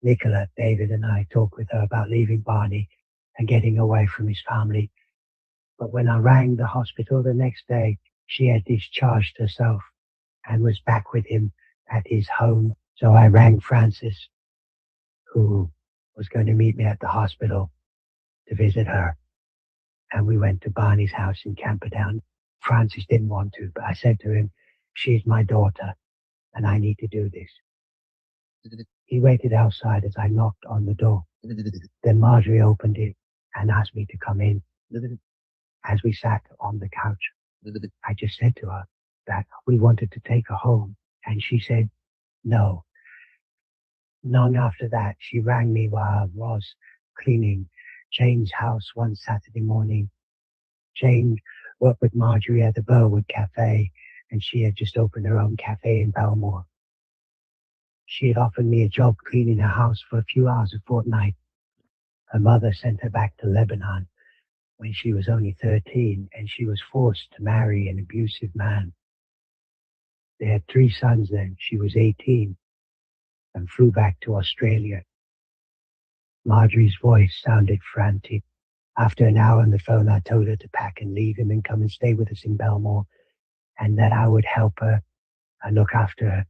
Nicola, David, and I talked with her about leaving Barney and getting away from his family. But when I rang the hospital the next day, she had discharged herself and was back with him at his home. So I rang Francis, who was going to meet me at the hospital to visit her. And we went to Barney's house in Camperdown. Francis didn't want to, but I said to him, she's my daughter, and I need to do this. He waited outside as I knocked on the door. Then Marjorie opened it and asked me to come in. As we sat on the couch, I just said to her that we wanted to take her home, and she said no. Long after that, she rang me while I was cleaning Jane's house one Saturday morning. Jane worked with Marjorie at the Burwood Cafe, and she had just opened her own cafe in Belmore. She had offered me a job cleaning her house for a few hours a fortnight. Her mother sent her back to Lebanon when she was only 13, and she was forced to marry an abusive man. They had 3 sons then. She was 18 and flew back to Australia. Marjorie's voice sounded frantic. After an hour on the phone, I told her to pack and leave him and come and stay with us in Belmore, and that I would help her and look after her.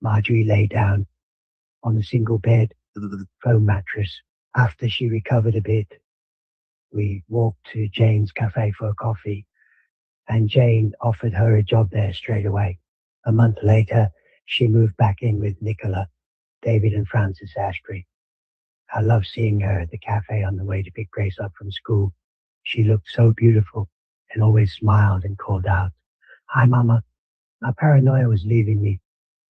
Marjorie lay down on a single bed, foam mattress. After she recovered a bit, we walked to Jane's cafe for a coffee, and Jane offered her a job there straight away. A month later, she moved back in with Nicola, David, and Francis Ashbury. I loved seeing her at the cafe on the way to pick Grace up from school. She looked so beautiful and always smiled and called out, "Hi, Mama." My paranoia was leaving me.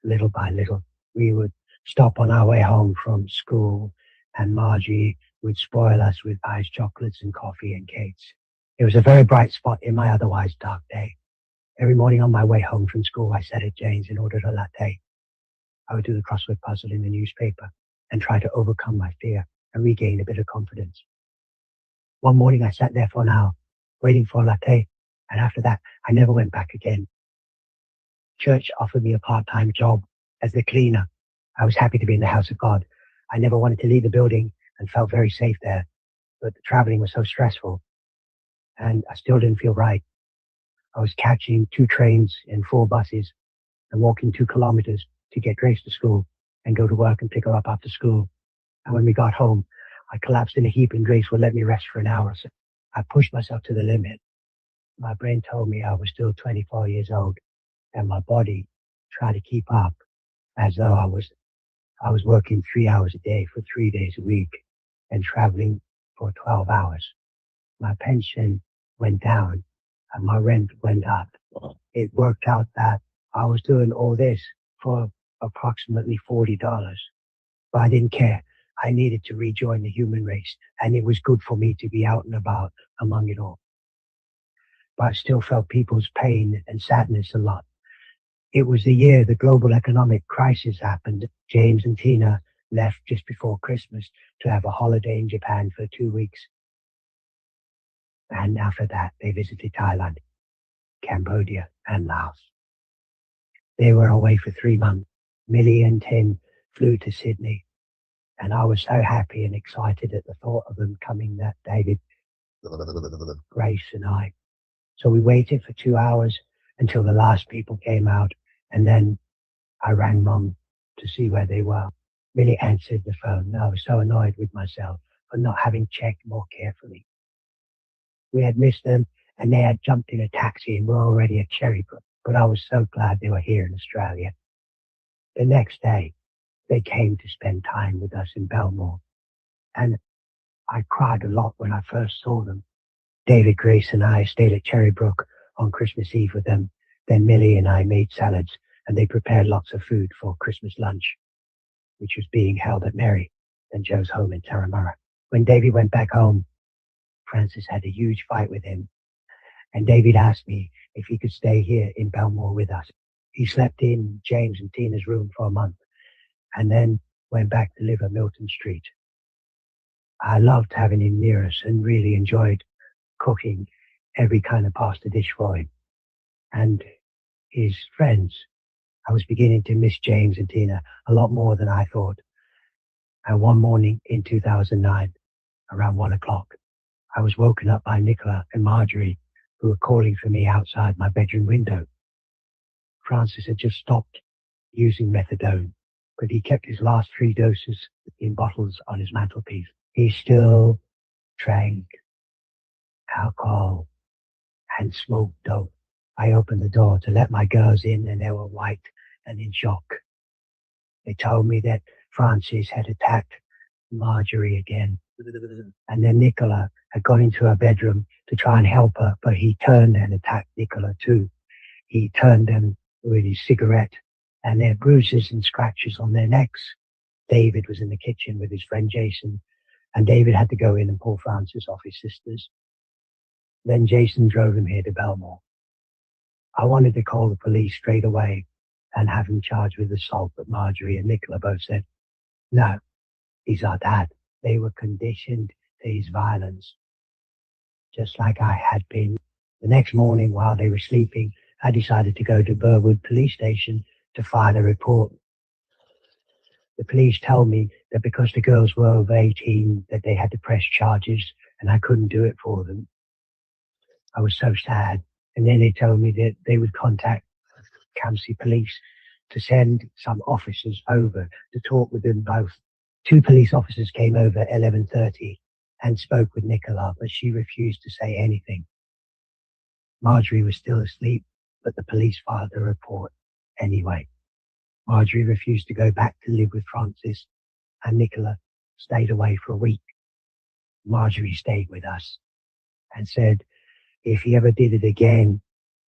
Little by little, we would stop on our way home from school, and Margie would spoil us with iced chocolates and coffee and cakes. It was a very bright spot in my otherwise dark day. Every morning on my way home from school, I sat at Jane's and ordered a latte. I would do the crossword puzzle in the newspaper and try to overcome my fear and regain a bit of confidence. One morning I sat there for an hour, waiting for a latte, and after that, I never went back again. Church offered me a part-time job as the cleaner. I was happy to be in the house of God. I never wanted to leave the building and felt very safe there, but the traveling was so stressful, and I still didn't feel right. I was catching 2 trains and 4 buses and walking 2 kilometers to get Grace to school and go to work and pick her up after school. And when we got home, I collapsed in a heap and Grace would let me rest for an hour. So I pushed myself to the limit. My brain told me I was still 24 years old, and my body tried to keep up as though I was working 3 hours a day for 3 days a week and traveling for 12 hours. My pension went down and my rent went up. It worked out that I was doing all this for approximately $40, but I didn't care. I needed to rejoin the human race, and it was good for me to be out and about among it all. But I still felt people's pain and sadness a lot. It was the year the global economic crisis happened. James and Tina left just before Christmas to have a holiday in Japan for 2 weeks. And after that, they visited Thailand, Cambodia, and Laos. They were away for 3 months. Millie and Tim flew to Sydney, and I was so happy and excited at the thought of them coming, that David, Grace, and I. So we waited for 2 hours until the last people came out, and then I rang Mum to see where they were. Millie answered the phone. I was so annoyed with myself for not having checked more carefully. We had missed them, and they had jumped in a taxi and were already at Cherrybrook, but I was so glad they were here in Australia. The next day, they came to spend time with us in Belmore, and I cried a lot when I first saw them. David, Grace, and I stayed at Cherrybrook on Christmas Eve with them. Then Millie and I made salads, and they prepared lots of food for Christmas lunch, which was being held at Mary and Joe's home in Turramurra. When David went back home, Francis had a huge fight with him, and David asked me if he could stay here in Belmore with us. He slept in James and Tina's room for a month, and then went back to live at Milton Street. I loved having him near us and really enjoyed cooking every kind of pasta dish for him and his friends. I was beginning to miss James and Tina a lot more than I thought. And one morning in 2009, around 1 o'clock, I was woken up by Nicola and Marjorie, who were calling for me outside my bedroom window. Francis had just stopped using methadone, but he kept his last 3 doses in bottles on his mantelpiece. He still drank alcohol and smoked dope. I opened the door to let my girls in, and they were white and in shock. They told me that Francis had attacked Marjorie again, and then Nicola had gone into her bedroom to try and help her, but he turned and attacked Nicola too. He turned them with his cigarette, and there were bruises and scratches on their necks. David was in the kitchen with his friend Jason, and David had to go in and pull Francis off his sisters. Then Jason drove him here to Belmore. I wanted to call the police straight away and have him charged with assault, but Marjorie and Nicola both said, no, he's our dad. They were conditioned to his violence, just like I had been. The next morning, while they were sleeping, I decided to go to Burwood Police Station to file a report. The police told me that because the girls were over 18, that they had to press charges, and I couldn't do it for them. I was so sad. And then they told me that they would contact Campsie Police to send some officers over to talk with them both. 2 police officers came over at 11:30 and spoke with Nicola, but she refused to say anything. Marjorie was still asleep, but the police filed a report anyway. Marjorie refused to go back to live with Francis, and Nicola stayed away for a week. Marjorie stayed with us and said if he ever did it again,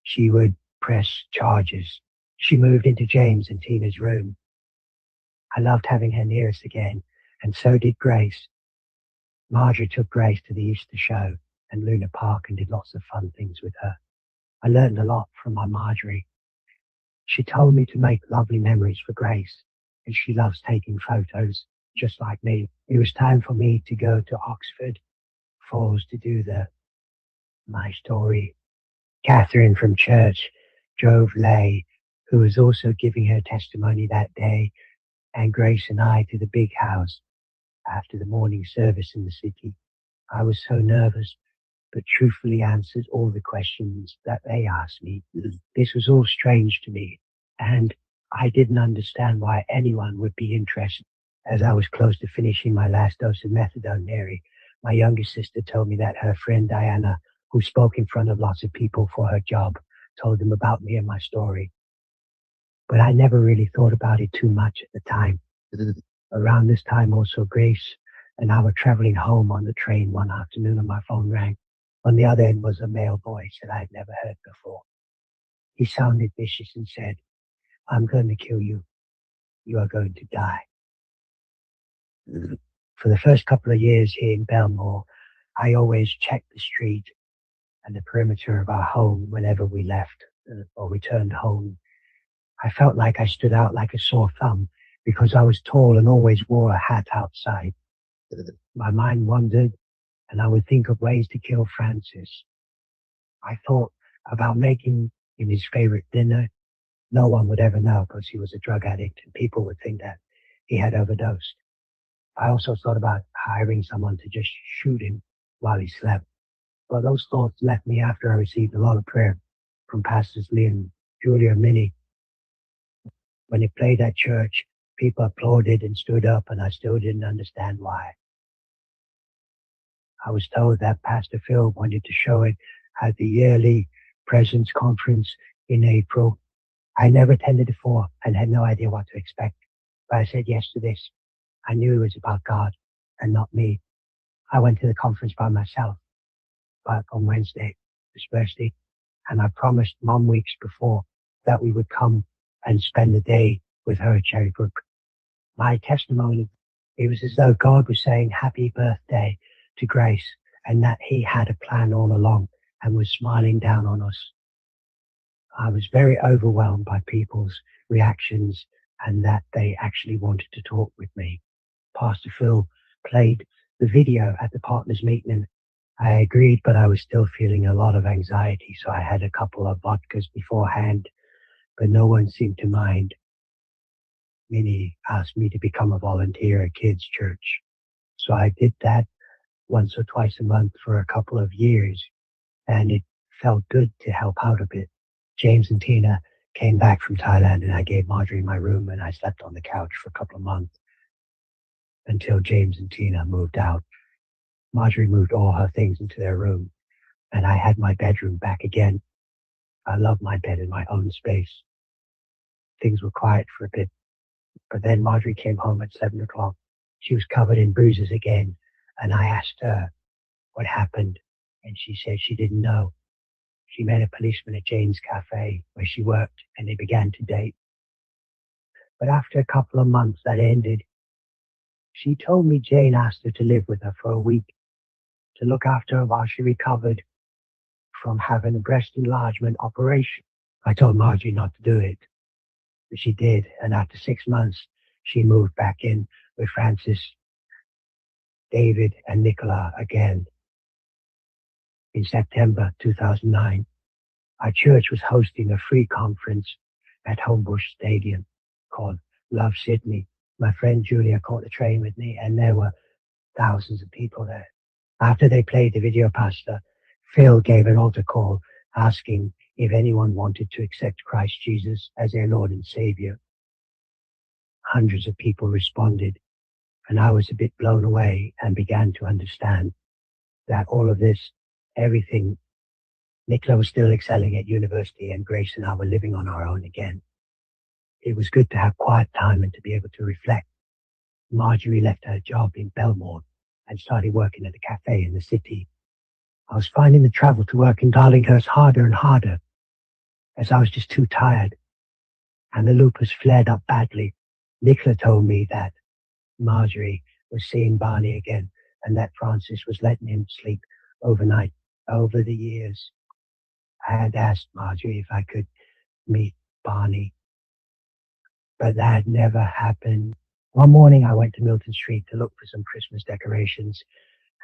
she would press charges. She moved into James and Tina's room. I loved having her near us again, and so did Grace. Marjorie took Grace to the Easter show, and Luna Park and did lots of fun things with her. I learned a lot from my Marjorie. She told me to make lovely memories for Grace, and she loves taking photos, just like me. It was time for me to go to Oxford Falls to do my story. Catherine from church drove Leigh, who was also giving her testimony that day, and Grace and I to the big house after the morning service in the city. I was so nervous, but truthfully answered all the questions that they asked me. This was all strange to me, and I didn't understand why anyone would be interested. As I was close to finishing my last dose of methadone, Mary, my youngest sister, told me that her friend Diana, who spoke in front of lots of people for her job, told them about me and my story. But I never really thought about it too much at the time. Around this time also, Grace and I were traveling home on the train one afternoon and my phone rang. On the other end was a male voice that I had never heard before. He sounded vicious and said, "I'm going to kill you. You are going to die." For the first couple of years here in Belmore, I always checked the street and the perimeter of our home whenever we left or returned home. I felt like I stood out like a sore thumb because I was tall and always wore a hat outside. My mind wandered, and I would think of ways to kill Francis. I thought about making him his favorite dinner. No one would ever know because he was a drug addict, and people would think that he had overdosed. I also thought about hiring someone to just shoot him while he slept. But those thoughts left me after I received a lot of prayer from Pastors Lee and Julia and Minnie. When it played at church, people applauded and stood up, and I still didn't understand why. I was told that Pastor Phil wanted to show it at the yearly Presence Conference in April. I never attended before and had no idea what to expect, but I said yes to this. I knew it was about God and not me. I went to the conference by myself, but on Wednesday, this Thursday, and I promised Mom weeks before that we would come and spend the day with her at Cherry Brook. My testimony, it was as though God was saying happy birthday to Grace and that he had a plan all along and was smiling down on us. I was very overwhelmed by people's reactions and that they actually wanted to talk with me. Pastor Phil played the video at the partners meeting and I agreed, but I was still feeling a lot of anxiety, so I had a couple of vodkas beforehand, but no one seemed to mind. Minnie asked me to become a volunteer at kids' church, so I did that once or twice a month for a couple of years, and it felt good to help out a bit. James and Tina came back from Thailand, and I gave Marjorie my room, and I slept on the couch for a couple of months until James and Tina moved out. Marjorie moved all her things into their room, and I had my bedroom back again. I love my bed and my own space. Things were quiet for a bit, but then Marjorie came home at 7 o'clock. She was covered in bruises again, and I asked her what happened, and she said she didn't know. She met a policeman at Jane's Cafe where she worked, and they began to date. But after a couple of months that ended, she told me Jane asked her to live with her for a week, to look after her while she recovered from having a breast enlargement operation. I told Marjorie not to do it, but she did, and after 6 months, she moved back in with Francis, David, and Nicola again. In September 2009, our church was hosting a free conference at Homebush Stadium called Love Sydney. My friend Julia caught the train with me, and there were thousands of people there. After they played the video, Pastor Phil gave an altar call asking if anyone wanted to accept Christ Jesus as their Lord and Savior. Hundreds of people responded, and I was a bit blown away and began to understand that all of this, everything, Nicola was still excelling at university and Grace and I were living on our own again. It was good to have quiet time and to be able to reflect. Marjorie left her job in Belmore and started working at a cafe in the city. I was finding the travel to work in Darlinghurst harder and harder as I was just too tired, and the lupus flared up badly. Nicola told me that Marjorie was seeing Barney again and that Francis was letting him sleep overnight Over the years, I had asked Marjorie if I could meet Barney, but that never happened. One morning I went to Milton Street to look for some Christmas decorations,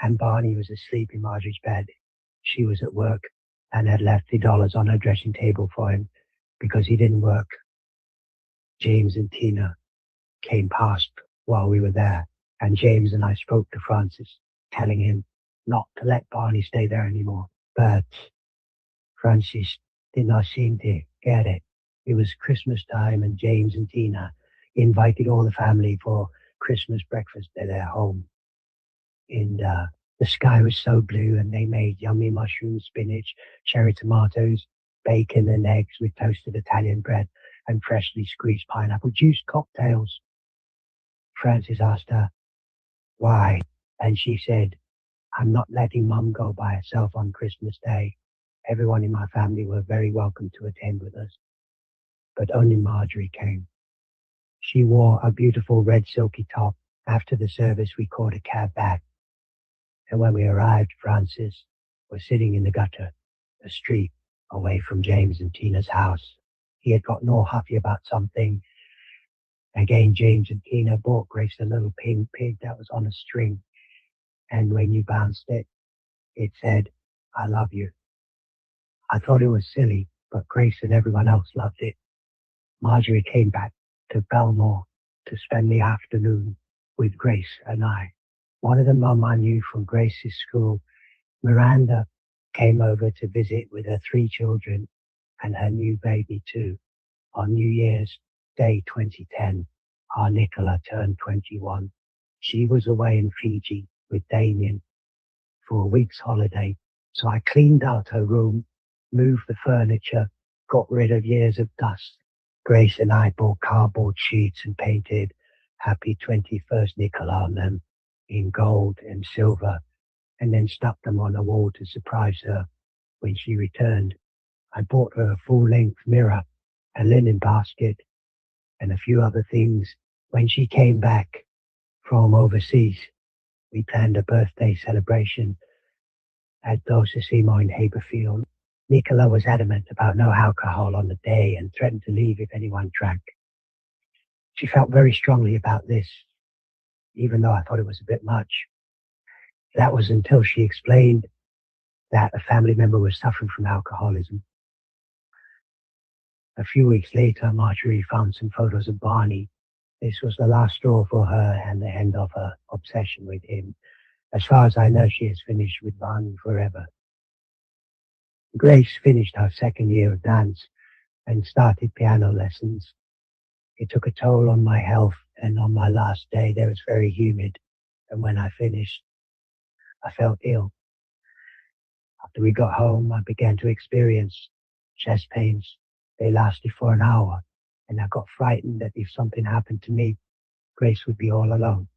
and Barney was asleep in Marjorie's bed. She was at work and had left the dollars on her dressing table for him because he didn't work. James and Tina came past while we were there, and James and I spoke to Francis, telling him not to let Barney stay there anymore. But Francis did not seem to get it. It was Christmas time, and James and Tina invited all the family for Christmas breakfast at their home. And the sky was so blue, and they made yummy mushroom, spinach, cherry tomatoes, bacon and eggs with toasted Italian bread and freshly squeezed pineapple juice cocktails. Francis asked her why, and she said, "I'm not letting Mum go by herself on Christmas Day. Everyone in my family were very welcome to attend with us." But only Marjorie came. She wore a beautiful red silky top. After the service, we called a cab back. And when we arrived, Francis was sitting in the gutter, a street away from James and Tina's house. He had gotten all huffy about something. Again, James and Tina bought Grace a little pink pig that was on a string. And when you bounced it, it said, "I love you." I thought it was silly, but Grace and everyone else loved it. Marjorie came back to Belmore to spend the afternoon with Grace and I. One of the mum I knew from Grace's school, Miranda, came over to visit with her 3 children and her new baby too. On New Year's Day 2010, our Nicola turned 21. She was away in Fiji with Damien for a week's holiday, so I cleaned out her room, moved the furniture, got rid of years of dust. Grace and I bought cardboard sheets and painted Happy 21st Nicola on them in gold and silver, and then stuck them on a wall to surprise her when she returned. I bought her a full-length mirror, a linen basket, and a few other things. When she came back from overseas, we planned a birthday celebration at Doxxing in Haberfield. Nicola was adamant about no alcohol on the day and threatened to leave if anyone drank. She felt very strongly about this, even though I thought it was a bit much. That was until she explained that a family member was suffering from alcoholism. A few weeks later, Marjorie found some photos of Barney. This was the last straw for her and the end of her obsession with him. As far as I know, she has finished with Barney forever. Grace finished her 2nd year of dance and started piano lessons. It took a toll on my health, and on my last day there was very humid, and when I finished, I felt ill. After we got home, I began to experience chest pains. They lasted for an hour, and I got frightened that if something happened to me, Grace would be all alone.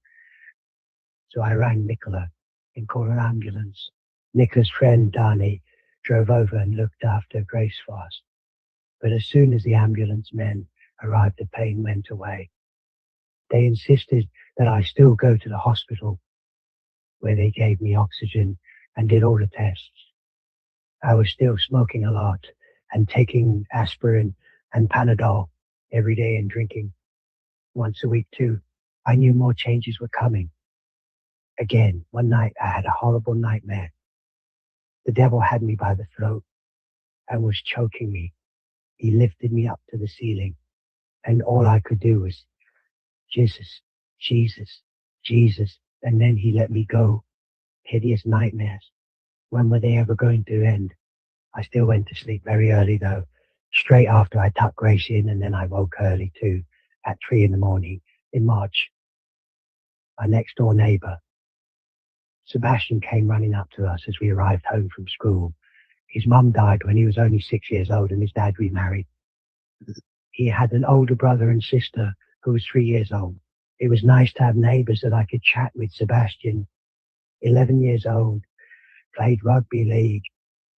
So I rang Nicola and called an ambulance. Nicola's friend, Danny, drove over and looked after Grace for us. But as soon as the ambulance men arrived, the pain went away. They insisted that I still go to the hospital, where they gave me oxygen and did all the tests. I was still smoking a lot and taking aspirin and Panadol every day and drinking once a week too. I knew more changes were coming. Again, one night I had a horrible nightmare. The devil had me by the throat and was choking me. He lifted me up to the ceiling, and all I could do was, "Jesus, Jesus, Jesus," and then he let me go. Hideous nightmares. When were they ever going to end? I still went to sleep very early though, straight after I tucked Grace in, and then I woke early too, at 3 a.m. in March. Our next door neighbor, Sebastian, came running up to us as we arrived home from school. His mum died when he was only 6 years old, and his dad remarried. He had an older brother and sister who was 3 years old. It was nice to have neighbors that I could chat with. Sebastian, 11 years old, played rugby league,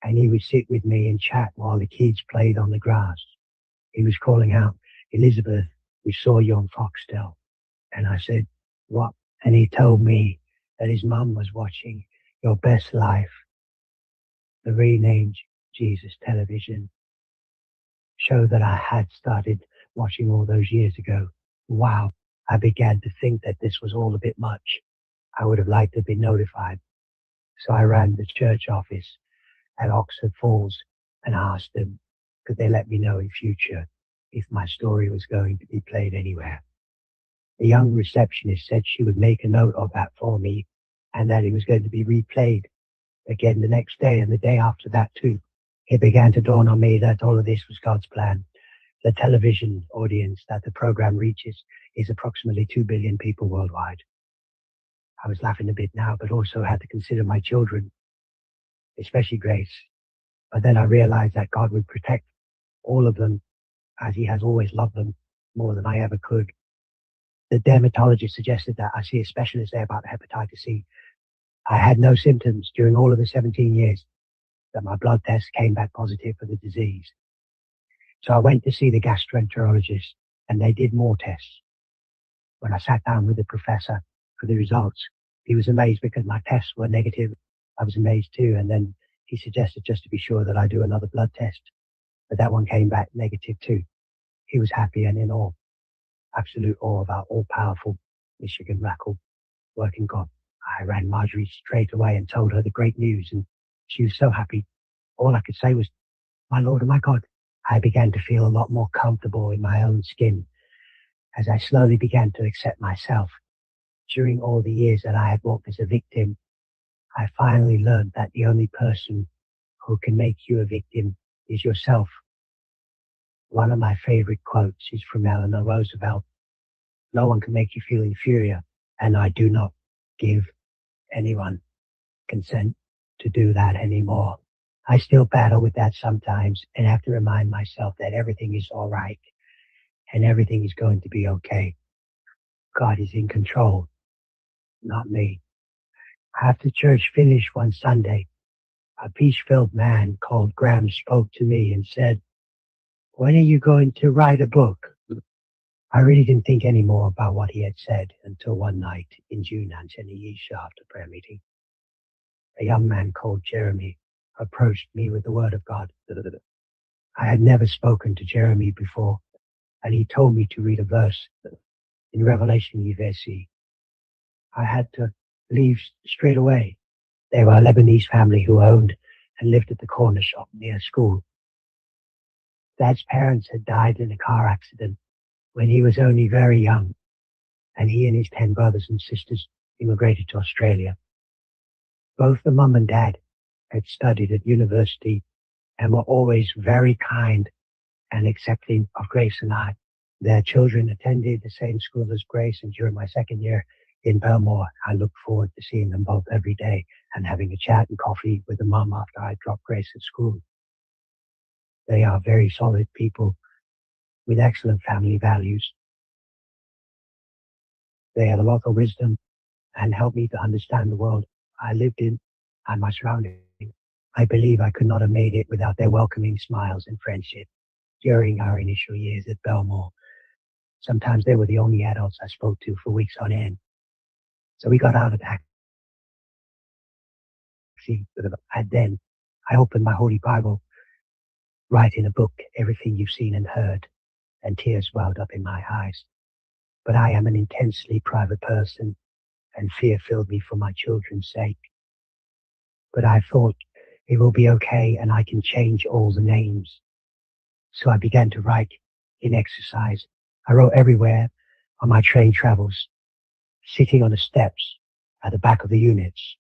and he would sit with me and chat while the kids played on the grass. He was calling out, "Elizabeth, we saw you on Foxtel." And I said, "What?" And he told me that his mum was watching Your Best Life. the renamed Jesus television show that I had started watching all those years ago. Wow, I began to think that this was all a bit much. I would have liked to have been notified. So I rang the church office at Oxford Falls and asked them, could they let me know in future if my story was going to be played anywhere. The young receptionist said she would make a note of that for me and that it was going to be replayed again the next day and the day after that too. It began to dawn on me that all of this was God's plan. The television audience that the program reaches is approximately 2 billion people worldwide. I was laughing a bit now, but also had to consider my children, especially Grace. But then I realized that God would protect all of them as he has always loved them more than I ever could. The dermatologist suggested that I see a specialist there about hepatitis C. I had no symptoms during all of the 17 years that my blood test came back positive for the disease. So I went to see the gastroenterologist and they did more tests. When I sat down with the professor for the results, he was amazed because my tests were negative. I was amazed too. And then he suggested just to be sure that I do another blood test. But that one came back negative too. He was happy and in awe, absolute awe of our all-powerful Michigan Rackle working God. I ran Marjorie straight away and told her the great news, and she was so happy. All I could say was, my Lord and my God. I began to feel a lot more comfortable in my own skin as I slowly began to accept myself. During all the years that I had walked as a victim, I finally learned that the only person who can make you a victim is yourself. One of my favorite quotes is from Eleanor Roosevelt. No one can make you feel inferior, and I do not give anyone consent to do that anymore. I still battle with that sometimes and have to remind myself that everything is all right and everything is going to be okay. God is in control, not me. After church finished one Sunday, a peace-filled man called Graham spoke to me and said, when are you going to write a book? I really didn't think any more about what he had said until one night in June after prayer meeting. A young man called Jeremy approached me with the word of God. I had never spoken to Jeremy before, and he told me to read a verse in Revelation Yvesi. I had to leave straight away. They were a Lebanese family who owned and lived at the corner shop near school. Dad's parents had died in a car accident when he was only very young, and he and his 10 brothers and sisters immigrated to Australia. Both the mum and dad had studied at university and were always very kind and accepting of Grace and I. Their children attended the same school as Grace, and during my second year in Belmore, I looked forward to seeing them both every day and having a chat and coffee with the mum after I dropped Grace at school. They are very solid people with excellent family values. They had a lot of wisdom and helped me to understand the world I lived in and my surroundings. I believe I could not have made it without their welcoming smiles and friendship during our initial years at Belmore. Sometimes they were the only adults I spoke to for weeks on end. So we got out of the taxi, and then I opened my Holy Bible, writing a book, everything you've seen and heard, and tears welled up in my eyes. But I am an intensely private person, and fear filled me for my children's sake. But I thought it will be okay and I can change all the names. So I began to write in exercise. I wrote everywhere on my train travels, sitting on the steps at the back of the units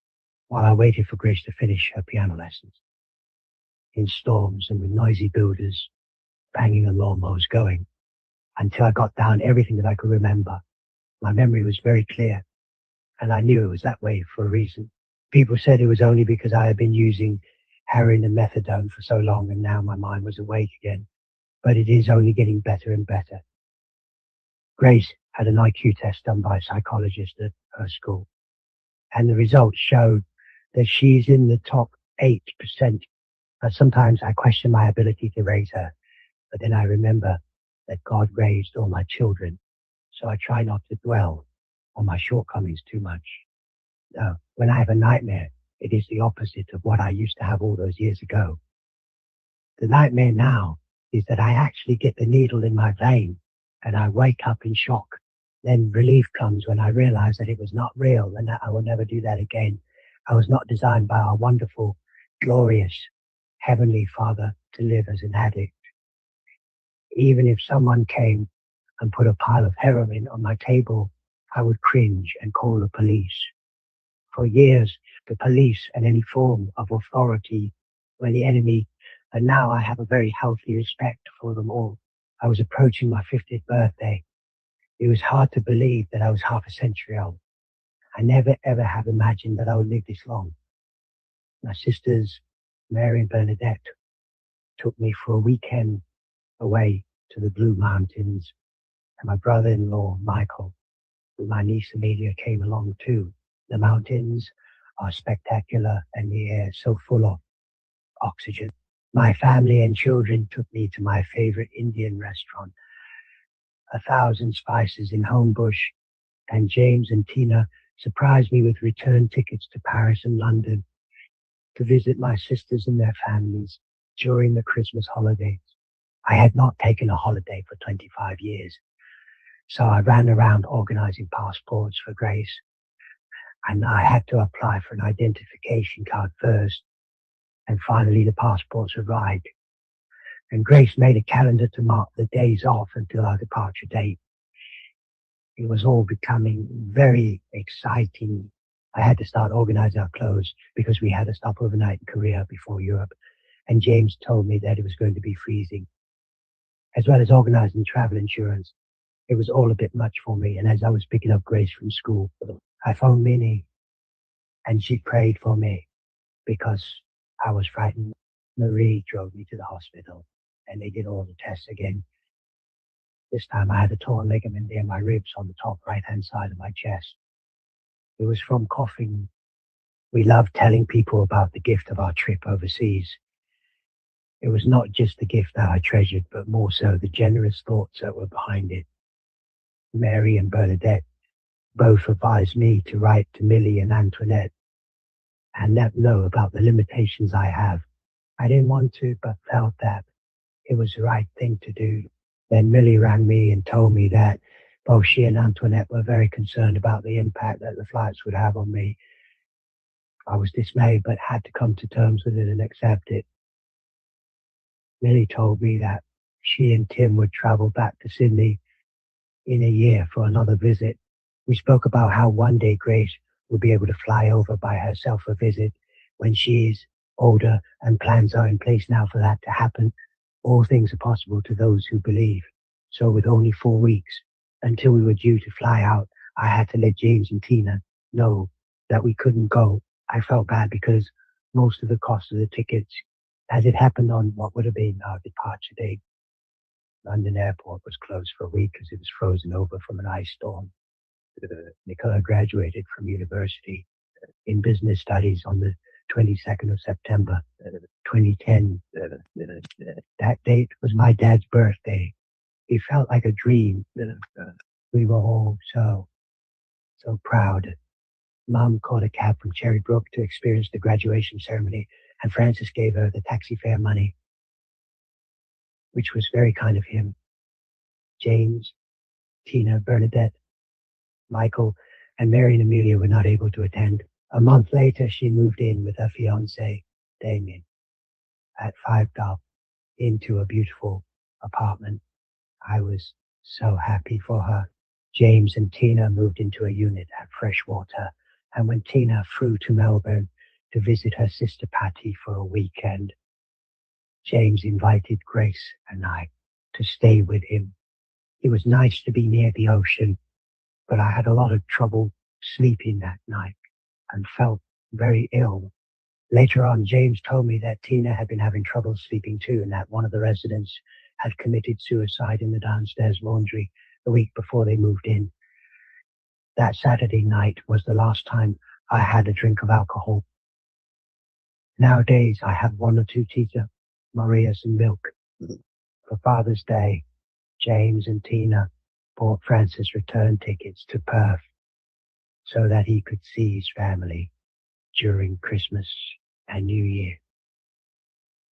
while I waited for Grace to finish her piano lessons. In storms and with noisy builders, banging and lawnmowers going, until I got down everything that I could remember. My memory was very clear, and I knew it was that way for a reason. People said it was only because I had been using heroin and methadone for so long and now my mind was awake again. But it is only getting better and better. Grace had an IQ test done by a psychologist at her school, and the results showed that she's in the top 8%. Sometimes I question my ability to raise her, but then I remember that God raised all my children, so I try not to dwell on my shortcomings too much. No, when I have a nightmare, It is the opposite of what I used to have all those years ago. The nightmare now is that I actually get the needle in my vein and I wake up in shock. Then relief comes when I realize that it was not real and that I will never do that again. I was not designed by our wonderful, glorious, heavenly Father to live as an addict. Even if someone came and put a pile of heroin on my table, I would cringe and call the police. For years, the police and any form of authority were the enemy, and now I have a very healthy respect for them all. I was approaching my 50th birthday. It was hard to believe that I was half a century old. I never ever have imagined that I would live this long. My sisters, Mary and Bernadette, took me for a weekend away to the Blue Mountains, and my brother-in-law, Michael, with my niece Amelia, came along too. The mountains are spectacular and the air so full of oxygen. My family and children took me to my favorite Indian restaurant, 1,000 Spices in Homebush, and James and Tina surprised me with return tickets to Paris and London to visit my sisters and their families during the Christmas holidays. I had not taken a holiday for 25 years, so I ran around organizing passports for Grace, and I had to apply for an identification card first, and finally the passports arrived. And Grace made a calendar to mark the days off until our departure date. It was all becoming very exciting. I had to start organizing our clothes because we had to stop overnight in Korea before Europe, and James told me that it was going to be freezing. As well as organizing travel insurance, it was all a bit much for me, and as I was picking up Grace from school, I phoned Minnie, and she prayed for me because I was frightened. Marie drove me to the hospital, and they did all the tests again. This time I had a torn ligament near my ribs on the top right-hand side of my chest. It was from coughing. We loved telling people about the gift of our trip overseas. It was not just the gift that I treasured, but more so the generous thoughts that were behind it. Mary and Bernadette both advised me to write to Millie and Antoinette and let them know about the limitations I have. I didn't want to, but felt that it was the right thing to do. Then Millie rang me and told me that both she and Antoinette were very concerned about the impact that the flights would have on me. I was dismayed, but had to come to terms with it and accept it. Millie told me that she and Tim would travel back to Sydney in a year for another visit. We spoke about how one day Grace would be able to fly over by herself for a visit when she is older, and plans are in place now for that to happen. All things are possible to those who believe. So with only 4 weeks until we were due to fly out, I had to let James and Tina know that we couldn't go. I felt bad because most of the cost of the tickets, as it happened on what would have been our departure date, London airport was closed for a week because it was frozen over from an ice storm. Nicola graduated from university in business studies on the 22nd of September, 2010. That date was my dad's birthday. It felt like a dream. We were all so proud. Mom called a cab from Cherry Brook to experience the graduation ceremony, and Francis gave her the taxi fare money, which was very kind of him. James, Tina, Bernadette, Michael, and Mary and Amelia were not able to attend. A month later, she moved in with her fiancé, Damien, at 5 Dove into a beautiful apartment. I was so happy for her. James and Tina moved into a unit at Freshwater, and when Tina flew to Melbourne to visit her sister Patty for a weekend, James invited Grace and I to stay with him. It was nice to be near the ocean, but I had a lot of trouble sleeping that night and felt very ill. Later on, James told me that Tina had been having trouble sleeping too, and that one of the residents had committed suicide in the downstairs laundry the week before they moved in. That Saturday night was the last time I had a drink of alcohol. Nowadays, I have 1 or 2 Tita Marias and milk. For Father's Day, James and Tina bought Francis return tickets to Perth so that he could see his family. during Christmas and New Year.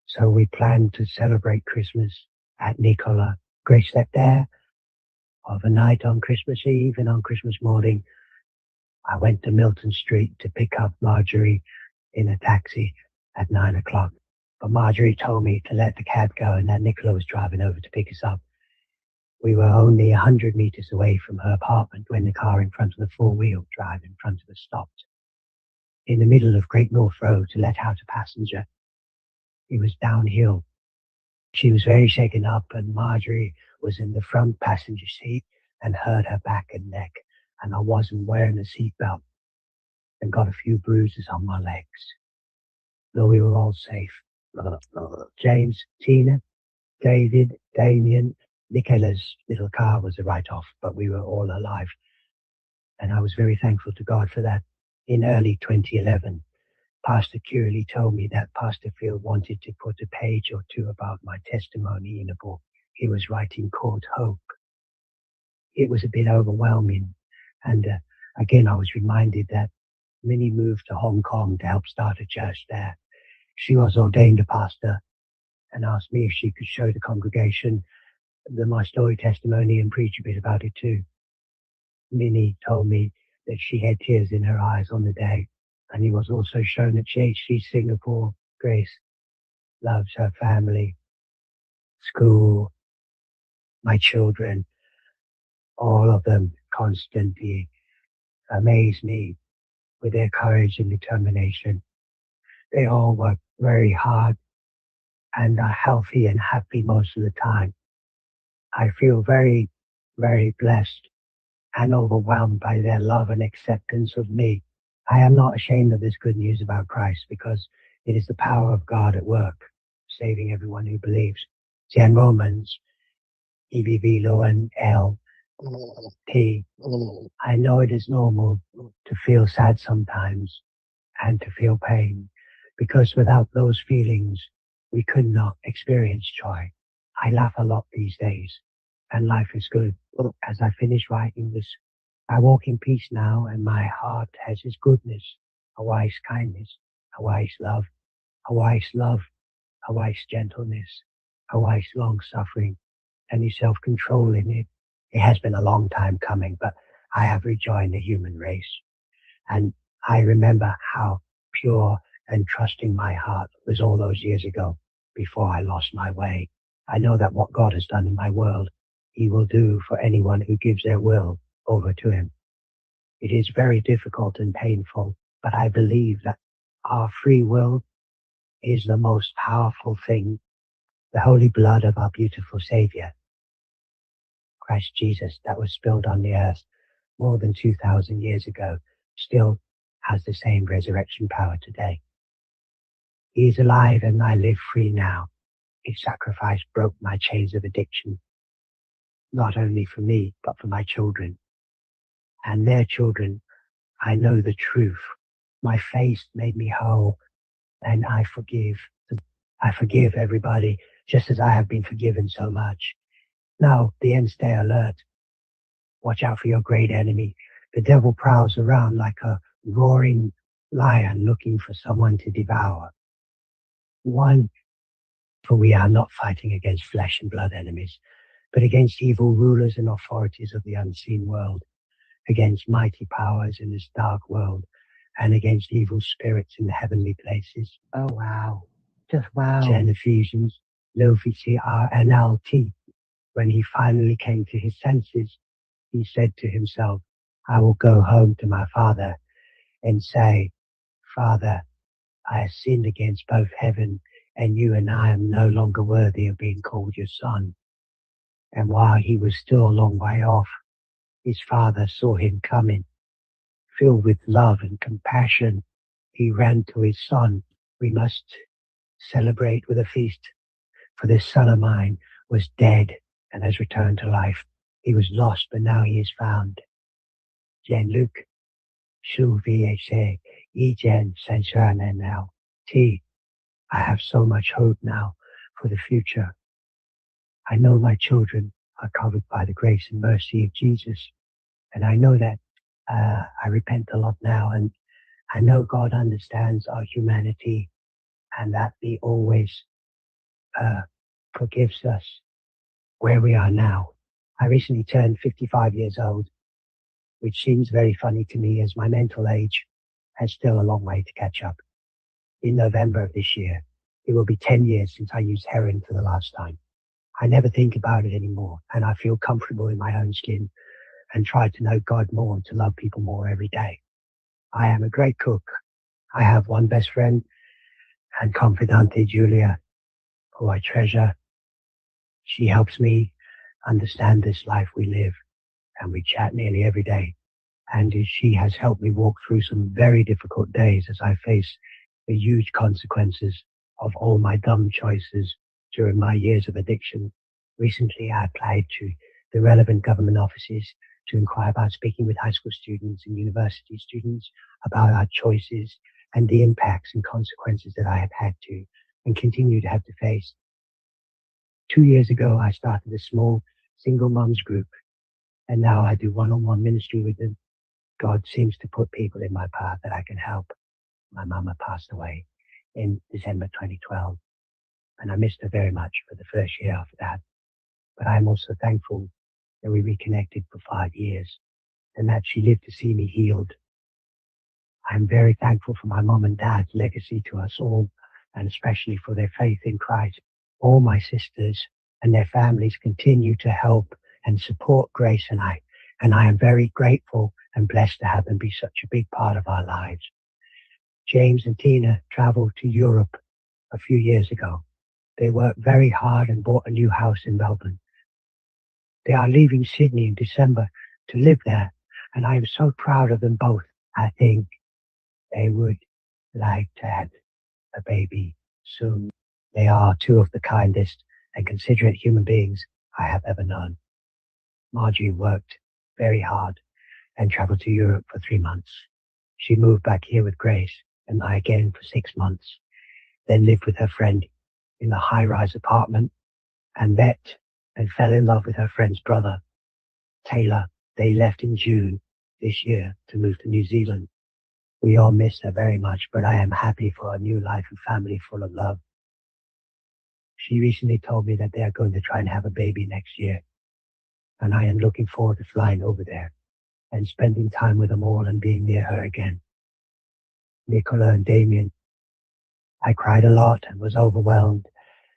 So we planned to celebrate Christmas at Nicola. Grace slept there overnight on Christmas Eve, and on Christmas morning, I went to Milton Street to pick up Marjorie in a taxi at 9 o'clock. But Marjorie told me to let the cab go and that Nicola was driving over to pick us up. We were only 100 meters away from her apartment when the car in front of the four-wheel drive in front of us stopped. In the middle of Great North Road to let out a passenger. It was downhill. She was very shaken up, and Marjorie was in the front passenger seat and hurt her back and neck, and I wasn't wearing a seatbelt and got a few bruises on my legs. Though we were all safe. James, Tina, David, Damien, Nicola's little car was a write-off, but we were all alive. And I was very thankful to God for that. In early 2011, Pastor Curley told me that Pastor Phil wanted to put a page or two about my testimony in a book he was writing called Hope. It was a bit overwhelming, and again I was reminded that Minnie moved to Hong Kong to help start a church there. She was ordained a pastor and asked me if she could show the congregation my story testimony and preach a bit about it too. Minnie told me that she had tears in her eyes on the day, and he was also shown at GHC Singapore. Grace loves her family, school, my children, all of them constantly amaze me with their courage and determination. They all work very hard and are healthy and happy most of the time. I feel very, very blessed and overwhelmed by their love and acceptance of me. I am not ashamed of this good news about Christ, because it is the power of God at work, saving everyone who believes. See, in Romans, EBV, low and L, T, I know it is normal to feel sad sometimes and to feel pain, because without those feelings, we could not experience joy. I laugh a lot these days, and life is good. As I finish writing this, I walk in peace now, and my heart has His goodness, a wise kindness, a wise love, a wise love, a wise gentleness, a wise long suffering, and His self-control in it. It has been a long time coming, but I have rejoined the human race, and I remember how pure and trusting my heart was all those years ago before I lost my way. I know that what God has done in my world, He will do for anyone who gives their will over to Him. It is very difficult and painful, but I believe that our free will is the most powerful thing. The holy blood of our beautiful Savior, Christ Jesus, that was spilled on the earth more than 2,000 years ago, still has the same resurrection power today. He is alive and I live free now. His sacrifice broke my chains of addiction, not only for me, but for my children and their children. I know the truth. My faith made me whole, and I forgive. I forgive everybody, just as I have been forgiven so much. Now, the end, stay alert. Watch out for your great enemy. The devil prowls around like a roaring lion looking for someone to devour. One, for we are not fighting against flesh and blood enemies, but against evil rulers and authorities of the unseen world, against mighty powers in this dark world, and against evil spirits in the heavenly places. Oh, wow. Just wow. In Ephesians, LOVCRNLT. When he finally came to his senses, he said to himself, I will go home to my father and say, Father, I have sinned against both heaven and you, and I am no longer worthy of being called your son. And while he was still a long way off, his father saw him coming. Filled with love and compassion, he ran to his son. We must celebrate with a feast, for this son of mine was dead and has returned to life. He was lost, but now he is found. Jean-Luc, Shu VHA, Ejen Sanchuan T. I have so much hope now for the future. I know my children are covered by the grace and mercy of Jesus, and I know that I repent a lot now, and I know God understands our humanity and that He always forgives us where we are now. I recently turned 55 years old, which seems very funny to me as my mental age has still a long way to catch up. In November of this year, it will be 10 years since I used heroin for the last time. I never think about it anymore, and I feel comfortable in my own skin and try to know God more and to love people more every day. I am a great cook. I have one best friend and confidante, Julia, who I treasure. She helps me understand this life we live, and we chat nearly every day. And she has helped me walk through some very difficult days as I face the huge consequences of all my dumb choices during my years of addiction. Recently, I applied to the relevant government offices to inquire about speaking with high school students and university students about our choices and the impacts and consequences that I have had to and continue to have to face. 2 years ago, I started a small single moms group, and now I do one-on-one ministry with them. God seems to put people in my path that I can help. My mama passed away in December 2012, and I missed her very much for the first year after that. But I'm also thankful that we reconnected for 5 years and that she lived to see me healed. I'm very thankful for my mom and dad's legacy to us all, and especially for their faith in Christ. All my sisters and their families continue to help and support Grace and I am very grateful and blessed to have them be such a big part of our lives. James and Tina traveled to Europe a few years ago. They worked very hard and bought a new house in Melbourne. They are leaving Sydney in December to live there, and I am so proud of them both. I think they would like to have a baby soon. They are two of the kindest and considerate human beings I have ever known. Margie worked very hard and traveled to Europe for 3 months. She moved back here with Grace and I again for 6 months, then lived with her friend in a high-rise apartment and met and fell in love with her friend's brother, Taylor. They left in June this year to move to New Zealand. We all miss her very much, but I am happy for a new life and family full of love. She recently told me that they are going to try and have a baby next year, and I am looking forward to flying over there and spending time with them all and being near her again. Nicola and Damien, I cried a lot and was overwhelmed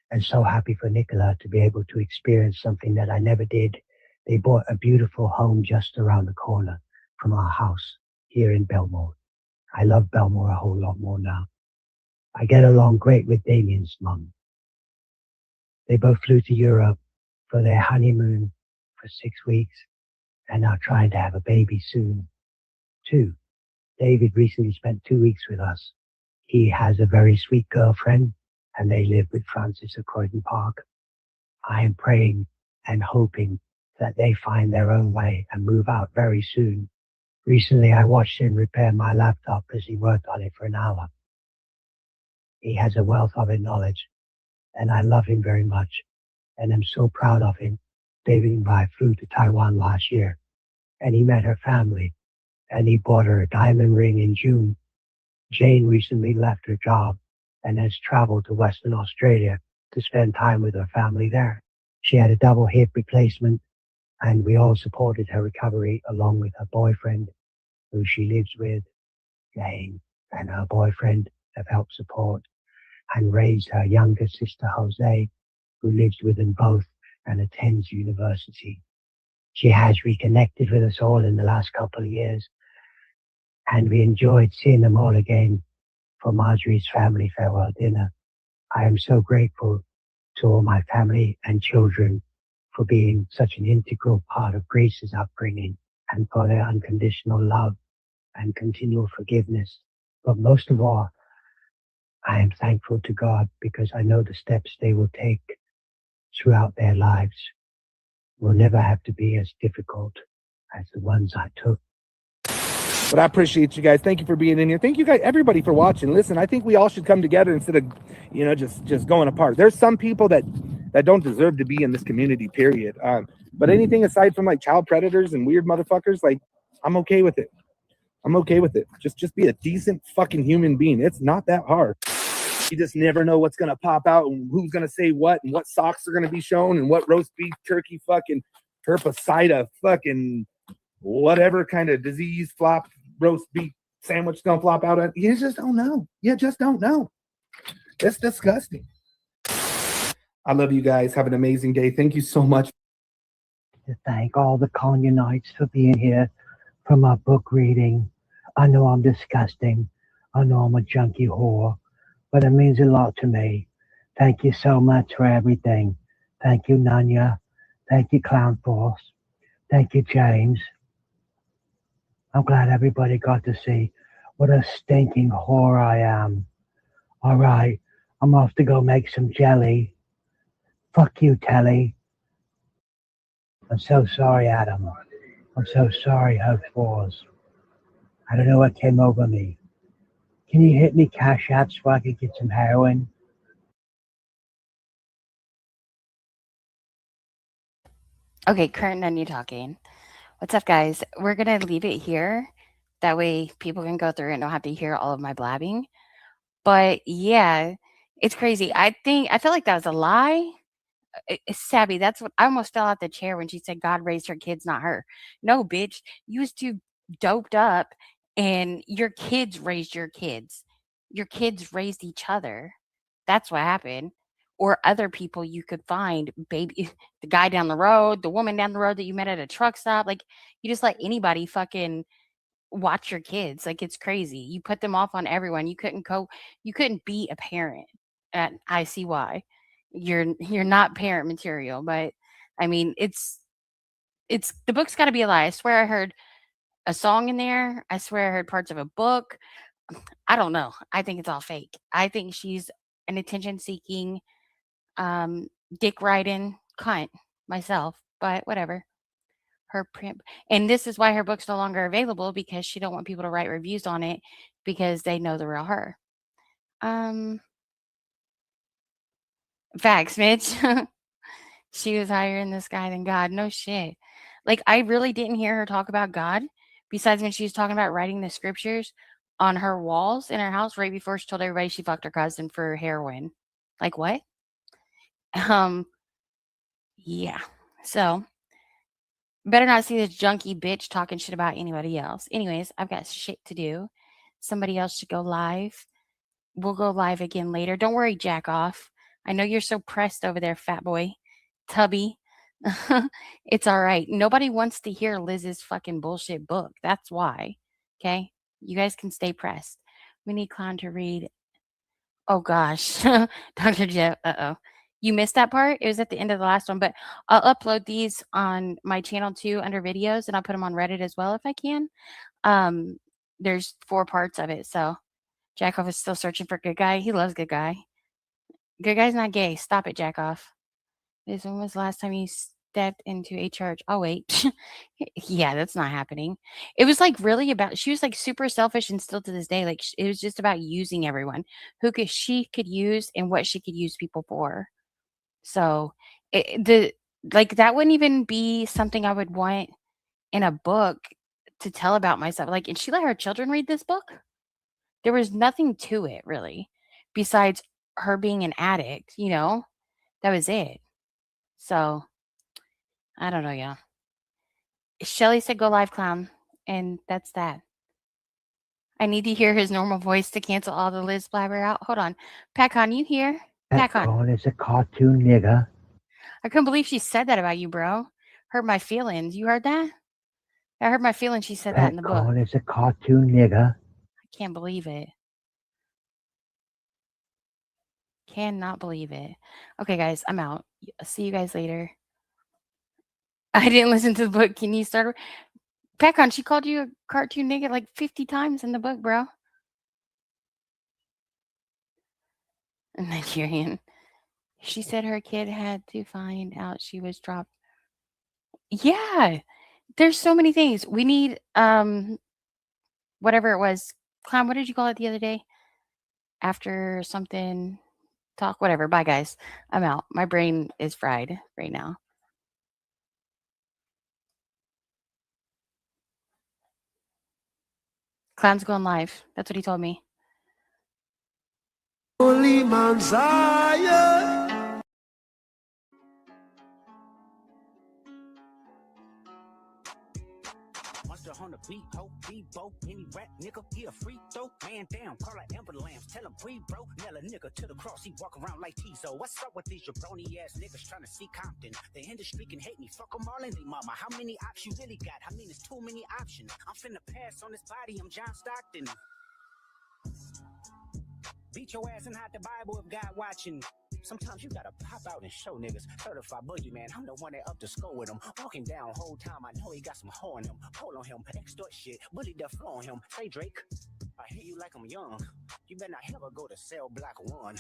and so happy for Nicola to be able to experience something that I never did. They bought a beautiful home just around the corner from our house here in Belmore. I love Belmore a whole lot more now. I get along great with Damien's mum. They both flew to Europe for their honeymoon for 6 weeks and are trying to have a baby soon, too. David recently spent 2 weeks with us. He has a very sweet girlfriend, and they live with Francis at Croydon Park. I am praying and hoping that they find their own way and move out very soon. Recently, I watched him repair my laptop as he worked on it for an hour. He has a wealth of knowledge, and I love him very much, and I'm so proud of him. David and I flew to Taiwan last year, and he met her family, and he bought her a diamond ring in June. Jane recently left her job and has traveled to Western Australia to spend time with her family there. She had a double hip replacement, and we all supported her recovery along with her boyfriend, who she lives with. Jane and her boyfriend have helped support and raised her younger sister, Jose, who lives with them both and attends university. She has reconnected with us all in the last couple of years, and we enjoyed seeing them all again for Marjorie's family farewell dinner. I am so grateful to all my family and children for being such an integral part of Grace's upbringing and for their unconditional love and continual forgiveness. But most of all, I am thankful to God because I know the steps they will take throughout their lives will never have to be as difficult as the ones I took. But I appreciate you guys. Thank you for being in here. Thank you guys, everybody, for watching. Listen, I think we all should come together instead of, just going apart. There's some people that don't deserve to be in this community, period. But anything aside from like child predators and weird motherfuckers, like, I'm okay with it. I'm okay with it. Just be a decent fucking human being. It's not that hard. You just never know what's gonna pop out and who's gonna say what and what socks are gonna be shown and what roast beef, turkey, fucking herpesida, fucking whatever kind of disease flop roast beef sandwich gonna flop out at. You just don't know. You just don't know. It's disgusting. I love you guys. Have an amazing day. Thank you so much. To thank all the Chomo Knights for being here for my book reading. I know I'm disgusting. I know I'm a junkie whore, but it means a lot to me. Thank you so much for everything. Thank you, Nanya. Thank you, Clown Force. Thank you, James. I'm glad everybody got to see what a stinking whore I am. All right, I'm off to go make some jelly. Fuck you, Telly. I'm so sorry, Adam. I'm so sorry, Hope Wars. I don't know what came over me. Can you hit me Cash App so I could get some heroin? Okay, current on you talking. What's up, guys? We're gonna leave it here. That way people can go through and don't have to hear all of my blabbing. But yeah, it's crazy. I feel like that was a lie. It's Sabby. That's what I almost fell out the chair when she said God raised her kids, not her. No, bitch. You was too doped up and your kids raised your kids. Your kids raised each other. That's what happened. Or other people you could find, baby, the guy down the road, the woman down the road that you met at a truck stop. Like, you just let anybody fucking watch your kids. Like, it's crazy. You put them off on everyone. You couldn't be a parent. And I see why. You're not parent material, but I mean, it's the book's got to be a lie. I swear I heard a song in there. I swear I heard parts of a book. I don't know. I think it's all fake. I think she's an attention seeking, um, dick riding cunt myself, but whatever. Her print, and this is why her book's no longer available because she don't want people to write reviews on it because they know the real her. Um, Facts, Mitch. She was higher in the sky than God. No shit. Like, I really didn't hear her talk about God besides when she was talking about writing the scriptures on her walls in her house right before she told everybody she fucked her cousin for heroin. Like, what? Um, yeah. So, better not see this junkie bitch talking shit about anybody else. Anyways, I've got shit to do. Somebody else should go live. We'll go live again later. Don't worry, jack off. I know you're so pressed over there, fat boy. Tubby. It's all right. Nobody wants to hear Liz's fucking bullshit book. That's why. Okay? You guys can stay pressed. We need Clown to read. Oh gosh. Dr. Jeff. Uh-oh. You missed that part? It was at the end of the last one, but I'll upload these on my channel too under videos and I'll put them on Reddit as well if I can. Um, there's 4 parts of it, so Jackoff is still searching for good guy. He loves good guy. Good guy's not gay. Stop it, Jackoff. This when was the last time you stepped into a church? Oh wait. Yeah, that's not happening. It was like really about she was like super selfish and still to this day, like it was just about using everyone she could use and what she could use people for. So the like that wouldn't even be something I would want in a book to tell about myself. Like, and she let her children read this book? There was nothing to it really besides her being an addict, you know? That was it. So, I don't know, y'all. Shelly said go live clown, and that's that. I need to hear his normal voice to cancel all the Liz blabber out. Hold on. Packon, you here? Packon. Packon is a cartoon nigger. I couldn't believe she said that about you, bro. Hurt my feelings. You heard that? I heard my feelings she said that in the book. Packon is a cartoon nigger. I can't believe it. Cannot believe it. Okay, guys, I'm out. See you guys later. I didn't listen to the book. Can you start? Packon, she called you a cartoon nigga like 50 times in the book, bro. Nigerian. She said her kid had to find out she was dropped. Yeah, there's so many things. We need whatever it was. Clown, what did you call it the other day? After something talk, whatever. Bye guys. I'm out. My brain is fried right now. Clown's going live. That's what he told me. Holy Mount Zion. Monster on the beat, ho, Bebo, any rap nigga, he a free throw, man down, call her ambulance, tell him free bro, nail a nigga to the cross, he walk around like Tizo. What's up with these jabroni ass niggas trying to see Compton? The industry can hate me, fuck them all in they mama. How many options you really got? I mean, it's too many options. I'm finna pass on this body, I'm John Stockton. Beat your ass and hide the Bible if God watching. Sometimes you gotta pop out and show niggas. Certified boogeyman, I'm the one that up the score with him. Walking down whole time, I know he got some hoe on him. Pull on him, extort shit, bully the flow on him. Say Drake, I hear you like I'm young. You better not ever go to cell block 1.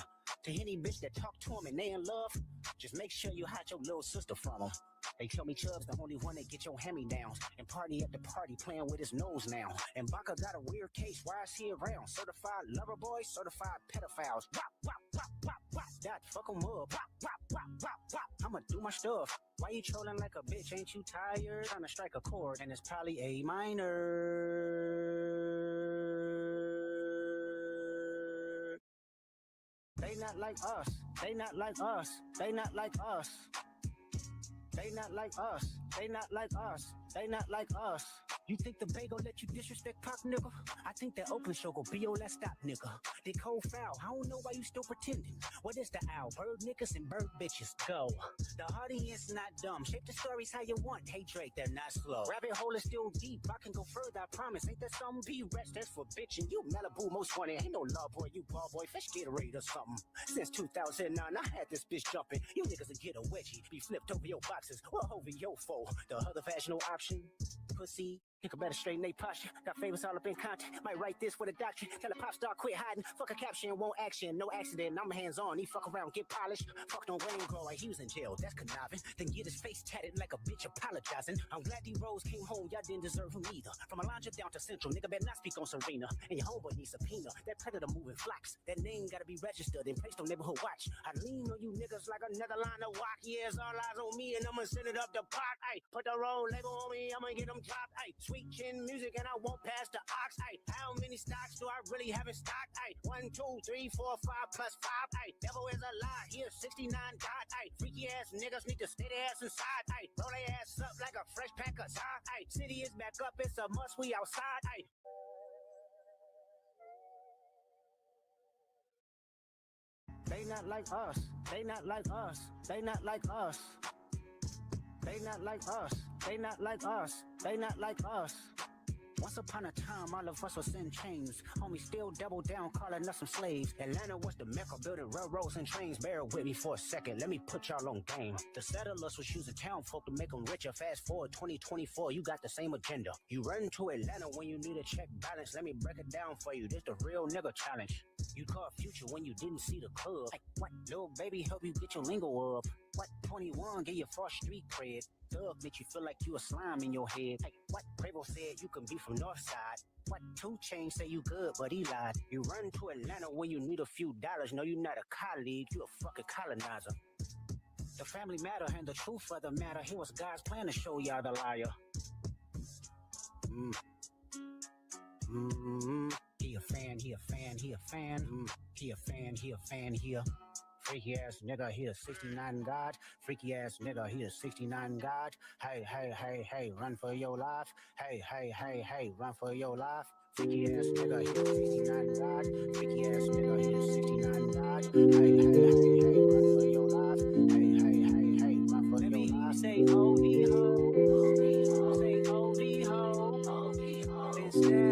To any bitch that talk to him and they in love, just make sure you hide your little sister from him. They tell me Chubb's the only one that get your hand-me-downs. And party at the party playing with his nose now. And Baca got a weird case, why is he around? Certified lover boys, certified pedophiles. Wop, wop, wop, wop, wop. That fuck 'em up. Wop, wop, wop, wop, wop. I'ma do my stuff. Why you trolling like a bitch? Ain't you tired? Trying to strike a chord and it's probably A minor. They not like us. They not like us. They not like us. They not like us. They not like us. They not like us. You think the Bay gon' let you disrespect Pop, nigga? I think that Oakland show gon' be your last stop, nigga. They cold foul. I don't know why you still pretending. What is the owl? Bird niggas and bird bitches. Go. The audience not dumb. Shape the stories how you want. Hey Drake, they're not slow. Rabbit hole is still deep. I can go further, I promise. Ain't that something? Be rest, that's for bitching. You Malibu most wanted. Ain't no love boy, you ball boy. Fish Gatorade or something. Since 2009, I had this bitch jumping. You niggas will get a wedgie. Be flipped over your boxes. Well, over your foe. The other fashionable option. Pussy. Nigga better straighten they posture. Got favors all up in content. Might write this with a doctrine. Tell a pop star quit hiding. Fuck a caption, won't action. No accident. I'm hands on. He fuck around, get polished. Fuck don't rain grow like he was in jail. That's conniving. Then get his face tatted like a bitch apologizing. I'm glad D-Rose came home. Y'all didn't deserve him either. From Alondra down to Central. Nigga better not speak on Serena. And your homeboy needs subpoena. That predator moving flocks. That name gotta be registered and placed on neighborhood watch. I lean on you niggas like another line of walk. Yeah, it's all eyes on me and I'ma send it up the pot. Ay, put the roll label on me. I'ma get them dropped. Ay, sweet chin music. And I won't pass the ox. Ay, how many stocks do I really have in stock? Ay, 1, 2, 3, 4, 5 plus 5. Ay, devil is a lie. Here, 69 God. Ay, freaky ass niggas need to stay their ass inside. Ay, roll their ass up like a fresh pack of Zod. Ay, city is back up. It's a must. We outside. Ay. They not like us. They not like us. They not like us. They not like us. They not like us. They not like us. Once upon a time, all of us was in chains. Homie still double down, calling us some slaves. Atlanta was the mecca, building railroads and trains. Bear with me for a second, let me put y'all on game. The settlers was using town folk to make them richer. Fast forward 2024, you got the same agenda. You run to Atlanta when you need a check balance. Let me break it down for you, this the real nigga challenge. You caught Future when you didn't see the club. Like, what? Little baby help you get your lingo up. What? 21 gave you false street cred. Thug make you feel like you a slime in your head. Like, what? Quavo said you can be from Northside. What? 2 Chainz say you good, but he lied. You run to Atlanta when you need a few dollars. No, you're not a colleague, you a fucking colonizer. The family matter and the truth of the matter. Here was God's plan to show y'all the liar. He a fan, he a fan, he a fan. He a fan, he a fan, he a freaky ass nigga, he a 69 God. Freaky ass nigga, he a 69 God. Hey, hey, hey, hey, run for your life. Hey, hey, hey, hey, run for your life. Freaky ass nigga, he a 69 God. Freaky ass nigga, he a 69 God. Hey, hey, hey, hey, run for your life. Hey, hey, hey, hey, run for your life. Say, oh, ho, say, oh, ho, oh, ho, instead.